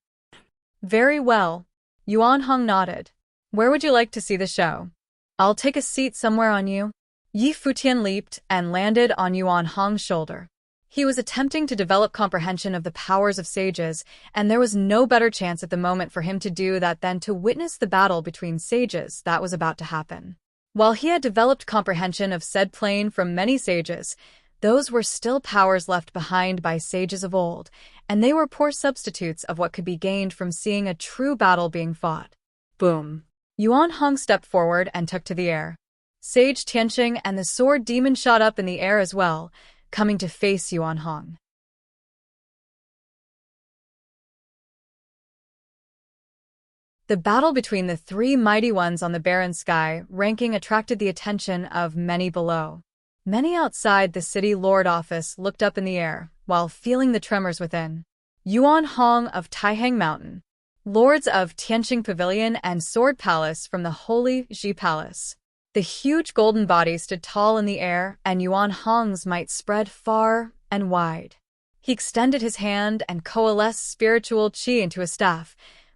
[SPEAKER 1] Very well. Yuan Hong nodded. Where would you like to see the show? I'll take a seat somewhere on you. Yi Futian leaped and landed on Yuan Hong's shoulder. He was attempting to develop comprehension of the powers of sages, and there was no better chance at the moment for him to do that than to witness the battle between sages that was about to happen. While he had developed comprehension of said plane from many sages, those were still powers left behind by sages of old, and they were poor substitutes of what could be gained from seeing a true battle being fought. Boom. Yuan Hong stepped forward and took to the air. Sage Tianqing and the Sword Demon shot up in the air as well, coming to face Yuan Hong. The battle between the three mighty ones on the barren sky ranking attracted the attention of many below. Many outside the city lord office looked up in the air, while feeling the tremors within. Yuan Hong of Taihang Mountain, lords of Tianqing Pavilion and Sword Palace from the Holy Ji Palace. The huge golden body stood tall in the air, and Yuan Hong's might spread far and wide. He extended his hand and coalesced spiritual qi into a staff,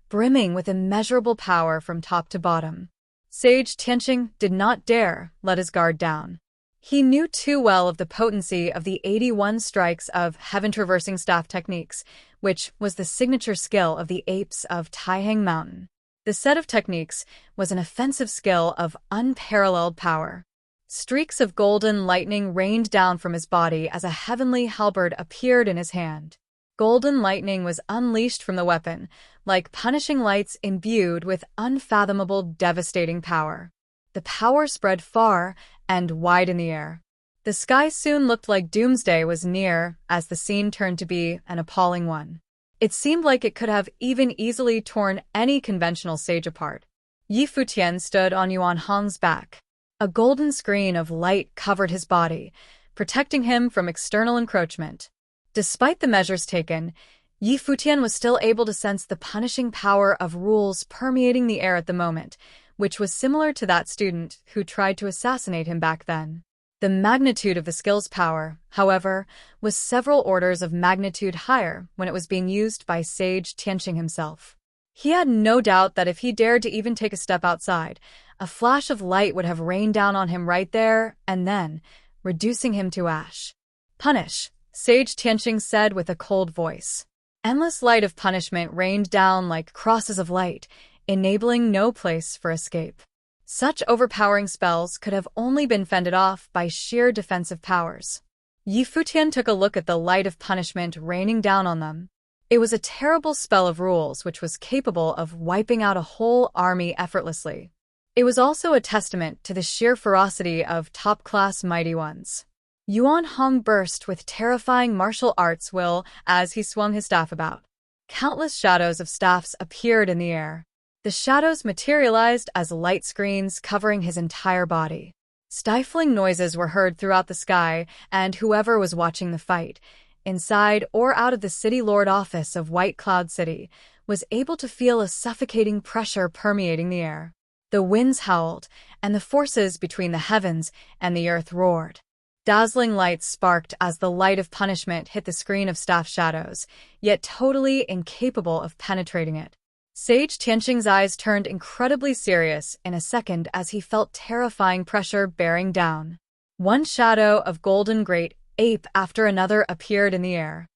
[SPEAKER 1] brimming with immeasurable power from top to bottom. Sage Tianqing did not dare let his guard down. He knew too well of the potency of the 81 strikes of heaven-traversing staff techniques, which was the signature skill of the apes of Taihang Mountain. The set of techniques was an offensive skill of unparalleled power. Streaks of golden lightning rained down from his body as a heavenly halberd appeared in his hand. Golden lightning was unleashed from the weapon, like punishing lights imbued with unfathomable, devastating power. The power spread far and wide in the air. The sky soon looked like doomsday was near as the scene turned to be an appalling one. It seemed like it could have even easily torn any conventional sage apart. Yi Futian stood on Yuan Hong's back. A golden screen of light covered his body, protecting him from external encroachment. Despite the measures taken, Yi Futian was still able to sense the punishing power of rules permeating the air at the moment, which was similar to that student who tried to assassinate him back then. The magnitude of the skill's power, however, was several orders of magnitude higher when it was being used by Sage Tianqing himself. He had no doubt that if he dared to even take a step outside, a flash of light would have rained down on him right there and then, reducing him to ash. Punish, Sage Tianqing said with a cold voice. Endless light of punishment rained down like crosses of light, enabling no place for escape. Such overpowering spells could have only been fended off by sheer defensive powers. Futian took a look at the light of punishment raining down on them. It was a terrible spell of rules which was capable of wiping out a whole army effortlessly. It was also a testament to the sheer ferocity of top-class mighty ones. Yuan Hong burst with terrifying martial arts will as he swung his staff about. Countless shadows of staffs appeared in the air. The shadows materialized as light screens covering his entire body. Stifling noises were heard throughout the sky, and whoever was watching the fight, inside or out of the City Lord office of White Cloud City, was able to feel a suffocating pressure permeating the air. The winds howled, and the forces between the heavens and the earth roared. Dazzling lights sparked as the light of punishment hit the screen of staff shadows, yet totally incapable of penetrating it. Sage Tianqing's eyes turned incredibly serious in a second as he felt terrifying pressure bearing down. One shadow of golden great ape after another appeared in the air.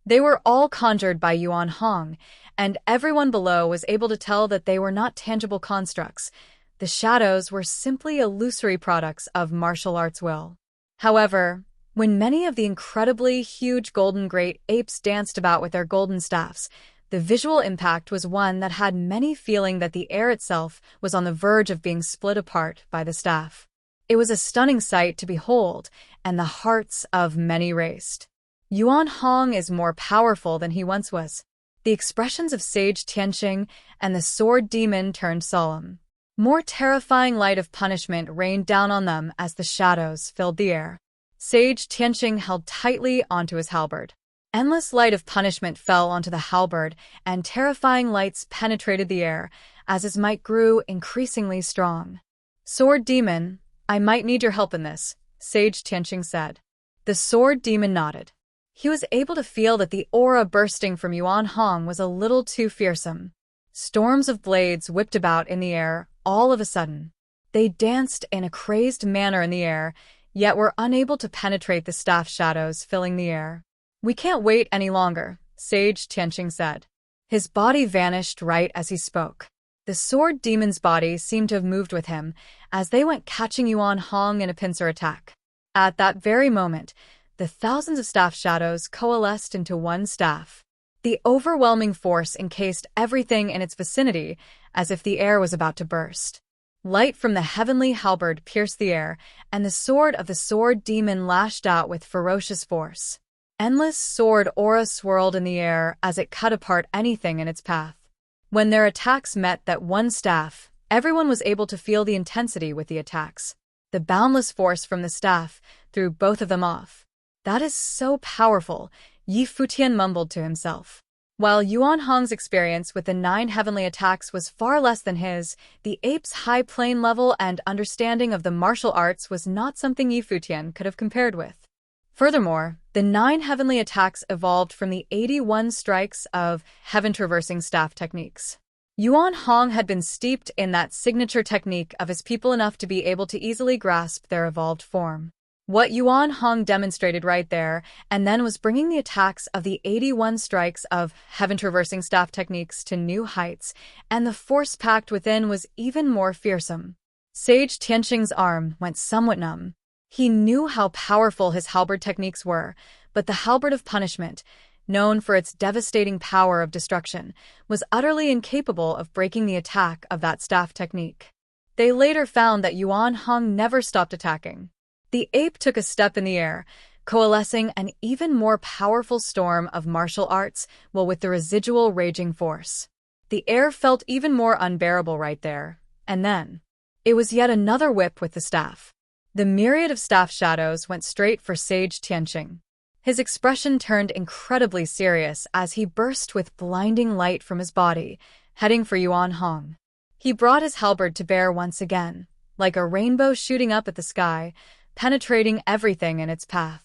[SPEAKER 1] They were all conjured by Yuan Hong, and everyone below was able to tell that they were not tangible constructs. The shadows were simply illusory products of martial arts will. However, when many of the incredibly huge golden great apes danced about with their golden staffs, the visual impact was one that had many feeling that the air itself was on the verge of being split apart by the staff. It was a stunning sight to behold, and the hearts of many raced. Yuan Hong is more powerful than he once was. The expressions of Sage Tianqing and the sword demon turned solemn. More terrifying light of punishment rained down on them as the shadows filled the air. Sage Tianqing held tightly onto his halberd. Endless light of punishment fell onto the halberd, and terrifying lights penetrated the air as his might grew increasingly strong. Sword demon, I might need your help in this, Sage Tianqing said. The sword demon nodded. He was able to feel that the aura bursting from Yuan Hong was a little too fearsome. Storms of blades whipped about in the air all of a sudden. They danced in a crazed manner in the air, yet were unable to penetrate the staff shadows filling the air. We can't wait any longer, Sage Tianqing said. His body vanished right as he spoke. The sword demon's body seemed to have moved with him as they went catching Yuan Hong in a pincer attack. At that very moment, the thousands of staff shadows coalesced into one staff. The overwhelming force encased everything in its vicinity as if the air was about to burst. Light from the heavenly halberd pierced the air, and the sword of the sword demon lashed out with ferocious force. Endless sword aura swirled in the air as it cut apart anything in its path. When their attacks met that one staff, everyone was able to feel the intensity with the attacks. The boundless force from the staff threw both of them off. That is so powerful, Futian mumbled to himself. While Yuan Hong's experience with the 9 heavenly attacks was far less than his, the ape's high plane level and understanding of the martial arts was not something Futian could have compared with. Furthermore, the 9 heavenly attacks evolved from the 81 strikes of heaven-traversing staff techniques. Yuan Hong had been steeped in that signature technique of his people enough to be able to easily grasp their evolved form. What Yuan Hong demonstrated right there and then was bringing the attacks of the 81 strikes of heaven-traversing staff techniques to new heights, and the force packed within was even more fearsome. Sage Tianqing's arm went somewhat numb. He knew how powerful his halberd techniques were, but the halberd of punishment, known for its devastating power of destruction, was utterly incapable of breaking the attack of that staff technique. They later found that Yuan Hong never stopped attacking. The ape took a step in the air, coalescing an even more powerful storm of martial arts while with the residual raging force. The air felt even more unbearable right there, and then it was yet another whip with the staff. The myriad of staff shadows went straight for Sage Tianqing. His expression turned incredibly serious as he burst with blinding light from his body, heading for Yuan Hong. He brought his halberd to bear once again, like a rainbow shooting up at the sky, penetrating everything in its path.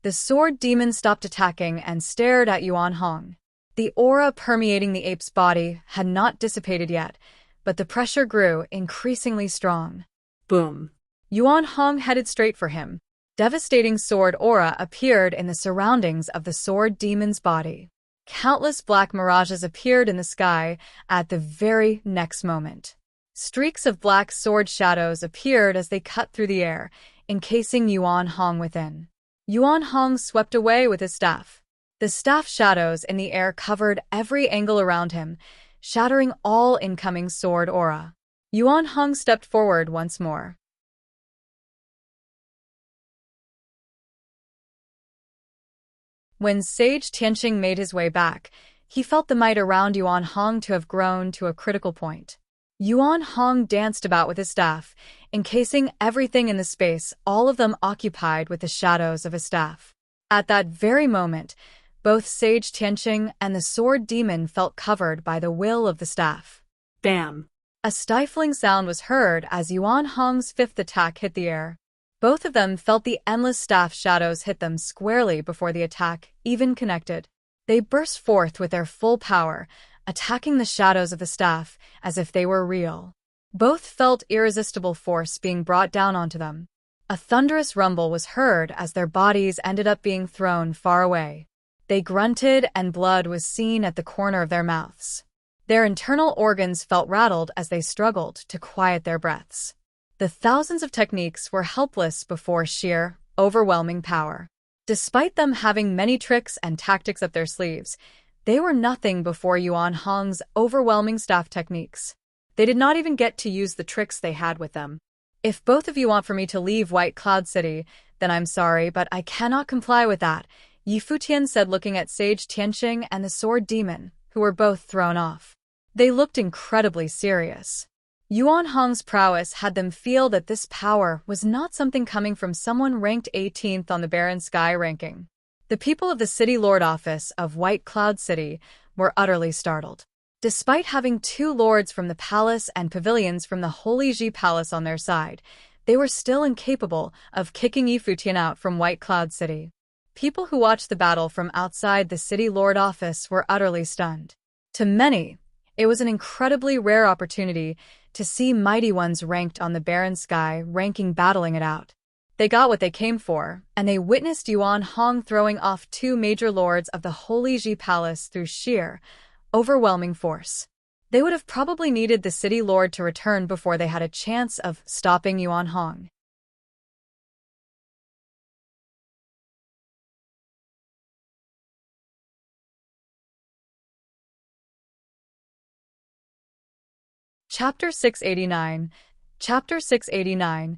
[SPEAKER 1] The sword demon stopped attacking and stared at Yuan Hong. The aura permeating the ape's body had not dissipated yet, but the pressure grew, increasingly strong.
[SPEAKER 2] Boom.
[SPEAKER 1] Yuan Hong headed straight for him. Devastating sword aura appeared in the surroundings of the sword demon's body. Countless black mirages appeared in the sky at the very next moment. Streaks of black sword shadows appeared as they cut through the air, encasing Yuan Hong within. Yuan Hong swept away with his staff. The staff shadows in the air covered every angle around him, shattering all incoming sword aura. Yuan Hong stepped forward once more. When Sage Tianqing made his way back, he felt the might around Yuan Hong to have grown to a critical point. Yuan Hong danced about with his staff, encasing everything in the space, all of them occupied with the shadows of his staff. At that very moment, both Sage Tianqing and the sword demon felt covered by the will of the staff.
[SPEAKER 2] Bam.
[SPEAKER 1] A stifling sound was heard as Yuan Hong's fifth attack hit the air. Both of them felt the endless staff shadows hit them squarely before the attack even connected. They burst forth with their full power, attacking the shadows of the staff as if they were real. Both felt irresistible force being brought down onto them. A thunderous rumble was heard as their bodies ended up being thrown far away. They grunted and blood was seen at the corner of their mouths. Their internal organs felt rattled as they struggled to quiet their breaths. The thousands of techniques were helpless before sheer, overwhelming power. Despite them having many tricks and tactics up their sleeves, they were nothing before Yuan Hong's overwhelming staff techniques. They did not even get to use the tricks they had with them. If both of you want for me to leave White Cloud City, then I'm sorry, but I cannot comply with that, Futian said, looking at Sage Tianqing and the sword demon, who were both thrown off. They looked incredibly serious. Yuan Hong's prowess had them feel that this power was not something coming from someone ranked 18th on the Barren Sky ranking. The people of the City Lord office of White Cloud City were utterly startled. Despite having two lords from the palace and pavilions from the Holy Ji Palace on their side, they were still incapable of kicking Futian out from White Cloud City. People who watched the battle from outside the City Lord office were utterly stunned. To many, it was an incredibly rare opportunity to see mighty ones ranked on the Barren Sky ranking battling it out. They got what they came for, and they witnessed Yuan Hong throwing off two major lords of the Holy Ji Palace through sheer, overwhelming force. They would have probably needed the City Lord to return before they had a chance of stopping Yuan Hong. Chapter 689. Chapter 689.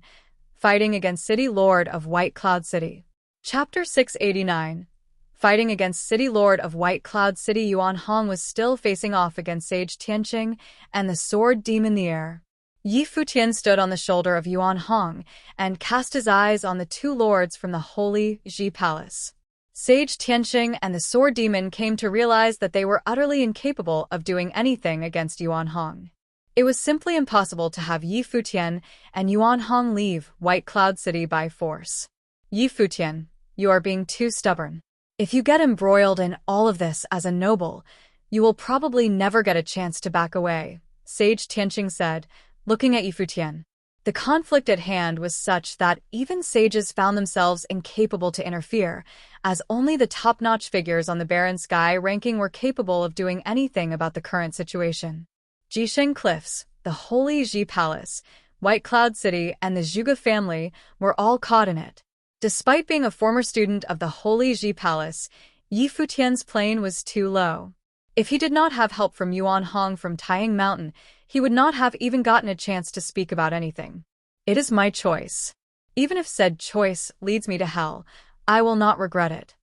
[SPEAKER 1] Fighting against City Lord of White Cloud City. Chapter 689. Fighting against City Lord of White Cloud City. Yuan Hong was still facing off against Sage Tianqing and the sword demon in the air. Futian stood on the shoulder of Yuan Hong and cast his eyes on the two lords from the Holy Ji Palace. Sage Tianqing and the sword demon came to realize that they were utterly incapable of doing anything against Yuan Hong. It was simply impossible to have Futian and Yuan Hong leave White Cloud City by force. Futian, you are being too stubborn. If you get embroiled in all of this as a noble, you will probably never get a chance to back away, Sage Tianqing said, looking at Futian. The conflict at hand was such that even sages found themselves incapable to interfere, as only the top-notch figures on the Barren Sky ranking were capable of doing anything about the current situation. Jisheng Cliffs, the Holy Ji Palace, White Cloud City, and the Zhuge family were all caught in it. Despite being a former student of the Holy Ji Palace, Futian's plane was too low. If he did not have help from Yuan Hong from Taiying Mountain, he would not have even gotten a chance to speak about anything. It is my choice. Even if said choice leads me to hell, I will not regret it.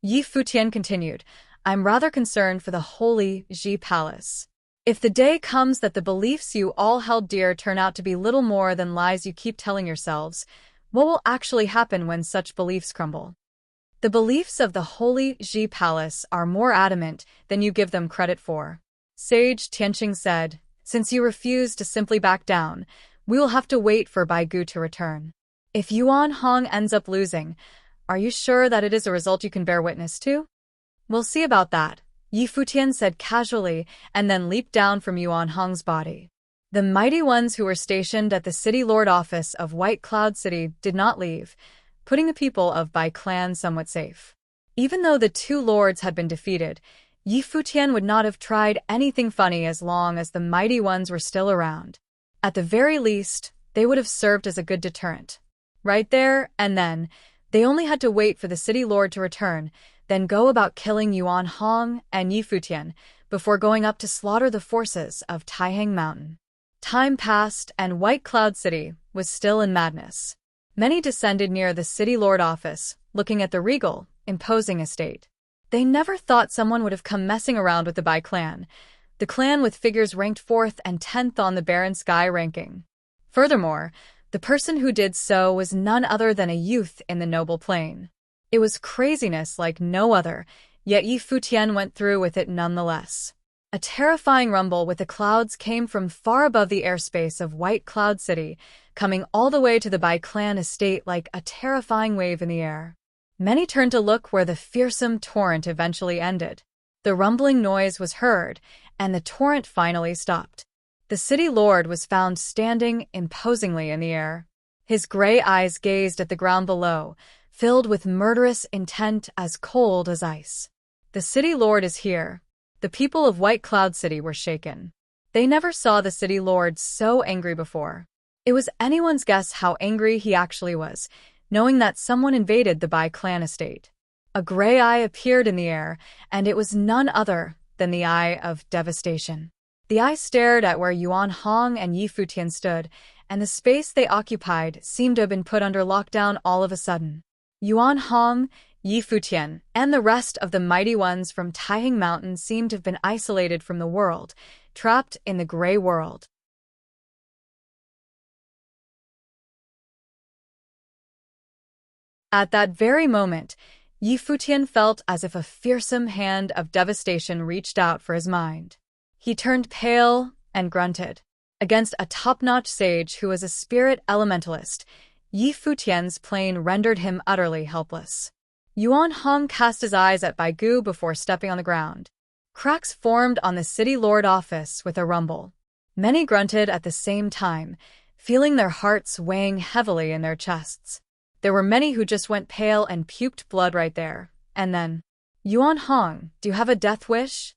[SPEAKER 1] Futian continued, I'm rather concerned for the Holy Ji Palace. If the day comes that the beliefs you all held dear turn out to be little more than lies you keep telling yourselves, what will actually happen when such beliefs crumble? The beliefs of the Holy Ji Palace are more adamant than you give them credit for. Sage Tianqing said, since you refuse to simply back down, we will have to wait for Bai Gu to return. If Yuan Hong ends up losing, Are you sure that it is a result you can bear witness to? We'll see about that, Yi Futian said casually, and then leaped down from Yuan Hong's body. The mighty ones who were stationed at the City Lord office of White Cloud City did not leave, putting the people of Bai clan somewhat safe. Even though the two lords had been defeated, Yi Futian would not have tried anything funny as long as the mighty ones were still around. At the very least, they would have served as a good deterrent. Right there and then, they only had to wait for the City Lord to return, then go about killing Yuan Hong and Yi Futian before going up to slaughter the forces of Taihang Mountain. Time passed, and White Cloud City was still in madness. Many descended near the City Lord office, looking at the regal, imposing estate. They never thought someone would have come messing around with the Bai clan, the clan with figures ranked 4th and 10th on the Barren Sky ranking. Furthermore, the person who did so was none other than a youth in the noble plane. It was craziness like no other, yet Yi Futian went through with it nonetheless. A terrifying rumble with the clouds came from far above the airspace of White Cloud City, coming all the way to the Bai clan estate like a terrifying wave in the air. Many turned to look where the fearsome torrent eventually ended. The rumbling noise was heard, and the torrent finally stopped. The City Lord was found standing imposingly in the air. His gray eyes gazed at the ground below, filled with murderous intent as cold as ice. The City Lord is here. The people of White Cloud City were shaken. They never saw the City Lord so angry before. It was anyone's guess how angry he actually was, knowing that someone invaded the Bai clan estate. A gray eye appeared in the air, and it was none other than the Eye of Devastation. The eye stared at where Yuan Hong and Yi Futian stood, and the space they occupied seemed to have been put under lockdown all of a sudden. Yuan Hong, Yi Futian, and the rest of the mighty ones from Taihang Mountain seemed to have been isolated from the world, trapped in the gray world. At that very moment, Yi Futian felt as if a fearsome hand of devastation reached out for his mind. He turned pale and grunted. Against a top-notch sage who was a spirit elementalist, Yi Futian's plane rendered him utterly helpless. Yuan Hong cast his eyes at Baigu before stepping on the ground. Cracks formed on the City Lord office with a rumble. Many grunted at the same time, feeling their hearts weighing heavily in their chests. There were many who just went pale and puked blood right there. And then, Yuan Hong, do you have a death wish?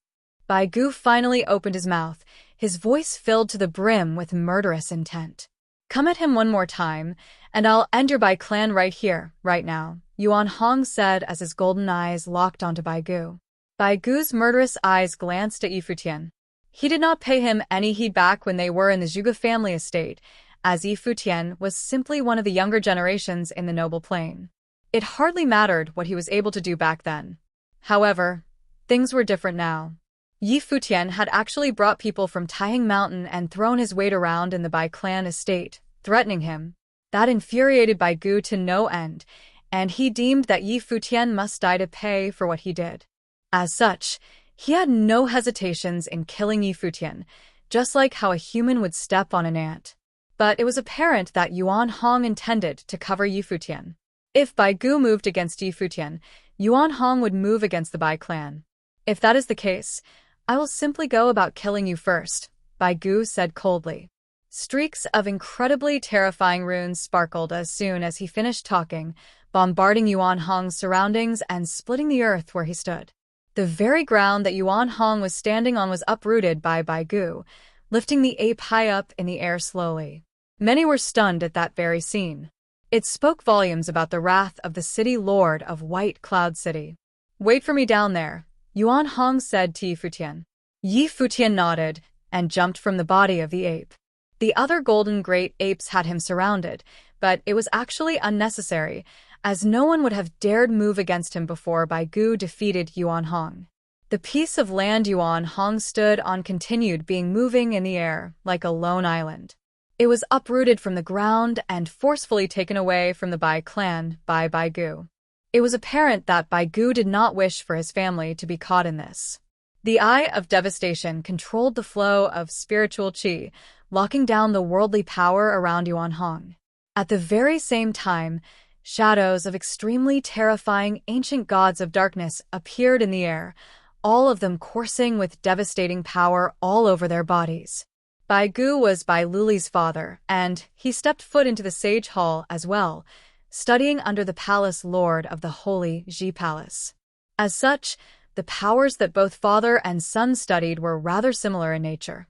[SPEAKER 1] Baigu finally opened his mouth, his voice filled to the brim with murderous intent. Come at him one more time, and I'll end your Bai clan right here, right now, Yuan Hong said as his golden eyes locked onto Baigu. Baigu's murderous eyes glanced at Yi Futian. He did not pay him any heed back when they were in the Zhuge family estate, as Yi Futian was simply one of the younger generations in the noble plane. It hardly mattered what he was able to do back then. However, things were different now. Yi Futian had actually brought people from Taihang Mountain and thrown his weight around in the Bai clan estate, threatening him. That infuriated Baigu to no end, and he deemed that Yi Futian must die to pay for what he did. As such, he had no hesitations in killing Yi Futian, just like how a human would step on an ant. But it was apparent that Yuan Hong intended to cover Yi Futian. If Baigu moved against Yi Futian, Yuan Hong would move against the Bai clan. If that is the case, I will simply go about killing you first, Baigu said coldly. Streaks of incredibly terrifying runes sparkled as soon as he finished talking, bombarding Yuan Hong's surroundings and splitting the earth where he stood. The very ground that Yuan Hong was standing on was uprooted by Baigu, lifting the ape high up in the air slowly. Many were stunned at that very scene. It spoke volumes about the wrath of the City Lord of White Cloud City. Wait for me down there, Yuan Hong said to Yi Futian. Yi Futian nodded and jumped from the body of the ape. The other golden great apes had him surrounded, but it was actually unnecessary, as no one would have dared move against him before Baigu defeated Yuan Hong. The piece of land Yuan Hong stood on continued being moving in the air like a lone island. It was uprooted from the ground and forcefully taken away from the Bai clan by Baigu. It was apparent that Baigu did not wish for his family to be caught in this. The Eye of Devastation controlled the flow of spiritual qi, locking down the worldly power around Yuan Hong. At the very same time, Shadows of extremely terrifying ancient gods of darkness appeared in the air, all of them coursing with devastating power all over their bodies. Bai Gu was Bai Luli's father, and he stepped foot into the sage hall as well, studying under the palace lord of the holy Ji Palace. As such, the powers that both father and son studied were rather similar in nature.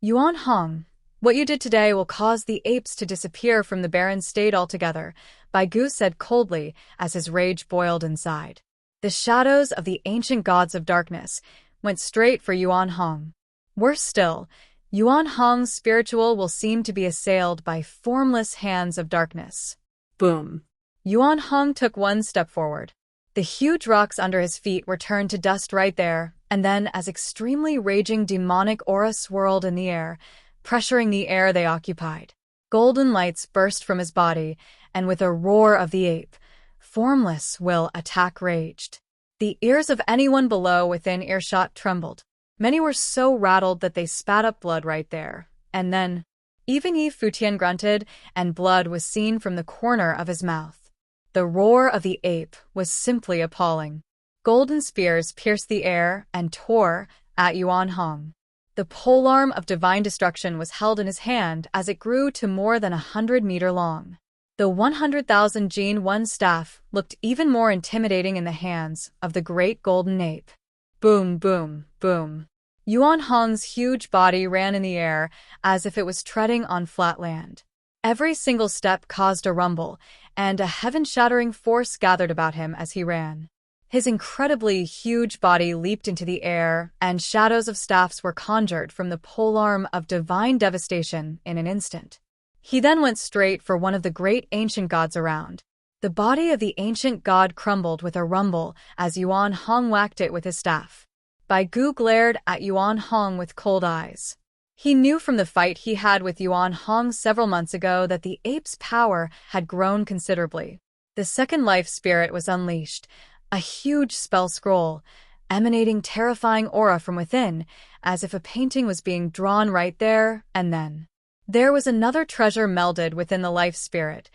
[SPEAKER 1] Yuan Hong, what you did today will cause the apes to disappear from the barren state altogether, Bai Gu said coldly as his rage boiled inside. The shadows of the ancient gods of darkness went straight for Yuan Hong. Worse still, Yuan Hong's spiritual will seem to be assailed by formless hands of darkness.
[SPEAKER 2] Boom.
[SPEAKER 1] Yuan Hong took one step forward. The huge rocks under his feet were turned to dust right there, and then as extremely raging demonic aura swirled in the air, pressuring the air they occupied. Golden lights burst from his body, and with a roar of the ape, formless will attack raged. The ears of anyone below within earshot trembled. Many were so rattled that they spat up blood right there, and then even Futian grunted, and blood was seen from the corner of his mouth. The roar of the ape was simply appalling. Golden spears pierced the air and tore at Yuan Hong. The polearm of divine destruction was held in his hand as it grew to more than 100-meter long. The 100,000 Gene 1 staff looked even more intimidating in the hands of the great golden ape. Boom, boom, boom. Yuan Hong's huge body ran in the air as if it was treading on flat land. Every single step caused a rumble, and a heaven-shattering force gathered about him as he ran. His incredibly huge body leaped into the air, and shadows of staffs were conjured from the polearm of divine devastation in an instant. He then went straight for one of the great ancient gods around. The body of the ancient god crumbled with a rumble as Yuan Hong whacked it with his staff. Bai Gu glared at Yuan Hong with cold eyes. He knew from the fight he had with Yuan Hong several months ago that the ape's power had grown considerably. The second life spirit was unleashed, a huge spell scroll, emanating terrifying aura from within, as if a painting was being drawn right there and then. There was another treasure melded within the life spirit,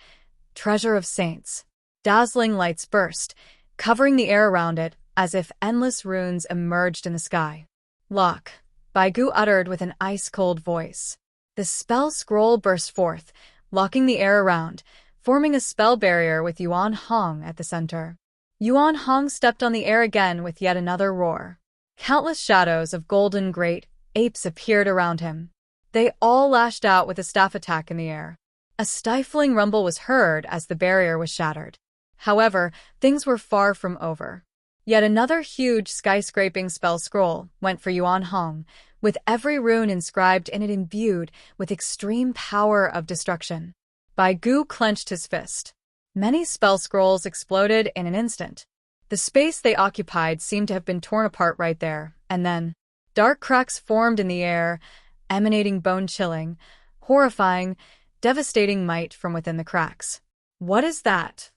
[SPEAKER 1] treasure of saints. Dazzling lights burst, covering the air around it, as if endless runes emerged in the sky. Lock, Bai Gu uttered with an ice-cold voice. The spell scroll burst forth, locking the air around, forming a spell barrier with Yuan Hong at the center. Yuan Hong stepped on the air again with yet another roar. Countless shadows of golden great apes appeared around him. They all lashed out with a staff attack in the air. A stifling rumble was heard as the barrier was shattered. However, things were far from over. Yet another huge skyscraping spell scroll went for Yuan Hong, with every rune inscribed in it imbued with extreme power of destruction. Bai Gu clenched his fist. Many spell scrolls exploded in an instant. The space they occupied seemed to have been torn apart right there, and then dark cracks formed in the air, emanating bone-chilling, horrifying, devastating might from within the cracks. What is that?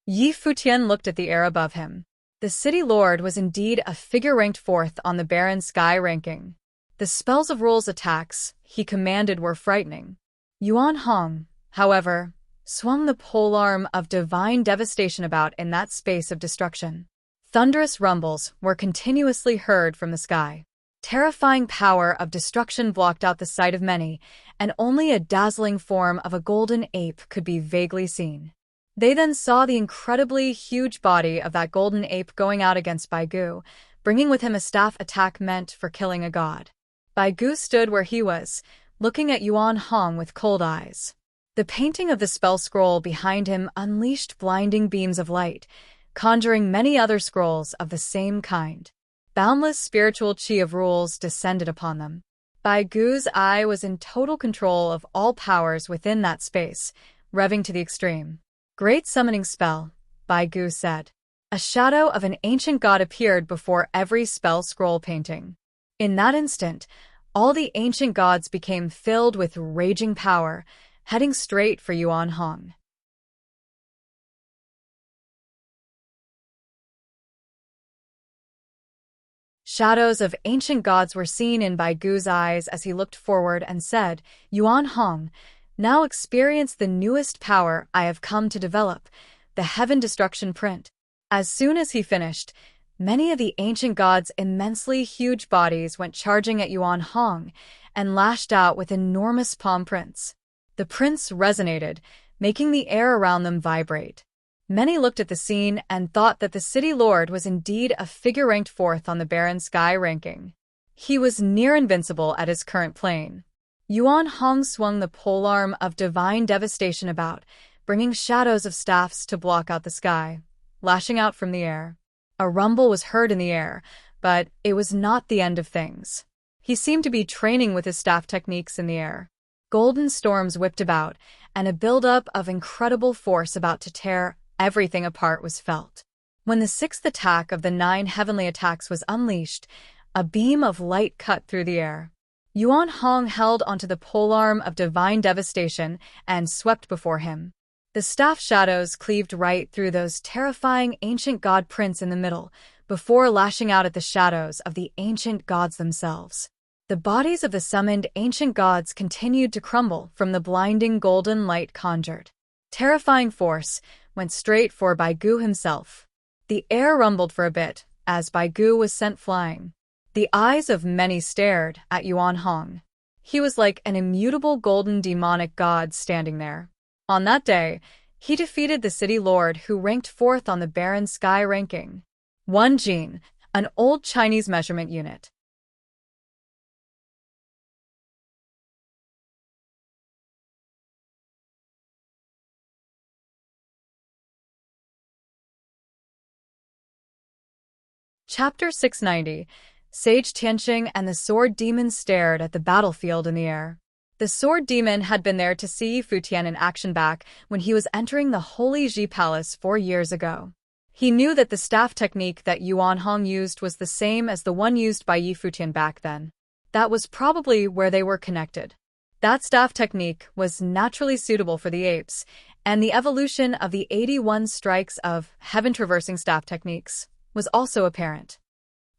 [SPEAKER 1] Futian looked at the air above him. The city lord was indeed a figure ranked fourth on the barren sky ranking. The spells of rules attacks he commanded were frightening. Yuan Hong, however, swung the polearm of divine devastation about in that space of destruction. Thunderous rumbles were continuously heard from the sky. Terrifying power of destruction blocked out the sight of many, and only a dazzling form of a golden ape could be vaguely seen. They then saw the incredibly huge body of that golden ape going out against Bai Gu, bringing with him a staff attack meant for killing a god. Bai Gu stood where he was, looking at Yuan Hong with cold eyes. The painting of the spell scroll behind him unleashed blinding beams of light, conjuring many other scrolls of the same kind. Boundless spiritual chi of rules descended upon them. Bai Gu's eye was in total control of all powers within that space, revving to the extreme. Great summoning spell, Bai Gu said. A shadow of an ancient god appeared before every spell scroll painting. In that instant, all the ancient gods became filled with raging power, heading straight for Yuan Hong. Shadows of ancient gods were seen in Bai Gu's eyes as he looked forward and said, Yuan Hong, now experience the newest power I have come to develop, the Heaven Destruction Print. As soon as he finished, many of the ancient gods' immensely huge bodies went charging at Yuan Hong and lashed out with enormous palm prints. The prints resonated, making the air around them vibrate. Many looked at the scene and thought that the city lord was indeed a figure ranked fourth on the barren sky ranking. He was near invincible at his current plane. Yuan Hong swung the polearm of divine devastation about, bringing shadows of staffs to block out the sky, lashing out from the air. A rumble was heard in the air, but it was not the end of things. He seemed to be training with his staff techniques in the air. Golden storms whipped about, and a buildup of incredible force about to tear everything apart was felt. When the sixth attack of the 9 heavenly attacks was unleashed, a beam of light cut through the air. Yuan Hong held onto the polearm of divine devastation and swept before him. The staff shadows cleaved right through those terrifying ancient god prints in the middle, before lashing out at the shadows of the ancient gods themselves. The bodies of the summoned ancient gods continued to crumble from the blinding golden light conjured. Terrifying force went straight for Bai Gu himself. The air rumbled for a bit as Bai Gu was sent flying. The eyes of many stared at Yuan Hong. He was like an immutable golden demonic god standing there. On that day, he defeated the city lord who ranked fourth on the barren sky ranking. 1 Jin, an old Chinese measurement unit. Chapter 690. Sage Tianqing and the Sword Demon stared at the battlefield in the air. The Sword Demon had been there to see Futian in action back when he was entering the Holy Ji Palace 4 years ago. He knew that the staff technique that Yuan Hong used was the same as the one used by Yi Futian back then. That was probably where they were connected. That staff technique was naturally suitable for the apes, and the evolution of the 81 strikes of heaven-traversing staff techniques was also apparent.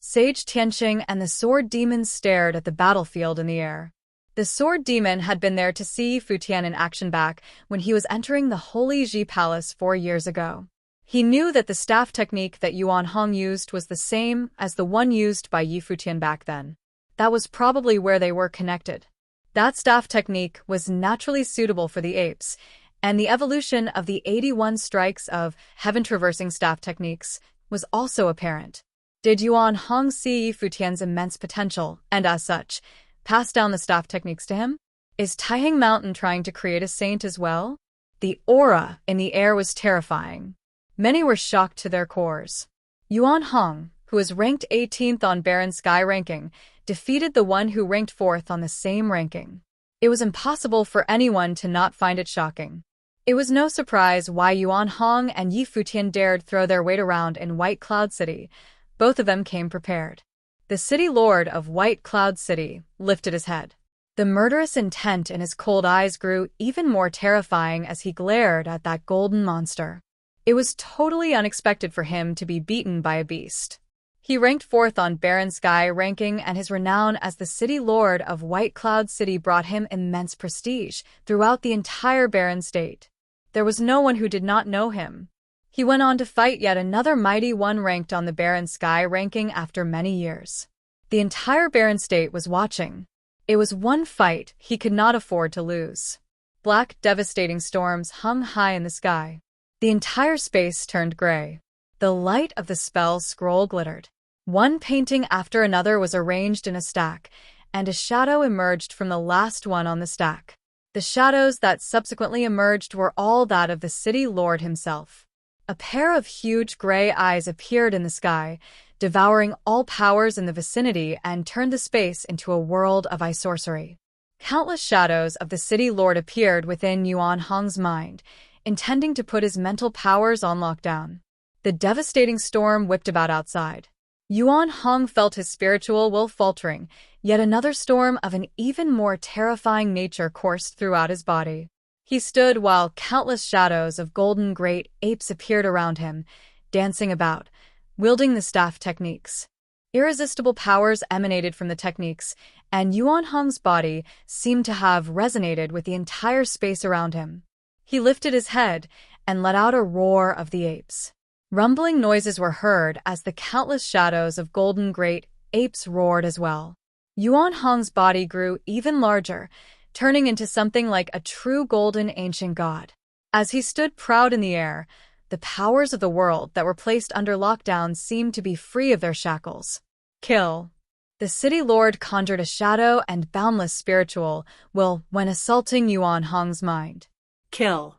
[SPEAKER 1] Sage Tianqing and the Sword Demon stared at the battlefield in the air. The Sword Demon had been there to see Futian in action back when he was entering the Holy Ji Palace 4 years ago. He knew that the staff technique that Yuan Hong used was the same as the one used by Yi Futian back then. That was probably where they were connected. That staff technique was naturally suitable for the apes, and the evolution of the 81 strikes of heaven-traversing staff techniques was also apparent. Did Yuan Hong see Yi Futian's immense potential, and as such, pass down the staff techniques to him? Is Taihang Mountain trying to create a saint as well? The aura in the air was terrifying. Many were shocked to their cores. Yuan Hong, who was ranked 18th on barren sky ranking, defeated the one who ranked 4th on the same ranking. It was impossible for anyone to not find it shocking. It was no surprise why Yuan Hong and Yi Futian dared throw their weight around in White Cloud City. Both of them came prepared. The city lord of White Cloud City lifted his head. The murderous intent in his cold eyes grew even more terrifying as he glared at that golden monster. It was totally unexpected for him to be beaten by a beast. He ranked 4th on barren sky ranking, and his renown as the city lord of White Cloud City brought him immense prestige throughout the entire barren state. There was no one who did not know him. He went on to fight yet another mighty one ranked on the barren sky ranking after many years. The entire barren state was watching. It was one fight he could not afford to lose. Black, devastating storms hung high in the sky. The entire space turned gray. The light of the spell scroll glittered. One painting after another was arranged in a stack, and a shadow emerged from the last one on the stack. The shadows that subsequently emerged were all that of the city lord himself. A pair of huge gray eyes appeared in the sky, devouring all powers in the vicinity and turned the space into a world of ice sorcery. Countless shadows of the city lord appeared within Yuan Hong's mind, intending to put his mental powers on lockdown. The devastating storm whipped about outside. Yuan Hong felt his spiritual will faltering, yet another storm of an even more terrifying nature coursed throughout his body. He stood while countless shadows of golden great apes appeared around him, dancing about, wielding the staff techniques. Irresistible powers emanated from the techniques, and Yuan Hong's body seemed to have resonated with the entire space around him. He lifted his head and let out a roar of the apes. Rumbling noises were heard as the countless shadows of golden great apes roared as well. Yuan Hong's body grew even larger, turning into something like a true golden ancient god. As he stood proud in the air, the powers of the world that were placed under lockdown seemed to be free of their shackles. Kill. The city lord conjured a shadow and boundless spiritual will when assaulting Yuan Hong's mind.
[SPEAKER 2] Kill.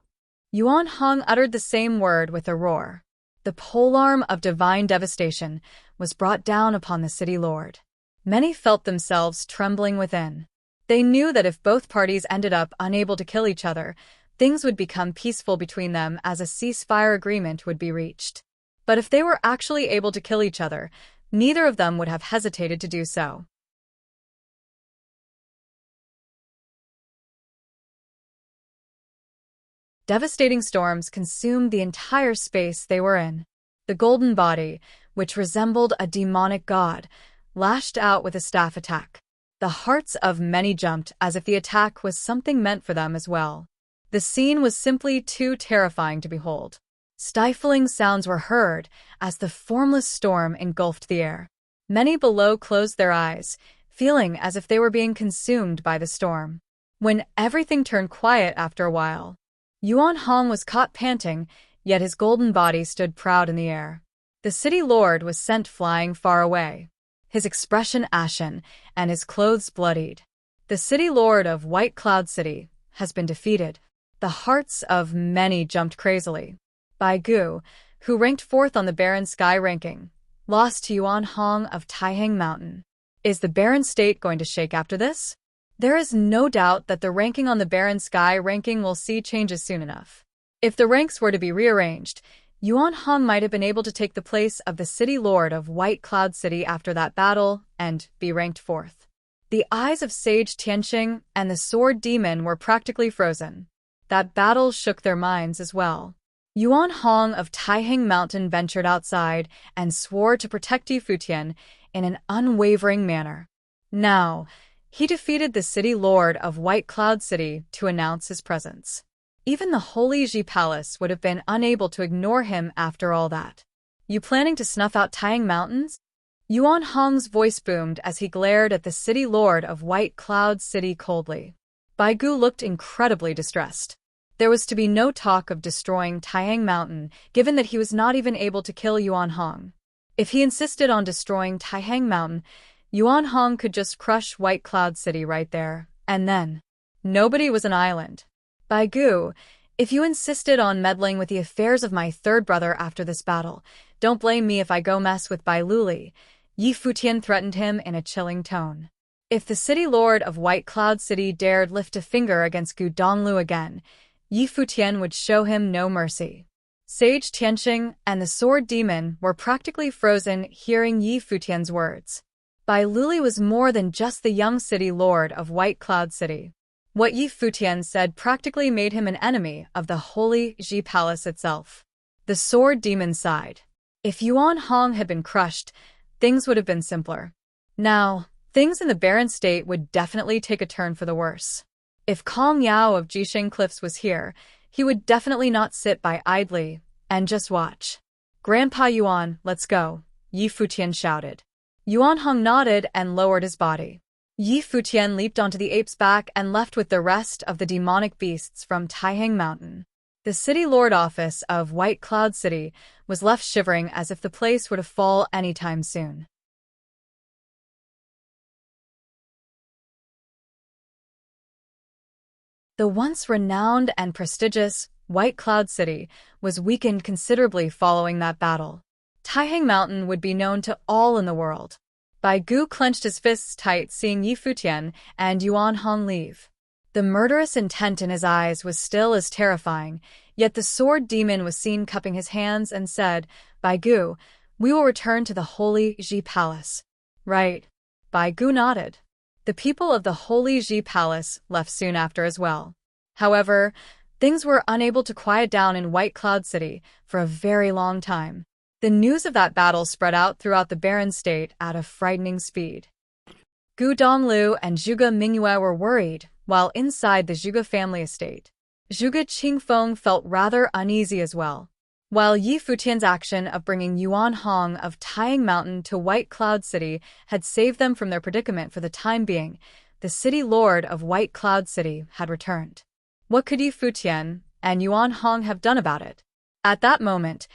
[SPEAKER 1] Yuan Hong uttered the same word with a roar. The polearm of divine devastation was brought down upon the city lord. Many felt themselves trembling within. They knew that if both parties ended up unable to kill each other, things would become peaceful between them as a ceasefire agreement would be reached. But if they were actually able to kill each other, neither of them would have hesitated to do so. Devastating storms consumed the entire space they were in. The golden body, which resembled a demonic god, lashed out with a staff attack. The hearts of many jumped as if the attack was something meant for them as well. The scene was simply too terrifying to behold. Stifling sounds were heard as the formless storm engulfed the air. Many below closed their eyes, feeling as if they were being consumed by the storm. When everything turned quiet after a while, Yuan Hong was caught panting, yet his golden body stood proud in the air. The city lord was sent flying far away, his expression ashen and his clothes bloodied. The city lord of White Cloud City has been defeated. The hearts of many jumped crazily. Bai Gu, who ranked fourth on the Barren Sky ranking, lost to Yuan Hong of Taihang Mountain. Is the Barren State going to shake after this? There is no doubt that the ranking on the Barren Sky ranking will see changes soon enough. If the ranks were to be rearranged, Yuan Hong might have been able to take the place of the city lord of White Cloud City after that battle and be ranked fourth. The eyes of Sage Tianqing and the Sword Demon were practically frozen. That battle shook their minds as well. Yuan Hong of Taihang Mountain ventured outside and swore to protect Futian in an unwavering manner. Now, he defeated the city lord of White Cloud City to announce his presence. Even the Holy Ji Palace would have been unable to ignore him after all that. You planning to snuff out Taihang Mountains? Yuan Hong's voice boomed as he glared at the city lord of White Cloud City coldly. Bai Gu looked incredibly distressed. There was to be no talk of destroying Taihang Mountain, given that he was not even able to kill Yuan Hong. If he insisted on destroying Taihang Mountain, Yuan Hong could just crush White Cloud City right there, and then. Nobody was an island. Bai Gu, if you insisted on meddling with the affairs of my third brother after this battle, don't blame me if I go mess with Bai Luli, Yi Futian threatened him in a chilling tone. If the city lord of White Cloud City dared lift a finger against Gu Donglu again, Yi Futian would show him no mercy. Sage Tianqing and the Sword Demon were practically frozen hearing Yi Futian's words. Bai Luli was more than just the young city lord of White Cloud City. What Yi Futian said practically made him an enemy of the Holy Ji Palace itself. The Sword Demon sighed. If Yuan Hong had been crushed, things would have been simpler. Now, things in the Barren State would definitely take a turn for the worse. If Kong Yao of Jisheng Cliffs was here, he would definitely not sit by idly and just watch. Grandpa Yuan, let's go, Yi Futian shouted. Yuan Hong nodded and lowered his body. Yi Futian leaped onto the ape's back and left with the rest of the demonic beasts from Taihang Mountain. The city lord office of White Cloud City was left shivering as if the place were to fall anytime soon. The once renowned and prestigious White Cloud City was weakened considerably following that battle. Taihang Mountain would be known to all in the world. Bai Gu clenched his fists tight seeing Yi Futian and Yuan Hong leave. The murderous intent in his eyes was still as terrifying, yet the Sword Demon was seen cupping his hands and said, Bai Gu, we will return to the Holy Ji Palace. Right. Bai Gu nodded. The people of the Holy Ji Palace left soon after as well. However, things were unable to quiet down in White Cloud City for a very long time. The news of that battle spread out throughout the barren state at a frightening speed. Gu Donglu and Zhuge Mingyue were worried, while inside the Zhuge family estate, Zhuge Qingfeng felt rather uneasy as well. While Yi Futian's action of bringing Yuan Hong of Taiyang Mountain to White Cloud City had saved them from their predicament for the time being, the city lord of White Cloud City had returned. What could Yi Futian and Yuan Hong have done about it? At that moment,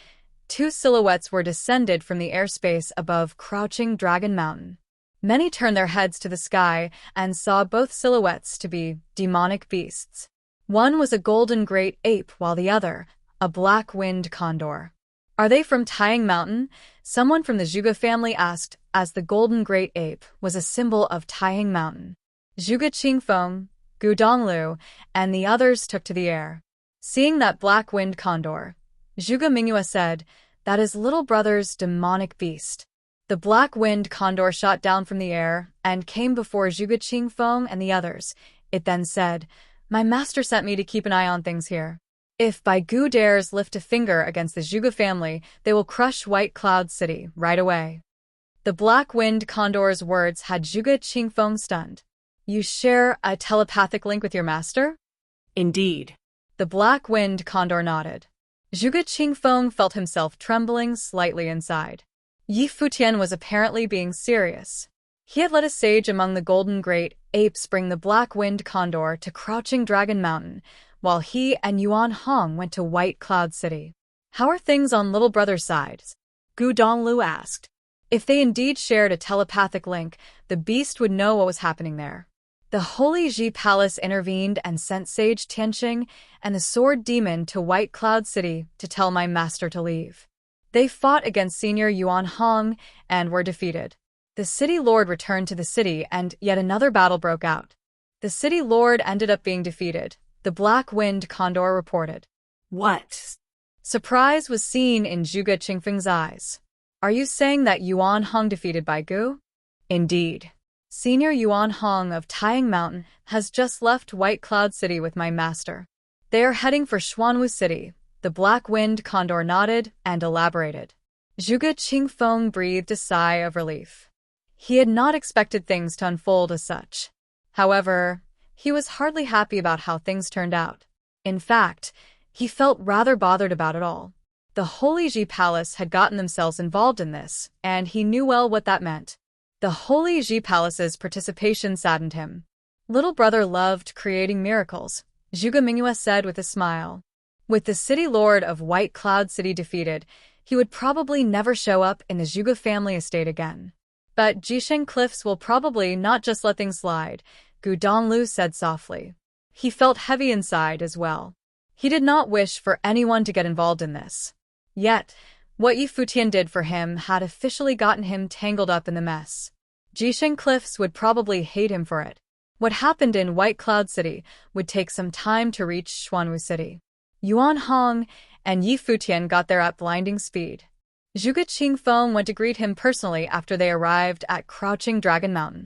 [SPEAKER 1] two silhouettes were descended from the airspace above Crouching Dragon Mountain. Many turned their heads to the sky and saw both silhouettes to be demonic beasts. One was a golden great ape while the other, a black-winged condor. Are they from Taiyang Mountain? Someone from the Zhuge family asked, as the golden great ape was a symbol of Taiyang Mountain. Zhuge Qingfeng, Gu Donglu, and the others took to the air. Seeing that black-winged condor, Zhuge Mingyue said, "That is little brother's demonic beast." The black-winged condor shot down from the air and came before Zhuge Qingfeng and the others. It then said, "My master sent me to keep an eye on things here. If Bai Gu dares lift a finger against the Zhuge family, they will crush White Cloud City right away." The black-winged condor's words had Zhuge Qingfeng stunned. "You share a telepathic link with your master?"
[SPEAKER 2] Indeed.
[SPEAKER 1] The black-winged condor nodded. Zhuge Qingfeng felt himself trembling slightly inside. Yi Futian was apparently being serious. He had let a sage among the golden great apes bring the black-winged condor to Crouching Dragon Mountain, while he and Yuan Hong went to White Cloud City. "How are things on little brother's side?" Gu Donglu asked. If they indeed shared a telepathic link, the beast would know what was happening there. The Holy Ji Palace intervened and sent Sage Tianqing and the Sword Demon to White Cloud City to tell my master to leave. They fought against Senior Yuan Hong and were defeated. The city lord returned to the city and yet another battle broke out. The city lord ended up being defeated, the black-winged condor reported.
[SPEAKER 2] What?
[SPEAKER 1] Surprise was seen in Zhuge Qingfeng's eyes. Are you saying that Yuan Hong defeated Bai Gu? Indeed. Senior Yuan Hong of Taiyang Mountain has just left White Cloud City with my master. They are heading for Xuanwu City. The black-winged condor nodded and elaborated. Zhuge Qingfeng breathed a sigh of relief. He had not expected things to unfold as such. However, he was hardly happy about how things turned out. In fact, he felt rather bothered about it all. The Holy Ji Palace had gotten themselves involved in this, and he knew well what that meant. The Holy Ji Palace's participation saddened him. Little brother loved creating miracles, Zhuge Mingyue said with a smile. With the city lord of White Cloud City defeated, he would probably never show up in the Zhuge family estate again. But Jisheng Cliffs will probably not just let things slide, Gu Donglu said softly. He felt heavy inside as well. He did not wish for anyone to get involved in this. Yet, what Yi Futian did for him had officially gotten him tangled up in the mess. Jisheng Cliffs would probably hate him for it. What happened in White Cloud City would take some time to reach Xuanwu City. Yuan Hong and Yi Futian got there at blinding speed. Zhuge Qingfeng went to greet him personally after they arrived at Crouching Dragon Mountain.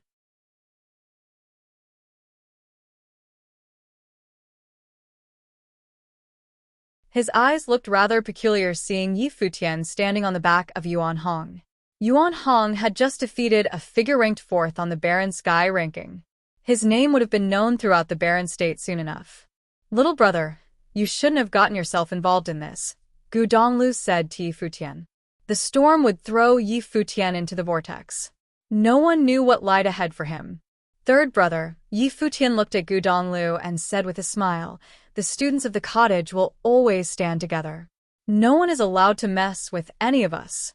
[SPEAKER 1] His eyes looked rather peculiar seeing Yi Futian standing on the back of Yuan Hong. Yuan Hong had just defeated a figure ranked 4th on the Barren Sky ranking. His name would have been known throughout the Barren State soon enough. Little brother, you shouldn't have gotten yourself involved in this, Gu Donglu said to Yi Futian. The storm would throw Yi Futian into the vortex. No one knew what lied ahead for him. Third brother, Yi Futian looked at Gu Donglu and said with a smile, the students of the cottage will always stand together. No one is allowed to mess with any of us.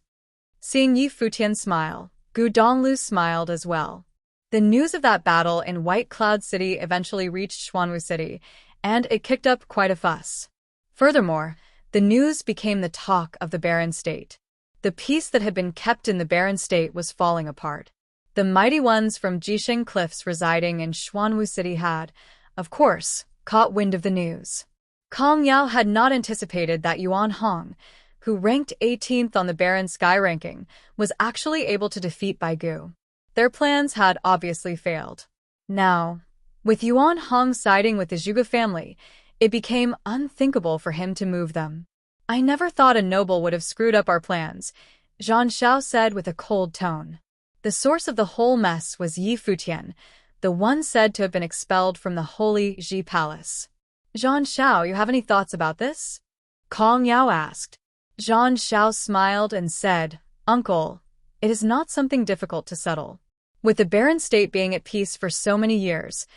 [SPEAKER 1] Seeing Yi Futian smile, Gu Donglu smiled as well. The news of that battle in White Cloud City eventually reached Xuanwu City, and it kicked up quite a fuss. Furthermore, the news became the talk of the Barren State. The peace that had been kept in the Barren State was falling apart. The mighty ones from Jisheng Cliffs residing in Xuanwu City had, of course, caught wind of the news. Kong Yao had not anticipated that Yuan Hong, who ranked 18th on the Barren Sky ranking, was actually able to defeat Bai Gu. Their plans had obviously failed. Now, with Yuan Hong siding with the Zhuge family, it became unthinkable for him to move them. I never thought a noble would have screwed up our plans, Zhang Xiao said with a cold tone. The source of the whole mess was Yi Futian, the one said to have been expelled from the holy Ji Palace. Zhang Xiao, you have any thoughts about this? Kong Yao asked. Zhang Xiao smiled and said, Uncle, it is not something difficult to settle. With the barren state being at peace for so many years,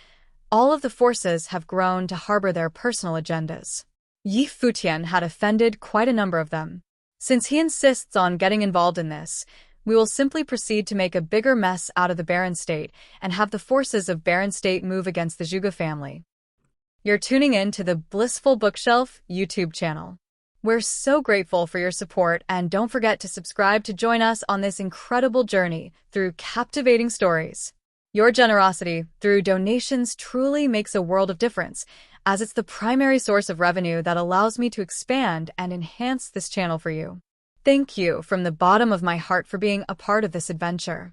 [SPEAKER 1] all of the forces have grown to harbor their personal agendas. Yi Futian had offended quite a number of them. Since he insists on getting involved in this, we will simply proceed to make a bigger mess out of the barren state and have the forces of barren state move against the Zhuge family. You're tuning in to the Blissful Bookshelf YouTube channel. We're so grateful for your support, and don't forget to subscribe to join us on this incredible journey through captivating stories. Your generosity through donations truly makes a world of difference, as it's the primary source of revenue that allows me to expand and enhance this channel for you. Thank you from the bottom of my heart for being a part of this adventure.